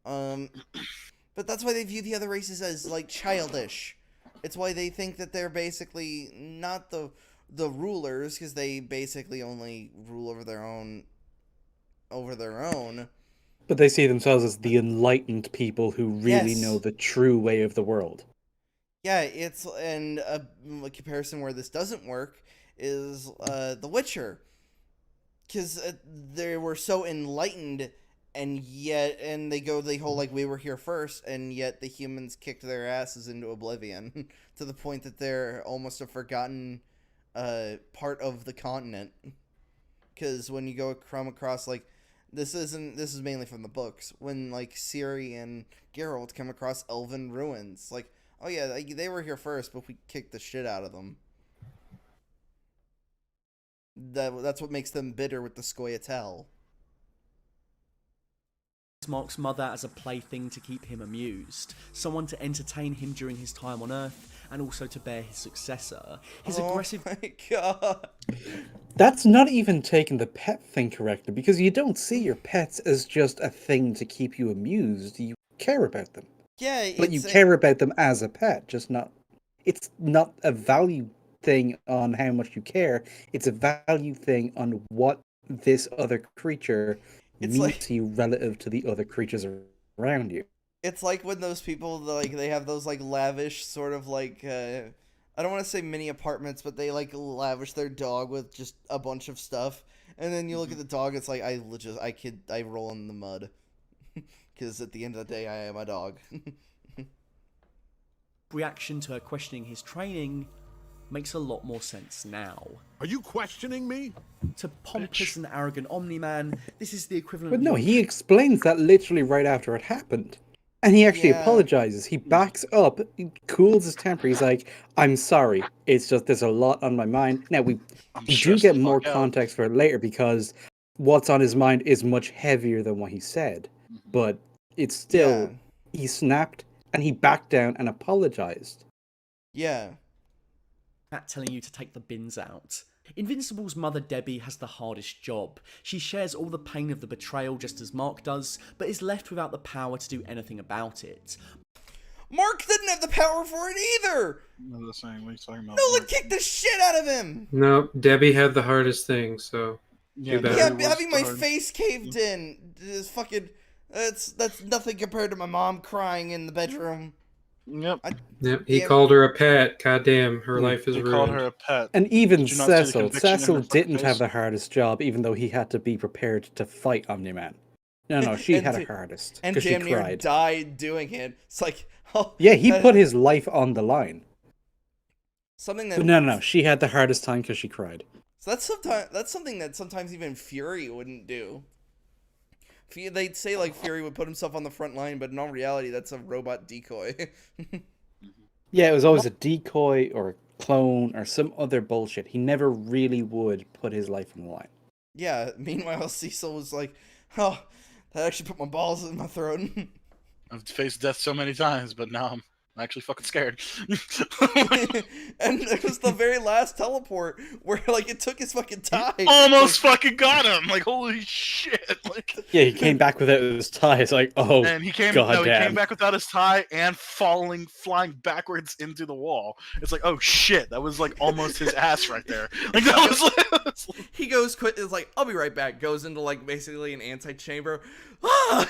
But that's why they view the other races as, like, childish. It's why they think that they're basically not the rulers, because they basically only rule over their own.
But they see themselves as the enlightened people who really
Yes.
know the true way of the world.
Yeah, and a comparison where this doesn't work is The Witcher, because they were so enlightened, and they whole like we were here first, and yet the humans kicked their asses into oblivion to the point that they're almost a forgotten part of the continent. Because when you come across, like, this is mainly from the books, when like Ciri and Geralt come across elven ruins, like, oh yeah, they were here first, but we kicked the shit out of them. That's what makes them bitter with the Scoia'tael.
Mark's mother as a plaything to keep him amused, someone to entertain him during his time on Earth, and also to bear his successor. His aggressive...
Oh my god.
That's not even taking the pet thing correctly, because you don't see your pets as just a thing to keep you amused. You care about them.
Yeah,
But you care about them as a pet, just not... It's not a value thing on how much you care. It's a value thing on what this other creature means to you relative to the other creatures around you.
It's like when those people, like, they have those, like, lavish sort of, like, I don't want to say mini apartments, but they, like, lavish their dog with just a bunch of stuff. And then you look at the dog, it's like, I roll in the mud. Because at the end of the day, I am a dog.
reaction to her questioning his training makes a lot more sense now.
Are you questioning me?
To pompous and arrogant Omni-Man, this is the equivalent
But
of...
no, he explains that literally right after it happened. And he actually
Yeah.
apologizes. He backs up, he cools his temper. He's like, I'm sorry. It's just there's a lot on my mind. Now, we do
stressed
get
the
more
fuck out.
context for it later because what's on his mind is much heavier than what he said. But it's still, he snapped and he backed down and apologized.
Yeah.
Cat telling you to take the bins out. Invincible's mother Debbie has the hardest job. She shares all the pain of the betrayal just as Mark does, but is left without the power to do anything about it.
Mark didn't have the power for it either!
No, what are you talking about?
Nolan kicked the shit out of him!
No, Debbie had the hardest thing, so...
Yeah,
better.
Yeah,
it was
having my
hard.
face caved in is fucking. That's nothing compared to my mom crying in the bedroom.
Yep.
Yep, he
Damn.
called her a pet. God damn, her
Hmm.
life is
He
ruined.
called her a pet.
And even
Did you not see the
Cecil,
conviction in her
Cecil
fucking
didn't
face?
have the hardest job, even though he had to be prepared to fight Omni-Man. No, she
And
had
to-
it hardest
And
because she
damn near
cried.
died doing it. It's like, oh,
Yeah, he
that-
put his life on the line.
something that.
But no, she had the hardest time because she cried.
So that's something that sometimes even Fury wouldn't do. They'd say like Fury would put himself on the front line, but in all reality, that's a robot decoy.
Yeah, it was always a decoy or a clone or some other bullshit. He never really would put his life on the line.
Yeah. Meanwhile, Cecil was like, "Oh, that actually put my balls in my throat."
I've faced death so many times, but now I'm actually fucking scared.
And it was the very last teleport where like it took his fucking tie.
Almost fucking got him. Like holy shit. Like
Yeah, he came back without his tie. It's like, oh,
and he came
goddamn.
back without his tie and flying backwards into the wall. It's like, oh shit, that was like almost his ass right there. Like that was like,
He goes quick. It's like, I'll be right back. Goes into like basically an antechamber.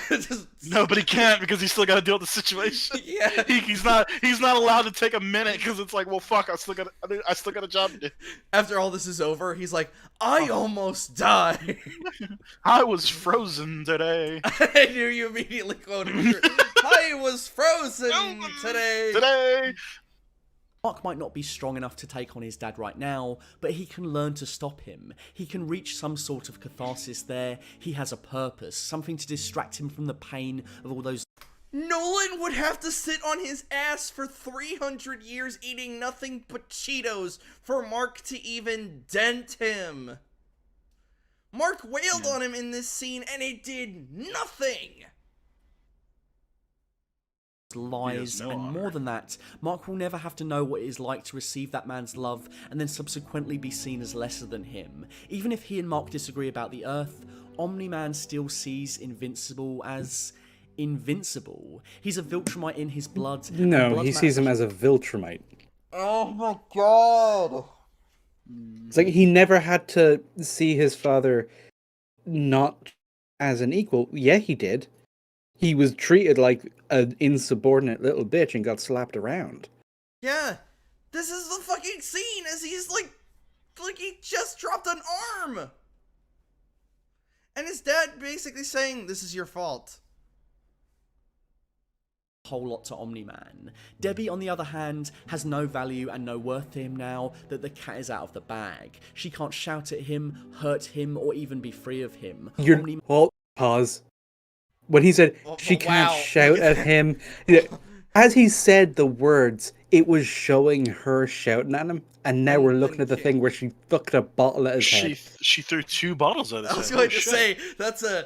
Just,
no, but he can't because he's still got to deal with the situation.
yeah.
He's not allowed to take a minute because it's like, well, fuck, I still got a job to do.
After all this is over, he's like, I almost died.
I was frozen today.
I knew you immediately quoted her. I was frozen today.
Today.
Mark might not be strong enough to take on his dad right now, but he can learn to stop him. He can reach some sort of catharsis there. He has a purpose, something to distract him from the pain of all those.
Nolan would have to sit on his ass for 300 years eating nothing but Cheetos for Mark to even dent him. Mark wailed on him in this scene and it did nothing.
Lies,
no
and
honor.
more than that, Mark will never have to know what it is like to receive that man's love and then subsequently be seen as lesser than him. Even if he and Mark disagree about the Earth, Omni-Man still sees Invincible as invincible. He's a Viltrumite in his blood. and
No,
blood
he sees him
matters.
as a Viltrumite.
Oh my god.
It's like he never had to see his father not as an equal. Yeah, he did. He was treated like an insubordinate little bitch and got slapped around.
Yeah. This is the fucking scene as he's like he just dropped an arm. And his dad basically saying, this is your fault.
Whole lot to Omni-Man. Debbie, on the other hand, has no value and no worth to him now that the cat is out of the bag. She can't shout at him, hurt him, or even be free of him.
Well, pause. When he said she can't shout at him, as he said the words, it was showing her shouting at him, and now we're looking at the thing where she fucked a bottle at his head.
She threw 2 bottles at his head.
I was
Holy
going to
shit.
say, that's a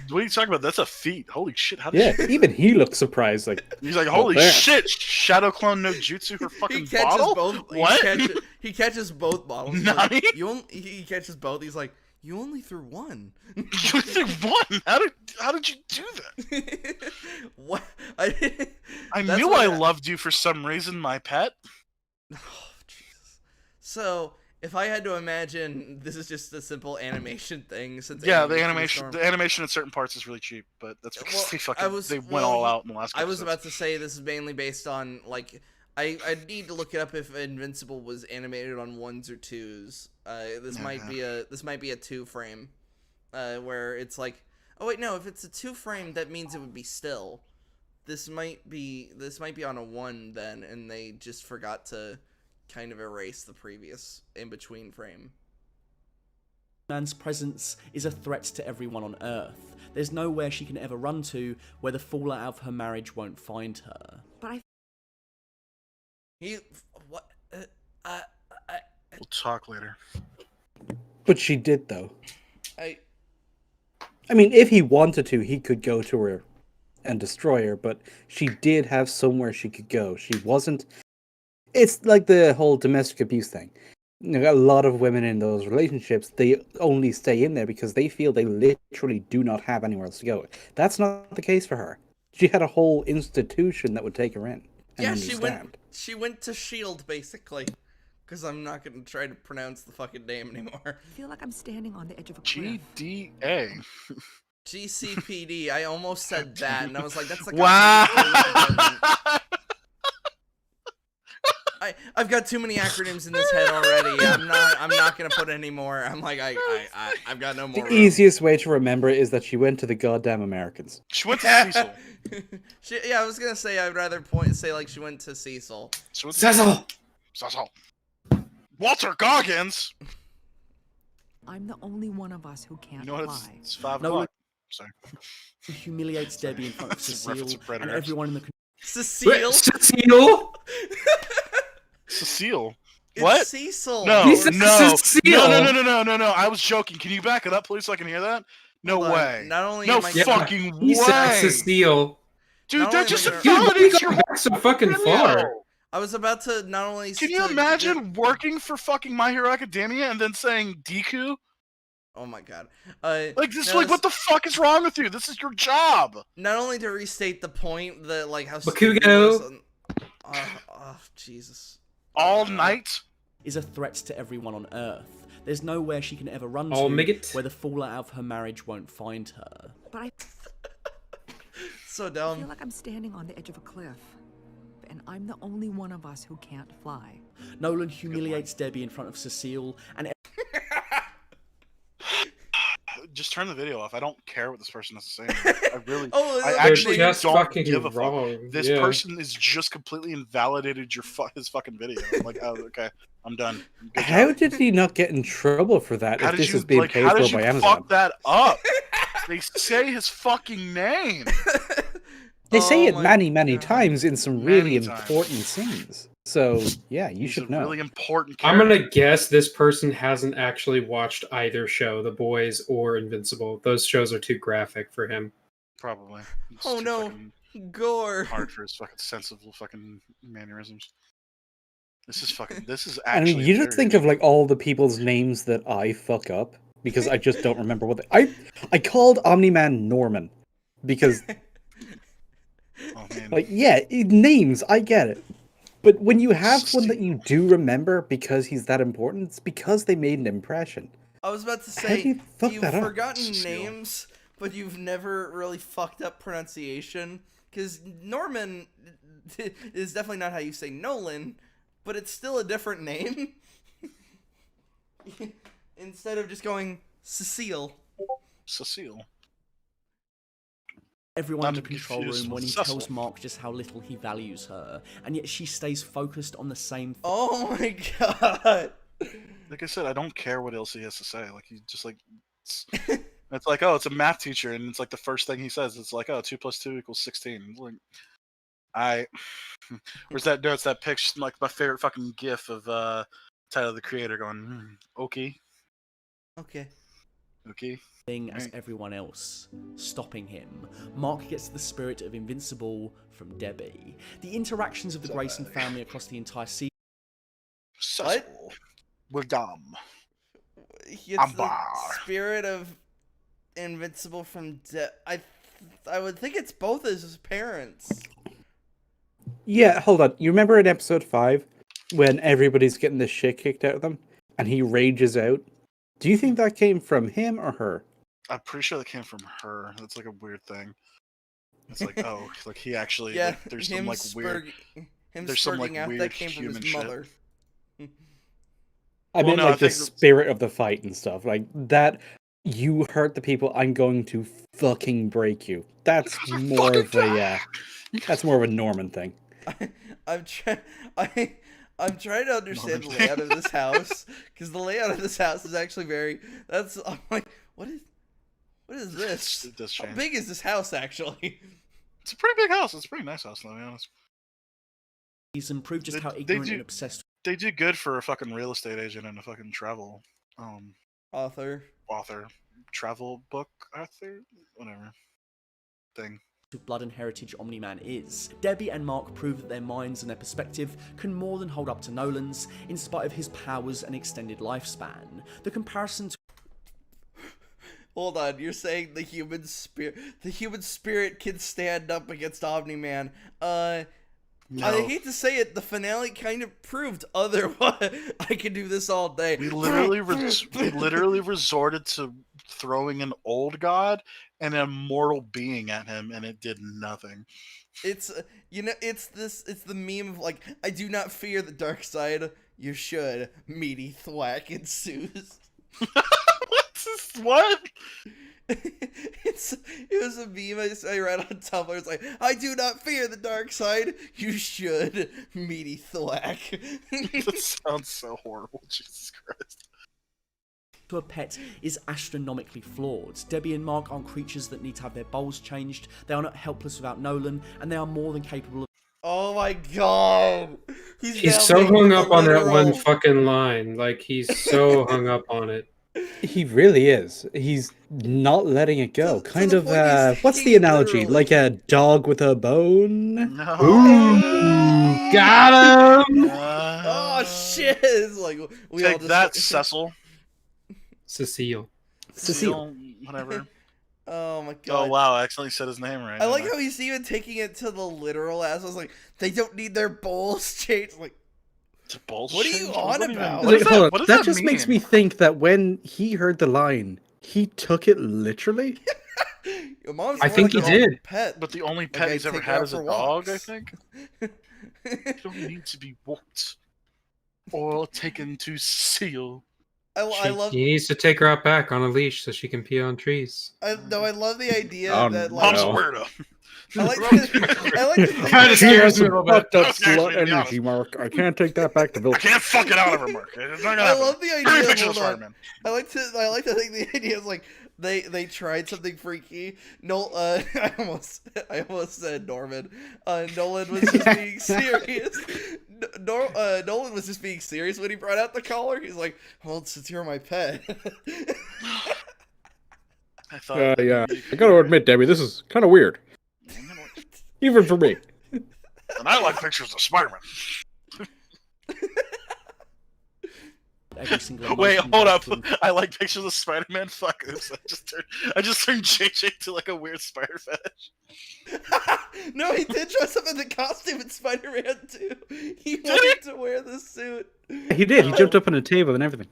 what are you talking about? That's a feat. Holy shit! How did
Yeah, even he looked surprised. Like
He's like,
"Oh,
holy
damn."
shit! Shadow clone no jutsu her fucking
he catches
bottle.
both.
What?
He catches both bottles. He's
Nani?
like, he catches both. He's like, you only threw one.
You threw 1. How did you do that?
What?
I
That's
knew
what
I loved you for some reason, my pet.
Oh, Jesus. So, if I had to imagine, this is just a simple animation thing. Since
Yeah,
animation is
the animation in certain parts is really cheap, but that's because
Well,
they went all out in the last.
I was
episodes.
about to say this is mainly based on like I need to look it up if Invincible was animated on 1s or 2s. This might be a 2-frame, where it's like, oh wait, no, if it's a 2-frame, that means it would be still. This might be on a 1 then, and they just forgot to kind of erase the previous in between frame.
Man's presence is a threat to everyone on Earth. There's nowhere she can ever run to where the fallout of her marriage won't find her. But
What?
We'll talk later.
But she did, though.
I
mean, if he wanted to, he could go to her and destroy her, but she did have somewhere she could go. She wasn't... It's like the whole domestic abuse thing. You know, a lot of women in those relationships, they only stay in there because they feel they literally do not have anywhere else to go. That's not the case for her. She had a whole institution that would take her in. And
yeah,
understand.
she went to S.H.I.E.L.D. basically. because I'm not gonna try to pronounce the fucking name anymore.
I feel like I'm standing on the edge of a cliff.
GDA.
GCPD. I almost said that, and I was like, that's like
Wow.
I've got too many acronyms in this head already. I'm not gonna put any more. I'm like, I've got no more.
The easiest way to remember is that she went to the goddamn Americans.
She went to Cecil.
Yeah, I was gonna say I'd rather say like she went to Cecil.
Cecil!
Cecil! Walter Goggins!
I'm the only one of us who can't
You know what?
fly.
It's 5
No,
o'clock. Sorry.
He humiliates Debbie in front of
It's a reference
Cecile
to Predators.
and everyone in the
Cecile?
Cecile?
Cecile.
It's
What?
Cecil.
No,
He said
no,
Cecile.
no. I was joking. Can you back it up, please, so I can hear that? No
Hold on.
way.
Not only
No
am I
fucking
He said
way.
Cecile.
Dude,
Not
that
only
just
am I gonna-
invalidates your
Back so fucking far.
video.
I was about to not only.
Can you imagine working for fucking My Hero Academia and then saying Deku?
Oh my god.
Like this,
no,
like what the fuck is wrong with you? This is your job.
Not only to restate the point that like how
Bakugo.
Jesus.
All night.
is a threat to everyone on Earth. There's nowhere she can ever run
Oh,
to
Miggit.
where the fallout of her marriage won't find her.
But I
So
feel
dumb.
like I'm standing on the edge of a cliff. And I'm the only one of us who can't fly.
Nolan humiliates Debbie in front of Cecile, and
Just turn the video off. I don't care what this person has to say anymore. I really,
Oh,
I
they're
actually
just
don't
fucking
give a fuck.
wrong.
This
Yeah.
person is just completely invalidated his fucking video. I'm like, oh, okay, I'm done. Good
How
job.
did he not get in trouble for that
How
if
did
this
you
is being
like?
paid
How
for
did you
by Amazon?
fuck that up? They say his fucking name.
They say it
Oh my
many, many
God.
times in some really
Many times.
important scenes. So, yeah, you
He's
should
a
know.
really important
I'm
character.
gonna guess this person hasn't actually watched either show, The Boys or Invincible. Those shows are too graphic for him.
Probably. It's
Oh
too
no.
fucking
Gore.
hard for his fucking sensible fucking mannerisms. This is fucking. This is
I
actually.
mean, you just think of like all the people's names that I fuck up because I just don't remember what I called Omni-Man Norman because
Oh man.
like names I get it. But when you have one that you do remember because he's that important, it's because they made an impression.
I was about to
How do
say
you fuck
you've
that up?
forgotten
Cecile.
names, but you've never really fucked up pronunciation. Because Norman is definitely not how you say Nolan, but it's still a different name. Instead of just going Cecile.
Cecile.
everyone
Not
in the
to be
control
confused
room when
with
he
Cecil.
tells Mark just how little he values her, and yet she stays focused on the same thing.
Oh my god.
Like I said, I don't care what else he has to say. Like he just like. It's like, oh, it's a math teacher, and it's like the first thing he says. It's like, oh, 2 + 2 = 16. Like, where's that? There's that picture, like my favorite fucking GIF of Tyler the Creator going, okay,
Okay.
As everyone else, stopping him. Mark gets the spirit of Invincible from Debbie. The interactions of the Grayson family across the entire season.
Cecil, we're dumb.
He gets
I'm
the
bar.
spirit of Invincible from I would think it's both his parents.
Yeah, hold on. You remember in episode 5 when everybody's getting the shit kicked out of them and he rages out? Do you think that came from him or her?
I'm pretty sure that came from her. That's like a weird thing. It's like, oh, like he actually,
Yeah,
like, there's some like weird.
Him
there's some, like,
spurting out
weird
that came from
human
his
shit.
mother.
I mean,
no, I
like the
think that's-
spirit of the fight and stuff. Like that, you hurt the people, I'm going to fucking break you. That's more of a, that's more of a Norman thing.
I'm trying to understand the layout of this house because the layout of this house is actually I'm like, what is this?
It does
How
change.
big is this house actually?
It's a pretty big house. It's a pretty nice house, to be honest.
Season proved just how
They
ignorant
do-
and obsessed
They do good for a fucking real estate agent and a fucking travel
Author.
travel book author, whatever thing.
with Blood and Heritage Omni-Man is. Debbie and Mark prove that their minds and their perspective can more than hold up to Nolan's, in spite of his powers and extended lifespan. The comparison to
Hold on, you're saying the human spirit can stand up against Omni-Man.
No.
I hate to say it, the finale kind of proved otherwise. I could do this all day.
We literally resorted to throwing an old god and an immortal being at him, and it did nothing.
It's it's the meme of like, I do not fear the dark side. You should. Meaty thwack ensues.
What?
It was a meme I read on Tumblr. It's like, I do not fear the dark side. You should. Meaty thwack.
That sounds so horrible. Jesus Christ.
To a pet is astronomically flawed. Debbie and Mark aren't creatures that need to have their bowls changed. They are not helpless without Nolan, and they are more than capable of.
Oh my god.
He's so hung up on that one fucking line. Like, he's so hung up on it.
He really is. He's not letting it go. Kind of, what's the analogy?
literally.
Like a dog with a bone?
No.
Ooh, got him!
Oh shit! It's like we all
Take
just
that, Cecil.
Cecile.
Cecile. Whatever.
Oh my
Oh
god.
wow, I accidentally said his name right.
I like how he's even taking it to the literal ass. I was like, they don't need their bowls changed. Like,
It's bullshit.
what are you on about?
What is that-
Hold on,
what does
that
that
just makes
mean?
me think that when he heard the line, he took it literally.
Your mom's
I think
like
he
your
did.
Pet.
But the only
Like,
pet
I
he's ever
take her
had
out
is a
for
dog, I
walks.
think. You don't need to be walked or taken to seal.
I love.
He needs to take her out back on a leash so she can pee on trees.
I love the idea
Oh,
that like.
Mom's a
No.
weirdo.
I like. I like to think
Kinda
that-
scares me a little bit.
Fucked up
That scares me,
slut
to be
energy, Mark. I can't take that back to
I
Viltrum.
can't fuck it out of her, Mark. It's not gonna
I
happen.
love the
Bring a
idea.
picture
Hold
of
on.
Spider-Man.
I like to think the idea is like they tried something freaky. No, I almost said Norman. Nolan was just being serious. Nolan was just being serious when he brought out the collar. He's like, "Well, since you're my pet."
I thought.
Yeah. I gotta admit, Debbie, this is kind of weird. Even for me.
And I like pictures of Spider-Man.
Every single
Wait,
emotion
hold
goes
up.
to him.
I like pictures of Spider-Man. Fuck this. I just turned JJ to like a weird spider fetish.
No, he did dress up in the costume in Spider-Man too. He wanted to wear the suit.
He did. He jumped up on a table and everything.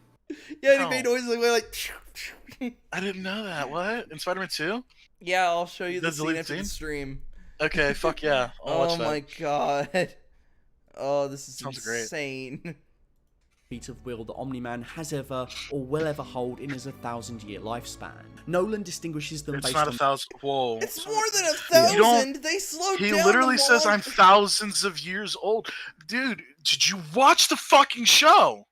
Yeah, and
No.
he made noises like.
I didn't know that. What? In Spider-Man 2?
Yeah, I'll show you the
The
scene
deleted
after the
scene?
stream.
Okay, fuck yeah. I'll watch
Oh
that.
my god. Oh, this is
Sounds great.
insane.
Feat of will the Omni-Man has ever or will ever hold in his 1,000-year lifespan. Nolan distinguishes them
It's
based
not
on
1,000. Whoa.
It's more than
You don't-
1,000. They slowed
He
down.
literally
the
says
wall.
I'm thousands of years old. Dude, did you watch the fucking show?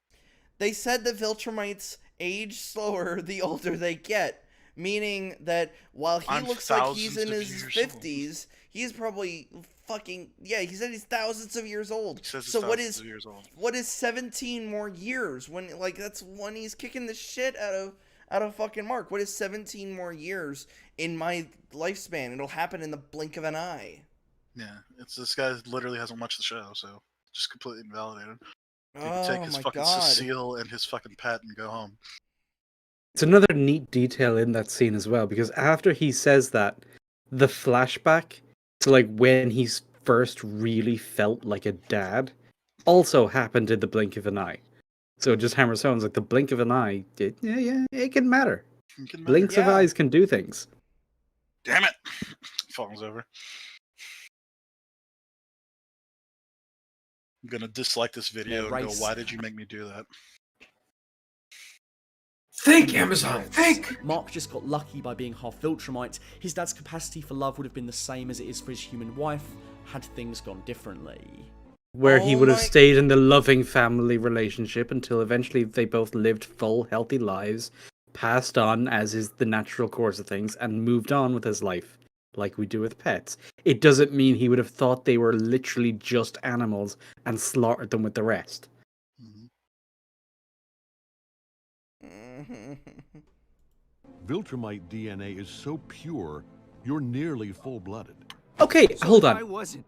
They said that Viltrumites age slower the older they get, meaning that while he
I'm
looks like he's in
thousands
his
of years old.
50s, he's probably fucking he said he's thousands of years old.
He says he's
So what
thousands
is
of years old.
17 more years when like that's when he's kicking the shit out of fucking Mark. What is 17 more years in my lifespan? It'll happen in the blink of an eye.
Yeah, it's this guy literally hasn't watched the show, so just completely invalidated. He can
Oh
take his
my
fucking
god.
Cecile and his fucking pet and go home.
It's another neat detail in that scene as well, because after he says that, the flashback to like when he's first really felt like a dad also happened in the blink of an eye. So it just hammers home like the blink of an eye, it can matter.
It can matter.
Blinks of
Yeah.
eyes can do things.
Damn it! Falls over. I'm gonna dislike this video and go,
race.
why did you make me do that?
Think, Amazon, think!
Mark just got lucky by being half Viltrumite. His dad's capacity for love would have been the same as it is for his human wife, had things gone differently.
Where he
Oh
would have
my-
stayed in the loving family relationship until eventually they both lived full, healthy lives, passed on as is the natural course of things, and moved on with his life, like we do with pets. It doesn't mean he would have thought they were literally just animals and slaughtered them with the rest.
Viltrumite DNA is so pure, you're nearly full-blooded.
Okay, hold
I
on.
wasn't.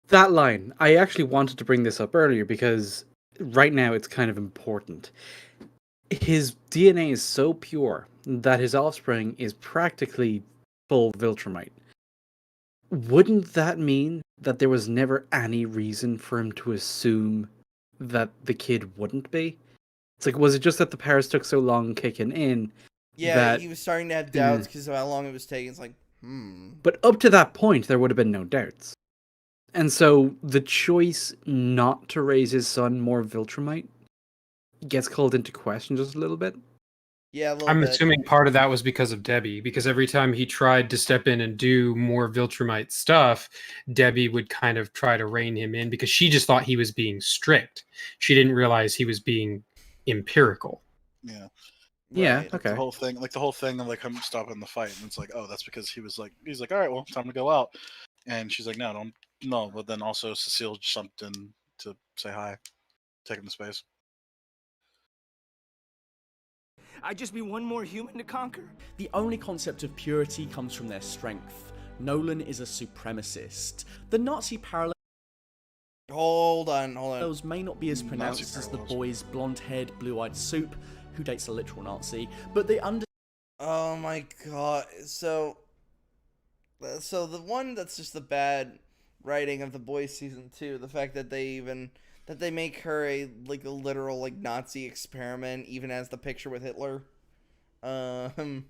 That line, I actually wanted to bring this up earlier because right now it's kind of important. His DNA is so pure that his offspring is practically full Viltrumite. wouldn't that mean that there was never any reason for him to assume that the kid wouldn't be? It's like, was it just that the powers took so long kicking in?
Yeah,
that,
he was starting to have doubts because of how long it was taking. It's like,
But up to that point, there would have been no doubts. And so the choice not to raise his son more Viltrumite gets called into question just a little bit.
Yeah, a little
I'm
bit.
assuming part of that was because of Debbie, because every time he tried to step in and do more Viltrumite stuff, Debbie would kind of try to rein him in because she just thought he was being strict. She didn't realize he was being empirical.
Yeah.
Yeah,
Right.
okay.
The whole thing of like him stopping the fight, and it's like, oh, that's because he's like, all right, well, time to go out, and she's like, no. But then also Cecile jumped in to say hi, take him to space.
I'd just be one more human to conquer.
The only concept of purity comes from their strength. Nolan is a supremacist. The Nazi parallels
Hold on.
may not be as pronounced as the boy's blonde-haired, blue-eyed soup, who dates a literal Nazi, but they
Oh my god. So the one that's just the bad writing of The Boys season 2, the fact that they make her a literal Nazi experiment, even as the picture with Hitler. And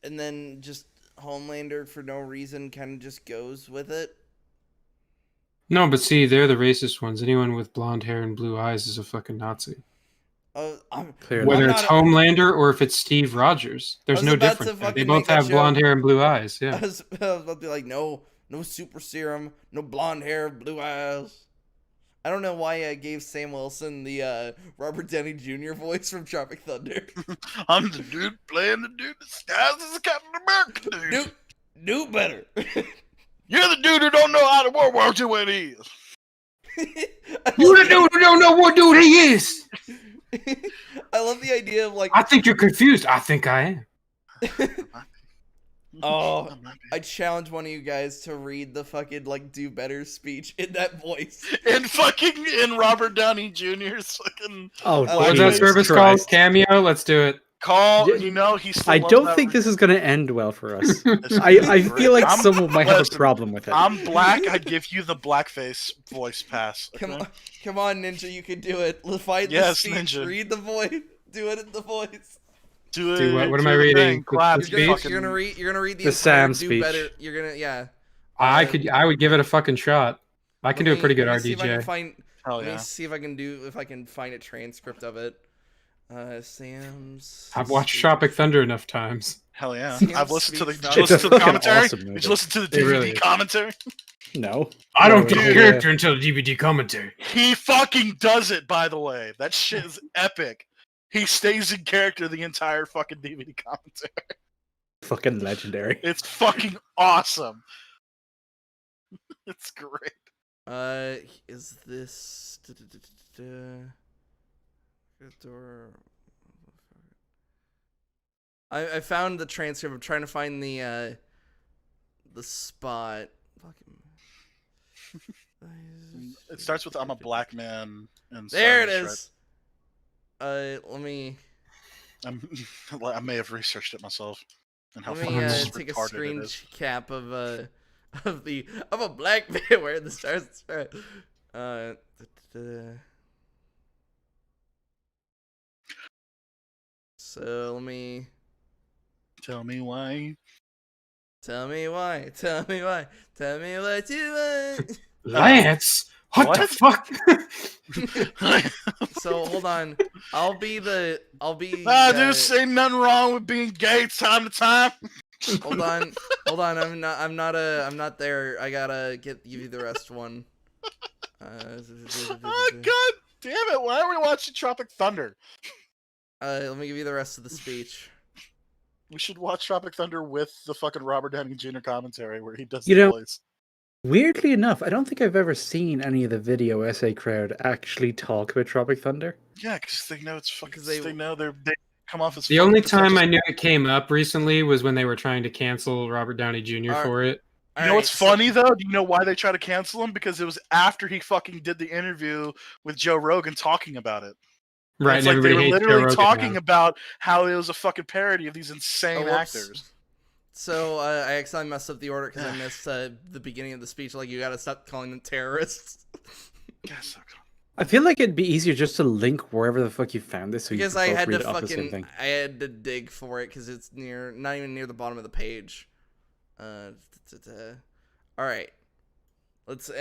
then just Homelander for no reason kind of just goes with it.
No, but see, they're the racist ones. Anyone with blonde hair and blue eyes is a fucking Nazi. Whether it's Homelander or if it's Steve Rogers, there's no difference. They both have blonde hair and blue eyes. Yeah.
I was about to be like, no super serum, no blonde hair, blue eyes. I don't know why I gave Sam Wilson the Robert Downey Jr. voice from Tropic Thunder.
I'm the dude playing the dude disguised as a Captain America dude.
Do better.
You're the dude who don't know how the World War II it is.
You the dude who don't know what dude he is.
I love the idea of
I think you're confused. I think I am.
Oh, I challenge one of you guys to read the fucking do better speech in that voice.
In Robert Downey Jr.'s fucking.
Oh,
what's that service called? Cameo. Let's do it.
I don't think this is going to end well for us. I feel like someone might have a problem with it.
I'm black. I'd give you the blackface voice pass. Okay?
Come on, Ninja, you can do it. Find the speech. Ninja. Read the voice. Do it in the voice.
Do it.
What am I reading?
You're gonna read the
Sam
speech.
Do
better. You're gonna
I would give it a fucking shot. I can do a pretty good RDJ.
Let me see if I can find a transcript of it. Sam's.
I've watched Tropic Thunder enough times.
Hell yeah!
Sam's
I've listened to the.
speech.
Did you listen to the commentary?
Awesome movie.
Did you listen to the DVD commentary?
No.
I don't get character until the DVD commentary.
He fucking does it. By the way, that shit is epic. He stays in character the entire fucking DVD commentary.
Fucking legendary.
It's fucking awesome. It's great.
Is this? I found the transcript. I'm trying to find the spot.
It starts with "I'm a black man." And
there it is. Let me.
I may have researched it myself. And how
let me take a screen cap of I'm a black man wearing the stars. So let me.
Tell me why.
Tell me why. Tell me why. Tell me what you want.
Lance, what the fuck?
So hold on. I'll be.
There's ain't nothing wrong with being gay time to time.
Hold on. I'm not there. I gotta give you the rest one.
Oh, God damn it! Why are we watching Tropic Thunder?
Let me give you the rest of the speech.
We should watch Tropic Thunder with the fucking Robert Downey Jr. commentary where he does the voice.
Weirdly enough, I don't think I've ever seen any of the video essay crowd actually talk about Tropic Thunder.
Yeah, because they know it's fucking. They know they come off as.
The only time I knew it came up recently was when they were trying to cancel Robert Downey Jr. for it.
You know what's funny though? Do you know why they try to cancel him? Because it was after he fucking did the interview with Joe Rogan talking about it.
Right,
it's like they were literally talking about how it was a fucking parody of these insane actors.
So I accidentally messed up the order because I missed the beginning of the speech. Like, you gotta stop calling them terrorists.
I feel like it'd be easier just to link wherever the fuck you found this, so
Because
you
I
can both
had
read
to
it off the same thing.
I had to dig for it because it's not even near the bottom of the page. All right, let's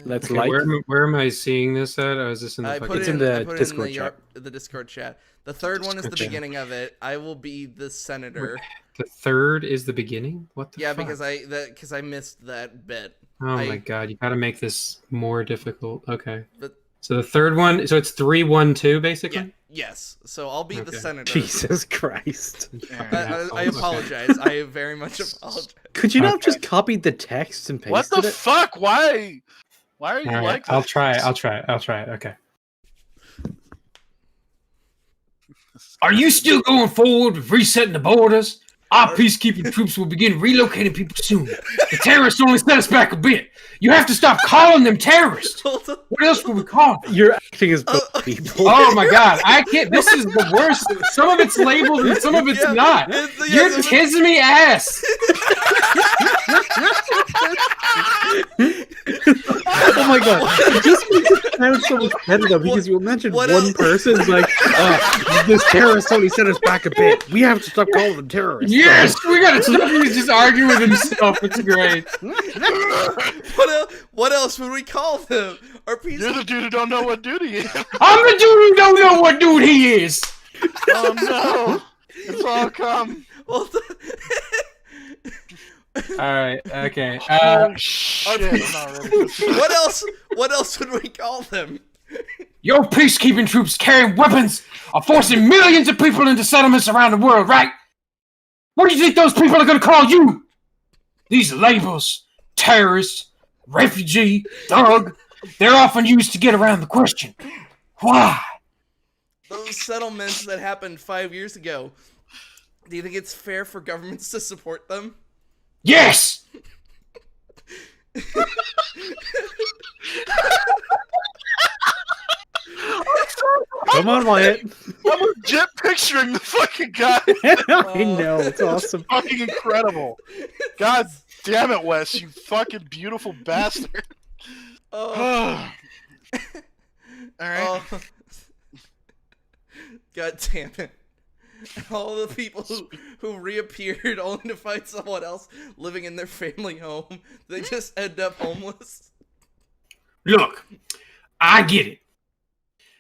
Let's
Okay, where am I seeing this at? Oh, is this in the fucking...
It's in the Discord
in
chat.
the Discord chat. The third one is the beginning of it. I will be the senator.
The third is the beginning? What the fuck?
because I missed that bit.
Oh my god, you gotta make this more difficult. Okay.
But,
so the third one, so it's 3-1-2 basically?
Yeah, yes. So I'll be the senator.
Jesus Christ.
I apologize. I very much apologize.
Could you not have just copied the text and pasted
What the
it?
fuck? Why are you like that?
I'll try it. Okay. Are you still going forward with resetting the borders? Our peacekeeping troops will begin relocating people soon. The terrorists only set us back a bit. You have to stop calling them terrorists. What else would we call them?
You're acting as both people.
Oh my god, I can't. This is the worst. Some of it's labeled and some of it's not. You're kissing me ass.
Oh my god. It just makes it sound so much better though, because you mentioned one person's like, this terrorist only set us back a bit. We have to stop calling them terrorists.
Yes, we gotta stop. He's just arguing with himself. It's great.
What else would we call them?
You're the dude who don't know what dude he is.
I'm the dude who don't know what dude he is.
Oh no! It's all come.
Well,
all right. Okay.
Shit, I'm not ready.
What else would we call them?
Your peacekeeping troops carrying weapons are forcing millions of people into settlements around the world, right? What do you think those people are going to call you? These labels, terrorist, refugee, thug, they're often used to get around the question. Why?
Those settlements that happened 5 years ago, do you think it's fair for governments to support them?
Yes!
Come on, Wyatt.
I'm legit picturing the fucking guy.
I know, it's awesome.
Fucking incredible. God damn it, Wes, you fucking beautiful bastard.
Oh.
Alright.
Oh. God damn it. All the people who reappeared only to find someone else living in their family home, they just end up homeless.
Look, I get it.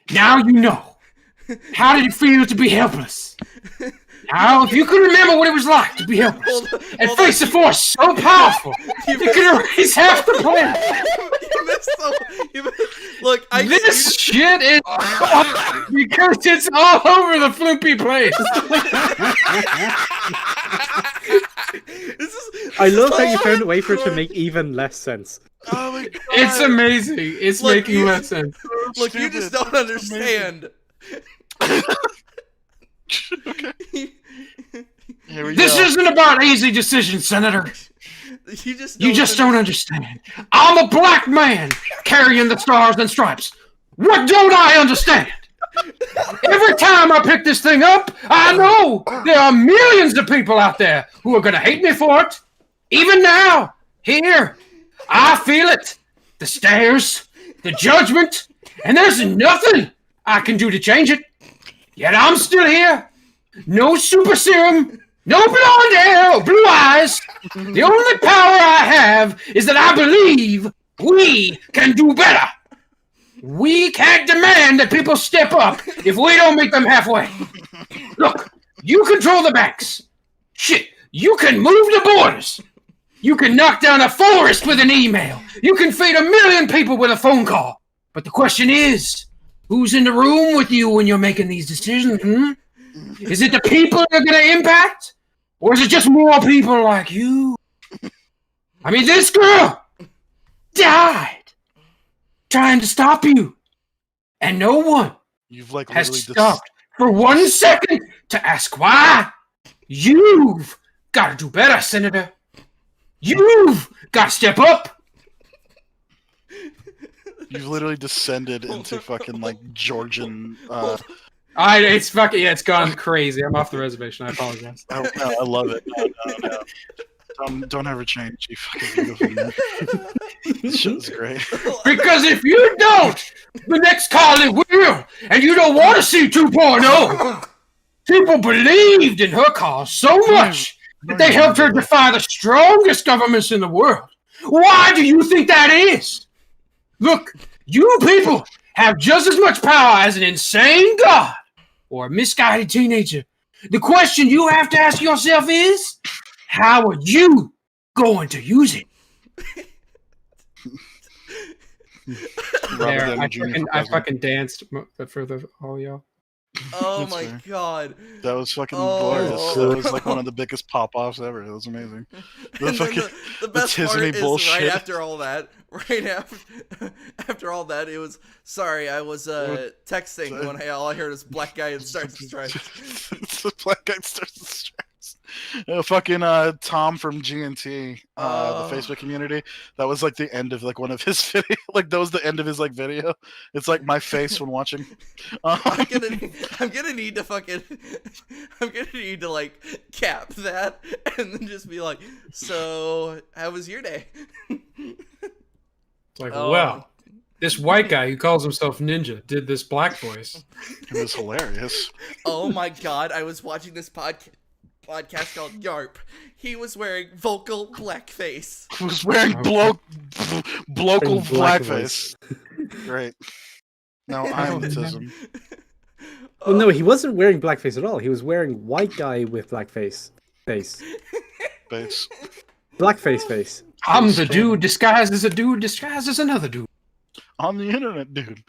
Now you know. How did it feel to be helpless? Now, if you could remember what it was like to be helpless and face a force so powerful, you could erase half the planet.
Look,
this shit is because it's all over the floopy place.
I love how you found a way for it to make even less sense.
Oh my god.
It's amazing. It's making less sense.
Look, you just don't understand.
Okay.
This isn't about easy decisions, Senator.
You
just don't understand. I'm a black man carrying the stars and stripes. What don't I understand? Every time I pick this thing up, I know there are millions of people out there who are going to hate me for it. Even now, here, I feel it. The stares, the judgment, and there's nothing I can do to change it. Yet I'm still here. No super serum, no blonde hair or blue eyes. The only power I have is that I believe we can do better. We can't demand that people step up if we don't meet them halfway. Look, you control the banks. Shit, you can move the borders. You can knock down a forest with an email. You can feed 1 million people with a phone call. But the question is, who's in the room with you when you're making these decisions? Is it the people that are going to impact? Or is it just more people like you? I mean, this girl died trying to stop you. And no one has stopped for 1 second to ask why. You've got to do better, Senator. You've got to step up.
You've literally descended into fucking like Georgian
It's fucking it's gone crazy. I'm off the reservation. I apologize.
No, I love it. No. Don't ever change. You fucking beautiful man. This show's great.
Because if you don't, the next Carly will, and you don't want to see 2.0. People believed in her cause so much that they helped her defy the strongest governments in the world. Why do you think that is? Look, you people have just as much power as an insane god or a misguided teenager. The question you have to ask yourself is, how are you going to use it? There, I fucking danced for all y'all.
Oh
That's
my
fair.
god.
That was fucking
Oh.
glorious. That was like one of the biggest pop-offs ever. It was amazing. The
And then
fucking
the best part
Tiffany
is
bullshit.
right after all that, after all that, it was, sorry, I was texting when all I heard was black guy and Stars and Stripes.
The black guy starts to stress. Fucking Tom from GNT, the Facebook community. That was like the end of like one of his video. Like that was the end of his like video. It's like my face when watching.
I'm gonna need to fucking, I'm gonna need to like cap that and then just be like, so how was your day?
It's like, well, this white guy who calls himself Ninja did this black voice.
It was hilarious.
Oh my god, I was watching this podcast called Yarp. He was wearing vocal blackface.
He was wearing blocal blackface. Great. Now I'm autism.
Well, no, he wasn't wearing blackface at all. He was wearing white guy with blackface face.
Face.
Blackface face.
I'm the dude disguised as a dude disguised as another dude.
On the internet, dude.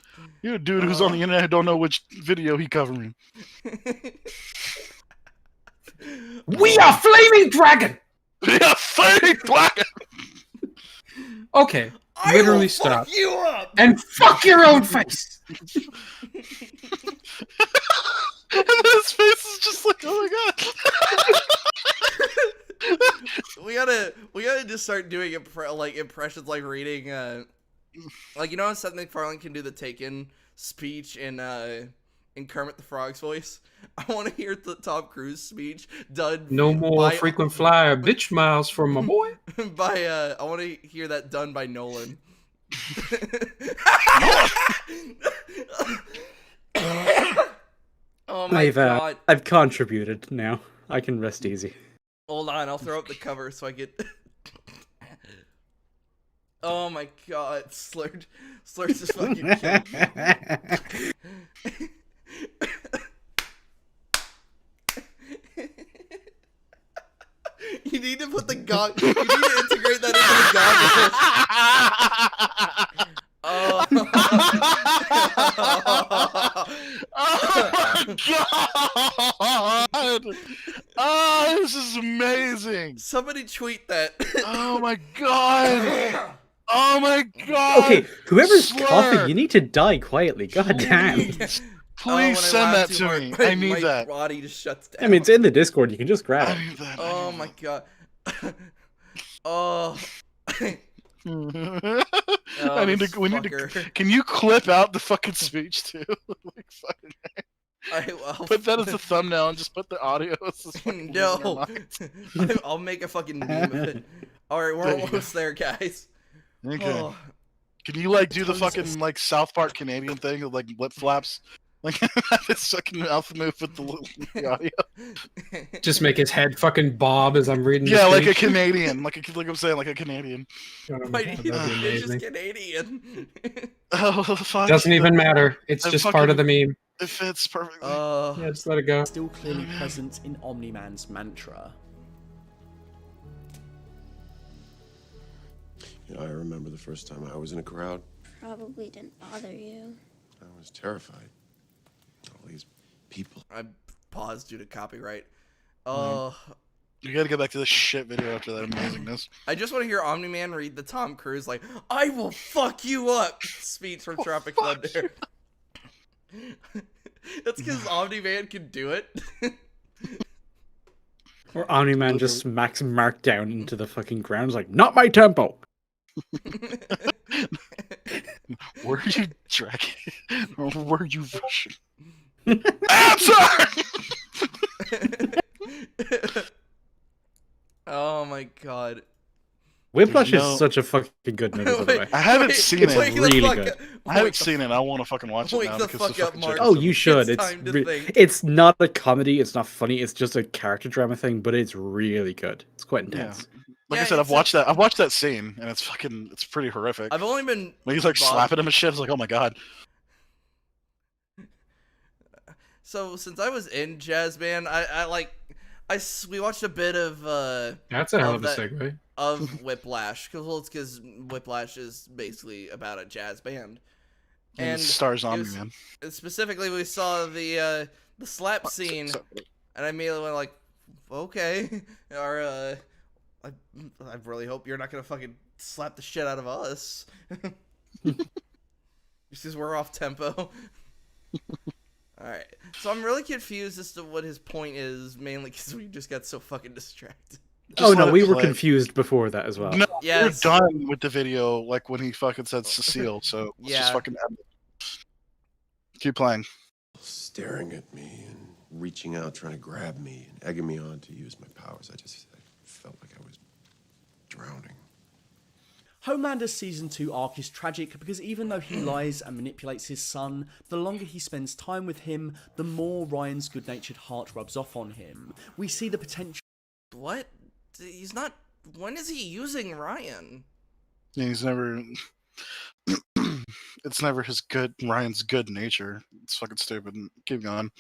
You're a dude who's on the internet who don't know which video he covering.
We are Flaming Dragon!
We are Flaming Dragon!
Okay, literally stop.
Fuck you up!
And fuck your own face!
And his face is just like, oh my god.
we gotta just start doing impressions, like reading, like, you know how Seth MacFarlane can do the Taken speech in Kermit the Frog's voice? I want to hear the Tom Cruise speech done.
No more frequent flyer bitch miles from my boy.
I want to hear that done by Nolan. Oh my god!
I've contributed now. I can rest easy.
Hold on, I'll throw up the cover so I get. Oh my god, Slur's just fucking killed. You need to put the gog. You need to integrate that into the gog. Oh
my god! Oh, this is amazing.
Somebody tweet that.
Oh my god! Oh my god!
Okay, whoever's
Slur.
coughing, you need to die quietly. God damn.
Please send that to me. I need that.
Body just shuts down.
I mean, it's in the Discord. You can just grab it.
Oh my god. Oh.
I need to. We need to. Can you clip out the fucking speech too? Like fucking. Put that as a thumbnail and just put the audio.
No. I'll make a fucking meme of it. All right, we're almost there, guys.
Okay. Oh. Can you like do the fucking like South Park Canadian thing of like lip flaps? Like this fucking mouth move with the audio.
Just make his head fucking bob as I'm reading.
Yeah, like a Canadian, like I'm saying, like a Canadian.
It's just Canadian.
Oh fuck!
Doesn't even matter. It's just part of the meme.
It fits perfectly.
Yeah, just let it go.
Still clearly present in Omni-Man's mantra.
You know, I remember the first time I was in a crowd.
Probably didn't bother you.
I was terrified. All these people.
I paused due to copyright. Oh.
You gotta go back to this shit video after that amazingness.
I just want to hear Omni-Man read the Tom Cruise, like, I will fuck you up speech from Tropic Thunder. That's because Omni-Man can do it.
Or Omni-Man just smacks Mark down into the fucking ground. It's like, not my tempo.
Were you dragging? Or were you rushing? Answer!
Oh my god.
Whiplash
No.
is such a fucking good movie, by the way.
I haven't seen
It's
it.
really good.
I haven't seen it. I want to fucking watch it
Wake
now
the
because the
fuck up,
fucking
Mark.
chick-
Oh, you should.
It's
It's
time to think.
it's not a comedy. It's not funny. It's just a character drama thing, but it's really good. It's quite intense.
Like
Yeah,
I said, I've
it's a-
watched that. I've watched that scene, and it's pretty horrific.
I've only been
When he's like
Bob-
slapping him and shit, it's like, oh my god.
So since I was in jazz band, we watched a bit of
That's a hell of a
that-
segue.
of Whiplash because Whiplash is basically about a jazz band,
And stars
it
on me,
was-
man.
specifically we saw the slap scene, and I immediately went like, okay, or I really hope you're not gonna fucking slap the shit out of us, just because we're off tempo. Alright, so I'm really confused as to what his point is, mainly because we just got so fucking distracted.
Oh
Just
no,
let
we
it
were
play.
confused before that as well.
No,
Yes.
we're done with the video, like when he fucking said Cecile, so let's just
Yeah.
fucking end it. Keep playing.
Staring at me and reaching out, trying to grab me and egging me on to use my powers. I felt like I was drowning.
Homelander's Season 2 arc is tragic because even though he lies and manipulates his son, the longer he spends time with him, the more Ryan's good-natured heart rubs off on him. We see the potential...
What? He's not... When is he using Ryan?
Yeah, he's never. It's never Ryan's good nature. It's fucking stupid. Keep going.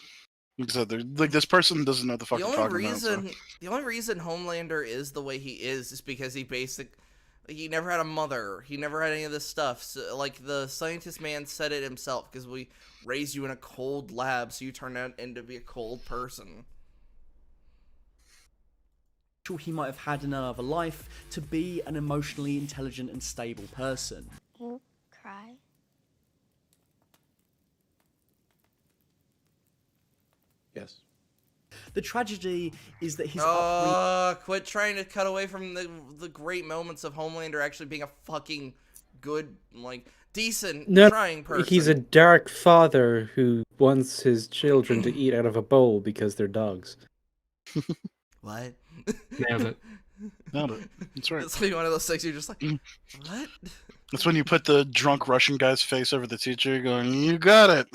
Like I said, like this person doesn't know what the fuck
The
they're
only
talking
reason,
about.
the only reason Homelander is the way he is because he never had a mother. He never had any of this stuff. So, like the scientist man said it himself, because we raised you in a cold lab, so you turn out into be a cold person.
he might have had in another life to be an emotionally intelligent and stable person.
You cry?
Yes.
The tragedy is that his
Quit trying to cut away from the great moments of Homelander actually being a fucking good, like, decent, trying person.
He's a dark father who wants his children to eat out of a bowl because they're dogs.
What?
Nailed it.
Nailed it. That's right.
It's like one of those things you're just like, what?
That's when you put the drunk Russian guy's face over the teacher going, you got it.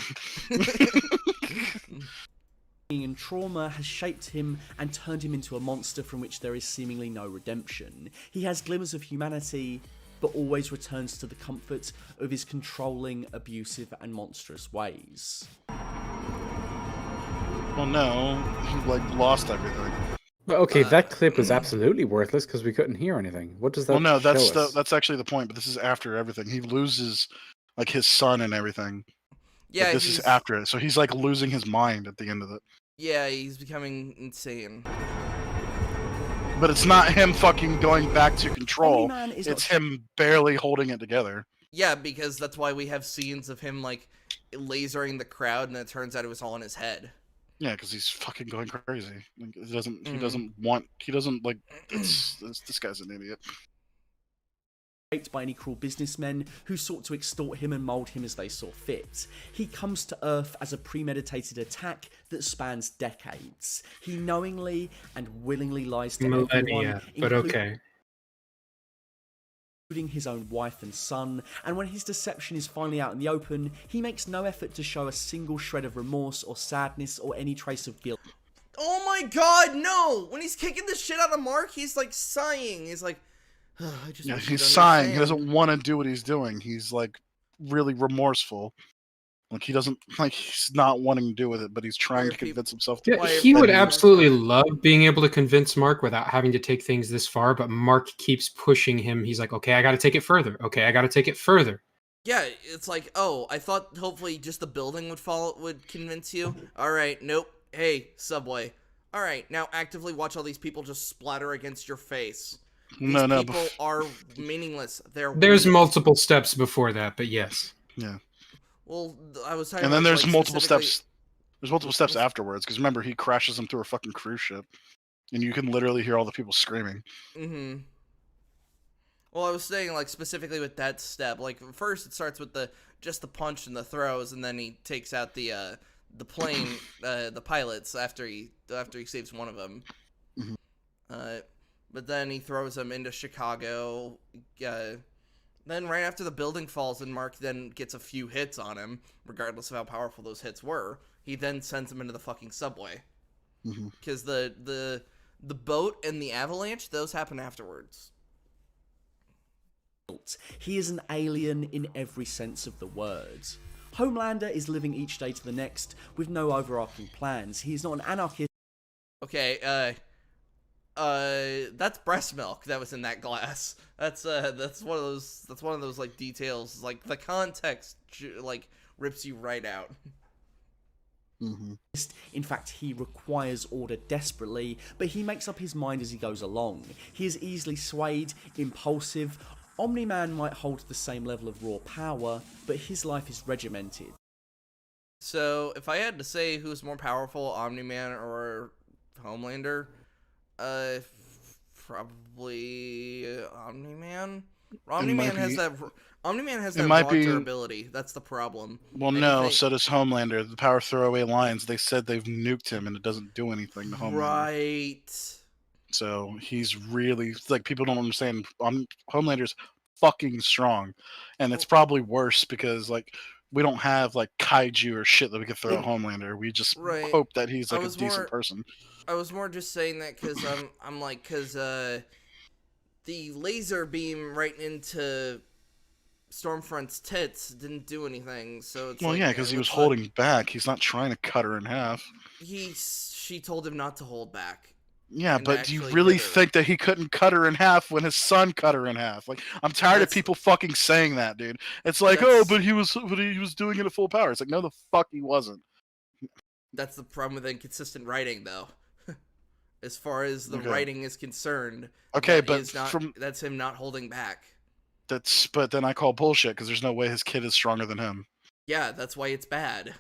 and trauma has shaped him and turned him into a monster from which there is seemingly no redemption. He has glimmers of humanity, but always returns to the comfort of his controlling, abusive, and monstrous ways.
Well, no, he like lost everything.
Well, okay, that clip was absolutely worthless because we couldn't hear anything. What does that
Well, no,
show
that's
us?
that's actually the point. But this is after everything. He loses like his son and everything.
Yeah,
But this is after it, so he's like losing his mind at the end of it.
Yeah, he's becoming insane.
But it's not him fucking going back to control.
Omni-Man is
It's
not-
him barely holding it together.
Yeah, because that's why we have scenes of him like lasering the crowd, and it turns out it was all in his head.
Yeah, because he's fucking going crazy. Like, he doesn't. He
Mhm.
doesn't want. He doesn't like. This guy's an idiot.
Raped by any cruel businessmen who sought to extort him and mould him as they saw fit. He comes to Earth as a premeditated attack that spans decades. He knowingly and willingly lies to everyone,
Millennia, but okay.
including his own wife and son, and when his deception is finally out in the open, he makes no effort to show a single shred of remorse or sadness or any trace of guilt.
Oh my god, no! When he's kicking the shit out of Mark, he's like sighing. He's like, I just
Yeah,
wish
he's
you'd
sighing. He
understand."
doesn't want to do what he's doing. He's like really remorseful. Like he doesn't like he's not wanting to do with it, but he's trying to convince himself to.
Yeah,
Why are
he would
people-
absolutely love being able to convince Mark without having to take things this far, but Mark keeps pushing him. He's like, okay, I got to take it further. Okay, I got to take it further.
Yeah, it's like, oh, I thought hopefully just the building would convince you. All right, nope. Hey, Subway. All right, now actively watch all these people just splatter against your face. These
No,
people are meaningless.
There's
weak.
multiple steps before that, but yes.
Yeah.
Well, I was talking
And then
about,
there's
like,
multiple
specifically-
steps. There's multiple steps afterwards because remember he crashes them through a fucking cruise ship, and you can literally hear all the people screaming.
Mm-hmm. Well, I was saying, like, specifically with that step, like, first it starts with just the punch and the throws, and then he takes out the the plane, the pilots after he saves one of them.
Mhm.
But then he throws them into Chicago. Then right after the building falls and Mark then gets a few hits on him, regardless of how powerful those hits were, he then sends him into the fucking subway. Because the boat and the avalanche, those happen afterwards.
He is an alien in every sense of the word. Homelander is living each day to the next with no overarching plans. He is not an anarchist.
Okay, that's breast milk that was in that glass. That's one of those like details, like the context like rips you right out.
In fact, he requires order desperately, but he makes up his mind as he goes along. He is easily swayed, impulsive. Omni-Man might hold the same level of raw power, but his life is regimented.
So, if I had to say who's more powerful, Omni-Man or Homelander, probably Omni-Man. Omni-Man has that raw durability. That's the problem.
Well, no, so does Homelander. The power throwaway lines, they said they've nuked him and it doesn't do anything to Homelander.
Right.
So he's really, like, people don't understand. Homelander's fucking strong. And it's probably worse because, like, we don't have, like, kaiju or shit that we could throw at Homelander. We just hope that he's, like, a decent person.
I was more just saying that because because the laser beam right into Stormfront's tits didn't do anything. So it's
well, yeah, because he was holding back. He's not trying to cut her in half.
She told him not to hold back.
Yeah, but do you really think that he couldn't cut her in half when his son cut her in half? Like, I'm tired of people fucking saying that, dude. It's like, but he was doing it at full power. It's like, no, the fuck he wasn't.
That's the problem with inconsistent writing, though. As far as the writing is concerned.
Okay, but
that's him not holding back.
But then I call bullshit because there's no way his kid is stronger than him.
Yeah, that's why it's bad.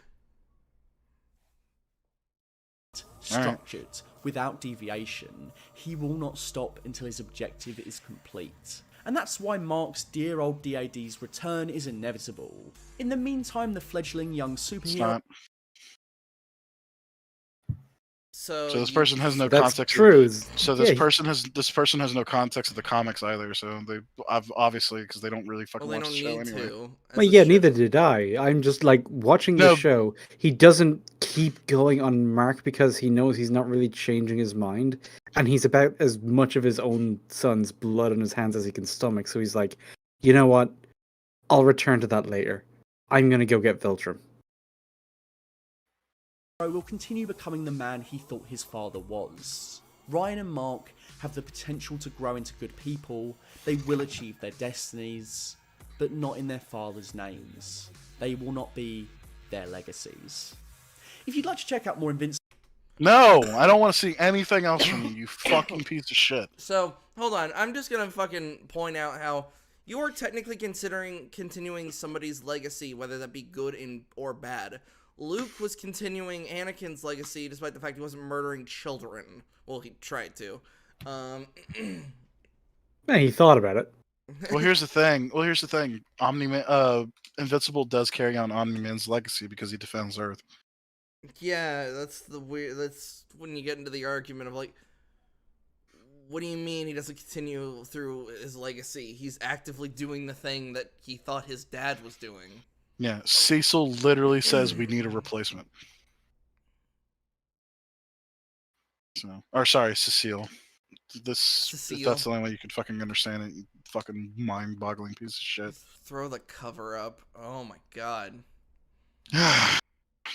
Structured, without deviation, he will not stop until his objective is complete. And that's why Mark's dear old DAD's return is inevitable. In the meantime, the fledgling young superhero...
So
this person has no
That's
context.
True.
So this person has no context of the comics either. So they obviously because they don't really fucking watch the show anyway.
Well, yeah, neither did I. I'm just like watching the show. He doesn't keep going on Mark because he knows he's not really changing his mind, and he's about as much of his own son's blood on his hands as he can stomach. So he's like, you know what? I'll return to that later. I'm gonna go get Viltrum.
Will continue becoming the man he thought his father was. Ryan and Mark have the potential to grow into good people. They will achieve their destinies, but not in their father's names. They will not be their legacies. If you'd like to check out more Invincible...
No, I don't want to see anything else from you, you fucking piece of shit.
So, hold on. I'm just gonna fucking point out how you are technically considering continuing somebody's legacy, whether that be good or bad. Luke was continuing Anakin's legacy despite the fact he wasn't murdering children. Well, he tried to.
Yeah, he thought about it.
Well, here's the thing. Omni-Man, Invincible does carry on Omni-Man's legacy because he defends Earth.
Yeah, that's when you get into the argument of like, what do you mean he doesn't continue through his legacy? He's actively doing the thing that he thought his dad was doing.
Yeah, Cecil literally says we need a replacement. Cecile. Cecile. That's the only way you could fucking understand it, you fucking mind-boggling piece of shit.
Throw the cover up. Oh my god.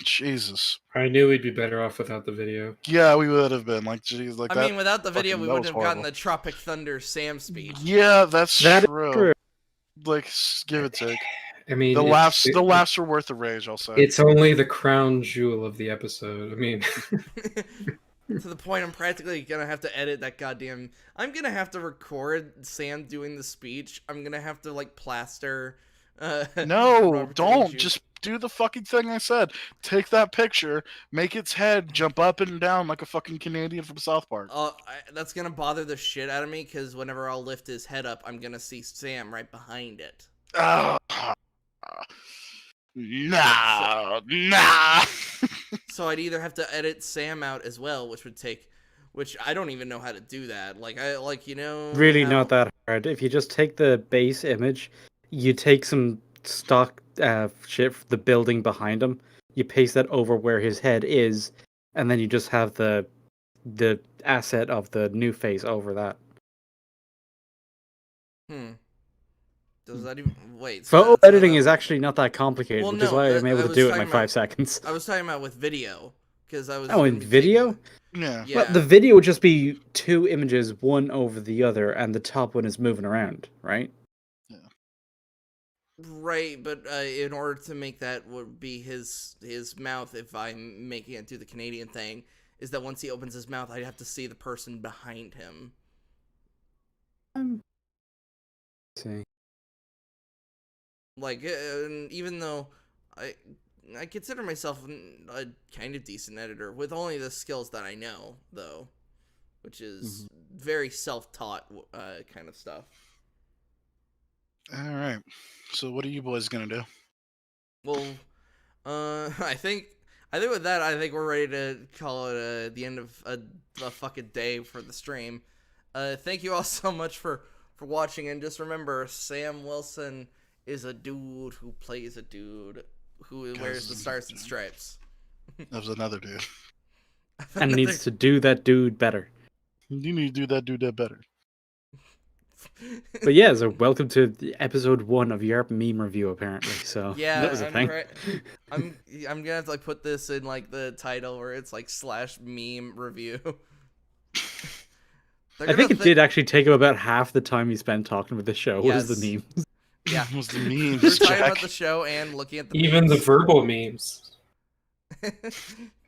Jesus.
I knew we'd be better off without the video.
Yeah, we would have been. Like, geez, like
I mean, without the video, we wouldn't have gotten the Tropic Thunder Sam speech.
Yeah, that's true. Like, give it take.
I mean,
the laughs were worth the rage, I'll say.
It's only the crown jewel of the episode. I mean,
to the point I'm practically gonna have to edit that goddamn. I'm gonna have to record Sam doing the speech. I'm gonna have to like plaster.
No, don't. Just do the fucking thing I said. Take that picture, make its head jump up and down like a fucking Canadian from South Park.
That's gonna bother the shit out of me because whenever I'll lift his head up, I'm gonna see Sam right behind it.
Nah.
So I'd either have to edit Sam out as well, which I don't even know how to do that.
Really not that hard. If you just take the base image, you take some stock shit, the building behind him, you paste that over where his head is, and then you just have the asset of the new face over that.
Does that even wait?
Photo editing is actually not that complicated,
Well,
which is
no,
why I'm able
I
to
was
do it in
talking
like 5
about-
seconds.
I was talking about with video because I was.
Oh, in video?
Yeah.
Yeah.
But the video would just be 2 images, one over the other, and the top one is moving around, right?
Right, but in order to make that would be his mouth, if I'm making it do the Canadian thing, is that once he opens his mouth, I'd have to see the person behind him.
See.
Like, even though I consider myself a kind of decent editor with only the skills that I know, though, which is very self-taught kind of stuff.
All right. So what are you boys gonna do?
Well, I think with that, I think we're ready to call it the end of a fucking day for the stream. Thank you all so much for watching, and just remember, Sam Wilson is a dude who plays a dude who wears the stars and stripes.
That was another dude.
And needs to do that dude better.
You need to do that dude that better.
But yeah, so welcome to episode 1 of Yarp meme review. Apparently, so
Yeah,
that was a thing.
I'm gonna have to like put this in like the title where it's like /meme review.
I think it did actually take him about half the time he spent talking about the show.
Yes.
Was the memes?
Yeah,
was the memes.
We're talking about the show and looking at the
Even
memes.
the verbal memes.